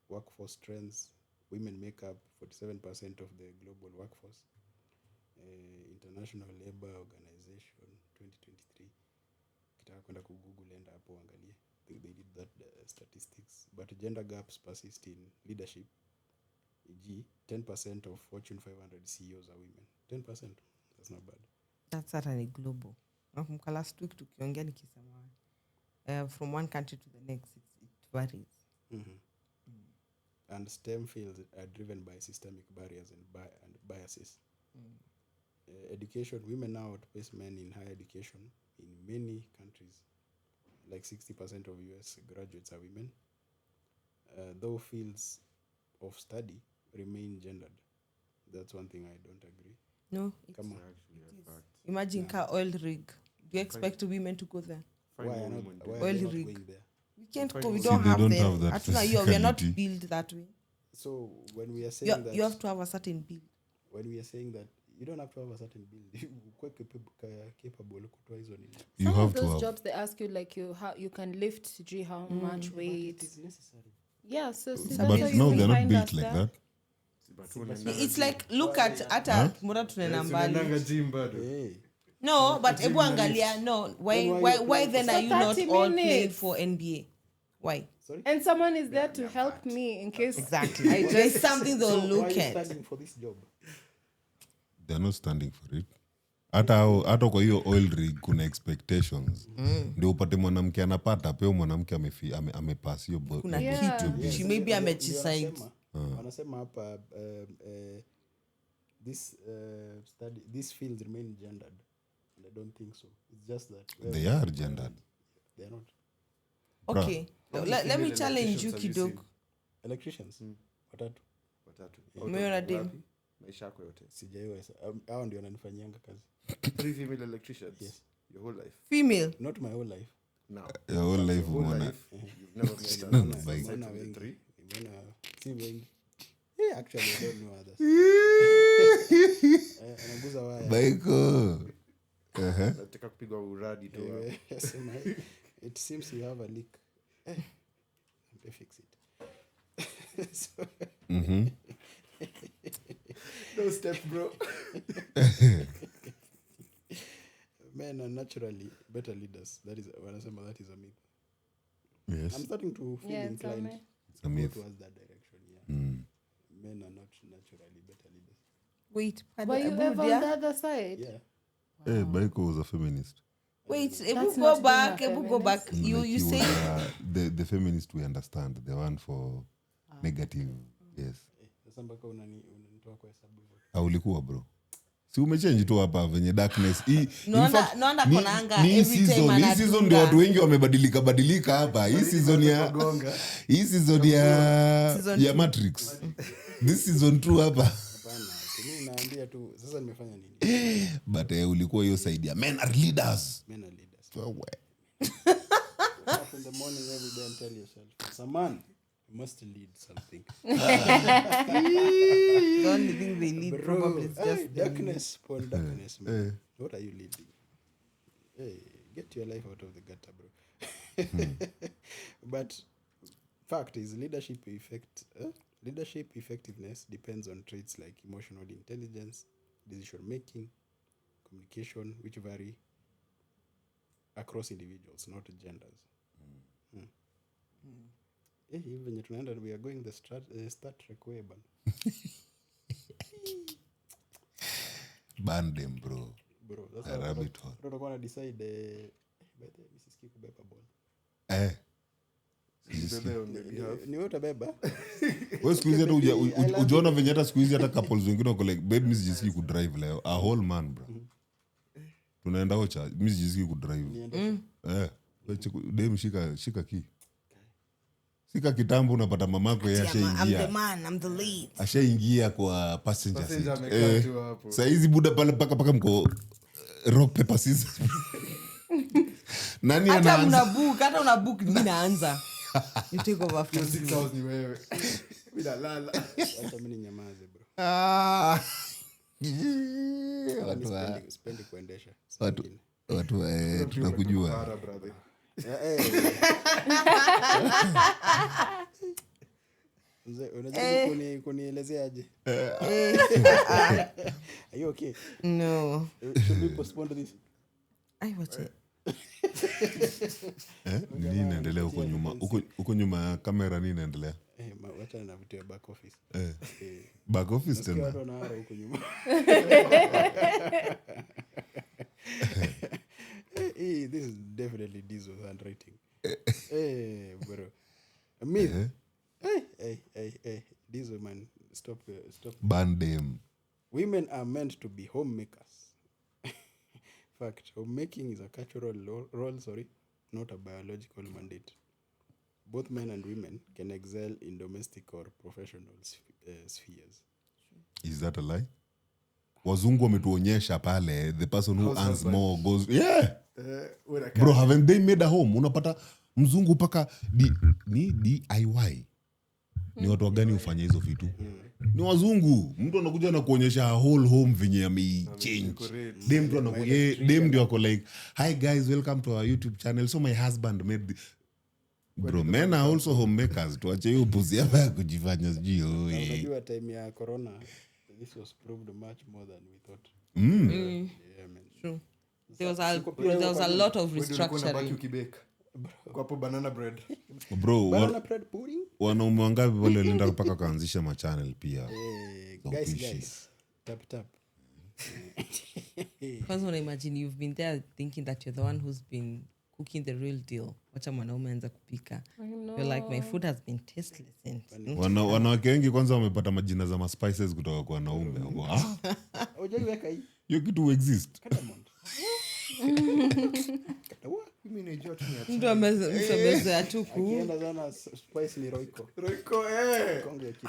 Workforce trends, women make up 47% of the global workforce. International Labour Organization 2023. Kitaka kwenda kugoogle enda hapo angalie. They did that statistics. But gender gaps persist in leadership. E.g., 10% of Fortune 500 CEOs are women. 10%. That's not bad. That's certainly global. Nakumbuka last week tukiongea nikisema from one country to the next, it varies. And STEM fields are driven by systemic barriers and biases. Education, women now outpace men in higher education in many countries. Like 60% of US graduates are women. Though fields of study remain gendered. That's one thing I don't agree. No, Come on. imagine car oil rig. Do you expect women to go there? Why are not Oil they not rig. going there? We can't go. We See, don't they have don't them. have that We are not physicality. built that way. So when we are saying that You have to have a certain build. when we are saying that you don't have to have a certain build, you're capable kutoa hizo nini. You Some have of to those have. jobs they ask you like you can lift how much weight. It is necessary. Yeah, so see, But that's how no, you they're not find built us like there. that. It's like look at hata mbona tunaenda mbali. Gym bado. Hey. No, but ebu angalia. No, why then are you For not 30 all playing minutes. for NBA? Why? And someone is there to help me in case Exactly. I There's just something they'll So why look are you at. studying for this job? They're not standing for it. Hata kwa hiyo oil rig kuna expectations. Ndio upate mwanamke anapata peo mwanamke amepass hiyo Kuna Yeah. kitu. She maybe amejicide. Wanasema hapa these fields remain gendered, and I don't think so. It's just that They are gendered. they are not. Okay. Let me challenge you kidogo. Electricians. Watatu. Umeona dem? Maisha yako yote. Sijaiwa. Hao ndio wananifanyianga kazi. 3 female electricians. Yes. Your whole life. Female. Not my whole life. Now. Your whole life Whole umeona. life. You've never met No, another bike. aside Nimeona from the wengi. 3. Nimeona si wengi. Actually I don't know others. Anaguza waya. Baiko. Nataka kupigwa uradi tu. Yes, it seems you have a leak. They fix it. So, No step, bro. men are naturally better leaders. That is wanasema that is a myth. Yes. I'm starting to feel Yeah, inclined It's a myth. towards that direction. Yeah. Men are not naturally better leaders. Wait, Were you ever on the other side? Yeah. Hey, Baiko was a feminist. Wait, That's Ebu not go back. being a Ebu go back. Like You he say was, the feminist we understand, the one for negative. Yes. Sasa mpaka unanitoa kwa hesabu hivyo. Ulikuwa bro. Si umechange tu hapa venye darkness. Naona konanga every time Hii anadunga. season ndio watu wengi wamebadilika hapa. Hii season ya Matrix. This season 2 hapa. Hapana, mimi naambia tu sasa nimefanya nini? But ulikuwa hiyo side ya men are leaders. Men are leaders. So, Up in the morning every day and tell yourself, as a man, you must lead something. the only thing they need probably is just darkness, Paul, darkness, man. What are you leading? Hey, get your life out of the gutter, bro. But fact is leadership effectiveness depends on traits like emotional intelligence, decision making, communication, which vary across individuals, not genders. Even tunaenda we are going the Star Trek way ban. ban them, bro. Bro, that's A rabbit hole. Tutakuwa na decide by the Mrs. kubeba ball. Ni wewe utabeba? Wewe siku hizi hata ujaona venye hata siku hizi hata couples wengine wako like babe, mimi sijisikii ku drive leo. A whole man, bro. Tunaenda ocha, mimi sijisikii ku drive. Dem shika key. Sika kitambo unapata mamako yeye ashaingia. I'm the man, I'm the lead. Ashaingia kwa passenger seat. Sasa hizi buda pale paka mko rock paper scissors. Nani anaanza? Hata una book mimi naanza. You take over from 6 hours ni wewe. Bila lala. Hata mimi nyamaze, bro. Sipendi kuendesha. Watu tunakujua. Unajua kunielezea aje? Are you okay? No. Should we postpone this? I watch it. Nini inaendelea huko nyuma? Huko nyuma ya kamera nini inaendelea? Wacha na vitu ya back office. Back office tena. Watu wanaara huko nyuma. This is definitely Diesel's handwriting. Bro. Myth. Hey. Diesel, man. Stop. Ban them. Women are meant to be homemakers. Fact, homemaking is a cultural role, not a biological mandate. Both men and women can excel in domestic or professional spheres. Is that a lie? Wazungu wametuonyesha pale the person who earns more goes bro, haven't they made a home? Unapata mzungu paka ni DIY. Ni watu gani ufanya hizo vitu? Ni wazungu. Mtu anakuja na kuonyesha whole home venye amechange. Dem ndio ako like, hi guys, welcome to our YouTube channel. So my husband made bro, men are also homemakers. Tuache hiyo puzi hapa ya kujifanya sijui. Unajua time ya corona this was proved much more than we thought. Yeah, man. True. There was a lot of restructuring. Kwa hapo banana bread. Bro, banana bread pudding? Wanaume wangapi wale walienda mpaka kaanzisha ma channel pia. Guys. Tap. Kwanza una imagine you've been there thinking that you're the one who's been cooking the real deal. Wacha mwanaume anza kupika. You're like, my food has been tasteless. Wanawake wengi kwanza wamepata majina za ma spices kutoka kwa wanaume. Hujaiweka hii. Hiyo kitu exist. mimi najua tu ni Mtu amezoea tu Akienda sana spice ni Royco. Konge kitu.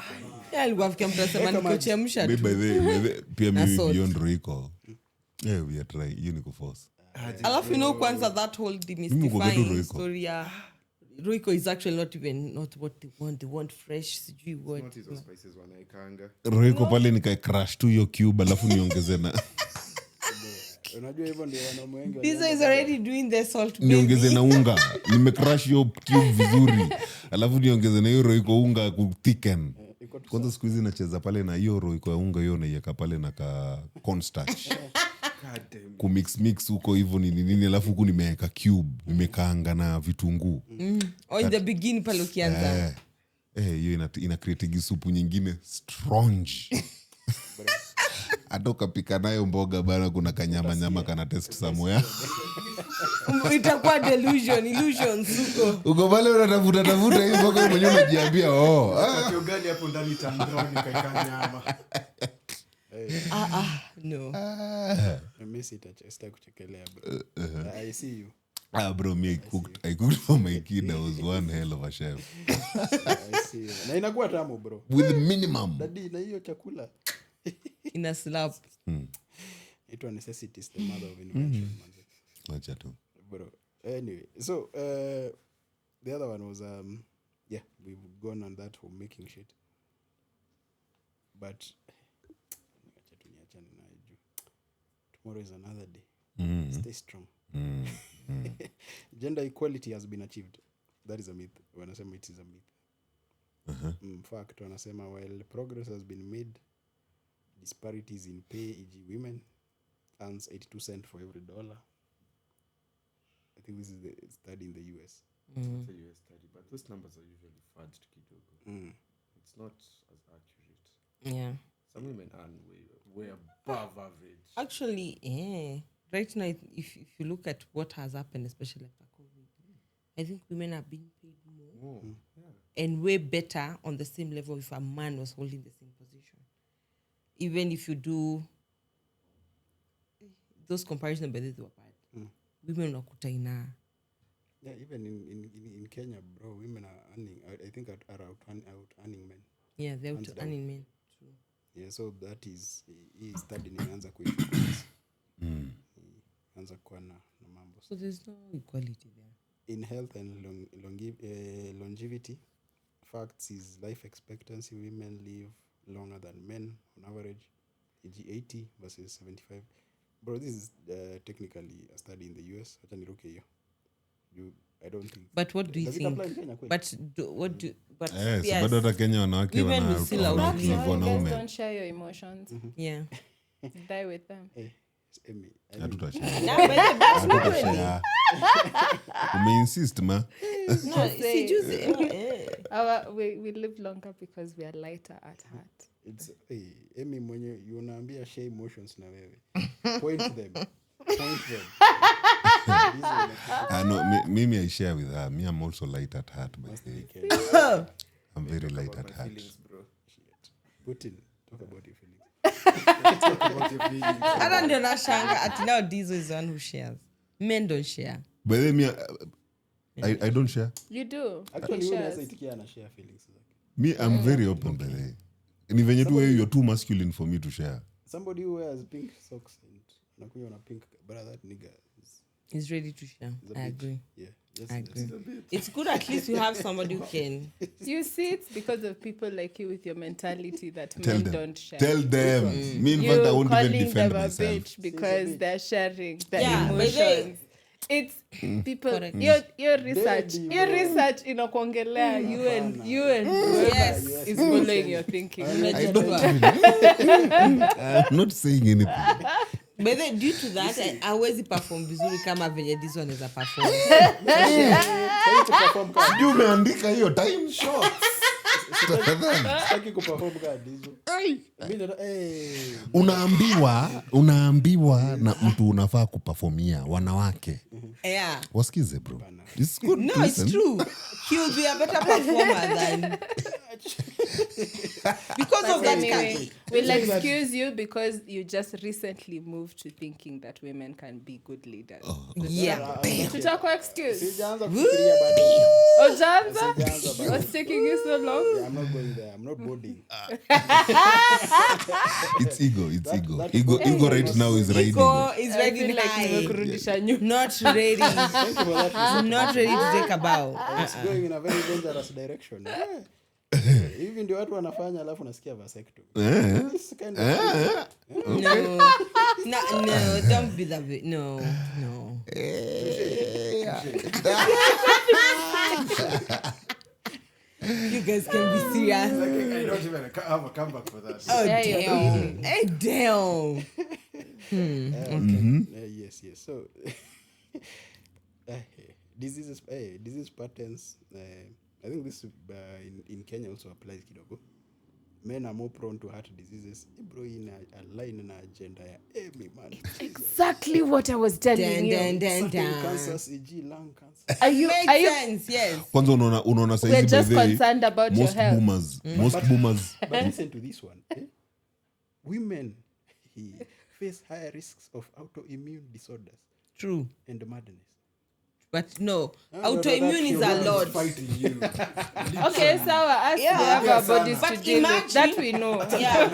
Alikuwa afikia mtu asema nikuchemsha tu. By the way, pia mimi beyond Royco. We are trying. You niko force. Alafu kwanza that whole demystifying story ya Royco is actually not what they want. They want fresh sijui what. Not hizo spices wanaikaanga. Royco pale nikai crash tu hiyo cube alafu niongeze na Unajua hivyo ndio wanaume wengi. This is already doing the salt baby. Niongeze na unga. Nimecrash hiyo cube vizuri. Alafu niongeze na hiyo Royco unga ku thicken. Kwanza siku hizi nacheza pale na hiyo Royco ya unga hiyo naiweka pale na ka cornstarch. Kumix huko hivyo nini alafu huko nimeweka cube, nimekaanga na vitunguu. In the beginning pale ukianza. Hiyo ina create supu nyingine strong. Atoka pika nayo mboga bana kuna kanyama kana test somewhere. Itakuwa illusions huko. Uko pale unatafuta hivi mboga mwenyewe unajiambia Kitu gani hapo ndani tandroni kaika nyama. No. Mimi sitachesta kuchekelea bro. I see you. Bro, I cooked for my kid. I was one hell of a chef. I see you. Na inakuwa tamu bro. With minimum. Daddy na hiyo chakula. Ina slap. It was necessity is the mother of invention. Acha tu. Bro. Anyway, so the other one was we've gone on that for making shit. But tomorrow is another day. Stay strong. Gender equality has been achieved. That is a myth. When I say it is a myth. In fact, when I say while progress has been made, disparities in pay, e.g. women earns 82 cents for every $1. I think this is the study in the US. It's a US study, but those numbers are usually fudged kidogo. It's not as accurate. Yeah. Some women earn way above average. Actually, right now, if you look at what has happened, especially after COVID, I think women are being paid more and way better on the same level if a man was holding the same position. Even if you do those comparisons, but they were bad. Women are kutaina. Yeah, even in Kenya, bro, women are earning. I think are out earning men. Yeah, they're out earning men. True. Yeah, so that is he studied in anza kuichukua. Anza kuwa na mambo. So there's no equality there. In health and longevity, facts is life expectancy. Women live longer than men on average, e.g. 80 versus 75. Bro, this is technically a study in the US. I don't think. But what do you think? But yes, bado hata Kenya wanawake live wanaume. Don't share your emotions. Yeah. Die with them. Amy. Umeinsist ma. No, we live longer because we are lighter at heart. It's Amy mwenye unaambia share emotions na wewe. Point them. No, maybe I share with her. Me, I'm also light at heart, but I'm very light at heart. Feelings, bro. Putin, talk about your feelings. I don't know shanga at now Diesel is the one who shares. Men don't share. But then me, I don't share. You do. Actually, you guys share feelings. Me, I'm very open by the way. And even you're too masculine for me to share. Somebody who wears pink socks and nakuyo na pink, brother, that nigga is ready to share. I agree. Yeah. Yes, I agree. It's good at least you have somebody who can. You see, it's because of people like you with your mentality that men don't share. Tell them. Me, in fact, I won't even defend them myself. A bitch because they're sharing their emotions. It's people. Your research inakuongelea you and yes is following your thinking. I'm not saying anything. But then due to that, I always perform vizuri kama venye this one is a perform. You umeandika hiyo time short. Sitaki kuperform kama hizo. Unaambiwa na mtu unafaa kuperformia wanawake. Yeah. Wasikize bro. It's good. No, it's true. He will be a better performer than because of that anyway, we'll excuse you because you just recently moved to thinking that women can be good leaders. Yeah. Tutakuwa excuse. Sijaanza kufikiria bado. Ojanza? Sijaanza bado. What's taking you so long? Yeah, I'm not going there. I'm not boarding. It's ego. It's ego. that- Ego right now is riding. Ego is I ready feel like high. nimekurudisha nyuma. Not ready. Thank you for that. Not ready to take a bow. It's going in a very dangerous direction. Yeah. Hivi ndio watu wanafanya alafu nasikia vasectomy. This kind of No, don't be that way. No. You guys can be serious. I don't even have a comeback for that. Oh, Yeah, you're damn. Hey, damn. yes. So disease patterns. I think this in Kenya also applies kidogo. Men are more prone to heart diseases. Bro, in a line in agenda ya me man. Exactly what I was telling you. Certain cancers, e.g. lung cancer. Are you Sense, yes. Kwanza unaona saizi We're just by the way, concerned about your health. most boomers But listen to this one. Women face higher risks of autoimmune disorders True. and madness. But no, no, autoimmune is that's a lot. Fighting you. Okay, so us Yeah. we have our bodies But to deal with. imagine- That we know. Yeah.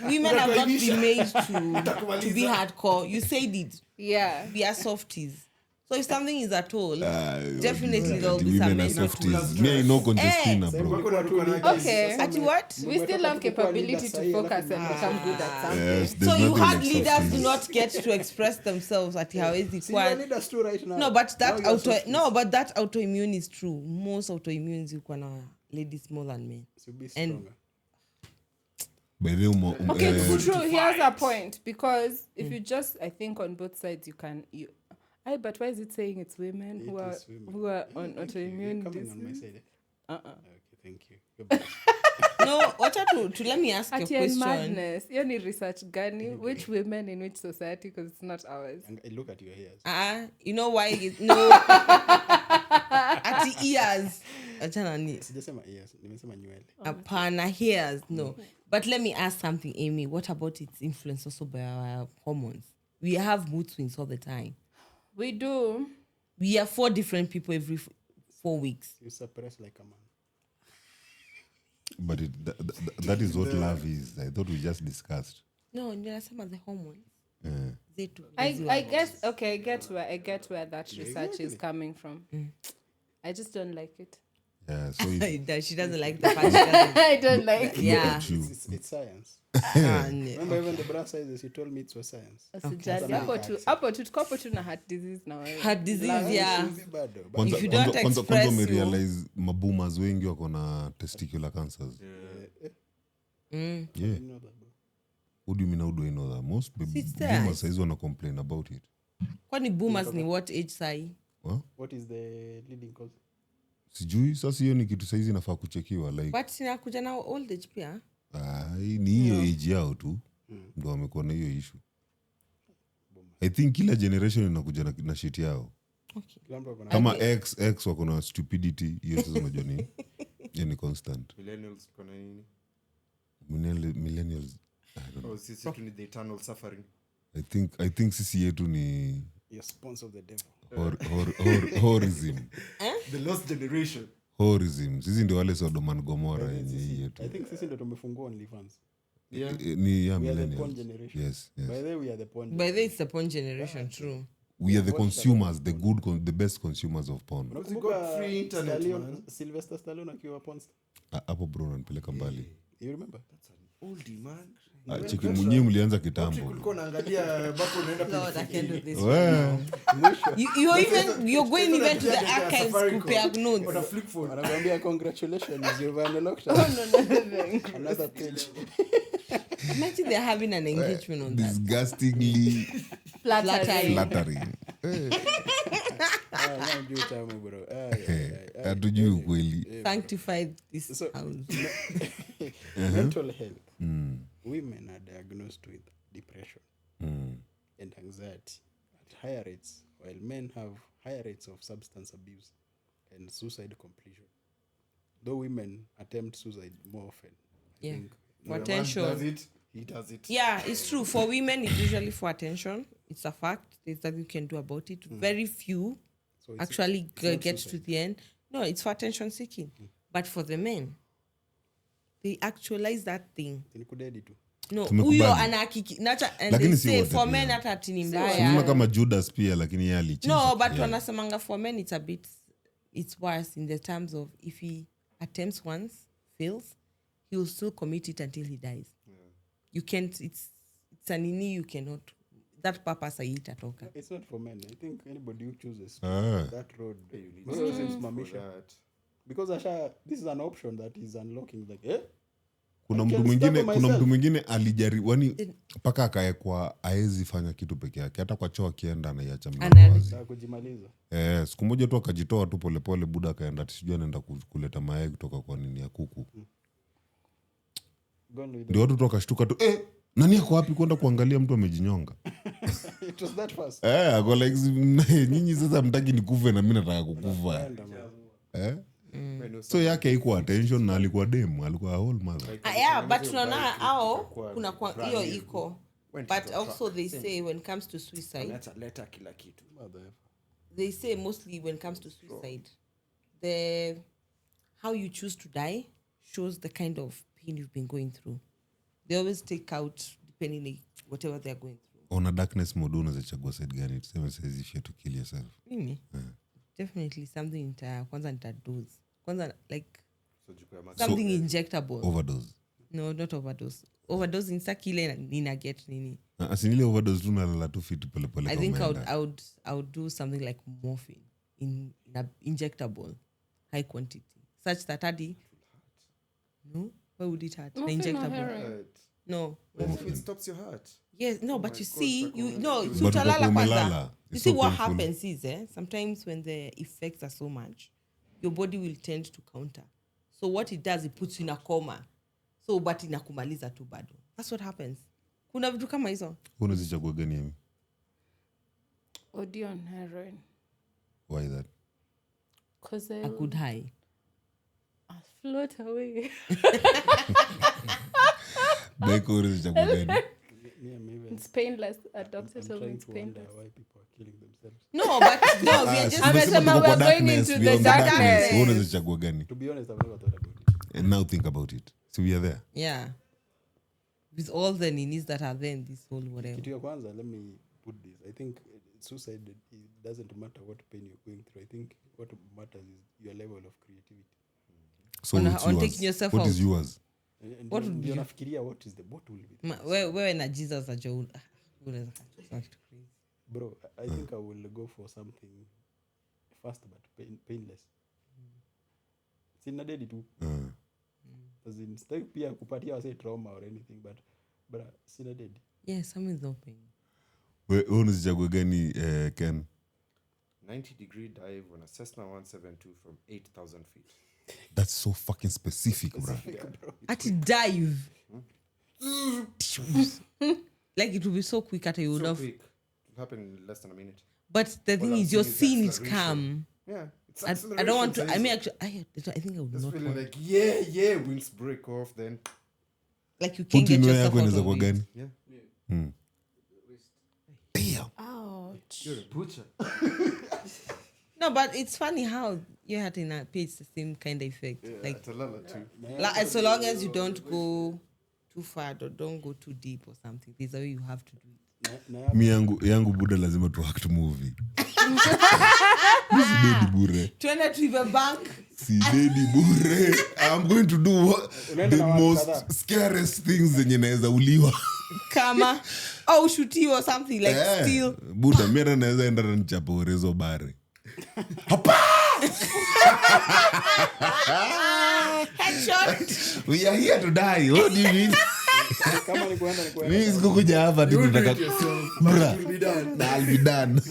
Women have not been made to be hardcore. You said it. Yeah. We are softies. So if something is at all, definitely there will be some women are men. softies. Me I know congestina, bro. Okay. At what? We still have capability to focus and become good at something. Yes, So there's you nothing had like leaders do softies. not get to express themselves at hawezi See, you need us to right now. No, but that Now you are but that autoimmune is true. Most autoimmunes you can ladies more than men. So be And- stronger. By the way, Okay, it's true. Here's a point. Because if you just, I think on both sides but why is it saying it's women who are is women. who are on Thank you. You're autoimmune coming on my disease? side. Uh-uh. Okay, thank you. Goodbye. No, to let me ask you a Ati and question. madness. Hiyo ni research gani? Which women in which society? Because it's not ours. And I look at your hairs. You know why no at ears. Achana ni Sijasema ears, nimesema nywele. apana hairs, no. But let me ask something, Amy. What about its influence also by our hormones? We have mood swings all the time. We do. We are 4 different people every 4 weeks. You suppress like a man. But that is what love is. I thought we just discussed. No, ninasema the hormones. Zetu. I guess okay, I get where that research is coming from. I just don't like it. Yeah, so it, She doesn't like the fact she doesn't. I don't like it. Yeah. at you. It's science. No. Remember even the bra sizes, you told me it was science. Usijali. Hapo tu tuko hapo tu na heart disease na wewe. Heart disease, yeah. Hivi bado. But Kwanza If you don't kwanza express umerealize maboomers wengi wako na testicular cancers. Mm. Yeah. you know that, bro. What do you mean, how do I know that? Most Sisters. boomers size wanna complain about it. Kwani boomers ni what age sai? Huh? What is the leading cause? Sijui sasa hiyo ni kitu saizi nafaa kuchekiwa like But inakuja na old age pia. ni hiyo age yao tu ndo wamekuwa na hiyo issue. I think kila generation inakuja na shit yao. Okay. Kila mtu ako na- Kama X wako na stupidity hiyo sasa unajua ni hiyo ni constant. Millennials kuna nini? Millennials I don't know. Oh, sisi tu ni the eternal suffering. I think sisi yetu ni You're sponsor of the devil. horism. The lost generation. Horism. Sisi ndio wale Sodom and Gomorrah yenye hii yetu. I think sisi ndo tumefungua OnlyFans. Yeah. Ni ya We are the porn millennials. generation. Yes. By the way, we are the porn. By the way, it's the porn generation, true. We are the consumers, the best consumers of porn. We got free internet, man. Sylvester Stallone akiwa porn star. Hapo bro nanipeleka mbali. You remember? Oldie, man. Cheki mwenyewe mlianza kitambo. Ulikuwa unaangalia bako unaenda Lord, I can't do this. Well, You're going even to the archives kupea notes. on a flip phone. Anakuambia congratulations, you've unlocked another page. Imagine they're having an engagement on that. disgustingly Flattering. flattering. Now do time, bro. Hatujui ukweli. Sanctified this So- house. Mental health. Women are diagnosed with depression and anxiety at higher rates, while men have higher rates of substance abuse and suicide completion. Though women attempt suicide more often Yeah. think For the man attention. does it, he does it. Yeah, it's true. For women, it's usually for attention. It's a fact. There's nothing you can do about it. Very few So it's actually not get to suicide. the end. No, it's for attention seeking. But for the men, they actualize that thing. Ni kudedi tu. No, Tumekubali. huyo anahakiki nacha, and Lakini they si say wote for pia. men hata ati ni Unaona mbaya. kama Judas pia lakini yeye alicheza. No, but Yeah. wanasemanga for men it's worse in the terms of if he attempts once, fails, he will still commit it until he dies. You can't, it's a nini you cannot, that purpose haitatoka. It's not for men. I think anybody who chooses Ah. that road, You need because to it's for that. because Asha, this is an option that is unlocking. Like, Kuna I mtu can mwingine stop kuna myself. mtu mwingine alijaribu yani mpaka akaekwa aezi fanya kitu peke yake hata kwa choo akienda anaiacha mlango wazi. kujimaliza. Siku moja tu akajitoa tu polepole buda akaenda sijui anaenda kuleta mayai kutoka kwa nini ya kuku. Ndio watu tu wakashtuka tu nani ako wapi kwenda kuangalia mtu amejinyonga. It was that fast. Ako like nyinyi sasa mtaki nikufe na mimi nataka kukufa. So yake haikuwa attention na alikuwa demu, alikuwa a whole mother. Yeah, but tunaona hao kuna kwa hiyo iko. But also they say when it comes to suicide, Leta kila kitu. they say mostly when it comes to suicide, how you choose to die shows the kind of pain you've been going through. They always take out depending on whatever they're going through. On a darkness mode unaweza chagua side gani? Tuseme says if you to kill yourself. Mimi? Definitely something kwanza nitadose. Kwanza like something injectable. Overdose. No, not overdose. Overdose insa kile nina get nini. Asinile overdose tu nalala tu fit pole pole. I think I would do something like morphine in a injectable high quantity such that no, why would it hurt? Morphine or Injectable. heroin? No. It stops your heart. Yes, no, but you see, But utalala umelala. kwanza. You It's see so what painful. happens is sometimes when the effects are so much, your body will tend to counter. So what it does, it puts you in a coma. So but inakumaliza tu bado. That's what happens. Kuna vitu kama hizo. Unaweza chagua gani hivi? OD on heroin. Why that? Because A good high. I'll float away. Beko unaweza chagua gani? It's painless. A doctor told me Trying it's to wonder painless. why people are killing themselves. No, but no, we are just Amesema Tuko kwa we're going darkness, into we are the on the darkness. darkness. Wewe unaweza chagua gani? To be honest, I've never thought about it. And now think about it. So we are there. yeah. With all the ninis that are there in this whole whatever. Kitu ya kwanza, let me put this. I think suicide, it doesn't matter what pain you're going through. I think what matters is your level of creativity. So On it's yours. taking yourself What out. is yours? And What would ndio you- nafikiria what will be. Wewe na Jesus ajo. Bro, I think I will go for something fast but painless. Sina dedi tu. As in, stay pia kupatia wase trauma or anything, but sina dedi. Yeah, something is open. Wewe unaweza chagua gani Ken? 90-degree dive on a Cessna 172 from 8,000 feet. That's so fucking specific, bro. At dive. Like it will be so quick at you would So have. quick. It will happen in less than a minute. But the thing Well, is, you're I'm seeing it acceleration. come. Yeah. It's I don't want to. I mean, acceleration, actually, I think I would just not feeling want. like, yeah, wings break off then. Like you can't get Putin yourself yako out inaweza of kuwa it. gani? Yeah. Damn. Ouch. You're a butcher. No, but it's funny how your heart in a page the same kind of effect. Yeah, Like, it's a lot too. like so long as you don't go too far or don't go too deep or something, there's a way you have to do it. Mi yangu buda lazima tu act movie. Sidedi bure. Twende to the bank. Sidedi bure. I'm going to do Unaenda the na watu most kadhaa. scariest things zenye naweza uliwa. Kama. Oh, shoot you or something like still. Buda mera naweza enda na nichapa urezo bare. Headshot. We are here to die. What do you mean? Kama ni kuenda ni kuenda. Mimi sikukuja hapa tu nataka bra. You'll be done. I'll be done.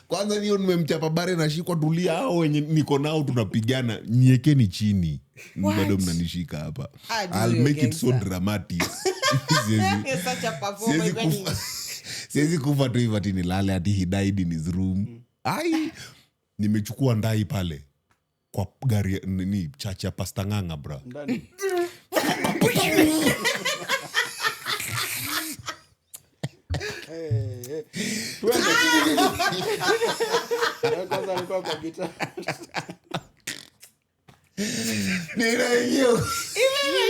Kwanza niyo nimemchapa bare nashikwa tulia hao wenye niko nao tunapigana niekeni chini. Bado mnanishika hapa. I'll make it so dramatic. You're such a performer. Siwezi kufa tu hivi ati nilale ati he died in his room. Ai nimechukua ndai pale kwa gari ni chacha pasta nganga bra. Ndani. Kwanza alikuwa kwa gitaa. Ninaingia. Even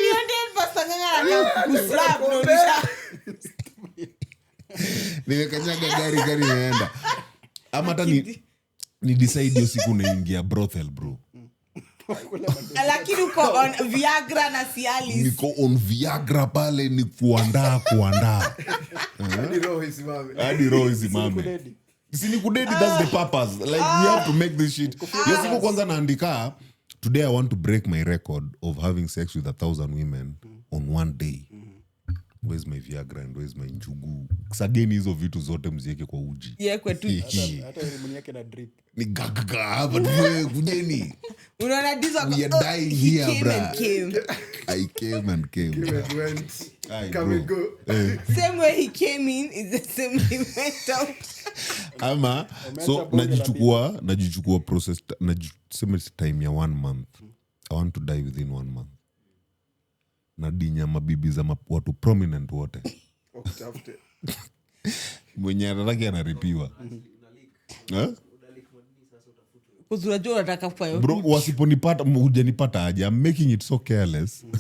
you did Pastor Nganga kuslap no nisha. Nimekanyaga gari naenda. Ama hata ni decide hiyo siku naingia brothel bro. Lakini uko on Viagra na Cialis. Niko on Viagra pale ni kuandaa. Hadi roho isimame. Sini kudedi, that's the purpose. Like we have to make this shit. Hiyo siku kwanza naandika, today I want to break my record of having sex with 1,000 women on one day. Where's my Viagra and where's my njugu? Sageni hizo vitu zote mzieke kwa uji. Yeah, kwa tu. Hata elimu yake na drip. Ni gaga hapa tuwe kujeni. Unaona dizo We are dying here, bro. came. I came and came. Come and go. Same way he came in is the same way he went out. Ama so najichukua process najisema time ya 1 month. I want to die within 1 month. Nadinya mabibi za watu prominent wote. Mwenye anataka anaripiwa. Unajua unataka kufanya. Bro, wasiponipata hujanipata aje. I'm making it so careless. You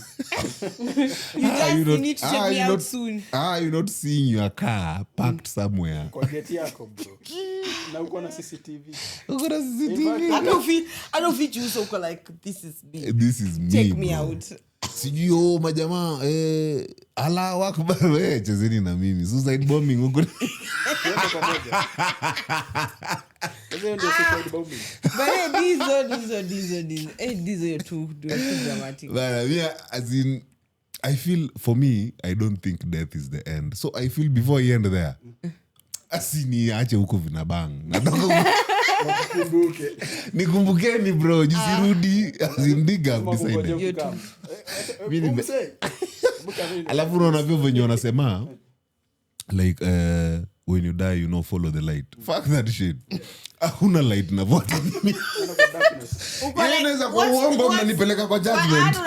just need to check me out soon. You're not seeing your car parked somewhere. Kwa gate yako bro. Na uko na CCTV. I don't feel you so like this is me. This is me. Take me bro. out. Sijui majamaa Allahu Akbar chezeni na mimi. Suicide bombing huko. But these are too dramatic. But yeah, as in, I feel for me, I don't think death is the end. So I feel before I end there, asini ache huko vinabang. Nikumbukeni bro, jisirudi azindiga beside. Alafu unaona vyo venye wanasema like when you die, you know, follow the light. Fuck that shit. Hakuna light na vote mimi. Unaweza kwa uongo mnanipeleka kwa judgment.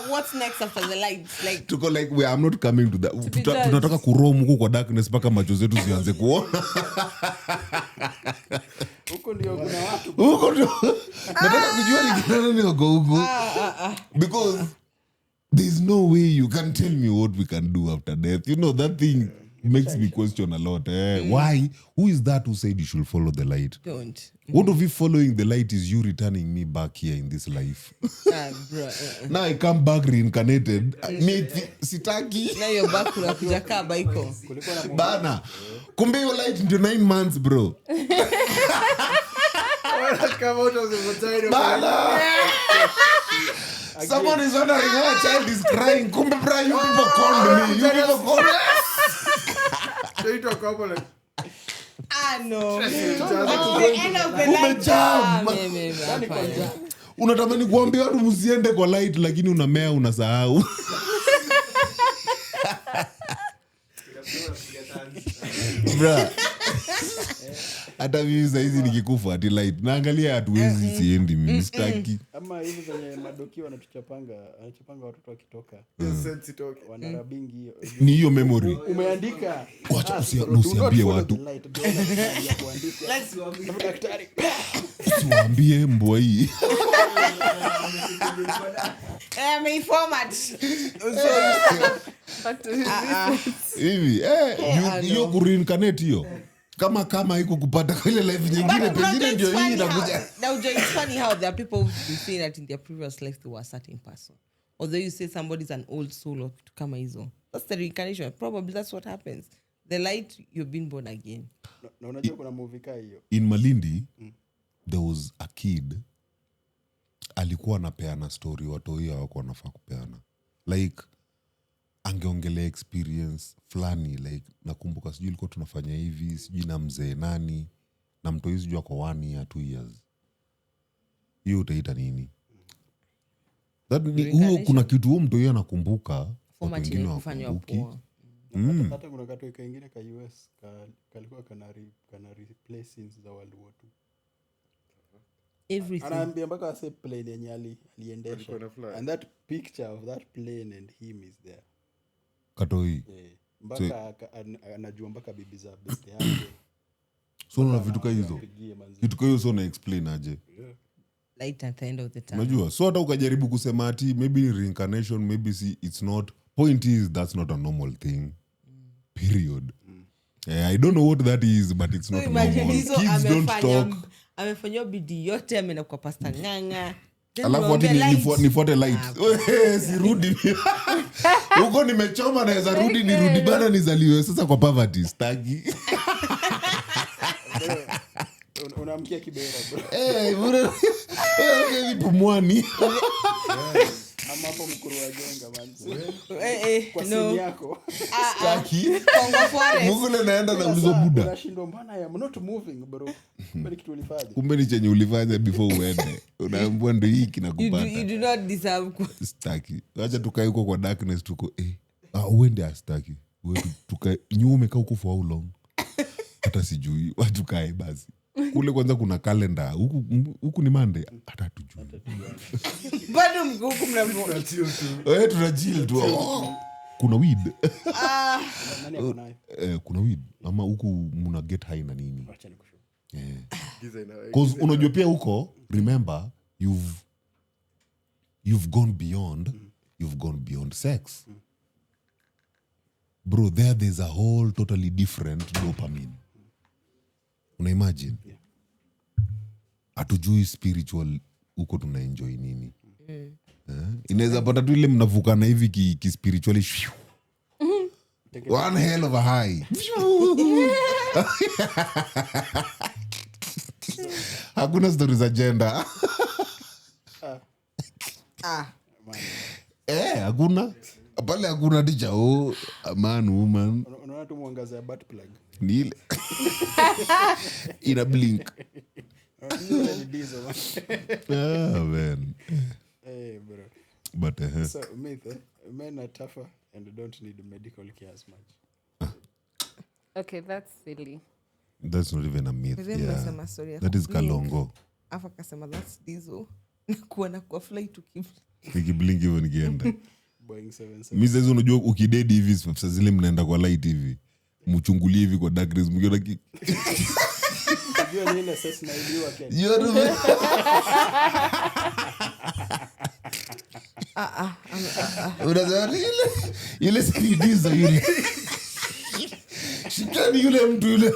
What's next after the light? Like tuko like I'm not coming to that. Tunataka kuroam huko kwa darkness paka macho zetu zianze kuona. Huko ndio kuna watu. Huko ndio. Nataka kujua ni kinani niko huko. Because there's no way you can tell me what we can do after death. You know, that thing makes me question a lot. Why? Who is that who said you should follow the light? Don't. What if following the light is you returning me back here in this life? Bro. Now I come back reincarnated. Sitaki. Now you're back kuja kaa baiko. Bana. Kumbe your light into 9 months, bro. Come out of the vagina. Bana. Someone is wondering why a child is crying. Kumbe bro, you people called me. You people called me. Straight to a couple like No. At the end of the light. Unatamani kuambia watu msiende kwa light lakini unamea unasahau. Bra. Hata mimi sasa hizi nikikufa ati light naangalia hatuwezi siendi mimi sitaki. Ama hivi zenye madoki wanachapanga watoto wakitoka. sense itoke. Wanarabingi hiyo. Ni hiyo memory. Umeandika. Wacha usiambie watu. Daktari. Usiambie mbwa hii. May format. Hivi hiyo kureincarnate hiyo. Kama iko kupata kwa ile life nyingine pengine ndio hii inakuja. Now it's funny how there are people who say that in their previous life they were a certain person. Although you say somebody's an old soul or kama hizo. That's the reincarnation. Probably that's what happens. The light, you've been born again. Na unajua kuna movie kaa hiyo. In Malindi there was a kid alikuwa anapeana story watu hiyo hawakuwa wanafaa kupeana. Like angeongelea experience fulani, like nakumbuka sijui ilikuwa tunafanya hivi sijui na mzee nani na mtu hizi jua kwa 1 year 2 years. Hiyo utaita nini? Huo kuna kitu huo mtu hiyo anakumbuka watu wengine wakumbuki. Hata kuna katu kingine ka US kalikuwa kana replace scenes za World War II. Everything. Anaambia mpaka ase plane yenye aliendesha. Alikuwa na fly. And that picture of that plane and him is there. Katoi. Mpaka anajua mpaka bibi za best yake. So na vitu kama hizo. Vitu kama hizo so na explain aje. Light at the end of the time. Unajua, so hata ukajaribu kusema ati maybe reincarnation, maybe see it's not. Point is that's not a normal thing. Period. I don't know what that is, but it's not normal. Kids don't talk. Amefanywa bidii yote, amenenda kwa pasta nganga. Alafu ati nifuate light. Sirudi. Huko nimechoma naweza rudi nirudi bana nizaliwe sasa kwa poverty stagi. Unamkia Kibera bro. Bro. Pumwani. Ama hapo Mkuru wa Jenga man. Kwa no. simu yako. Staki. Kongo Forest. Mungu naenda na ulizo buda. Unashindwa mbona I am not moving bro. Mbona kitu ulifanya? Kumbe ni chenye ulifanya before uende. Unaambiwa ndio hiki kinakupata. You do not deserve. Staki. Acha tukae huko kwa darkness tuko uende astaki. Wewe tukae nyume kaa huko for how long? Hata sijui. Watu kae basi. Kule kwanza kuna kalenda. Huku ni Monday. Hata tujui. Bado mko huku mnapo. Tuna chill tu. Kuna weed. Nani ako nayo? Kuna weed. Ama huku muna get high na nini? Acha nikushow. Cause unajua pia huko, remember, you've gone beyond sex. Bro, there's a whole totally different dopamine. Una imagine? Hatujui spiritual huko tuna enjoy nini. Inaweza pata tu ile mnavukana hivi ki spiritually. One hell of a high. Hakuna stories za gender. Hakuna. Pale hakuna ticha man woman. Unaona tu mwangaza ya butt plug. Ni ile. Ina blink. Ni diesel man. Man. Hey bro. But So myth, men are tougher and don't need medical care as much. Okay, that's silly. That's not even a myth. Nasema story ya That is kublink. Kalongo. Afa kasema that's diesel. Na kwa fly to keep. Nikiblink hivyo nikienda. Boeing 777. Mimi sasa unajua ukidedi hivi sasa zile mnaenda kwa light hivi. Mchungulie hivi kwa dark rays mkiona Unajua nini sasa nailiwa Kenya. Unazani ile sidizo yule. Shikani yule mtu yule.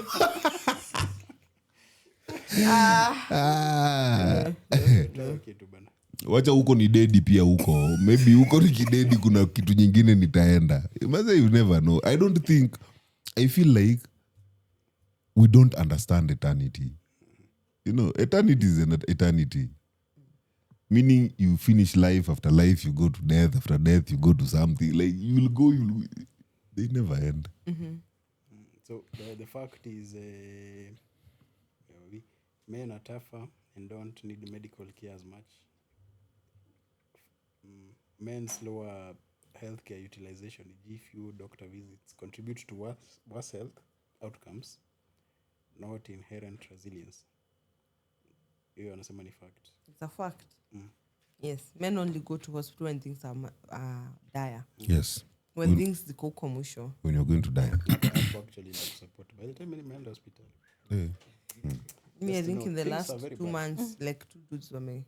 Kitu bana. Wacha huko ni dedi pia huko. Maybe huko nikidedi kuna kitu nyingine nitaenda. You never know. I feel like we don't understand eternity. You know, eternity is an eternity. Meaning you finish life, after life you go to death, after death you go to something. Like they never end. So the fact is men are tougher and don't need medical care as much. Men's lower healthcare utilization, few doctor visits, contribute to worse health outcomes, not inherent resilience. Hiyo anasema ni fact. It's a fact. Yes, men only go to hospital when things are dire. Yes. When things go kwa mwisho. When you're going to die. Actually not support. By the time many men hospital. Me, I think in the things last are very 2 bad. months, like 2 dudes were me.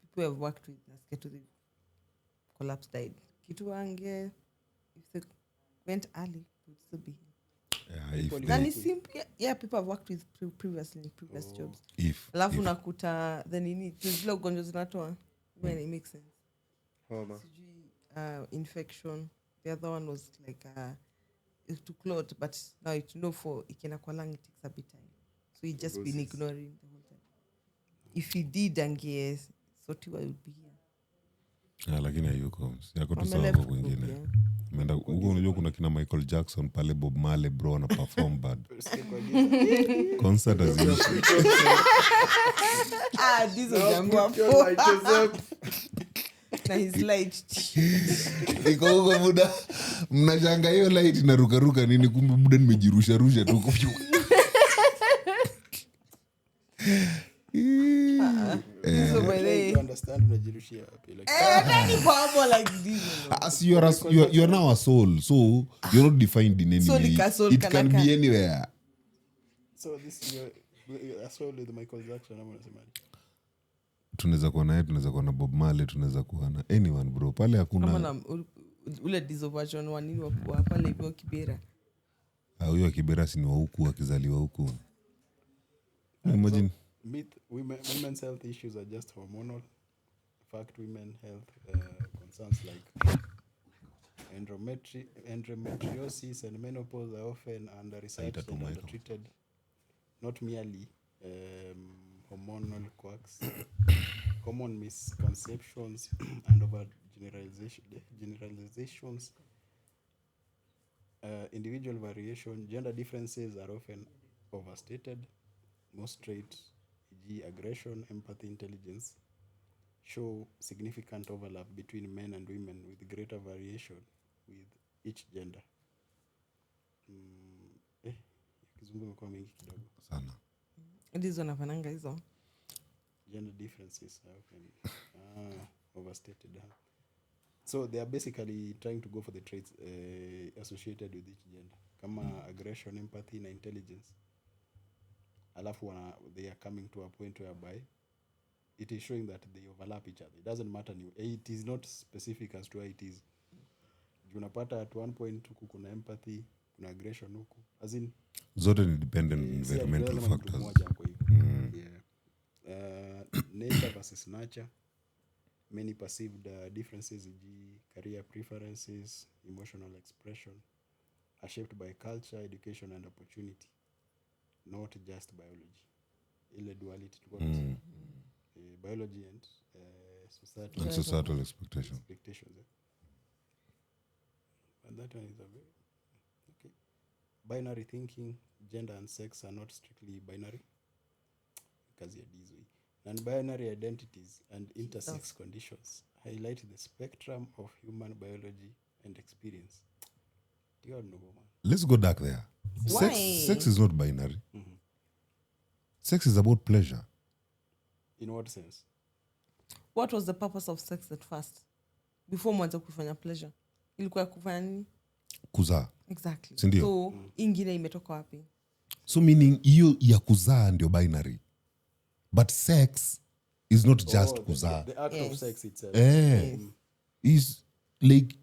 People I've worked with, get to the collapse died. Kitu wange, if they went early, would still be here. Then it's simple. Yeah, people I've worked with previously in previous jobs. Alafu nakuta then you need zile ugonjwa zinatoa when it makes sense. Infection. The other one was like to clot, but now it for ikena kwa lung it takes a bit time. So he just been ignoring the whole time. If he did angie sotiwa would be here. Lakini hayuko. Yako tu sawa kwa wengine. Menda huko unajua kuna kina Michael Jackson pale Bob Marley bro ana perform bad. Concert as usual. This is jambo. Na his light. Iko huko muda mnashanga hiyo light inaruka nini kumbe muda nimejirusha tu. So by the You understand unajirushia wapi like any bubble like this. As you're now a soul, so you're not defined in any Soul way. ka soul It can kanaka. be anywhere. so this is your as well with Michael Jackson ama unasemaje? Tunaweza kuwa naye, tunaweza kuwa na Bob Marley, tunaweza kuwa na anyone bro. Pale Kama hakuna na ule Dizo version wanini wa pale hivyo Kibera. huyo akibera si ni wa huku akizaliwa huku. Imagine Women's health issues are just hormonal. In fact, women health concerns like endometriosis and menopause are often under-researched and undertreated, not merely hormonal quirks. Common misconceptions and generalizations, individual variation, gender differences are often overstated. Most traits, e.g. aggression, empathy, intelligence, show significant overlap between men and women with greater variation with each gender. Kizungu imekuwa mingi kidogo. sana. Ndizo nafananga hizo. Gender differences are often overstated. So they are basically trying to go for the traits associated with each gender. Kama aggression, empathy, na intelligence. Alafu they are coming to a point whereby it is showing that they overlap each other. It doesn't matter. It is not specific as to why it is. Unapata at one point huku kuna empathy, kuna aggression huku. As in Zote ni dependent environmental factors. Nature versus nurture. Many perceived differences, e.g. career preferences, emotional expression, are shaped by culture, education, and opportunity, not just biology. Ile duality biology and societal expectations. And that one is okay. Binary thinking, gender and sex are not strictly binary. Non-binary identities and intersex conditions highlight the spectrum of human biology and experience. Do you all know, man? Let's go back there. Why? Sex is not binary. Sex is about pleasure. In what sense? What was the purpose of sex at first? Before mwanza kufanya pleasure. Ilikuwa kufanya nini? Kuzaa. Exactly. Sindio? So, ingine imetoka wapi? So meaning hiyo ya kuzaa ndio binary. But sex is not just kuzaa. The act of sex itself. Is like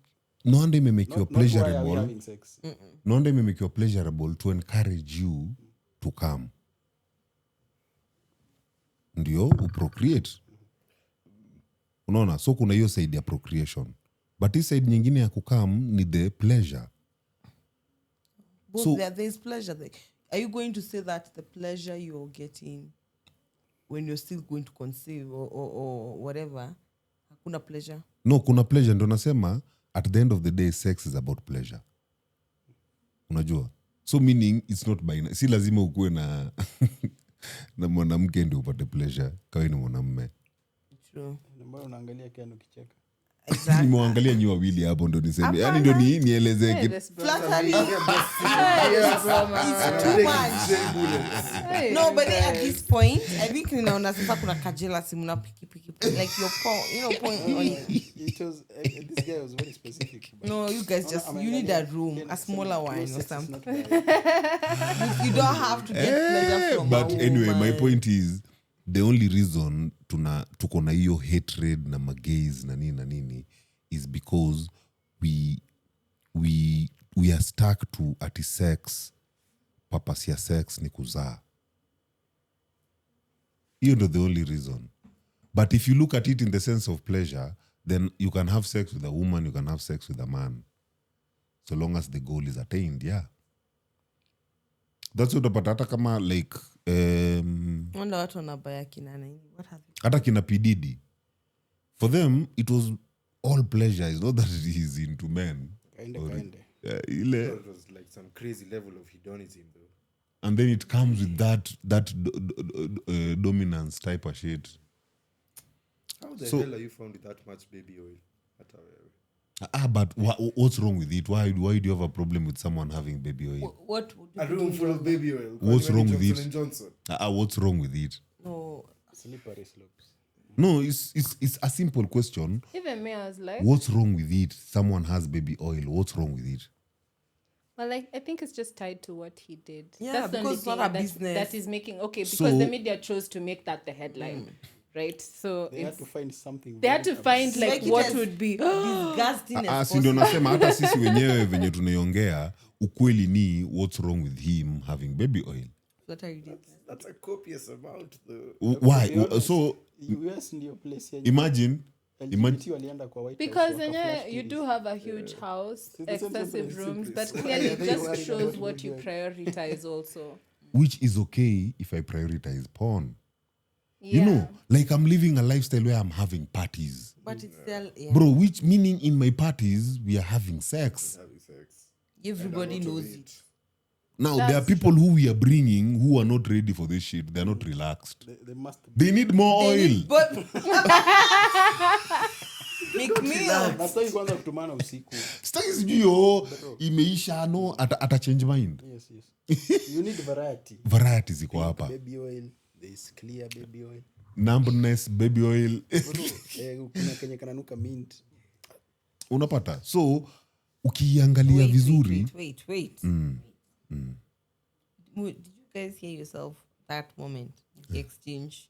no wonder may make you pleasurable. Not why are we having sex? No wonder may make you pleasurable to encourage you to come. Ndio uprocreate. Unaona, so kuna hiyo side ya procreation. But hii side nyingine ya kukam ni the pleasure. Both so, there is pleasure there. Are you going to say that the pleasure you're getting when you're still going to conceive or whatever, hakuna pleasure? No, kuna pleasure. Ndo nasema at the end of the day sex is about pleasure. Unajua? So meaning it's not binary. Si lazima ukue na na mwanamke ndio upate pleasure kawe ni mwanamume. True. Mbona unaangalia Ken ukicheka? Exactly. Nimeangalia nyi wawili hapo ndo niseme. Yaani ndio nielezeke. Flattery. It's too much. No, but then at this point, I think ninaona sasa kuna kajealousy mna piki like your point on It was this guy was very specific. No, you guys just you need a room, a smaller one or Sex is something. not bad. You don't have to get pleasure from But a anyway, woman. my point is the only reason tuko na hiyo hatred na magays na nini is because we are stuck to ati sex. Purpose ya sex ni kuzaa. Hiyo ndo the only reason. But if you look at it in the sense of pleasure, then you can have sex with a woman, you can have sex with a man, so long as the goal is attained. Yeah, that's what utapata hata kama like Wonder watu wanabaya kina nini? What have you? hata kina P. For them it was all pleasure. It's not that he is into men. Kinda. Ile, It was like some crazy level of hedonism, though. and then it comes with that dominance type of shit. How the So- hell are you found with that much baby oil? But what's wrong with it? Why do you have a problem with someone having baby oil? What would you A room full of baby oil. What's Kwani wrong with Johnson it? and Johnson. What's wrong with it? No, Slippery slopes. No, it's a simple question. Even me, I was like, What's wrong with it? Someone has baby oil. What's wrong with it? well, like, I think it's just tied to what he did. Yeah, That's the only because it's not thing a business. that is making because So- the media chose to make that the headline, right? So They had it's, to find something. they had very to find absurd. like Make it what as would be. disgusting as Si ndio possible. nasema hata sisi wenyewe venye tunaiongea ukweli ni what's wrong with him having baby oil. What are you doing? That's a copious amount, though. Why? To be honest, So US ndio place yenye imagine LGBT walienda kwa White House Because wakaflash then you TVs. do have a huge house, the same excessive place, rooms, same but place. clearly Yeah, it they just worry shows about what you video. prioritize also. which is okay if I prioritize porn. Yeah. You know, like I'm living a lifestyle where I'm having parties. But it's still, yeah. Bro, which meaning in my parties we are having sex. Having sex. Everybody And a lot of knows it. Now there are That's people who we are bringing who are not ready for this shit. They're not relaxed. They must They need more oil. But make me up. Nastaki kwanza kutumana usiku. Sitaki sijui yo imeisha no ata change mind. Yes. You need variety. Variety ziko hapa. Baby oil, there is clear baby oil. Numbness, baby oil. Kuna kenye kananuka mint. Unapata. So ukiangalia vizuri. Wait. Did you guys hear yourself that moment? The exchange,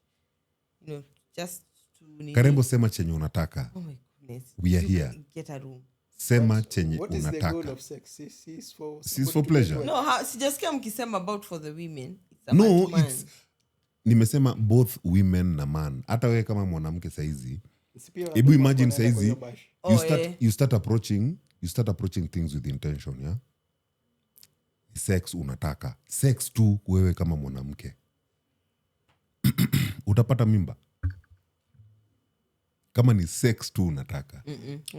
just to Karembo sema chenye unataka. Oh my goodness. We are You here. Get a room. Sema chenye What is the goal unataka. of sex? Is for It's for pleasure. No, sijasikia mkisema about for the women. It's No, about man. it's nimesema both women na man. Hata wewe kama mwanamke saizi, hebu imagine saizi you start approaching things with intention, yeah? Sex unataka. Sex tu wewe kama mwanamke. Utapata mimba. Kama ni sex tu unataka.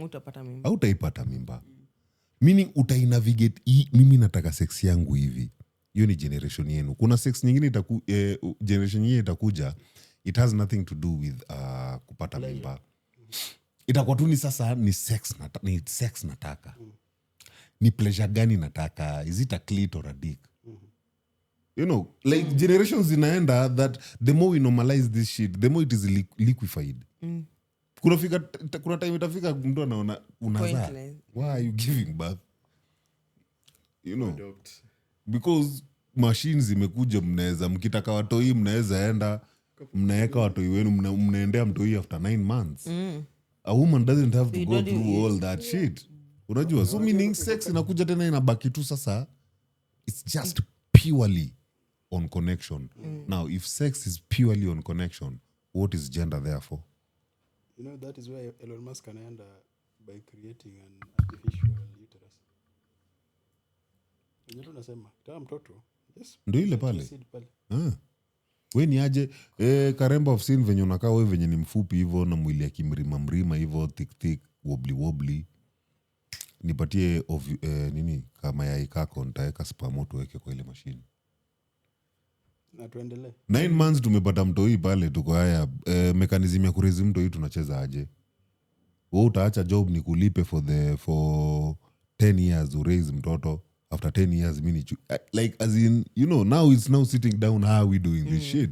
Utapata mimba. Hautaipata mimba. Meaning utainavigate mimi nataka sex yangu hivi. Hiyo ni generation yenu. Kuna sex nyingine generation nyingine itakuja, it has nothing to do with kupata mimba. Itakuwa tu ni sasa ni sex nataka. Ni pleasure gani nataka? Is it a clit or a dick? You know, like generations zinaenda that the more we normalize this shit, the more it is liquefied. Kuna time itafika mtu anaona unazaa. Why are you giving birth? You know, because machines zimekuja, mnaweza mkitaka watoi mnaweza enda mnaeka watoi wenu mnaendea mtoi after 9 months. A woman doesn't have to go through all that shit. Unajua, so meaning sex inakuja tena inabaki tu sasa, it's just purely on connection. Now if sex is purely on connection, what is gender there for? You know, that is where Elon Musk anaenda by creating an artificial uterus. Ndio nasema, kama mtoto, yes. Ndio ile pale. We ni aje Karembo of sin venye unakaa wewe venye ni mfupi hivyo na mwili ya kimrima hivyo thick wobbly. Nipatie nini kama ya ikako nitaweka spam tuweke kwa ile machine. Na tuendelee. 9 months tumepata mtoi pale tuko haya mechanism ya kurezi mtoi tunacheza aje? Wewe utaacha job ni kulipe for 10 years to raise mtoto. After 10 years mini like as in you know now it's now sitting down how are we doing this shit.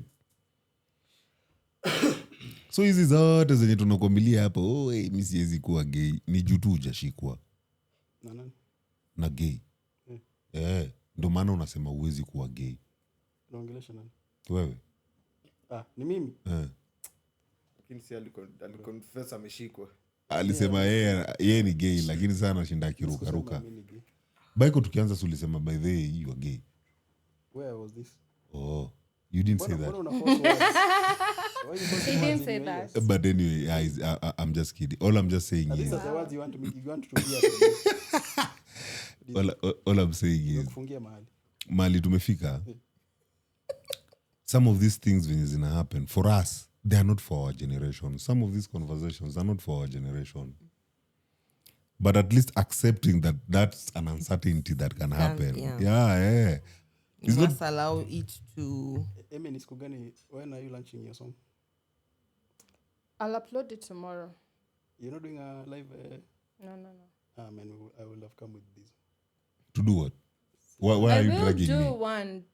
So hizi zote zenye tunakwamilia hapo mimi siwezi kuwa gay ni juu tu hujashikwa na gay. Ndio maana unasema uwezi kuwa gay. Naongelesha nani? Wewe? Ni mimi. Lakini si aliconfess ameshikwa. Alisema yeye ni gay lakini sana anashinda akiruka. Baiko tukianza ulisema by the way you are gay. Where was this? Oh, you didn't say that. He didn't say that. But anyway, I'm just kidding. All I'm just saying is these are the words you want to hear. all I'm saying is Kufungia mahali tumefika. Some of these things when zina happen for us, they are not for our generation. Some of these conversations are not for our generation. But at least accepting that that's an uncertainty that can happen. Yeah. You must allow it to... When are you launching your song? I'll upload it tomorrow. You're not doing a live... No. Man, I will have come with this. To do what? Why are you dragging me? I will do one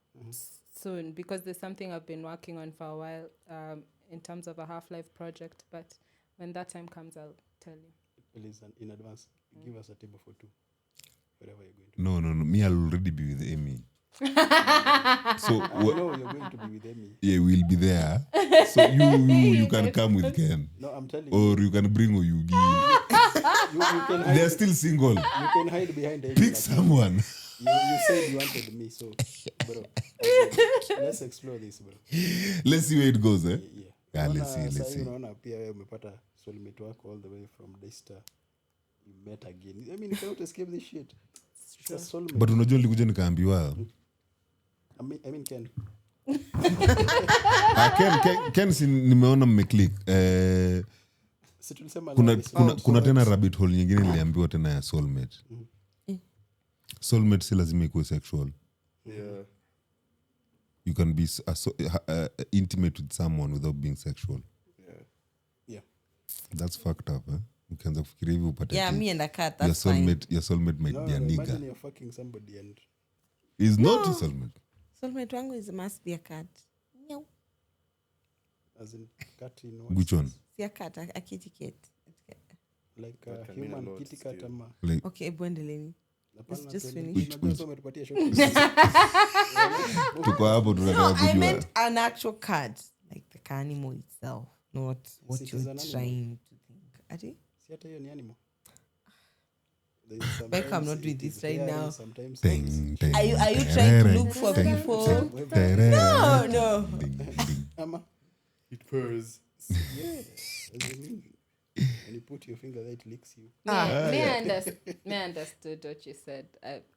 soon because there's something I've been working on for a while. in terms of a Half-Life project. But when that time comes, I'll tell you. Please, in advance, give us a table for 2. Wherever you're going to. No. Me, I'll already be with Amy. So I know you're going to be with Amy. yeah, we'll be there. So you can come with Ken. No, I'm telling you. Or you can bring Oyugi. You can hide. They're still single. You can hide behind Amy. Pick someone. You said you wanted me, so bro. Let's explore this, bro. Let's see where it goes, eh? Yeah. Let's see. Unaona pia wewe umepata soulmate wako all the way from Daystar. You met again. I mean, you cannot escape this shit. It's a soulmate. But unajua nilikuja nikaambiwa. I mean Ken. Ken si nimeona mmeclick. Si tulisema kuna tena rabbit hole nyingine niliambiwa tena ya soulmate. Soulmate si lazima ikuwe sexual. Yeah. You can be intimate with someone without being sexual. Yeah. That's fucked up, eh? Ukianza kufikiria hivi upate. Yeah, me and a cat, that's fine. Your soulmate might be a nigga. Imagine you're fucking somebody and He's not a soulmate. Soulmate wangu must be a cat. No. as in cat in what? Which one? See a cat, a kitty cat. Like That a can mean a human lot kitty cat still. ama. Like Okay, Bwendeleni. Hapana, just twende. finish. Unajua sasa umetupatia short. tuko hapo tunataka No, I kujua. meant an actual cat. Like the animal itself. Not what It is you're an animal. trying to think. Ati? Si hata hiyo ni animal. Becca, I'm not doing this right now. Sometimes Ding, ding, Are you trying to look for ding, people? ding, No. ding, ding. ama It purrs. yeah, as in, when you put your finger there it licks you. Me understood what you said.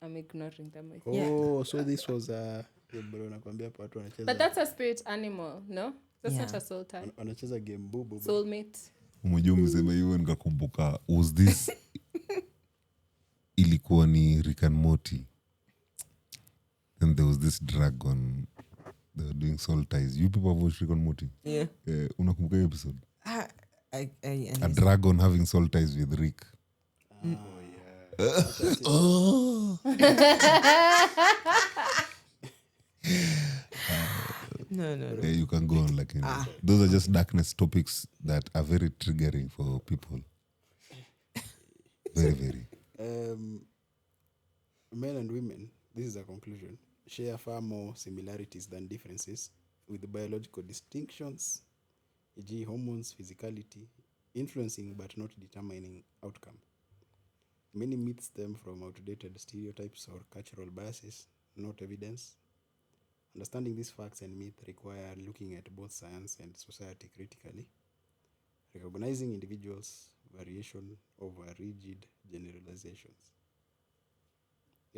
I'm ignoring them. Oh, so this was bro nakwambia hapo watu wanacheza. But that's a spirit animal, no? That's not a soul type. Wanacheza game bubu. Soulmate. Umejua umesema hivyo nikakumbuka was this ilikuwa ni Rick and Morty and there was this dragon they were doing soul ties. You people have watched Rick and Morty? Yeah. Unakumbuka hiyo episode? I A dragon having soul ties with Rick. Oh. No. Yeah, you can go on like those are just darkness topics that are very triggering for people. Very, very. Men and women, this is a conclusion, share far more similarities than differences, with the biological distinctions, e.g. hormones, physicality, influencing but not determining outcome. Many myths stem from outdated stereotypes or cultural biases, not evidence. Understanding these facts and myths require looking at both science and society critically, recognizing individuals' variation over rigid generalizations.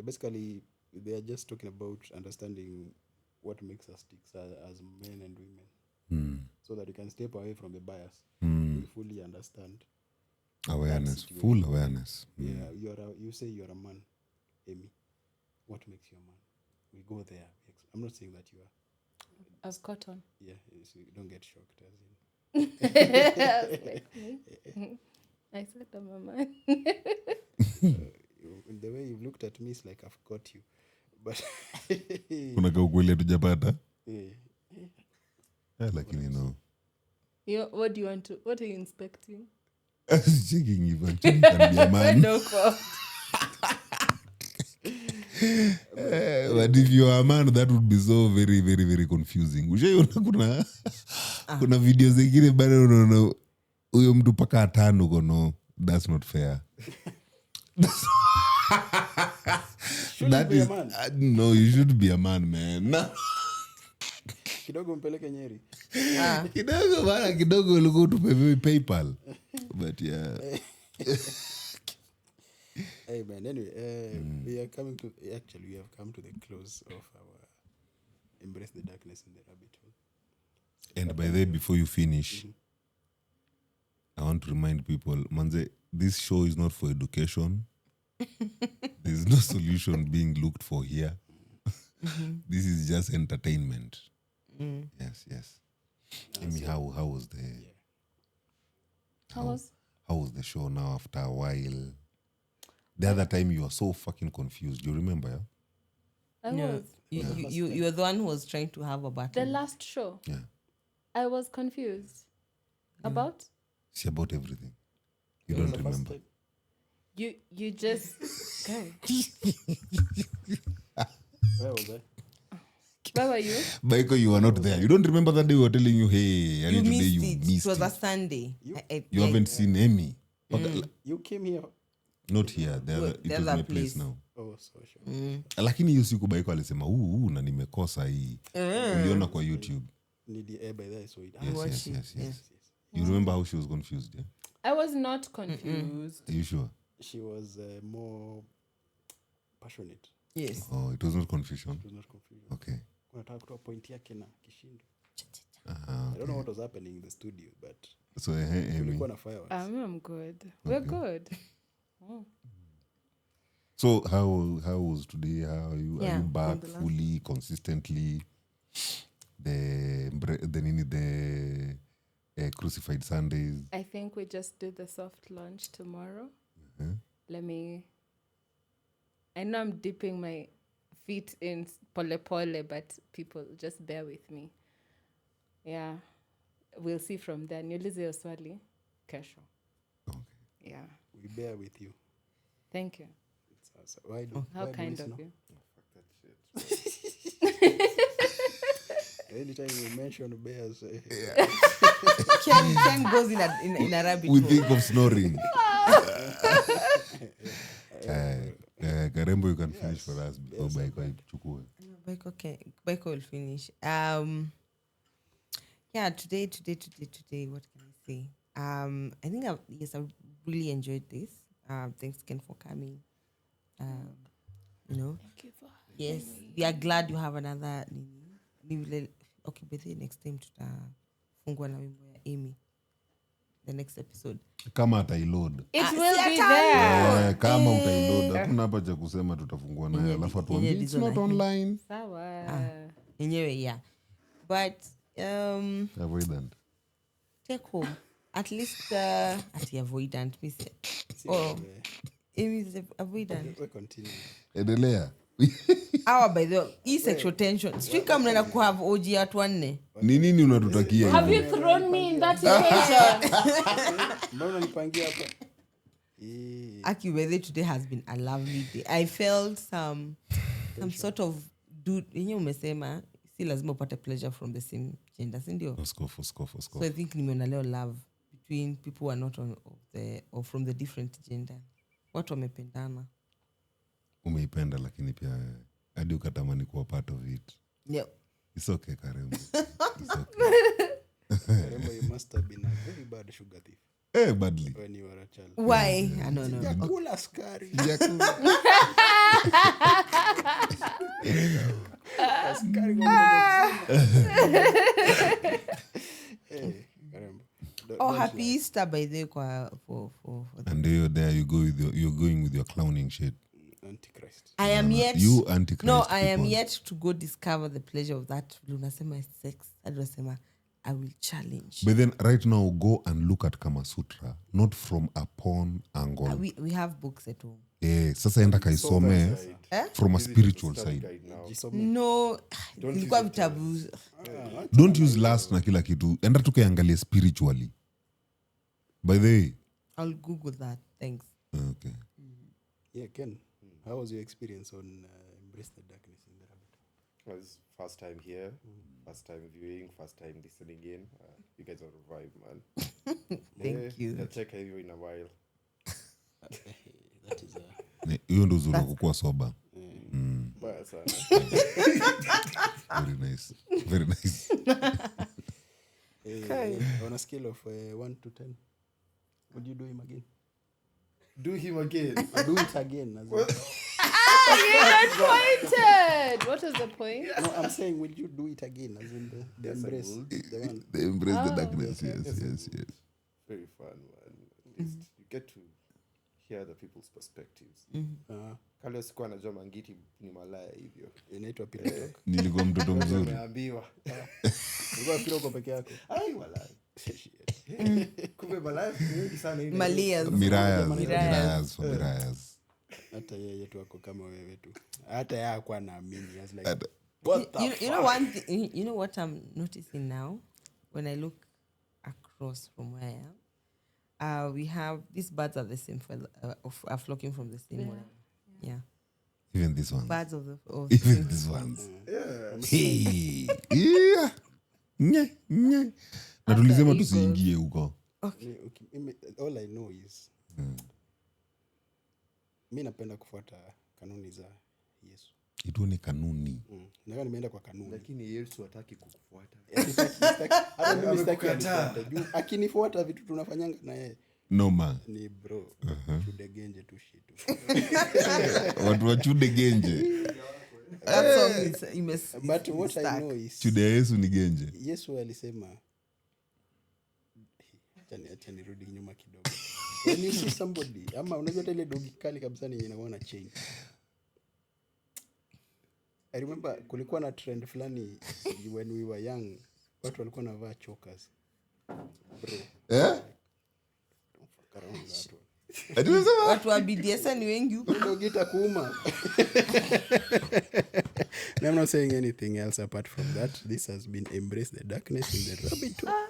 Basically, they are just talking about understanding what makes us tick as men and women, so that you can step away from the bias. We fully understand. Awareness, full awareness. Yeah, you say you're a man, Amy. What makes you a man? We go there. I'm not saying that you are. As cotton. Yeah, so you don't get shocked. As in. I said I'm a man. The way you've looked at me is like I've got you. But Unaka ukweli hatujapata? yeah. Lakini no. What do you want to? What are you inspecting? I was checking if actually can be a man. No quote. But if you are a man, that would be so very, very, very confusing. Ushaiona kuna video zingine bado unaona huyo mtu paka atano kono. That's not fair. That be a is man. No, you should be a man, man. Kidogo mpeleke Nyeri. Kidogo bana, kidogo ulikuwa utupe PayPal. But yeah. Hey man, anyway, we have come to the close of our Embrace the Darkness in the Rabbit Hole. And by the way, before you finish, I want to remind people, manze, this show is not for education. There's no solution being looked for here. This is just entertainment. Yes. Amy, how was the how was the show now after a while? The other time you were so fucking confused. Do you remember? Yeah? I was. You were the one who was trying to have a battle. The last show. Yeah. I was confused. About? See, about everything. You don't remember. You just guy. Where was I? Where were you? Baiko, you were not there. You don't remember that day we were telling you, hey, You today missed you it. missed It was a it. Sunday. You haven't seen Amy. You came here. Not here. The It was other my place place. now. Oh, so sure. Lakini hiyo siku Baiko alisema na nimekosa hii. Uliona kwa YouTube. By there, so it. Yes. You remember how she was confused, yeah? I was not confused. Are you sure? She was more passionate. Yes. Oh, it was not confusion. It was not confusion. Okay. Kunataka kutoa point yake na kishindo. I Okay. don't know what was happening in the studio, but So, Amy. kulikuwa na fireworks. I'm good. We're good. So how was today? How are you? Yeah, Are you back on the last- fully, consistently? The crucified Sundays. I think we just do the soft launch tomorrow. I know I'm dipping my feet in pole pole, but people just bear with me. Yeah. We'll see from there. Niulize hiyo swali kesho. Okay. Yeah. We bear with you. Thank you. Why do, How why do kind we of know? you. Anytime you mention bears, Ken goes in a rabbit We hole. think of snoring. Karembo, you can finish for us before Baiko ichukue. Baiko will finish. Yeah, today, what can I say? I think I really enjoyed this. Thanks again for coming. Thank you for Yes, we are glad you have another. Okay, but the next time tutafungua na wimbo ya Amy. The next episode. Kama ataiload. It will be there. Kama utaiload. Hakuna hapa cha kusema tutafungua nayo. Alafu atuambie it's not online. Sawa. Anyway, yeah. But Avoidant. take home. At least avoidant. Amy is avoidant. we continue. Endelea. Our by the way, sexual tension. Sijui kama mnaenda kuhave OG watu wanne. Ni nini unatutakia? Have you thrown me in that equation? Mbona nipangia hapa? Aki, weather today has been a lovely day. I felt some sort of dude. Yenye umesema si lazima upate pleasure from the same gender, si ndio? Oskof. So I think nimeona leo love between people who are not or from the different gender. Watu wamependana. Umeipenda lakini pia hadi ukatamani kuwa part of it. Yeah. It's okay, Karembo. It's okay. Remember, you must have been a very bad sugar thief Badly. when you were a child. Why? No. Yakula skari. Skari kwa Hey, Karembo. Happy Easter by the way for And you're there, you're going with your clowning shit. Antichrist. I am yet You Antichrist. No, I am people. yet to go discover the pleasure of that. Lunasema sex. I will challenge. But then right now, go and look at Kama Sutra, not from a porn angle. We have books at home. Sasa enda kaisome from a spiritual side. No, ilikuwa vitabu. Don't use lust na kila kitu. Enda tu kaiangalie spiritually. By the way. I'll Google that. Thanks. Okay. Yeah, Ken, how was your experience on Embrace the Darkness in the Rabbit? It was first time here, first time viewing, first time listening in. You guys are a vibe, man. Thank you. I'll check you in a while. That is Hiyo ndo uzuri wa kukuwa soba. Bye, sir. Very nice. Very nice. on a scale of 1 to 10, would you do him again? Do him again. Do it again. As You got pointed. What was the point? no, I'm saying, will you do it again? As in the Embrace, the one. They embrace the darkness. Yes. Very fun, man. At least you get to hear the people's perspectives. Kale sikuwa najua Mangiti ni malaya hivyo. Inaitwa Pillow Talk. Nilikuwa mtoto mzuri. Nimeambiwa. Ulikuwa Pillow uko peke yako. Ai walai. Kumbe malaya wengi sana hivi. Malias. Mirayas. Hata yeye tu ako kama wewe tu. Hata yeye hakuwa naamini. I was like, what the You know one thing, you know what I'm noticing now? when I look across from where I am, we have these birds are the same are flocking from the same one. Yeah. Even these ones. Birds of even these ones. Hey. Yeah. Nye, nye. Na tulisema tusiingie huko. Okay. All I know is mi napenda kufuata kanuni za Yesu. Itu ni kanuni. Nataka nimeenda kwa kanuni. Lakini Yesu hataki kukufuata. Hata mimi sitaki anifuate. Akinifuata vitu tunafanyanga na yeye. No man. Ni bro. Chude genje tu shit. Watu wa chude genje. That song is But what I know is chude Yesu ni genje. Yesu alisema acha nirudi nyuma kidogo. When you see somebody ama unajua ile dogi kali kabisa ni inakuwa na chain. I remember kulikuwa na trend fulani when we were young, watu walikuwa wanavaa chokers. Bro. Eh? Watu wa BDSM ni wengi huko. Dogi takuuma. I'm not saying anything else apart from that. This has been Embrace the Darkness in the Rabbit Hole.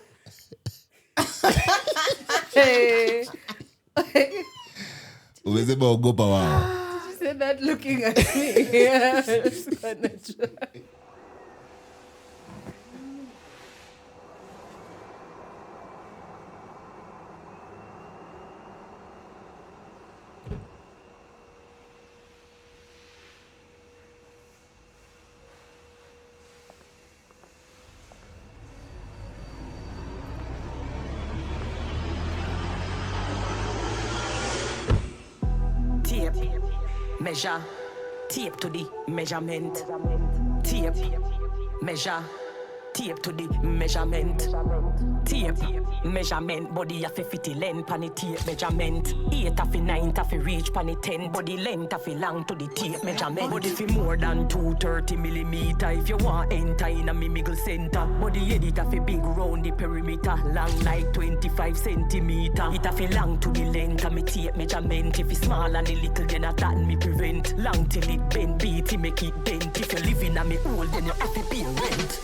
Umesema ogopa wao. You said that looking at me. Yeah, it's gonna try. Measure, tape to the measurement. Tape, measure, tape to the measurement. Tape, measurement, body a fi fit length pan the tape measurement. 8 a fi 9 a fi reach pan the 10. Body length a fi long to the tape measurement. Body fi more than 230 millimeter. If you want enter in a me middle center. Body edit a fi big round the perimeter. Long like 25 centimeter. It a fi long to the length of me tape measurement. If it's small and a little then a that me prevent. Long till it bend beat it make it dent. If you live in a me hole then you have to pay rent.